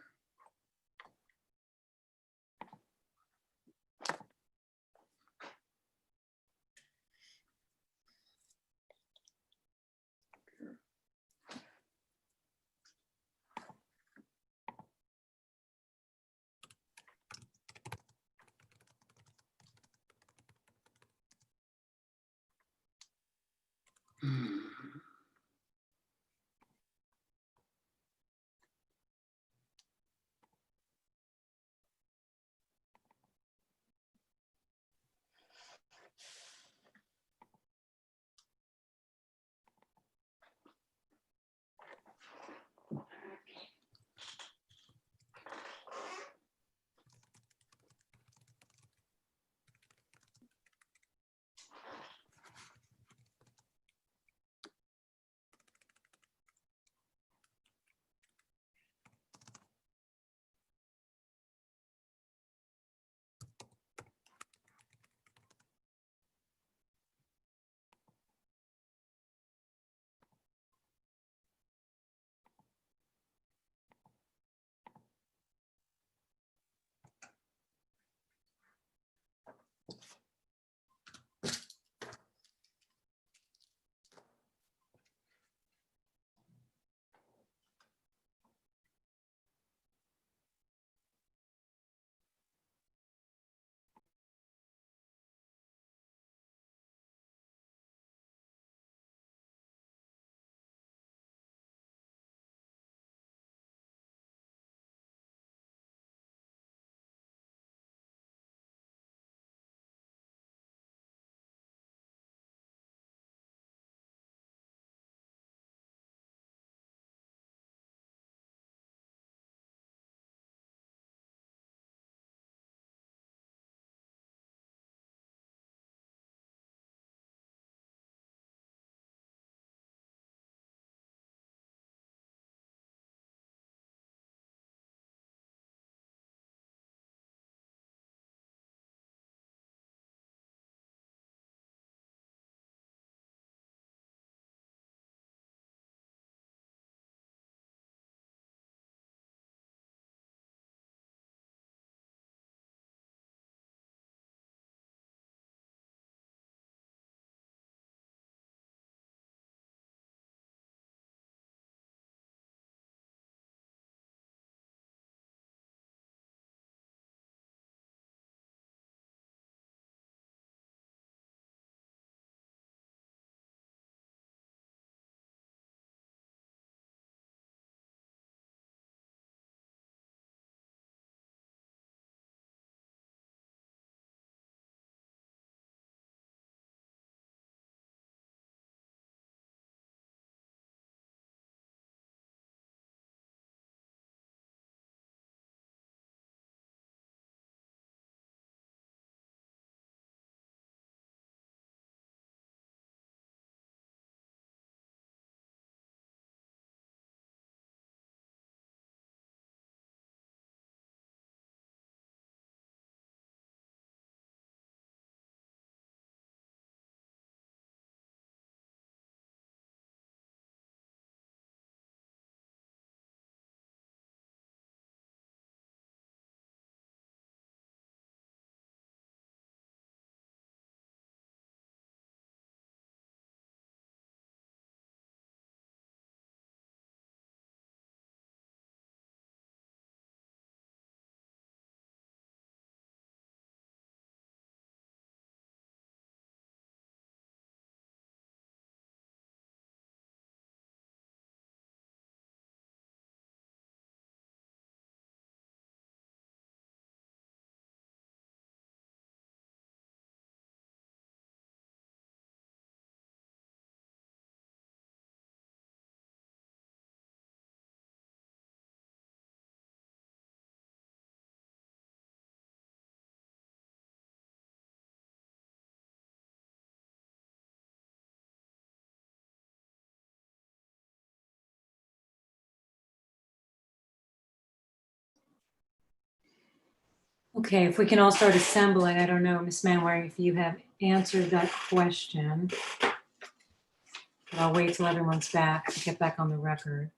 S1: Okay, if we can all start assembling, I don't know, Ms. Manwaring, if you have answered that question. But I'll wait till everyone's back to get back on the record.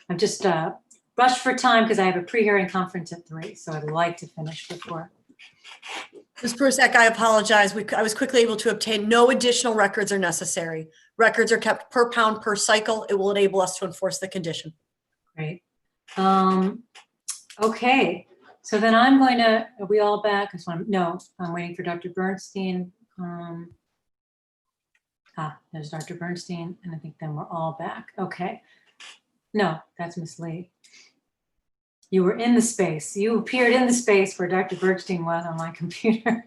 S1: I'm just rushed for time because I have a pre-hearing conference at 3, so I'd like to finish before.
S4: Ms. Prusek, I apologize. I was quickly able to obtain no additional records are necessary. Records are kept per pound per cycle. It will enable us to enforce the condition.
S1: Great. Okay, so then I'm going to, are we all back? No, I'm waiting for Dr. Bernstein. There's Dr. Bernstein, and I think then we're all back. Okay. No, that's Ms. Lee. You were in the space. You appeared in the space where Dr. Bernstein was on my computer.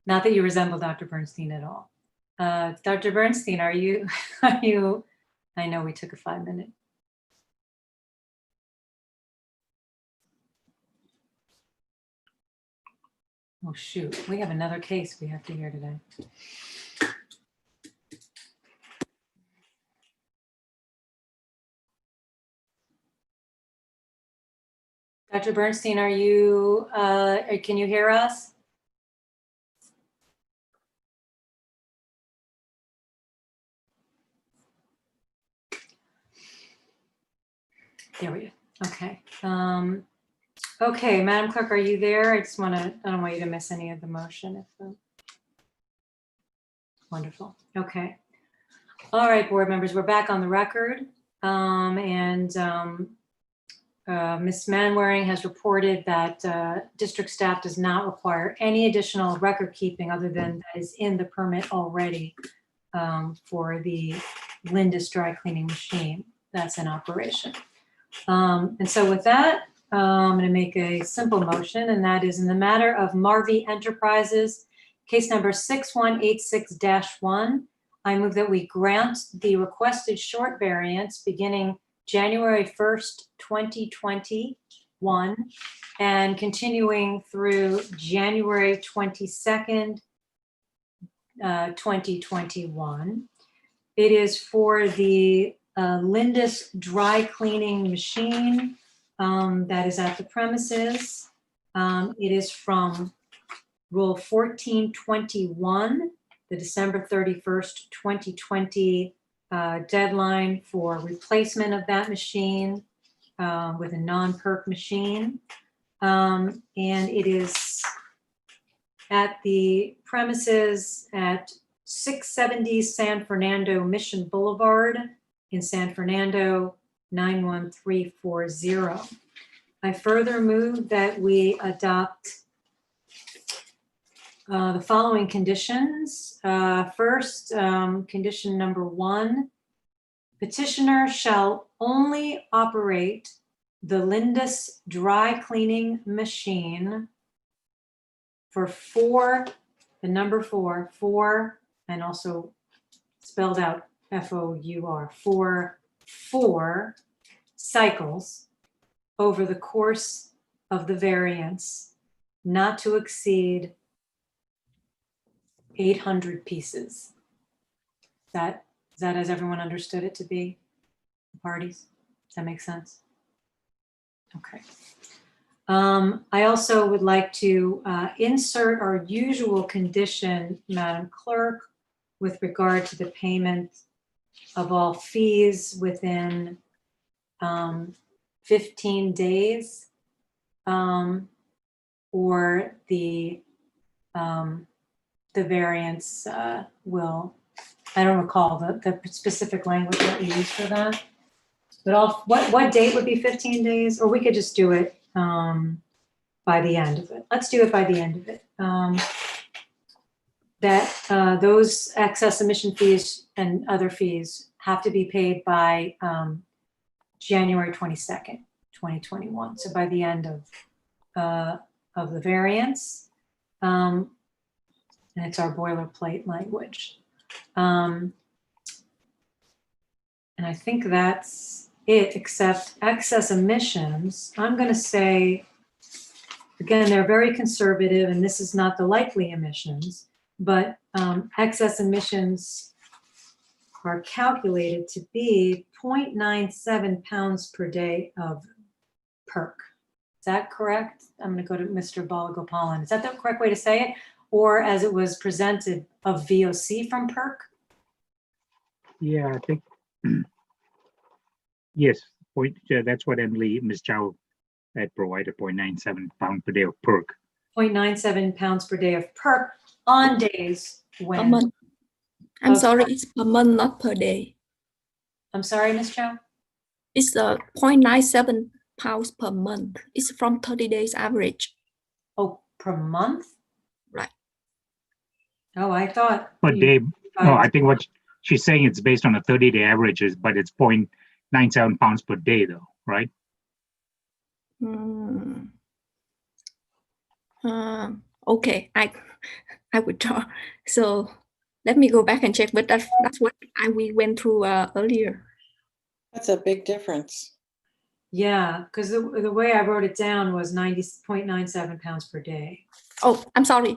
S1: Not that you resemble Dr. Bernstein at all. Dr. Bernstein, are you, I know we took a 5-minute. Oh, shoot. We have another case we have to hear today. Dr. Bernstein, are you, can you hear us? There we go. Okay. Okay, Madam Clerk, are you there? I don't want you to miss any of the motion. Wonderful. Okay. All right, board members, we're back on the record. Ms. Manwaring has reported that district staff does not require any additional record keeping other than that is in the permit already for the Lindis dry cleaning machine that's in operation. And so with that, I'm going to make a simple motion, and that is in the matter of Marvi Enterprises, case number 6186-1. I move that we grant the requested short variance beginning January 1st, 2021, and continuing through January 22nd, 2021. It is for the Lindis dry cleaning machine that is at the premises. It is from Rule 1421, the December 31st, 2020 deadline for replacement of that machine with a non-perk machine. And it is at the premises at 670 San Fernando Mission Boulevard in San Fernando, 91340. I further move that we adopt the following conditions. First, condition number 1, petitioner shall only operate the Lindis dry cleaning machine for 4, the number 4, and also spelled out FOUR, for 4 cycles over the course of the variance, not to exceed 800 pieces. Is that as everyone understood it to be? The parties? Does that make sense? Okay. I also would like to insert our usual condition, Madam Clerk, with regard to the payment of all fees within 15 days, or the variance will, I don't recall the specific language that we use for that, but what date would be 15 days? Or we could just do it by the end of it. Let's do it by the end of it. That those excess emission fees and other fees have to be paid by January 22nd, 2021. So by the end of the variance, and it's our boilerplate language. And I think that's it, except excess emissions. I'm going to say, again, they're very conservative, and this is not the likely emissions, but excess emissions are calculated to be 0.97 pounds per day of perk. Is that correct? I'm going to go to Mr. Balagopalan. Is that the correct way to say it? Or as it was presented, of VOC from PERC?
S2: Yeah, I think, yes, that's what Ms. Chow had provided, 0.97 pound per day of PERC.
S1: 0.97 pounds per day of PERC on days
S5: Per
S1: when.
S5: month. I'm
S1: Okay.
S5: sorry, it's per month, not per day.
S1: I'm sorry, Ms. Chow?
S5: It's 0.97 pounds per month. It's from 30 days average.
S1: Oh, per month?
S5: Right.
S1: Oh, I thought.
S2: Per day. No, I think what she's saying, it's based on a 30-day averages, but it's 0.97 pounds per day though, right?
S5: Okay, I withdraw. So let me go back and check, but that's what we went through earlier.
S6: That's a big difference.
S1: Yeah, because the way I wrote it down was 90.97 pounds per day.
S5: Oh, I'm sorry,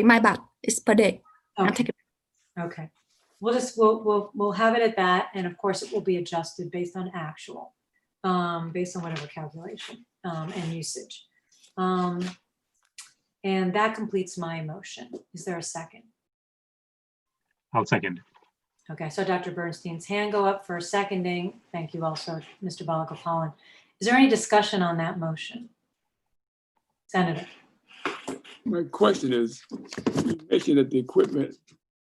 S5: my bad. It's per day. I'm
S1: Okay.
S5: taking.
S1: Okay. We'll have it at that, and of course it will be adjusted based on actual, based on whatever calculation and usage. And that completes my motion. Is there a second?
S2: I'll second.
S1: Okay, so Dr. Bernstein's hand go up for seconding. Thank you also, Mr. Balagopalan. Is there any discussion on that motion? Senator.
S14: My question is, you mentioned that the equipment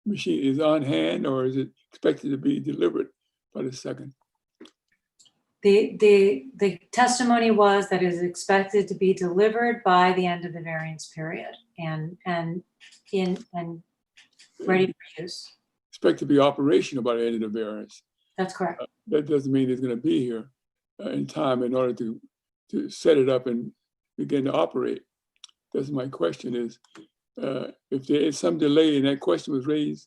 S14: machine is on hand, or is it expected to be delivered by the 2nd?
S1: The testimony was that it is expected to be delivered by the end of the variance period and ready for use.
S14: Expect to be operational by the end of the variance.
S1: That's correct.
S14: That doesn't mean it's going to be here in time in order to set it up and begin to operate. That's my question is, if there is some delay, and that question was raised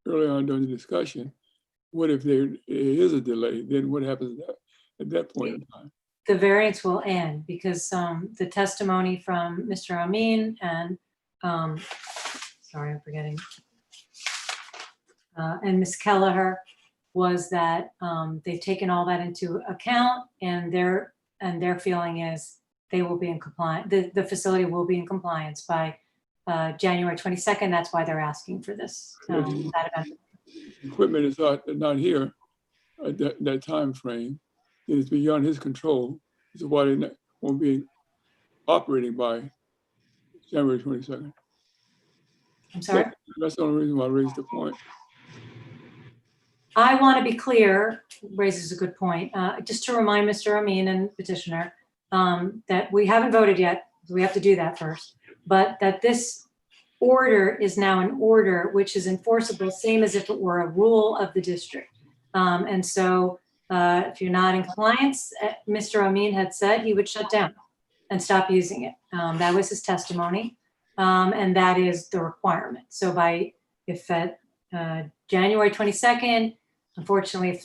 S14: earlier on during the discussion, what if there is a delay? Then what happens at that point in time?
S1: The variance will end because the testimony from Mr. Amin and, sorry, I'm forgetting, and Ms. Kelleher was that they've taken all that into account, and their feeling is they will be in compliance. The facility will be in compliance by January 22nd. That's why they're asking for this. That event.
S14: Equipment is not here at that time frame. It is beyond his control. So why they won't be operating by January 22nd.
S1: I'm sorry?
S14: That's the only reason why I raised the point.
S1: I want to be clear, raises a good point, just to remind Mr. Amin and petitioner that we haven't voted yet. We have to do that first, but that this order is now an order which is enforceable, same as if it were a rule of the district. And so if you're not in compliance, Mr. Amin had said he would shut down and stop using it. That was his testimony, and that is the requirement. So if at January 22nd, unfortunately,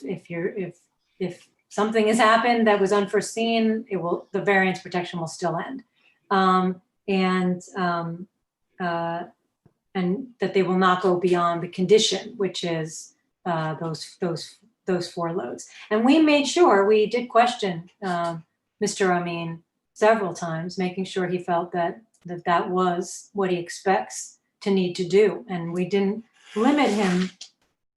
S1: if something has happened that was unforeseen, the variance protection will still end. And that they will not go beyond the condition, which is those 4 loads. And we made sure, we did question Mr. Amin several times, making sure he felt that was what he expects to need to do. And we didn't limit him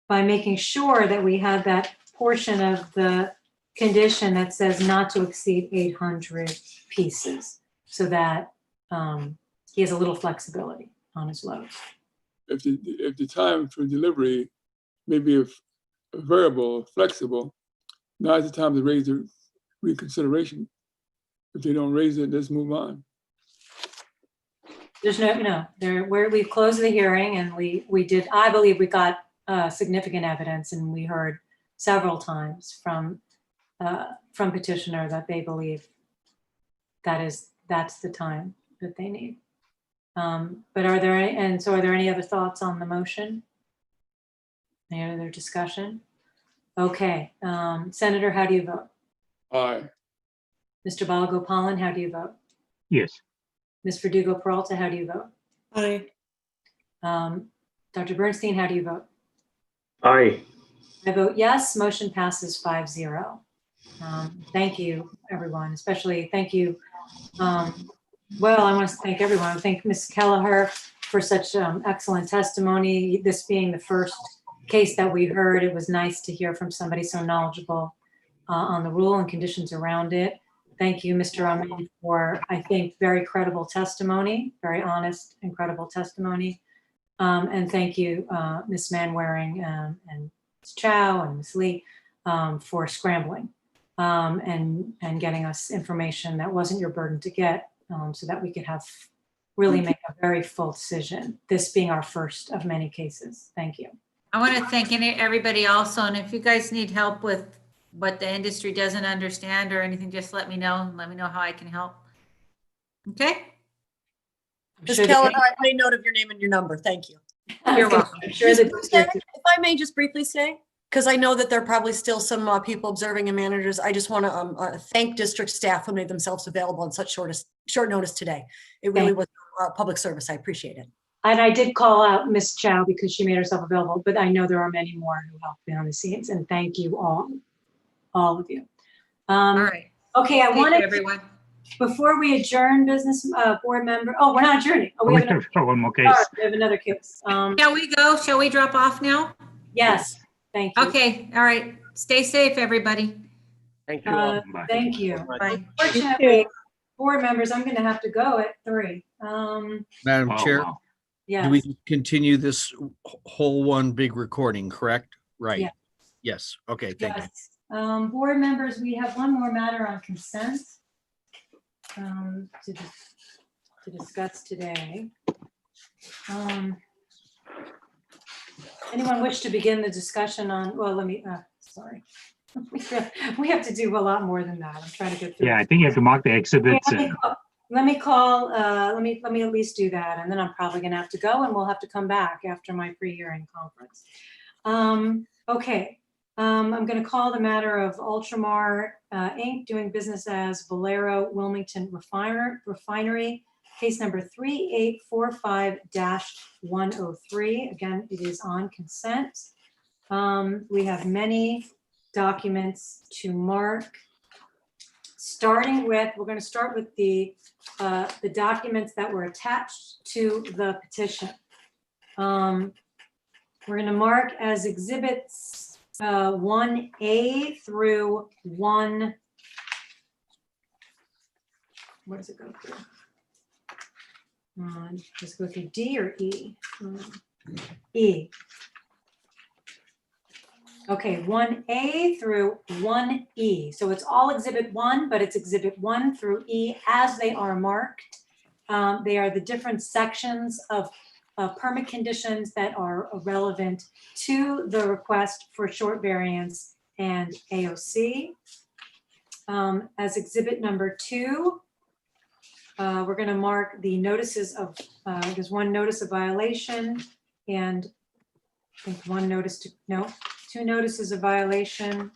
S1: by making sure that we had that portion of the condition that says not to exceed 800 pieces, so that he has a little flexibility on his loads.
S14: If the time for delivery may be a variable, flexible, now is the time to raise the reconsideration. If they don't raise it, let's move on.
S1: There's we've closed the hearing, and we did, I believe we got significant evidence, and we heard several times from petitioner that they believe that's the time that they need. But are there any other thoughts on the motion? Any other discussion? Okay, Senator, how do you vote?
S14: Aye.
S1: Mr. Balagopalan, how do you vote?
S2: Yes.
S1: Ms. Verdugo-Peralta, how do you vote?
S6: Aye.
S1: Dr. Bernstein, how do you vote?
S17: Aye.
S1: I vote yes, motion passes 5-0. Thank you, everyone, especially thank you, Well, I want to thank everyone. I thank Ms. Kelleher for such excellent testimony. This being the first case that we heard, it was nice to hear from somebody so knowledgeable on the rule and conditions around it. Thank you, Mr. Amin, for, I think, very credible testimony, very honest and credible testimony. And thank you, Ms. Manwaring and Ms. Chow and Ms. Lee for scrambling and getting us information that wasn't your burden to get so that we could have really make a very full decision, this being our first of many cases. Thank you.
S7: I want to thank everybody also. And if you guys need help with what the industry doesn't understand or anything, just let me know. Let me know how I can help. Okay?
S4: Ms. Keller, I made note of your name and your number. Thank you.
S7: You're welcome.
S4: If I may just briefly say, because I know that there are probably still some people observing and managers, I just want to thank district staff who made themselves available on such short notice today. It really was public service. I appreciate it.
S1: And I did call out Ms. Chow because she made herself available, but I know there are many more who helped behind the scenes, and thank you all of you.
S7: All right.
S1: Okay, I wanted
S7: everyone.
S1: Before we adjourn, business board member. Oh, we're not adjourning. Oh, we have another,
S2: one more case.
S1: sorry, we have another case.
S7: Shall we go? Shall we drop off now?
S1: Yes, thank you.
S7: Okay, all right. Stay safe, everybody.
S9: Thank you all.
S1: Thank you.
S7: Bye.
S1: Unfortunately, board members, I'm going to have to go at 3.
S12: Madam
S2: Oh,
S12: Chair,
S2: wow.
S1: Yes.
S12: do we continue this whole one big recording, correct? Right.
S1: Yeah.
S12: Yes. Okay, thank you.
S1: Yes. Board members, we have one more matter on consent to discuss today. Anyone wish to begin the discussion on, well, let me, sorry. We have to do a lot more than that. I'm trying to get through.
S2: Yeah, I think you have to mark the exhibits.
S1: Let me at least do that. And then I'm probably gonna have to go and we'll have to come back after my pre-hearing conference. Okay, I'm gonna call the matter of Ultramar Inc. doing business as Valero Wilmington Refinery, case number 3845-103. Again, it is on consent. We have many documents to mark. Starting with, we're going to start with the documents that were attached to the petition. We're going to mark as exhibits 1A through 1. What does it go through? Does it go through D or E? E. Okay, 1A through 1E. So it's all exhibit 1, but it's exhibit 1 through E as they are marked. They are the different sections of permit conditions that are relevant to the request for short variance and AOC. As exhibit number 2, we're going to mark the notices of, there's one notice of violation and I think one notice to, no, 2 notices of violation,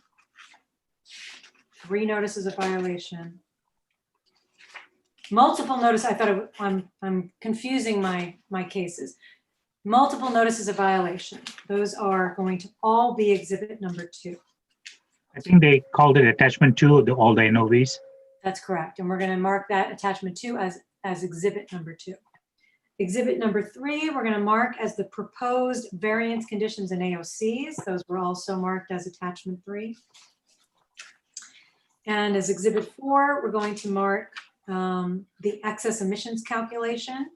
S1: 3 notices of violation, multiple notice. I thought I'm confusing my cases. Multiple notices of violation. Those are going to all be exhibit number 2.
S2: I think they called it attachment 2 of all the NOVs.
S1: That's correct. And we're going to mark that attachment 2 as exhibit number 2. Exhibit number 3, we're going to mark as the proposed variance conditions and AOCs. Those were also marked as attachment 3. And as exhibit 4, we're going to mark the excess emissions calculation.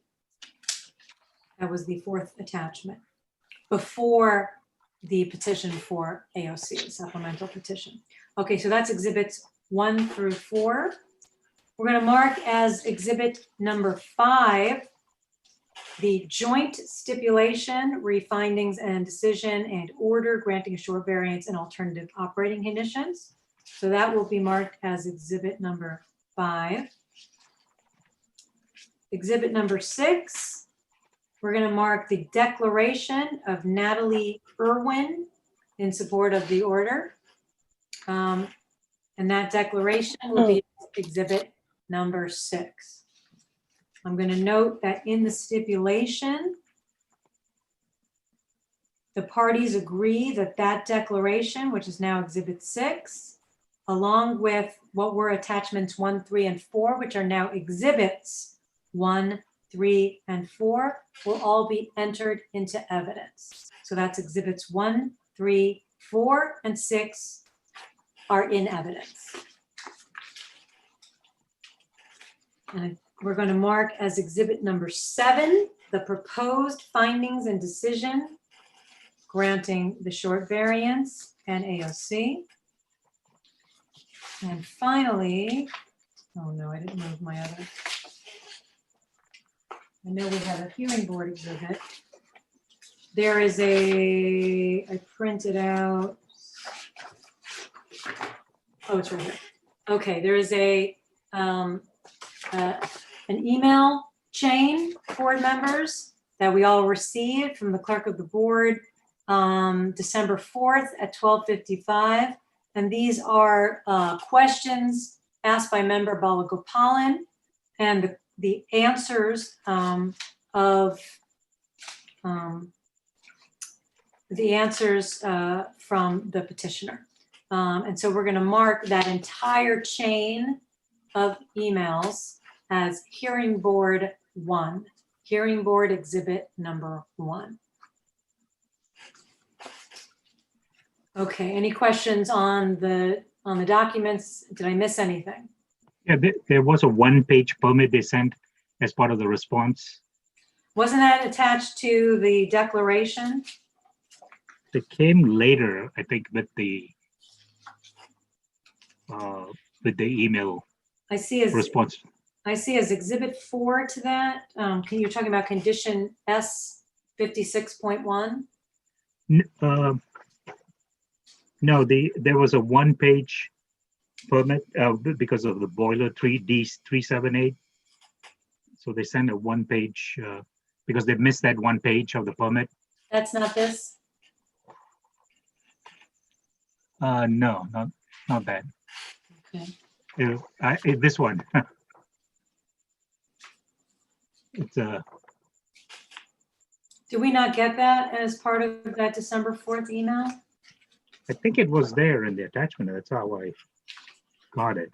S1: That was the 4th attachment before the petition for AOC, supplemental petition. Okay, so that's exhibits 1 through 4. We're going to mark as exhibit number 5 the joint stipulation, refindings and decision and order granting a short variance and alternative operating conditions. So that will be marked as exhibit number 5. Exhibit number 6, we're going to mark the declaration of Natalie Irwin in support of the order. And that declaration will be exhibit number 6. I'm going to note that in the stipulation, the parties agree that that declaration, which is now exhibit 6, along with what were attachments 1, 3, and 4, which are now exhibits 1, 3, and 4, will all be entered into evidence. So that's exhibits 1, 3, 4, and 6 are in evidence. And we're going to mark as exhibit number 7, the proposed findings and decision granting the short variance and AOC. And finally, oh no, I didn't move my other. I know we have a hearing board exhibit. There is I printed out. Oh, it's right here. Okay, there is an email chain, board members, that we all received from the clerk of the board December 4th at 12:55. And these are questions asked by member Balagopalan and the answers from the petitioner. And so we're going to mark that entire chain of emails as hearing board 1, hearing board exhibit number 1. Okay, any questions on the documents? Did I miss anything?
S2: Yeah, there was a one-page permit they sent as part of the response.
S1: Wasn't that attached to the declaration?
S2: It came later, I think, with the email
S1: I see
S2: response.
S1: I see as exhibit 4 to that. Can you talking about condition S 56.1?
S2: No, there was a one-page permit because of the boiler 3D378. So they sent a one-page because they missed that one page of the permit.
S1: That's not this?
S2: No, not that.
S1: Okay.
S2: This one. It's
S1: Did we not get that as part of that December 4th email?
S2: I think it was there in the attachment. That's how I got it.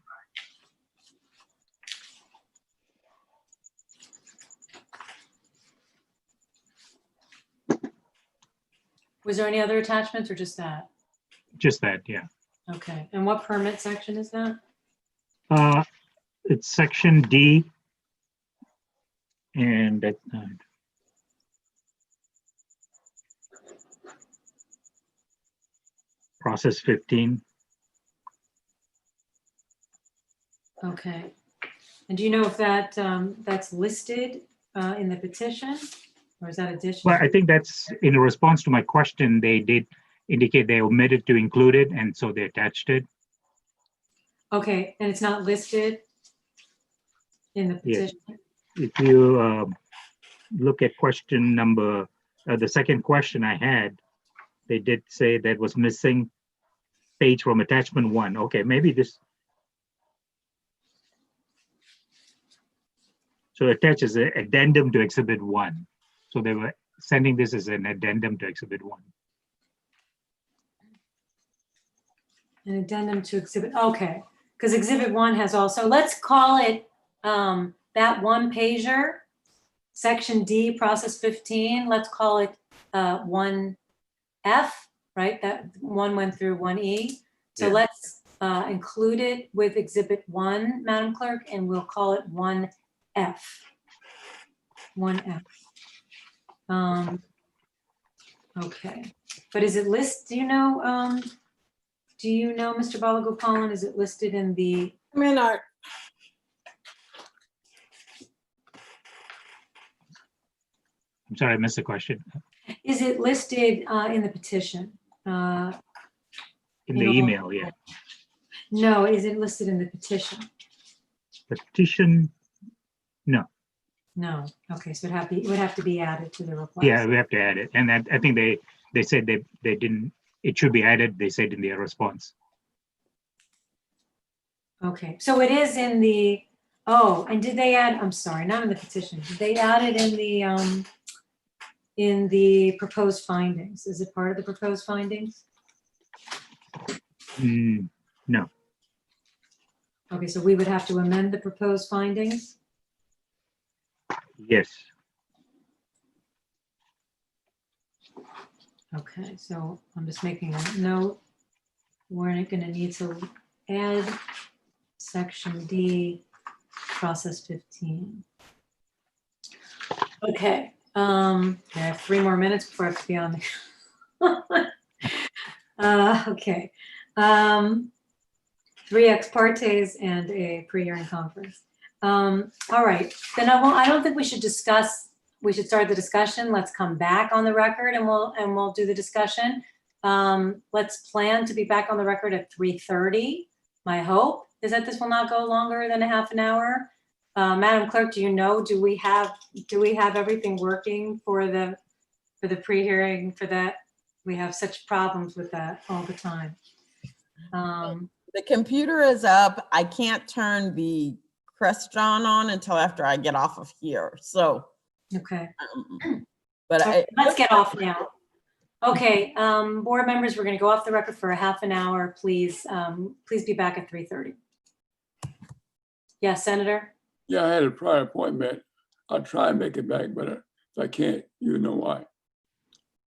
S1: Was there any other attachments or just that?
S2: Just that, yeah.
S1: Okay, and what permit section is that?
S2: It's section D. And that, process 15.
S1: Okay. And do you know if that that's listed in the petition, or is that additional?
S2: Well, I think that's in response to my question. They did indicate they omitted to include it, and so they attached it.
S1: Okay, and it's not listed in the petition?
S2: Yes. If you look at question number, the second question I had, they did say that was missing page from attachment 1. Okay, maybe this. So attaches an addendum to exhibit 1. So they were sending this as an addendum to exhibit 1.
S1: An addendum to exhibit, okay, because exhibit 1 has also, let's call it that one pager, section D, process 15, let's call it 1F, right? That 1 went through 1E. So
S2: Yeah.
S1: let's include it with exhibit 1, Madam Clerk, and we'll call it 1F. 1F. Okay, but is it listed, do you know, Mr. Balagopalan, is it listed in the?
S6: I mean,
S2: I'm sorry, I missed the question.
S1: Is it listed in the petition?
S2: In the email, yeah.
S1: No, is it listed in the petition?
S2: Petition, no.
S1: No, okay, so it would have to be added to the request.
S2: Yeah, we have to add it. And I think they said they didn't, it should be added, they said in their response.
S1: Okay, so it is in the, oh, and did they add, I'm sorry, not in the petition, did they add it in the proposed findings? Is it part of the proposed findings?
S2: No.
S1: Okay, so we would have to amend the proposed findings?
S2: Yes.
S1: Okay, so I'm just making a note. We're gonna need to add section D, process 15. Okay, I have 3 more minutes before I have to be on the. Okay. 3 ex partes and a pre-hearing conference. All right, then I don't think we should start the discussion. Let's come back on the record and we'll do the discussion. Let's plan to be back on the record at 3:30. My hope is that this will not go longer than a half an hour. Madam Clerk, do you know, do we have everything working for the pre-hearing for that? We have such problems with that all the time.
S15: The computer is up. I can't turn the Crestron on until after I get off of here. So,
S1: Okay.
S15: But
S1: Let's get off now. Okay, board members, we're going to go off the record for a half an hour. Please, please be back at 3:30. Yes, Senator?
S14: Yeah, I had a prior appointment. I'll try and make it back, but if I can't, you know why.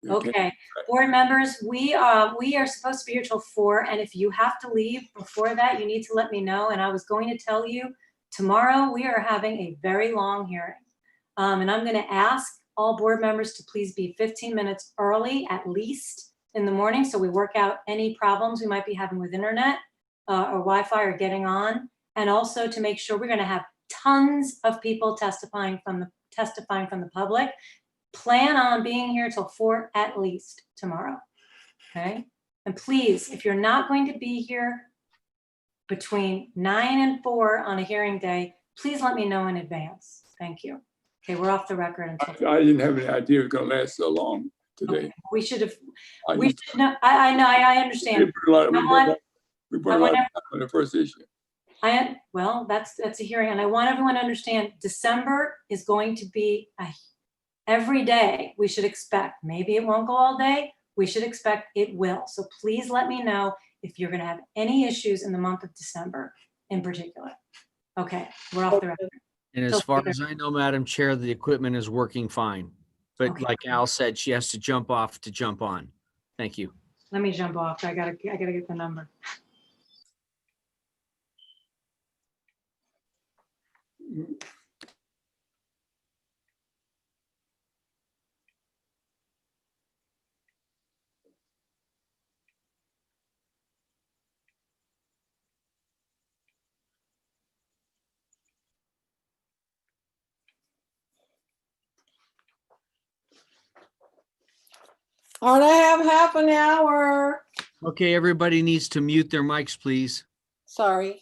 S1: Okay, board members, we are supposed to be here till 4, and if you have to leave before that, you need to let me know. And I was going to tell you, tomorrow we are having a very long hearing. And I'm going to ask all board members to please be 15 minutes early, at least in the morning, so we work out any problems we might be having with internet or Wi-Fi or getting on. And also to make sure we're going to have tons of people testifying from the public. Plan on being here till 4 at least tomorrow, okay? And please, if you're not going to be here between 9 and 4 on a hearing day, please let me know in advance. Thank you. Okay, we're off the record until.
S14: I didn't have any idea it was gonna last so long today.
S1: Okay, we should have,
S14: I
S1: no, I know, I understand.
S14: We put a lot of time on the first issue.
S1: Well, that's a hearing, and I want everyone to understand December is going to be every day we should expect. Maybe it won't go all day. We should expect it will. So please let me know if you're going to have any issues in the month of December in particular. Okay, we're off the record.
S12: And as far as I know, Madam Chair, the equipment is working fine. But
S1: Okay.
S12: like Al said, she has to jump off to jump on. Thank you.
S1: Let me jump off. I gotta get the number.
S6: All right, I have half an hour.
S12: Okay, everybody needs to mute their mics, please.
S6: Sorry.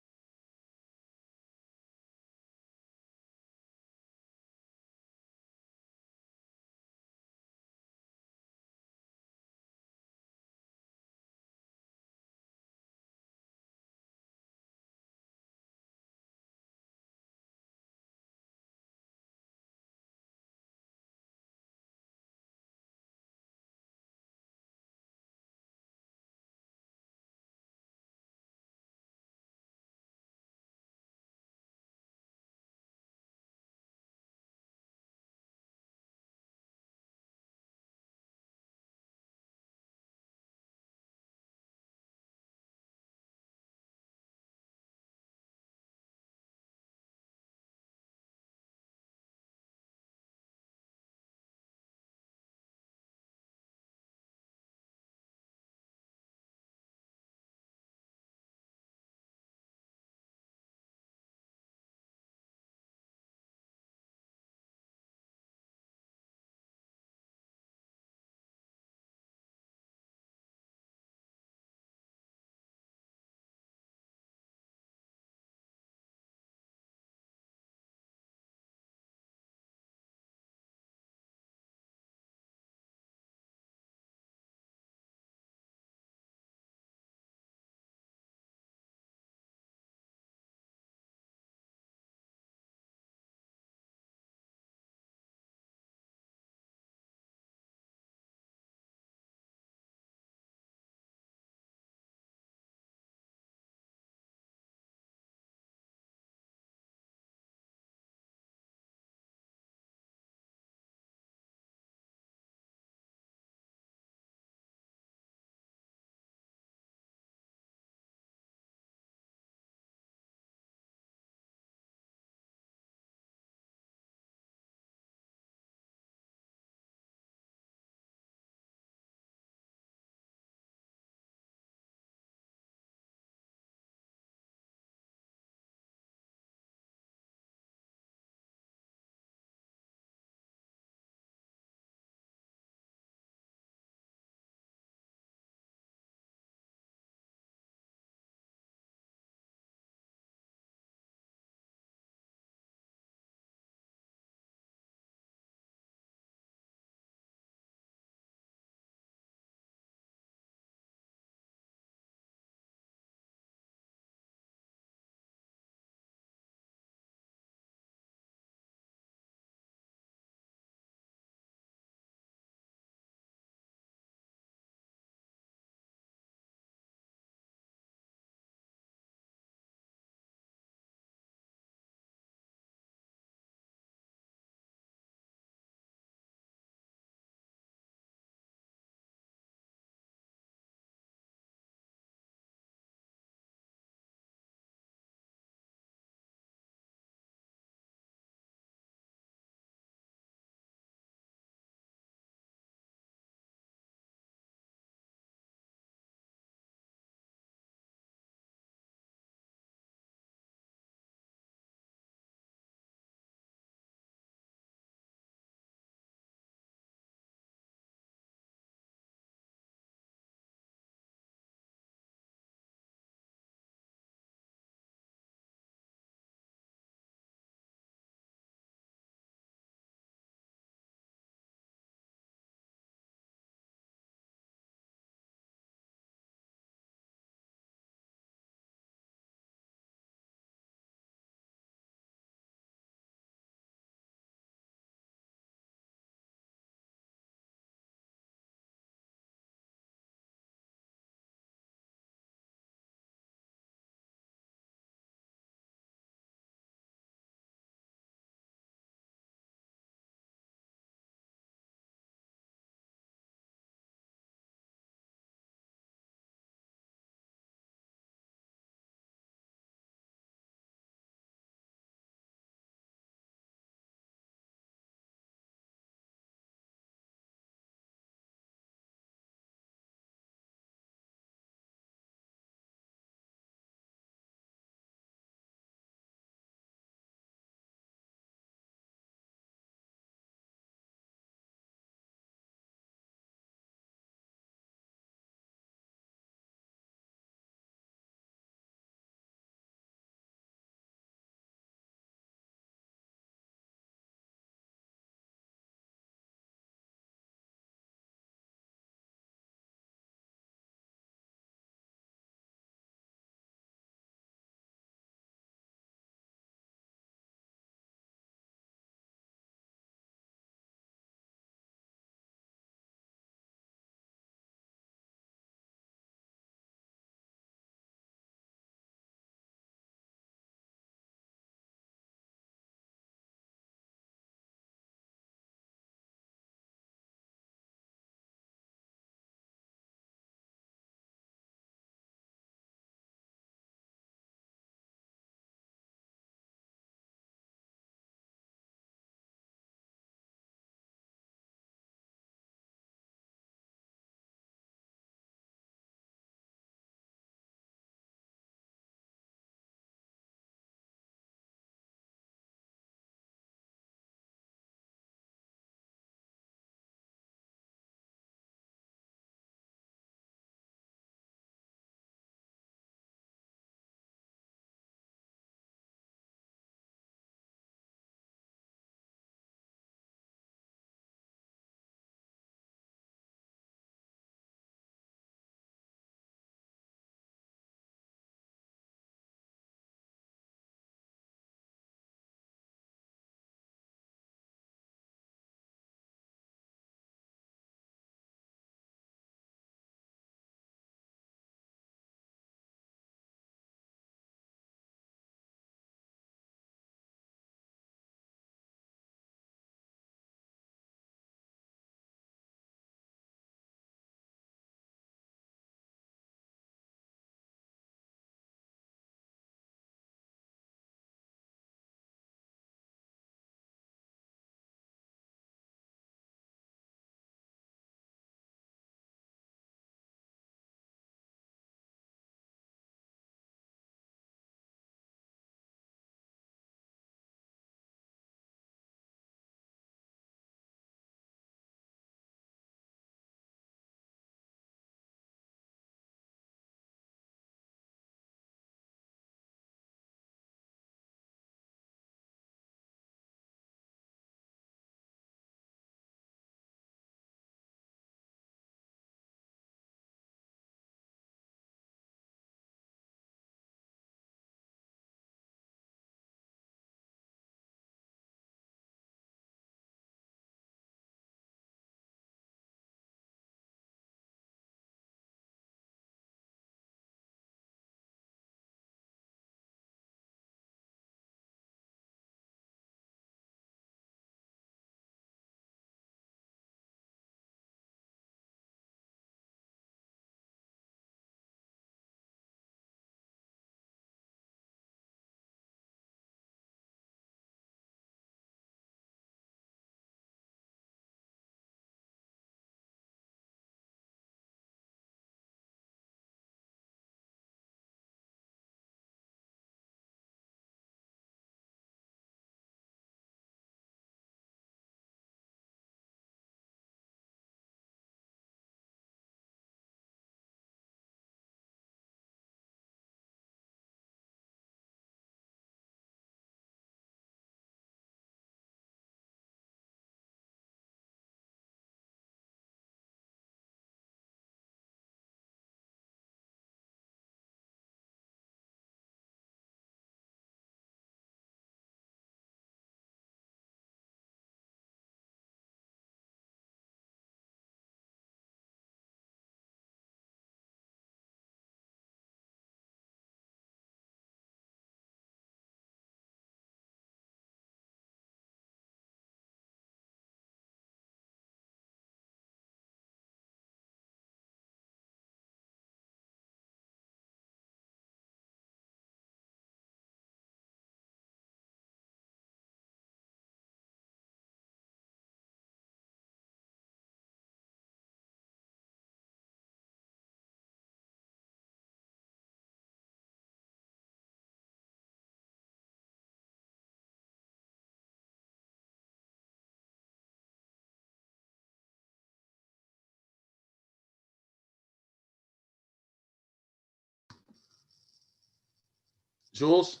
S17: Jules?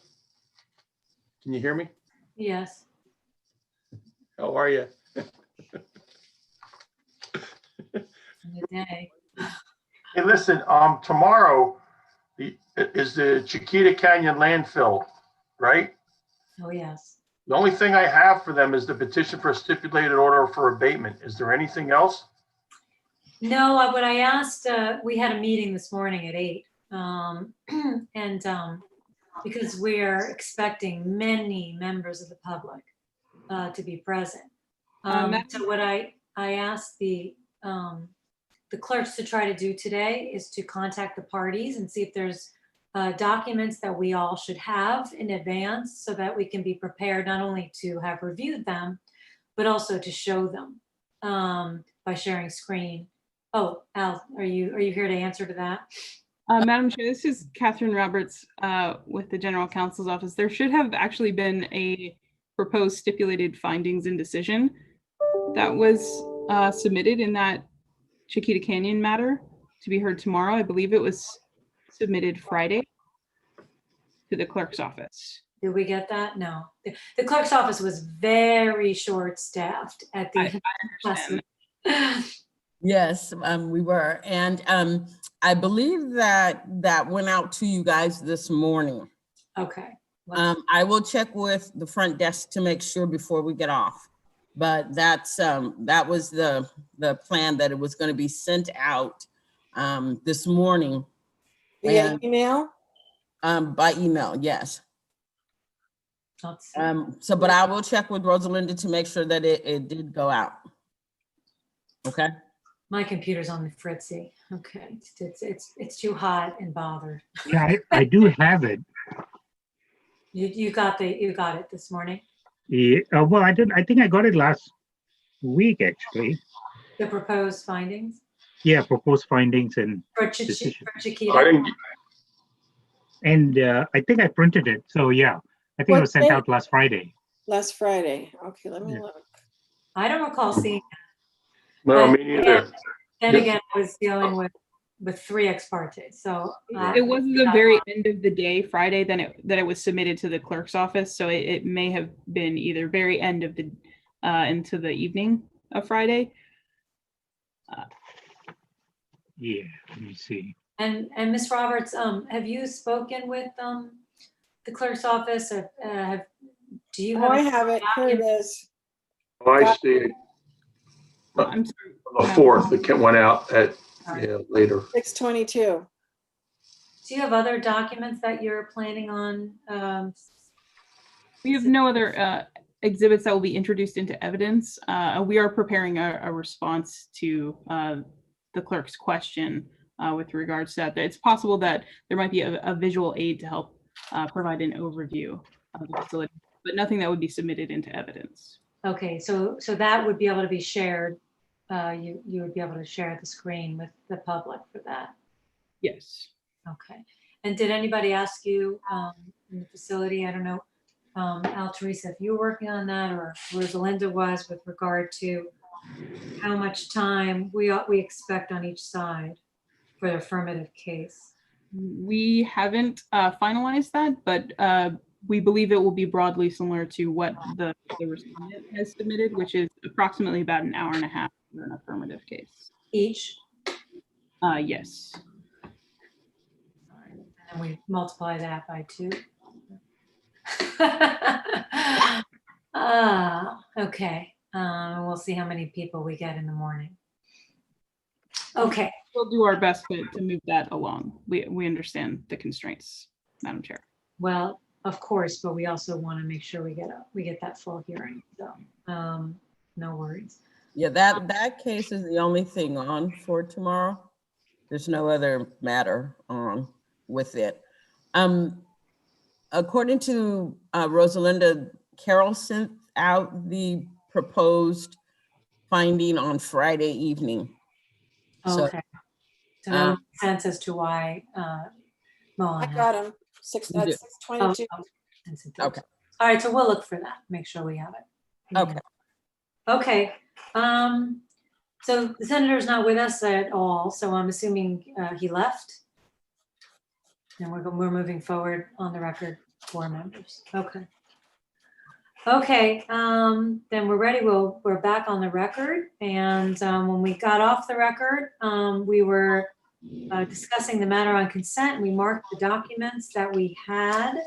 S17: Can you hear me?
S1: Yes.
S17: How are you?
S1: Good day.
S17: Hey, listen, tomorrow is the Chiquita Canyon landfill, right?
S1: Oh, yes.
S17: The only thing I have for them is the petition for a stipulated order for abatement. Is there anything else?
S1: No, what I asked, we had a meeting this morning at 8. And because we're expecting many members of the public to be present. So what I asked the clerks to try to do today is to contact the parties and see if there's documents that we all should have in advance so that we can be prepared not only to have reviewed them, but also to show them by sharing screen. Oh, Al, are you here to answer to that?
S18: Madam Chair, this is Catherine Roberts with the General Counsel's Office. There should have actually been a proposed stipulated findings and decision that was submitted in that Chiquita Canyon matter to be heard tomorrow. I believe it was submitted Friday to the clerk's office.
S1: Did we get that? No. The clerk's office was very short-staffed at the last week.
S15: Yes, we were. And I believe that went out to you guys this morning.
S1: Okay.
S15: I will check with the front desk to make sure before we get off. But that was the plan, that it was going to be sent out this morning.
S6: Via email?
S15: By email, yes. But I will check with Rosalinda to make sure that it did go out. Okay.
S1: My computer's on the fritzy. Okay, it's too hot and bothered.
S2: Yeah, I do have it.
S1: You got it this morning.
S2: Yeah, well, I didn't. I think I got it last week actually.
S1: The proposed findings.
S2: Yeah, proposed findings and
S1: for
S2: decision.
S1: Chiquita.
S2: And I think I printed it. So yeah, I think it was sent out last Friday.
S6: Last Friday. Okay, let me look.
S1: I don't recall seeing that.
S17: No, me neither.
S1: Then again, I was dealing with 3 ex parte. So
S18: it was the very end of the day, Friday, that it was submitted to the clerk's office. So it may have been either very end of the into the evening of Friday.
S2: Yeah, let me see.
S1: And Ms. Roberts, have you spoken with the clerk's office? Do you have?
S6: I have it. Here it is.
S17: Oh, I see it.
S18: I'm sorry.
S17: The 4th, it went out at later.
S6: 6/22.
S1: Do you have other documents that you're planning on?
S18: We have no other exhibits that will be introduced into evidence. We are preparing a response to the clerk's question with regards to that. It's possible that there might be a visual aid to help provide an overview of the facility, but nothing that would be submitted into evidence.
S1: Okay, so that would be able to be shared. You would be able to share the screen with the public for that.
S18: Yes.
S1: Okay. And did anybody ask you in the facility? I don't know, Al, Teresa, if you were working on that, or Rosalinda was, with regard to how much time we expect on each side for the affirmative case.
S18: We haven't finalized that, but we believe it will be broadly similar to what the respondent has submitted, which is approximately about an hour and a half for an affirmative case.
S1: Each?
S18: Yes.
S1: And we multiply that by 2. Okay. We'll see how many people we get in the morning. Okay.
S18: We'll do our best to move that along. We understand the constraints, Madam Chair.
S1: Well, of course, but we also want to make sure we get that full hearing. So no worries.
S15: Yeah, that case is the only thing on for tomorrow. There's no other matter on with it. According to Rosalinda, Carol sent out the proposed finding on Friday evening.
S1: Okay. So that makes sense as to why
S6: I got him. 6/22.
S15: Okay.
S1: All right, so we'll look for that. Make sure we have it.
S15: Okay.
S1: Okay. So the senator's not with us at all, so I'm assuming he left. And we're moving forward on the record 4 members. Okay. Okay, then we're ready. We're back on the record. And when we got off the record, we were discussing the matter on consent. We marked the documents that we had,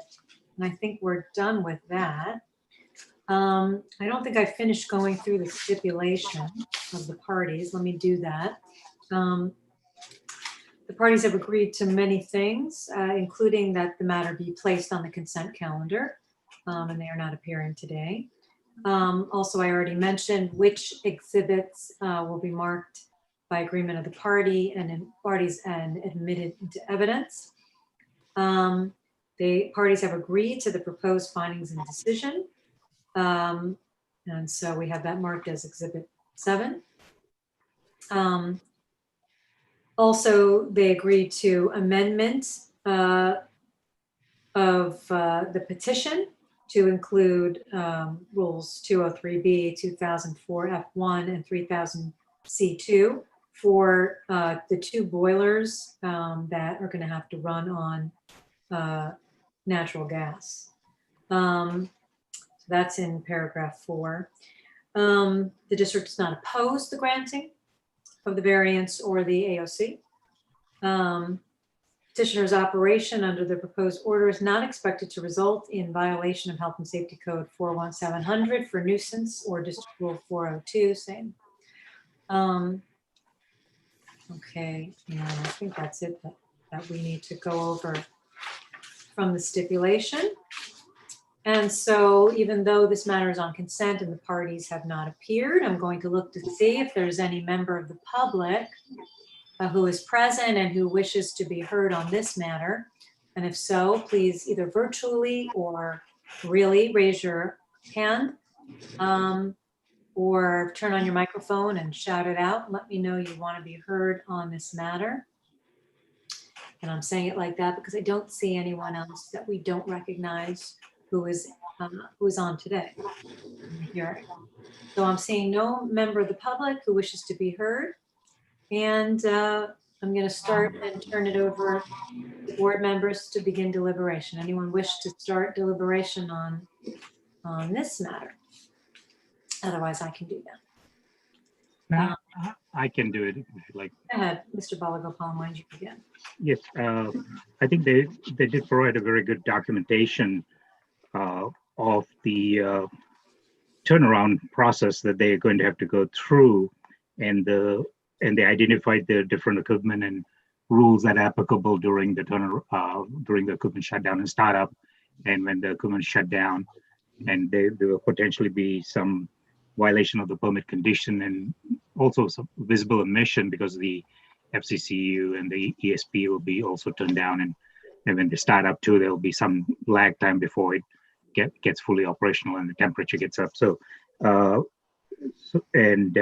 S1: and I think we're done with that. I don't think I finished going through the stipulation of the parties. Let me do that. The parties have agreed to many things, including that the matter be placed on the consent calendar, and they are not appearing today. Also, I already mentioned which exhibits will be marked by agreement of the parties and admitted into evidence. The parties have agreed to the proposed findings and decision. And so we have that marked as Exhibit 7. Also, they agreed to amendments of the petition to include rules 203B, 2004 F1, and 3000 C2 for the 2 boilers that are going to have to run on natural gas. So that's in paragraph 4. The district does not oppose the granting of the variance or the AOC. Petitioner's operation under the proposed order is not expected to result in violation of Health and Safety Code 41700 for nuisance or District Rule 402, same. Okay, and I think that's it that we need to go over from the stipulation. And so even though this matter is on consent and the parties have not appeared, I'm going to look to see if there's any member of the public who is present and who wishes to be heard on this matter. And if so, please either virtually or really raise your hand or turn on your microphone and shout it out. Let me know you want to be heard on this matter. And I'm saying it like that because I don't see anyone else that we don't recognize who is on today. Here. So I'm seeing no member of the public who wishes to be heard. And I'm going to start and turn it over to board members to begin deliberation. Anyone wish to start deliberation on this matter? Otherwise, I can do that.
S2: I can do it if you like.
S1: Go ahead, Mr. Balagopal, mind you begin.
S2: Yes, I think they did provide a very good documentation of the turnaround process that they're going to have to go through, and they identified the different equipment and rules that are applicable during the during the equipment shutdown and startup, and when the equipment shut down, and there will potentially be some violation of the permit condition and also some visible emission because the FCCU and the ESP will be also turned down, and when they start up too, there will be some lag time before it gets fully operational and the temperature gets up. So, and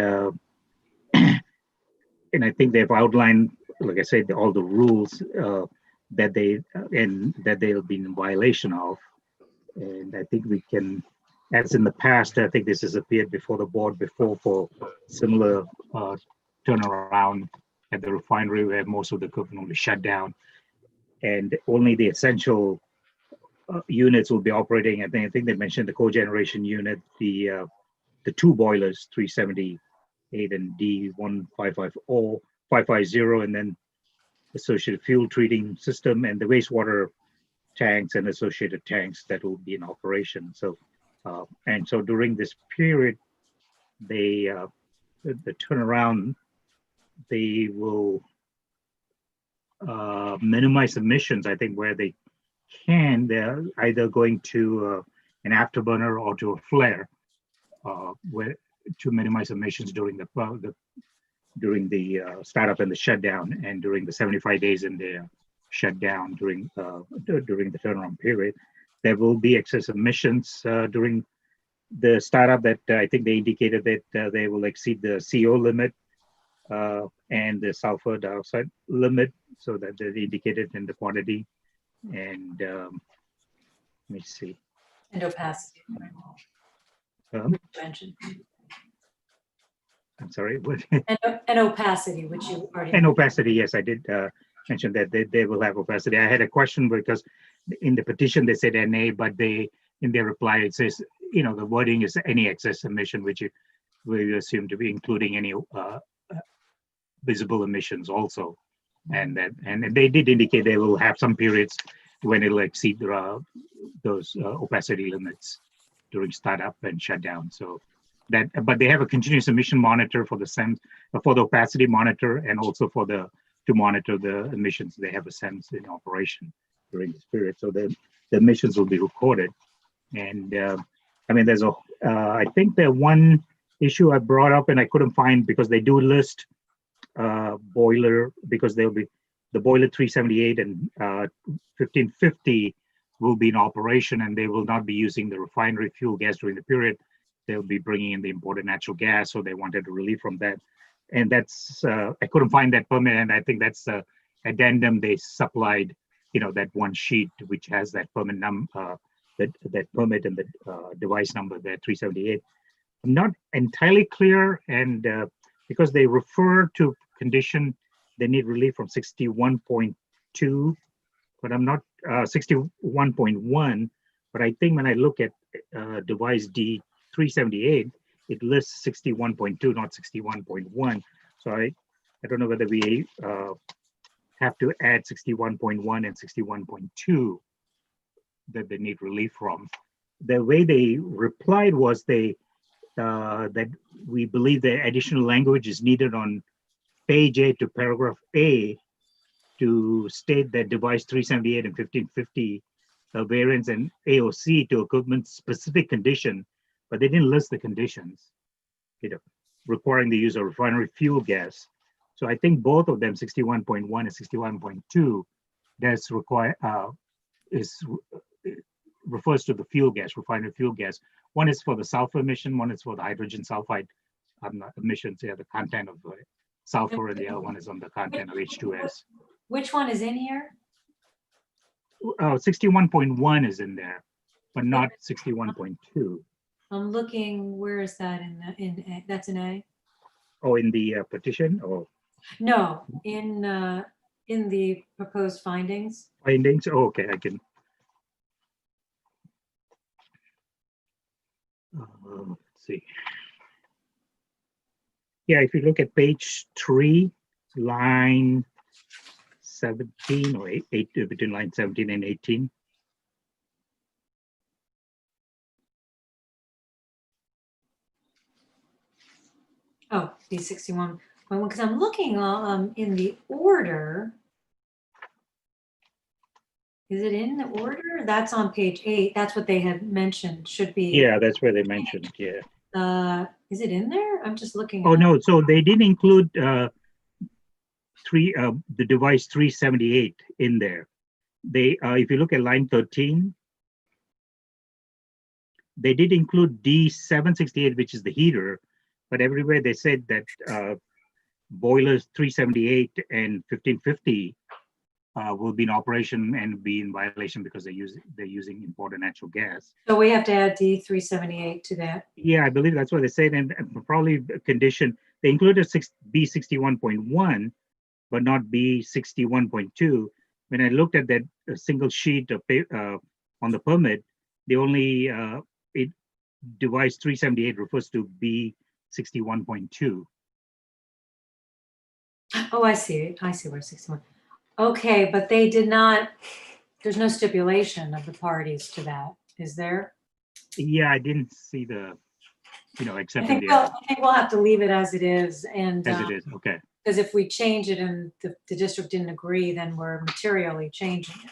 S2: I think they've outlined, like I said, all the rules that they'll be in violation of. And I think we can, as in the past, I think this has appeared before the board before for similar turnaround at the refinery where most of the equipment will be shut down and only the essential units will be operating. I think they mentioned the cogeneration unit, the 2 boilers, 378 and D1550, and then associated fuel treating system and the wastewater tanks and associated tanks that will be in operation. So, and so during this period, they the turnaround, they will minimize emissions. I think where they can, they're either going to an afterburner or to a flare, where to minimize emissions during the startup and the shutdown, and during the 75 days in the shutdown during the turnaround period. There will be excess emissions during the startup that I think they indicated that they will exceed the CO limit and the sulfur dioxide limit, so that they indicated in the quantity. And let me see.
S1: And opacity. Mentioned.
S2: I'm sorry, what?
S1: And opacity, which you already.
S2: And opacity, yes, I did mentioned that they will have opacity. I had a question because in the petition they said NA, but in their reply it says, the wording is any excess emission, which we assume to be including any visible emissions also. And they did indicate they will have some periods when it'll exceed those opacity limits during startup and shutdown. So but they have a continuous emission monitor for the SEMS, for the opacity monitor, and also to monitor the emissions. They have a SEMS in operation during this period, so the emissions will be recorded. And there's I think the one issue I brought up and I couldn't find, because they do list boiler, because there'll be the boiler 378 and 1550 will be in operation, and they will not be using the refinery fuel gas during the period. They'll be bringing in the imported natural gas, so they wanted a relief from that. And that's I couldn't find that permit, and I think that's the addendum they supplied, that one sheet which has that permit that permit and the device number there, 378. I'm not entirely clear, and because they refer to condition, they need relief from 61.2, but I'm not 61.1. But I think when I look at device D378, it lists 61.2, not 61.1. So I don't know whether we have to add 61.1 and 61.2 that they need relief from. The way they replied was that we believe the additional language is needed on page 8 to paragraph A to state that device 378 and 1550 variants and AOC to equipment specific condition, but they didn't list the conditions, requiring the use of refinery fuel gas. So I think both of them, 61.1 and 61.2, that's refers to the fuel gas, refinery fuel gas. One is for the sulfur emission, one is for the hydrogen sulfide emissions, the content of sulfur, and the other one is on the content of H2S.
S1: Which one is in here?
S2: 61.1 is in there, but not 61.2.
S1: I'm looking, where is that in that's an A?
S2: Oh, in the petition? Oh.
S1: No, in the proposed findings.
S2: Findings? Oh, okay, I can. Let's see. Yeah, if you look at page 3, line 17 or 8 between line 17 and 18.
S1: Oh, B61. Because I'm looking in the order. Is it in the order? That's on page 8. That's what they had mentioned should be.
S2: Yeah, that's where they mentioned, yeah.
S1: Is it in there? I'm just looking.
S2: Oh, no, so they didn't include the device 378 in there. They, if you look at line 13, they did include D768, which is the heater, but everywhere they said that boilers 378 and 1550 will be in operation and be in violation because they're using imported natural gas.
S1: So we have to add D378 to that.
S2: Yeah, I believe that's what they said, and probably a condition. They included B61.1, but not B61.2. When I looked at that single sheet of on the permit, they only device 378 refers to B61.2.
S1: Oh, I see. I see where 61. Okay, but they did not, there's no stipulation of the parties to that, is there?
S2: Yeah, I didn't see the,
S1: I
S2: accepting
S1: think
S2: the.
S1: we'll have to leave it as it is. And
S2: as it is, okay.
S1: Because if we change it and the district didn't agree, then we're materially changing it.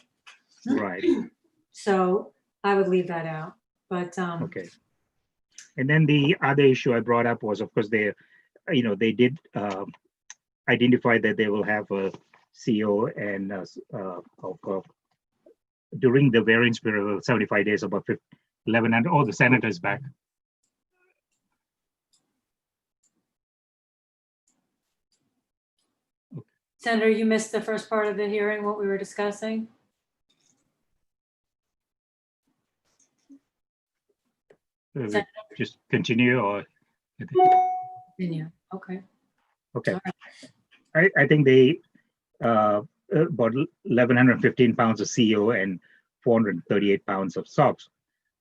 S2: Right.
S1: So I would leave that out, but.
S2: Okay. And then the other issue I brought up was, of course, they did identify that they will have a CO and during the variance period of 75 days, about 1,100. Oh, the senator's back.
S1: Senator, you missed the first part of the hearing, what we were discussing?
S2: Just continue or?
S1: Continue, okay.
S2: Okay. I think they about 1,115 pounds of CO and 438 pounds of SOx.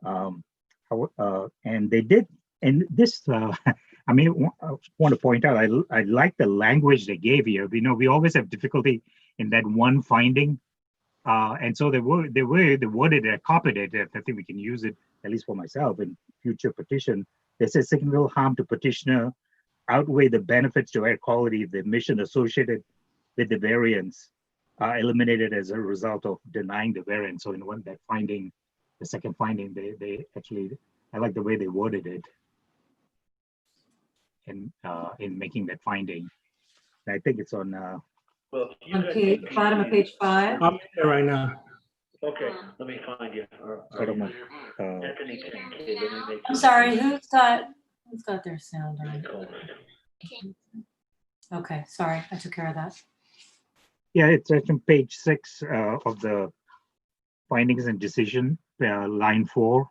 S2: And they did, and this, I mean, I want to point out, I like the language they gave here. We always have difficulty in that one finding. And so they worded it, I copied it. I think we can use it, at least for myself, in future petition. They say signal harm to petitioner outweigh the benefits to air quality if the emission associated with the variance are eliminated as a result of denying the variance. So in that finding, the second finding, they actually, I like the way they worded it in making that finding. And I think it's on
S1: bottom of page 5.
S13: I'm here right now.
S19: Okay, let me find you.
S2: bottom of,
S19: Anthony, okay, let me make
S1: I'm
S19: you-
S1: sorry, who's got their sound on? Okay, sorry, I took care of that.
S2: yeah, it's on page 6 of the findings and decision, line 4.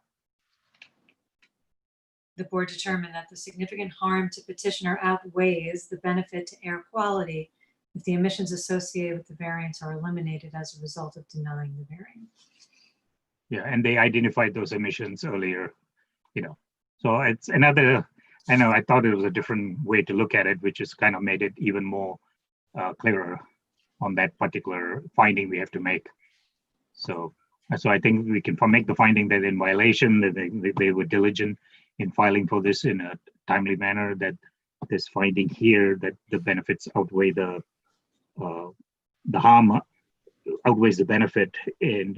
S1: The board determined that the significant harm to petitioner outweighs the benefit to air quality if the emissions associated with the variance are eliminated as a result of denying the variance.
S2: Yeah, and they identified those emissions earlier, So it's another, I know, I thought it was a different way to look at it, which has kind of made it even more clearer on that particular finding we have to make. So I think we can make the finding that in violation, that they were diligent in filing for this in a timely manner, that this finding here, that the benefits outweigh the harm outweighs the benefit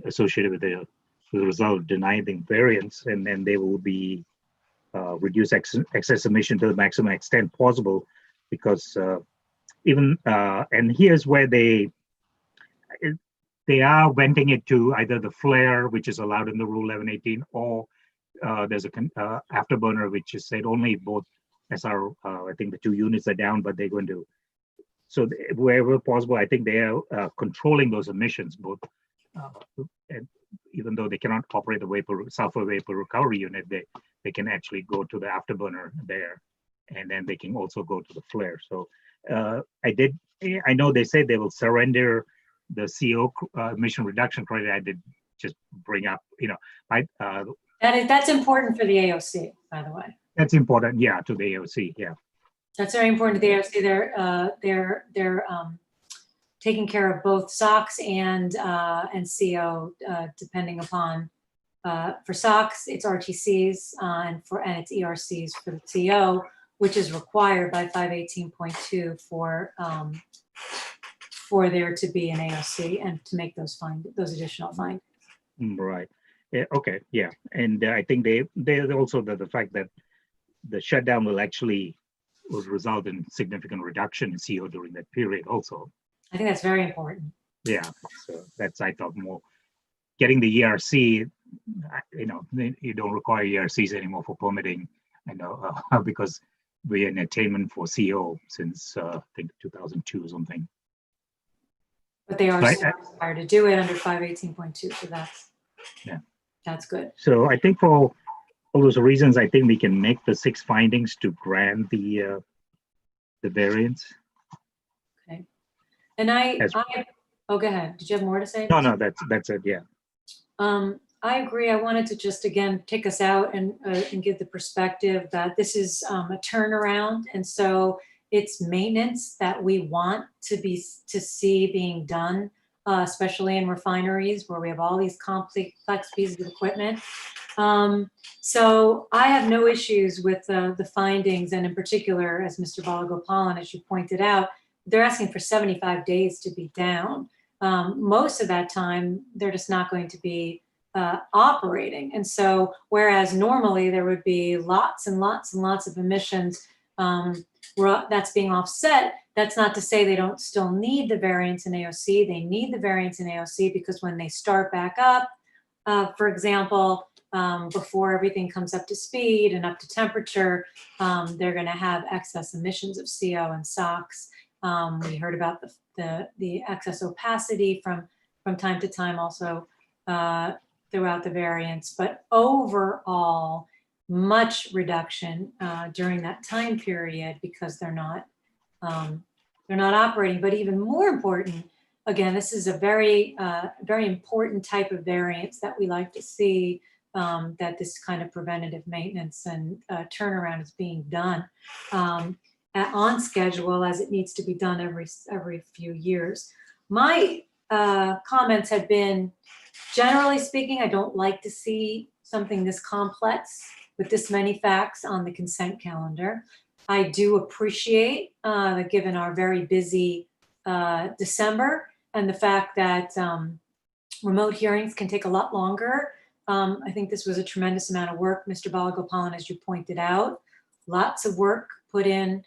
S2: associated with the result of denying the variance, and then they will be reduce excess emission to the maximum extent possible, because and here's where they are venting it to either the flare, which is allowed in the Rule 1118, or there's a afterburner, which is said only both SR, I think the 2 units are down, but they're going to, so wherever possible, I think they are controlling those emissions, both, and even though they cannot operate the sulfur vapor recovery unit, they can actually go to the afterburner there, and then they can also go to the flare. So I know they say they will surrender the CO emission reduction credit. I did just bring up,
S1: That's important for the AOC, by the way.
S2: that's important, yeah, to the AOC, yeah.
S1: That's very important to the AOC. They're taking care of both SOx and CO, depending upon, for SOx, it's RTCs, and it's ERCs for the CO, which is required by 518.2 for there to be an AOC and to make those additional findings.
S2: Right. Yeah, okay. Yeah. And I think they also the fact that the shutdown will result in significant reduction in CO during that period also.
S1: I think that's very important.
S2: Yeah. So that's, I thought, more getting the ERC, you don't require ERCs anymore for permitting, because we're in attainment for CO since I think 2002 or something.
S1: But they are required to do it under 518.2, so that's good.
S2: So I think for all those reasons, I think we can make the 6 findings to grant the variance.
S1: Okay. And go ahead. Did you have more to say?
S2: No, that's it. Yeah.
S1: I agree. I wanted to just again take us out and give the perspective that this is a turnaround, and so it's maintenance that we want to see being done, especially in refineries where we have all these complex pieces of equipment. So I have no issues with the findings, and in particular, as Mr. Balagopalan, as you pointed out, they're asking for 75 days to be down. Most of that time, they're just not going to be operating. And so, whereas normally there would be lots and lots and lots of emissions that's being offset, that's not to say they don't still need the variance in AOC. They need the variance in AOC because when they start back up, for example, before everything comes up to speed and up to temperature, they're going to have excess emissions of CO and SOx. We heard about the excess opacity from time to time also throughout the variance, but overall, much reduction during that time period because they're not operating. But even more important, again, this is a very, very important type of variance that we like to see, that this kind of preventative maintenance and turnaround is being done on schedule as it needs to be done every few years. My comments have been, generally speaking, I don't like to see something this complex with this many facts on the consent calendar. I do appreciate that given our very busy December and the fact that remote hearings can take a lot longer. I think this was a tremendous amount of work, Mr. Balagopalan, as you pointed out. Lots of work put in,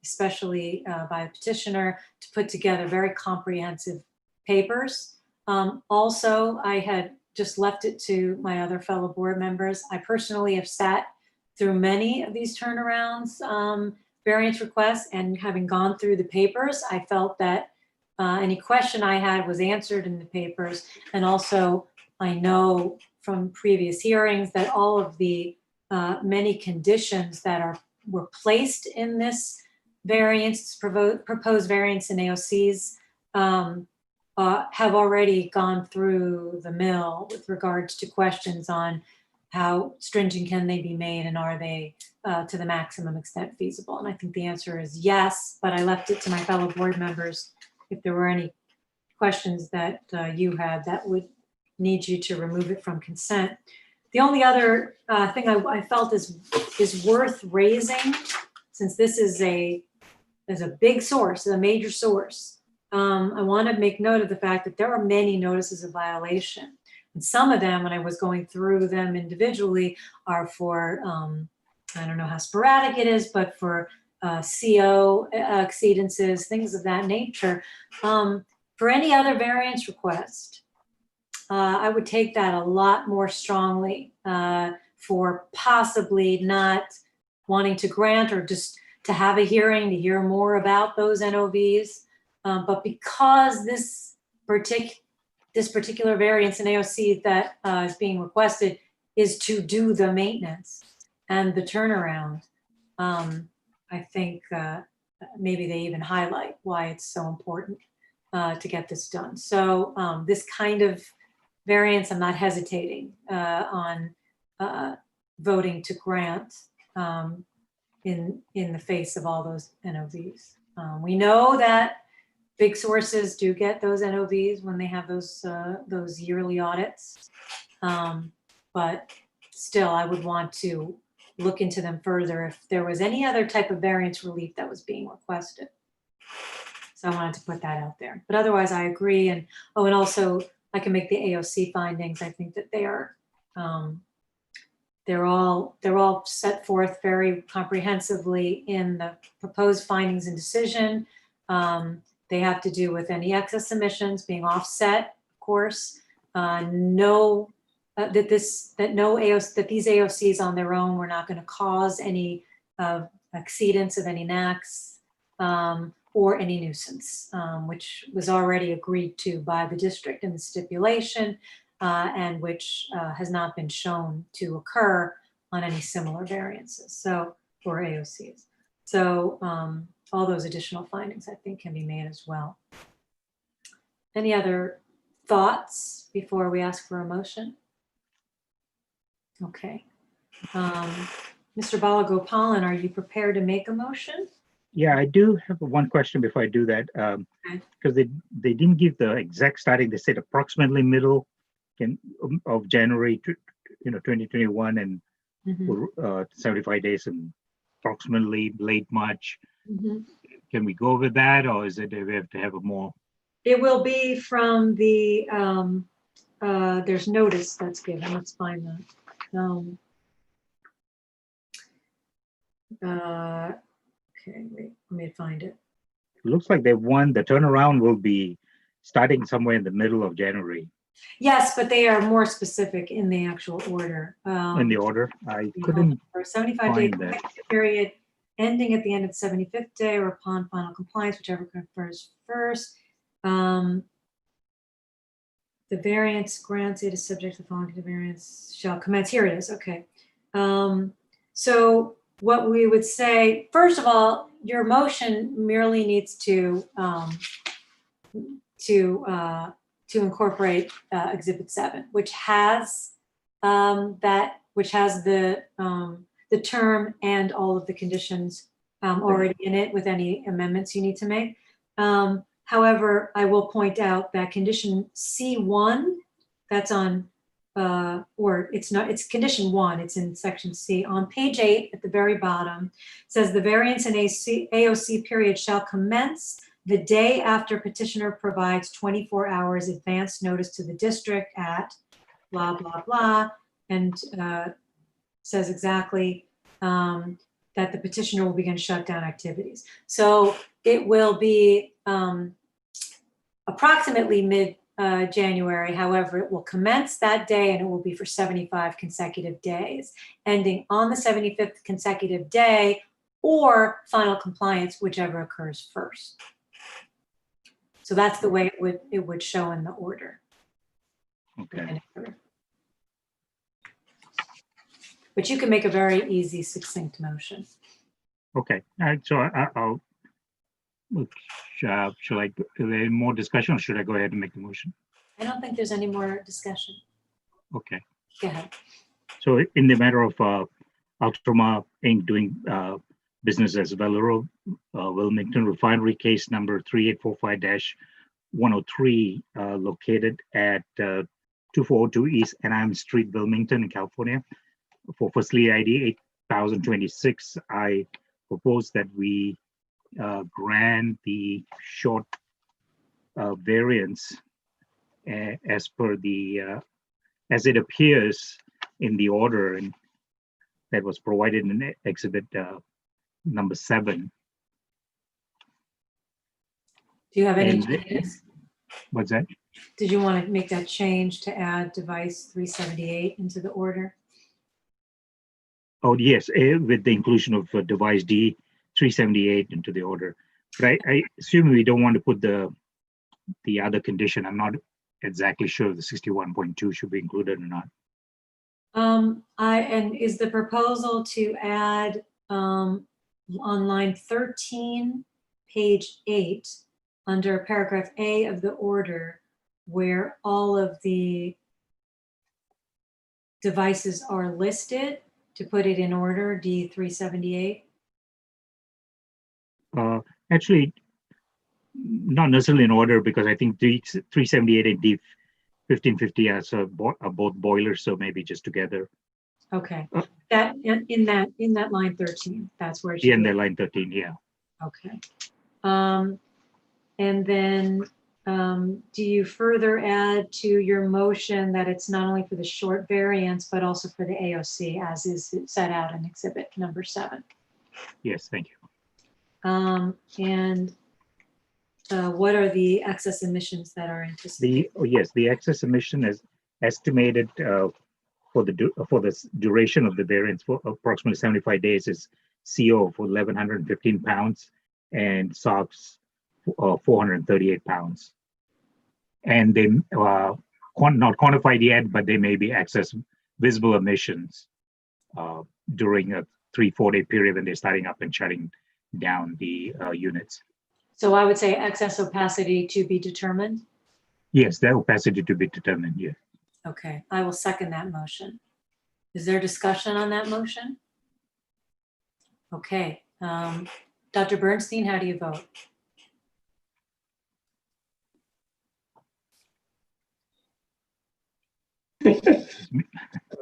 S1: especially by a petitioner, to put together very comprehensive papers. Also, I had just left it to my other fellow board members. I personally have sat through many of these turnarounds, variance requests, and having gone through the papers, I felt that any question I had was answered in the papers. And also, I know from previous hearings that all of the many conditions that were placed in this variance, proposed variance in AOCs, have already gone through the mill with regards to questions on how stringent can they be made and are they to the maximum extent feasible? And I think the answer is yes, but I left it to my fellow board members if there were any questions that you had that would need you to remove it from consent. The only other thing I felt is worth raising, since this is a big source, a major source, I want to make note of the fact that there are many notices of violation. And some of them, when I was going through them individually, are for, I don't know how sporadic it is, but for CO exceedances, things of that nature. For any other variance request, I would take that a lot more strongly for possibly not wanting to grant or just to have a hearing to hear more about those NOVs. But because this particular variance in AOC that is being requested is to do the maintenance and the turnaround, I think maybe they even highlight why it's so important to get this done. So this kind of variance, I'm not hesitating on voting to grant in the face of all those NOVs. We know that big sources do get those NOVs when they have those yearly audits, but still, I would want to look into them further if there was any other type of variance relief that was being requested. So I wanted to put that out there. But otherwise, I agree. And and also I can make the AOC findings. I think that they are they're all set forth very comprehensively in the proposed findings and decision. They have to do with any excess emissions being offset, of course. That these AOCs on their own were not going to cause any exceedance of any NACs or any nuisance, which was already agreed to by the district in the stipulation, and which has not been shown to occur on any similar variances, so for AOCs. So all those additional findings, I think, can be made as well. Any other thoughts before we ask for a motion? Okay. Mr. Balagopalan, are you prepared to make a motion?
S2: Yeah, I do have one question before I do that, because they didn't give the exact starting. They said approximately middle of January, 2021, and 75 days, and approximately late March. Can we go with that, or is it we have to have a more?
S1: It will be from the there's notice that's given. Let's find that. Okay, wait, let me find it.
S2: It looks like they won. The turnaround will be starting somewhere in the middle of January.
S1: Yes, but they are more specific in the actual order.
S2: In the order, I couldn't
S1: for a 75-day
S2: find that.
S1: period ending at the end of the 75th day or upon final compliance, whichever confers first. The variance granted is subject to the following. The variance shall commence. Here it is. Okay. So what we would say, first of all, your motion merely needs to to incorporate Exhibit 7, which has the term and all of the conditions already in it with any amendments you need to make. However, I will point out that condition C1, that's on, or it's not, it's condition 1, it's in section C. On page 8 at the very bottom, says the variance in AOC period shall commence the day after petitioner provides 24 hours advance notice to the district at blah, blah, blah, and says exactly that the petitioner will begin shutdown activities. So it will be approximately mid-January. However, it will commence that day and it will be for 75 consecutive days, ending on the 75th consecutive day or final compliance, whichever occurs first. So that's the way it would show in the order.
S2: Okay.
S1: But you can make a very easy, succinct motion.
S2: Okay. All right. So I'll. Shall I? Is there more discussion, or should I go ahead and make the motion?
S1: I don't think there's any more discussion.
S2: Okay.
S1: Go ahead.
S2: So in the matter of Ultramar Inc. doing business as Valero, Wilmington Refinery, case number 3845-103, located at 2402 East Anaheim Street, Wilmington, in California, for facility ID 8026. I propose that we grant the short variance as per the as it appears in the order and that was provided in exhibit number 7.
S1: Do you have any
S2: And
S1: changes?
S2: what's that?
S1: Did you want to make that change to add device 378 into the order?
S2: Oh, yes, with the inclusion of device D 378 into the order. But I assume we don't want to put the other condition. I'm not exactly sure if the 61.2 should be included or not.
S1: And is the proposal to add on line 13, page 8, under paragraph A of the order, where all of the devices are listed, to put it in order, D378?
S2: Actually, not necessarily in order, because I think D378 and D1550 are both boilers, so maybe just together.
S1: Okay, that in that line 13, that's where it should
S2: Yeah, in
S1: be.
S2: the line 13, yeah.
S1: Okay. And then do you further add to your motion that it's not only for the short variance, but also for the AOC as is set out in exhibit number 7?
S2: Yes, thank you.
S1: And what are the excess emissions that are anticipated?
S2: The excess emission is estimated for the duration of the variance for approximately 75 days is CO for 1,115 pounds and SOx 438 pounds. And they not quantified yet, but they may be excess visible emissions during a 3-4 day period when they're starting up and shutting down the units.
S1: So I would say excess opacity to be determined.
S2: Yes, the opacity to be determined, yes.
S1: Okay, I will second that motion. Is there discussion on that motion? Okay, Dr. Bernstein, how do you vote?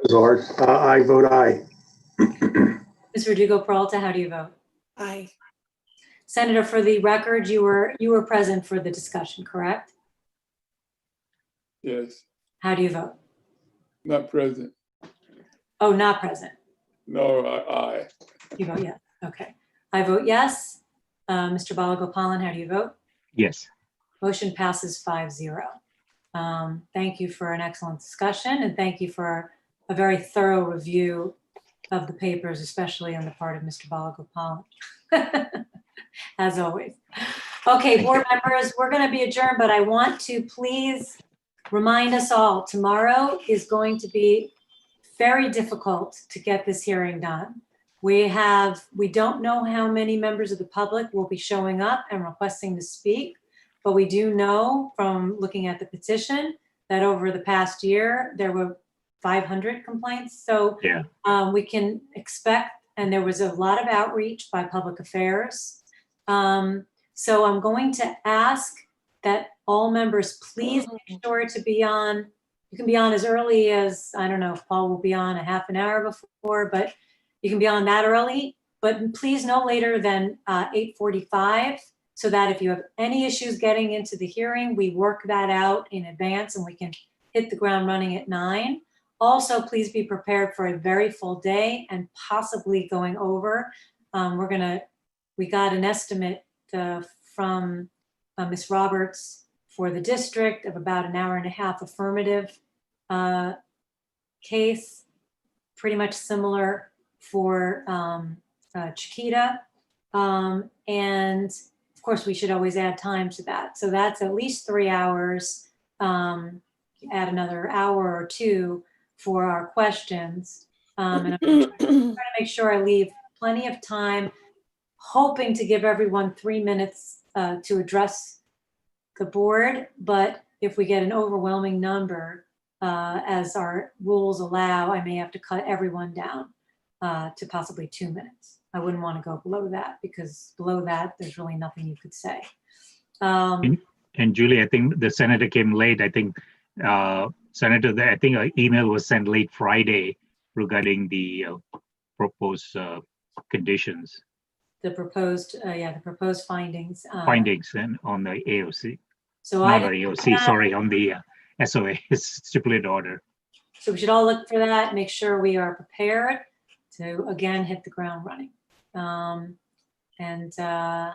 S17: Zard, I vote aye.
S1: Ms. Verdugo-Peralta, how do you vote?
S6: Aye.
S1: Senator, for the record, you were present for the discussion, correct?
S14: Yes,
S1: How do you vote?
S14: not present.
S1: Oh, not present.
S14: No, aye.
S1: You vote yes. Okay. I vote yes. Mr. Balagopalan, how do you vote?
S2: Yes.
S1: Motion passes 5-0. Thank you for an excellent discussion, and thank you for a very thorough review of the papers, especially on the part of Mr. Balagopalan, as always. Okay, board members, we're going to be adjourned, but I want to please remind us all, tomorrow is going to be very difficult to get this hearing done. We don't know how many members of the public will be showing up and requesting to speak. but we do know from looking at the petition that over the past year, there were 500 complaints. So
S2: Yeah.
S1: we can expect, and there was a lot of outreach by public affairs. So I'm going to ask that all members please make sure to be on. You can be on as early as, I don't know if Paul will be on a half an hour before, but you can be on that early, but please no later than 8:45, so that if you have any issues getting into the hearing, we work that out in advance and we can hit the ground running at 9. Also, please be prepared for a very full day and possibly going over. We got an estimate from Ms. Roberts for the district of about an hour and a half affirmative case, pretty much similar for Chiquita. And of course, we should always add time to that. So that's at least 3 hours. Add another hour or 2 for our questions. And I'm trying to make sure I leave plenty of time, hoping to give everyone 3 minutes to address the board. But if we get an overwhelming number, as our rules allow, I may have to cut everyone down to possibly 2 minutes. I wouldn't want to go below that, because below that, there's really nothing you could say.
S2: And Julie, I think the senator came late. I think Senator, I think an email was sent late Friday regarding the proposed conditions.
S1: The proposed findings.
S2: Findings and on the AOC.
S1: So
S2: not on AOC, sorry, on the SOA, stipulated order.
S1: So we should all look for that, make sure we are prepared to again hit the ground running. And I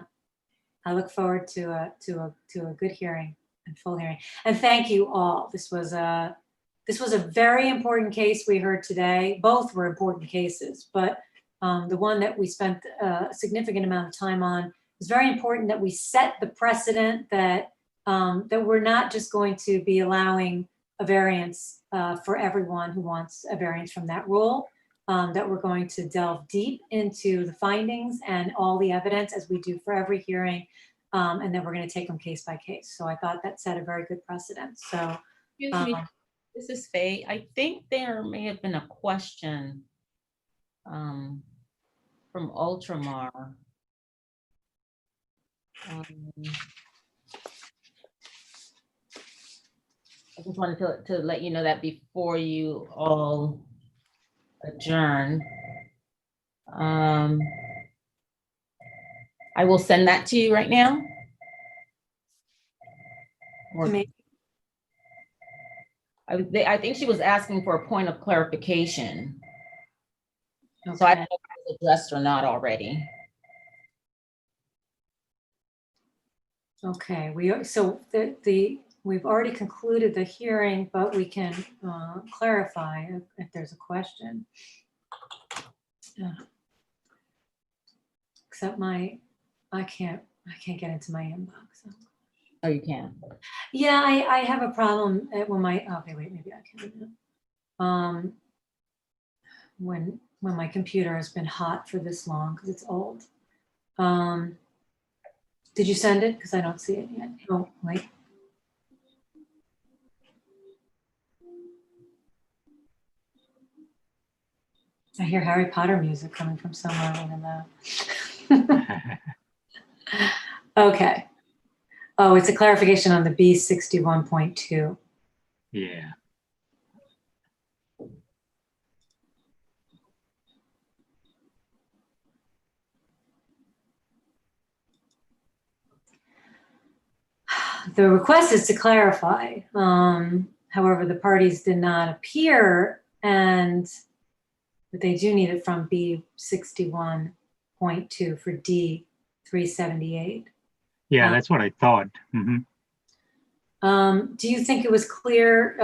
S1: look forward to a good hearing and full hearing. And thank you all. This was a very important case we heard today. Both were important cases, but the one that we spent a significant amount of time on is very important, that we set the precedent that that we're not just going to be allowing a variance for everyone who wants a variance from that rule, that we're going to delve deep into the findings and all the evidence as we do for every hearing, and then we're going to take them case by case. So I thought that set a very good precedent. So,
S7: excuse me, this is Faye. I think there may have been a question from Ultramar. I just wanted to let you know that before you all adjourn. I will send that to you right now. I think she was asking for a point of clarification. Okay. So I don't know if it was addressed or not already.
S1: Okay, we've already concluded the hearing, but we can clarify if there's a question. Except I can't get into my inbox. So.
S7: Oh, you can?
S1: Yeah, I have a problem when okay, wait, maybe I can. When my computer has been hot for this long, because it's old. Did you send it? Because I don't see it yet. Oh, wait. I hear Harry Potter music coming from somewhere in the Okay. Oh, it's a clarification on the B61.2.
S2: Yeah.
S1: The request is to clarify. However, the parties did not appear, but they do need it from B61.2 for D378.
S2: Yeah, that's what I thought. Mm-hmm.
S1: Do you think it was clear,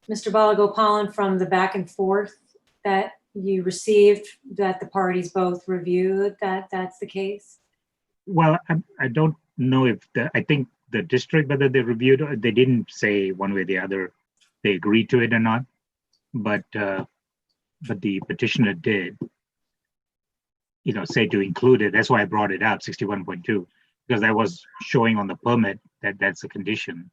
S1: Mr. Balagopalan, from the back and forth that you received, that the parties both reviewed that that's the case?
S2: Well, I don't know if I think the district, whether they reviewed, they didn't say one way or the other they agreed to it or not, but the petitioner did, say to include it. That's why I brought it up, 61.2, because I was showing on the permit that that's a condition. And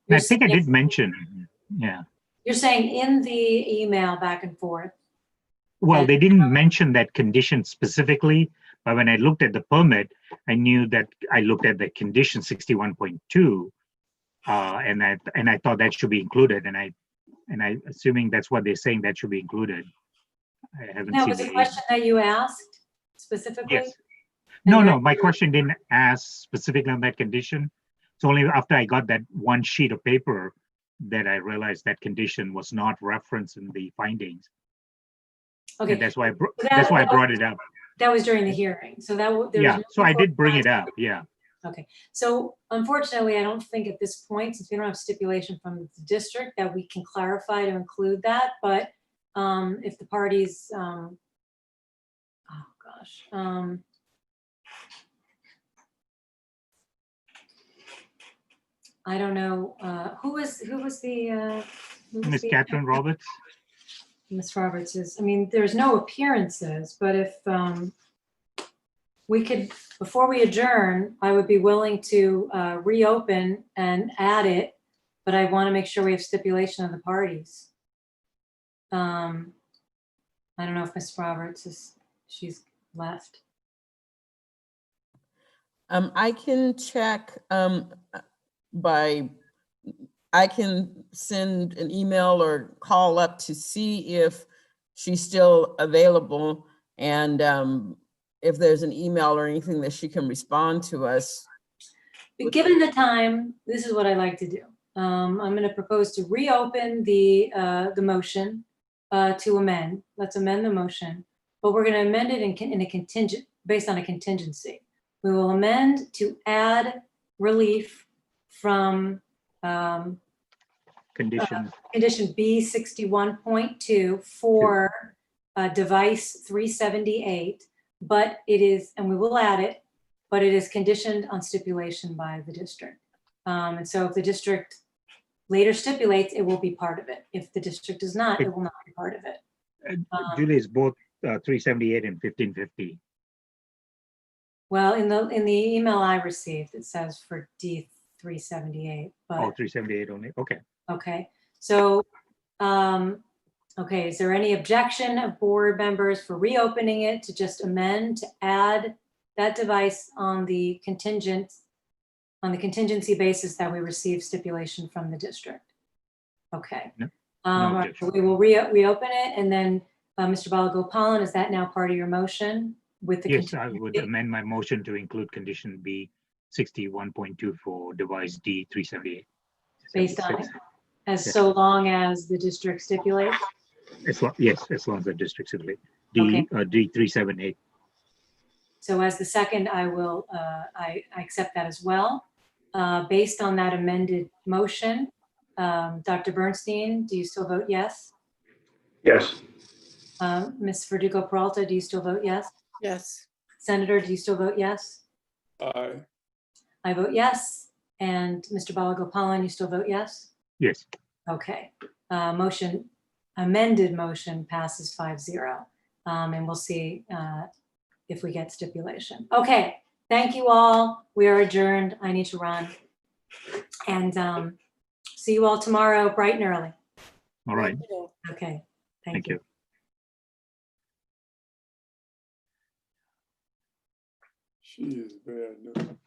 S1: You're
S2: I think I
S1: saying-
S2: did mention, yeah.
S1: You're saying in the email back and forth.
S2: Well, they didn't mention that condition specifically, but when I looked at the permit, I knew that I looked at the condition 61.2, and I thought that should be included, and I assuming that's what they're saying, that should be included. I haven't
S1: That
S2: seen
S1: was
S2: the
S1: a
S2: email.
S1: question that you asked specifically?
S2: Yes. No,
S1: And
S2: no,
S1: you're-
S2: my question didn't ask specifically on that condition. It's only after I got that one sheet of paper that I realized that condition was not referenced in the findings.
S1: Okay.
S2: And that's why
S1: So
S2: that's why I
S1: that-
S2: brought it up.
S1: That was during the hearing, so that there was
S2: Yeah,
S1: no
S2: so I did bring it
S1: correspondence.
S2: up, yeah.
S1: Okay, so unfortunately, I don't think at this point, since we don't have stipulation from the district, that we can clarify to include that, but if the parties, oh gosh. I don't know, who was the?
S2: Miss Catherine Roberts?
S1: Miss Roberts is, I mean, there's no appearances, but if we could, before we adjourn, I would be willing to reopen and add it, but I want to make sure we have stipulation of the parties. I don't know if Miss Roberts is, she's left.
S15: I can check I can send an email or call up to see if she's still available, and if there's an email or anything that she can respond to us.
S1: But given the time, this is what I like to do. I'm going to propose to reopen the motion to amend. Let's amend the motion, but we're going to amend it in a contingent, based on a contingency. We will amend to add relief from
S2: Condition.
S1: condition B 61.2 for device 378, but it is, and we will add it, but it is conditioned on stipulation by the district. And so if the district later stipulates, it will be part of it. If the district does not, it will not be part of it.
S2: Julie, is both 378 and 1550.
S1: Well, in the email I received, it says for D 378, but.
S2: Oh, 378 only, okay.
S1: Okay, so, okay, is there any objection of board members for reopening it to just amend to add that device on the contingency basis that we receive stipulation from the district? Okay.
S2: No
S1: All right, so we will reopen it, and then Mr. Balagopalan, is that now part of your motion with the?
S2: Yes, I would amend my motion to include condition B 61.2 for device D 378.
S1: Based on, as
S2: Yes.
S1: so long as the district stipulates?
S2: Yes, as long as the district stipulates. D 378.
S1: So as the second, I will, I accept that as well. Based on that amended motion, Dr. Bernstein, do you still vote yes?
S17: Yes.
S1: Ms. Verdugo Peralta, do you still vote yes?
S6: Yes.
S1: Senator, do you still vote yes?
S14: Aye.
S1: I vote yes. And Mr. Balagopalan, you still vote yes?
S2: Yes.
S1: Okay. Amended motion passes 5-0. And we'll see if we get stipulation. Okay, thank you all. We are adjourned. I need to run. And see you all tomorrow, bright and early.
S2: All right.
S1: Okay,
S2: Thank you.
S14: She is bad news.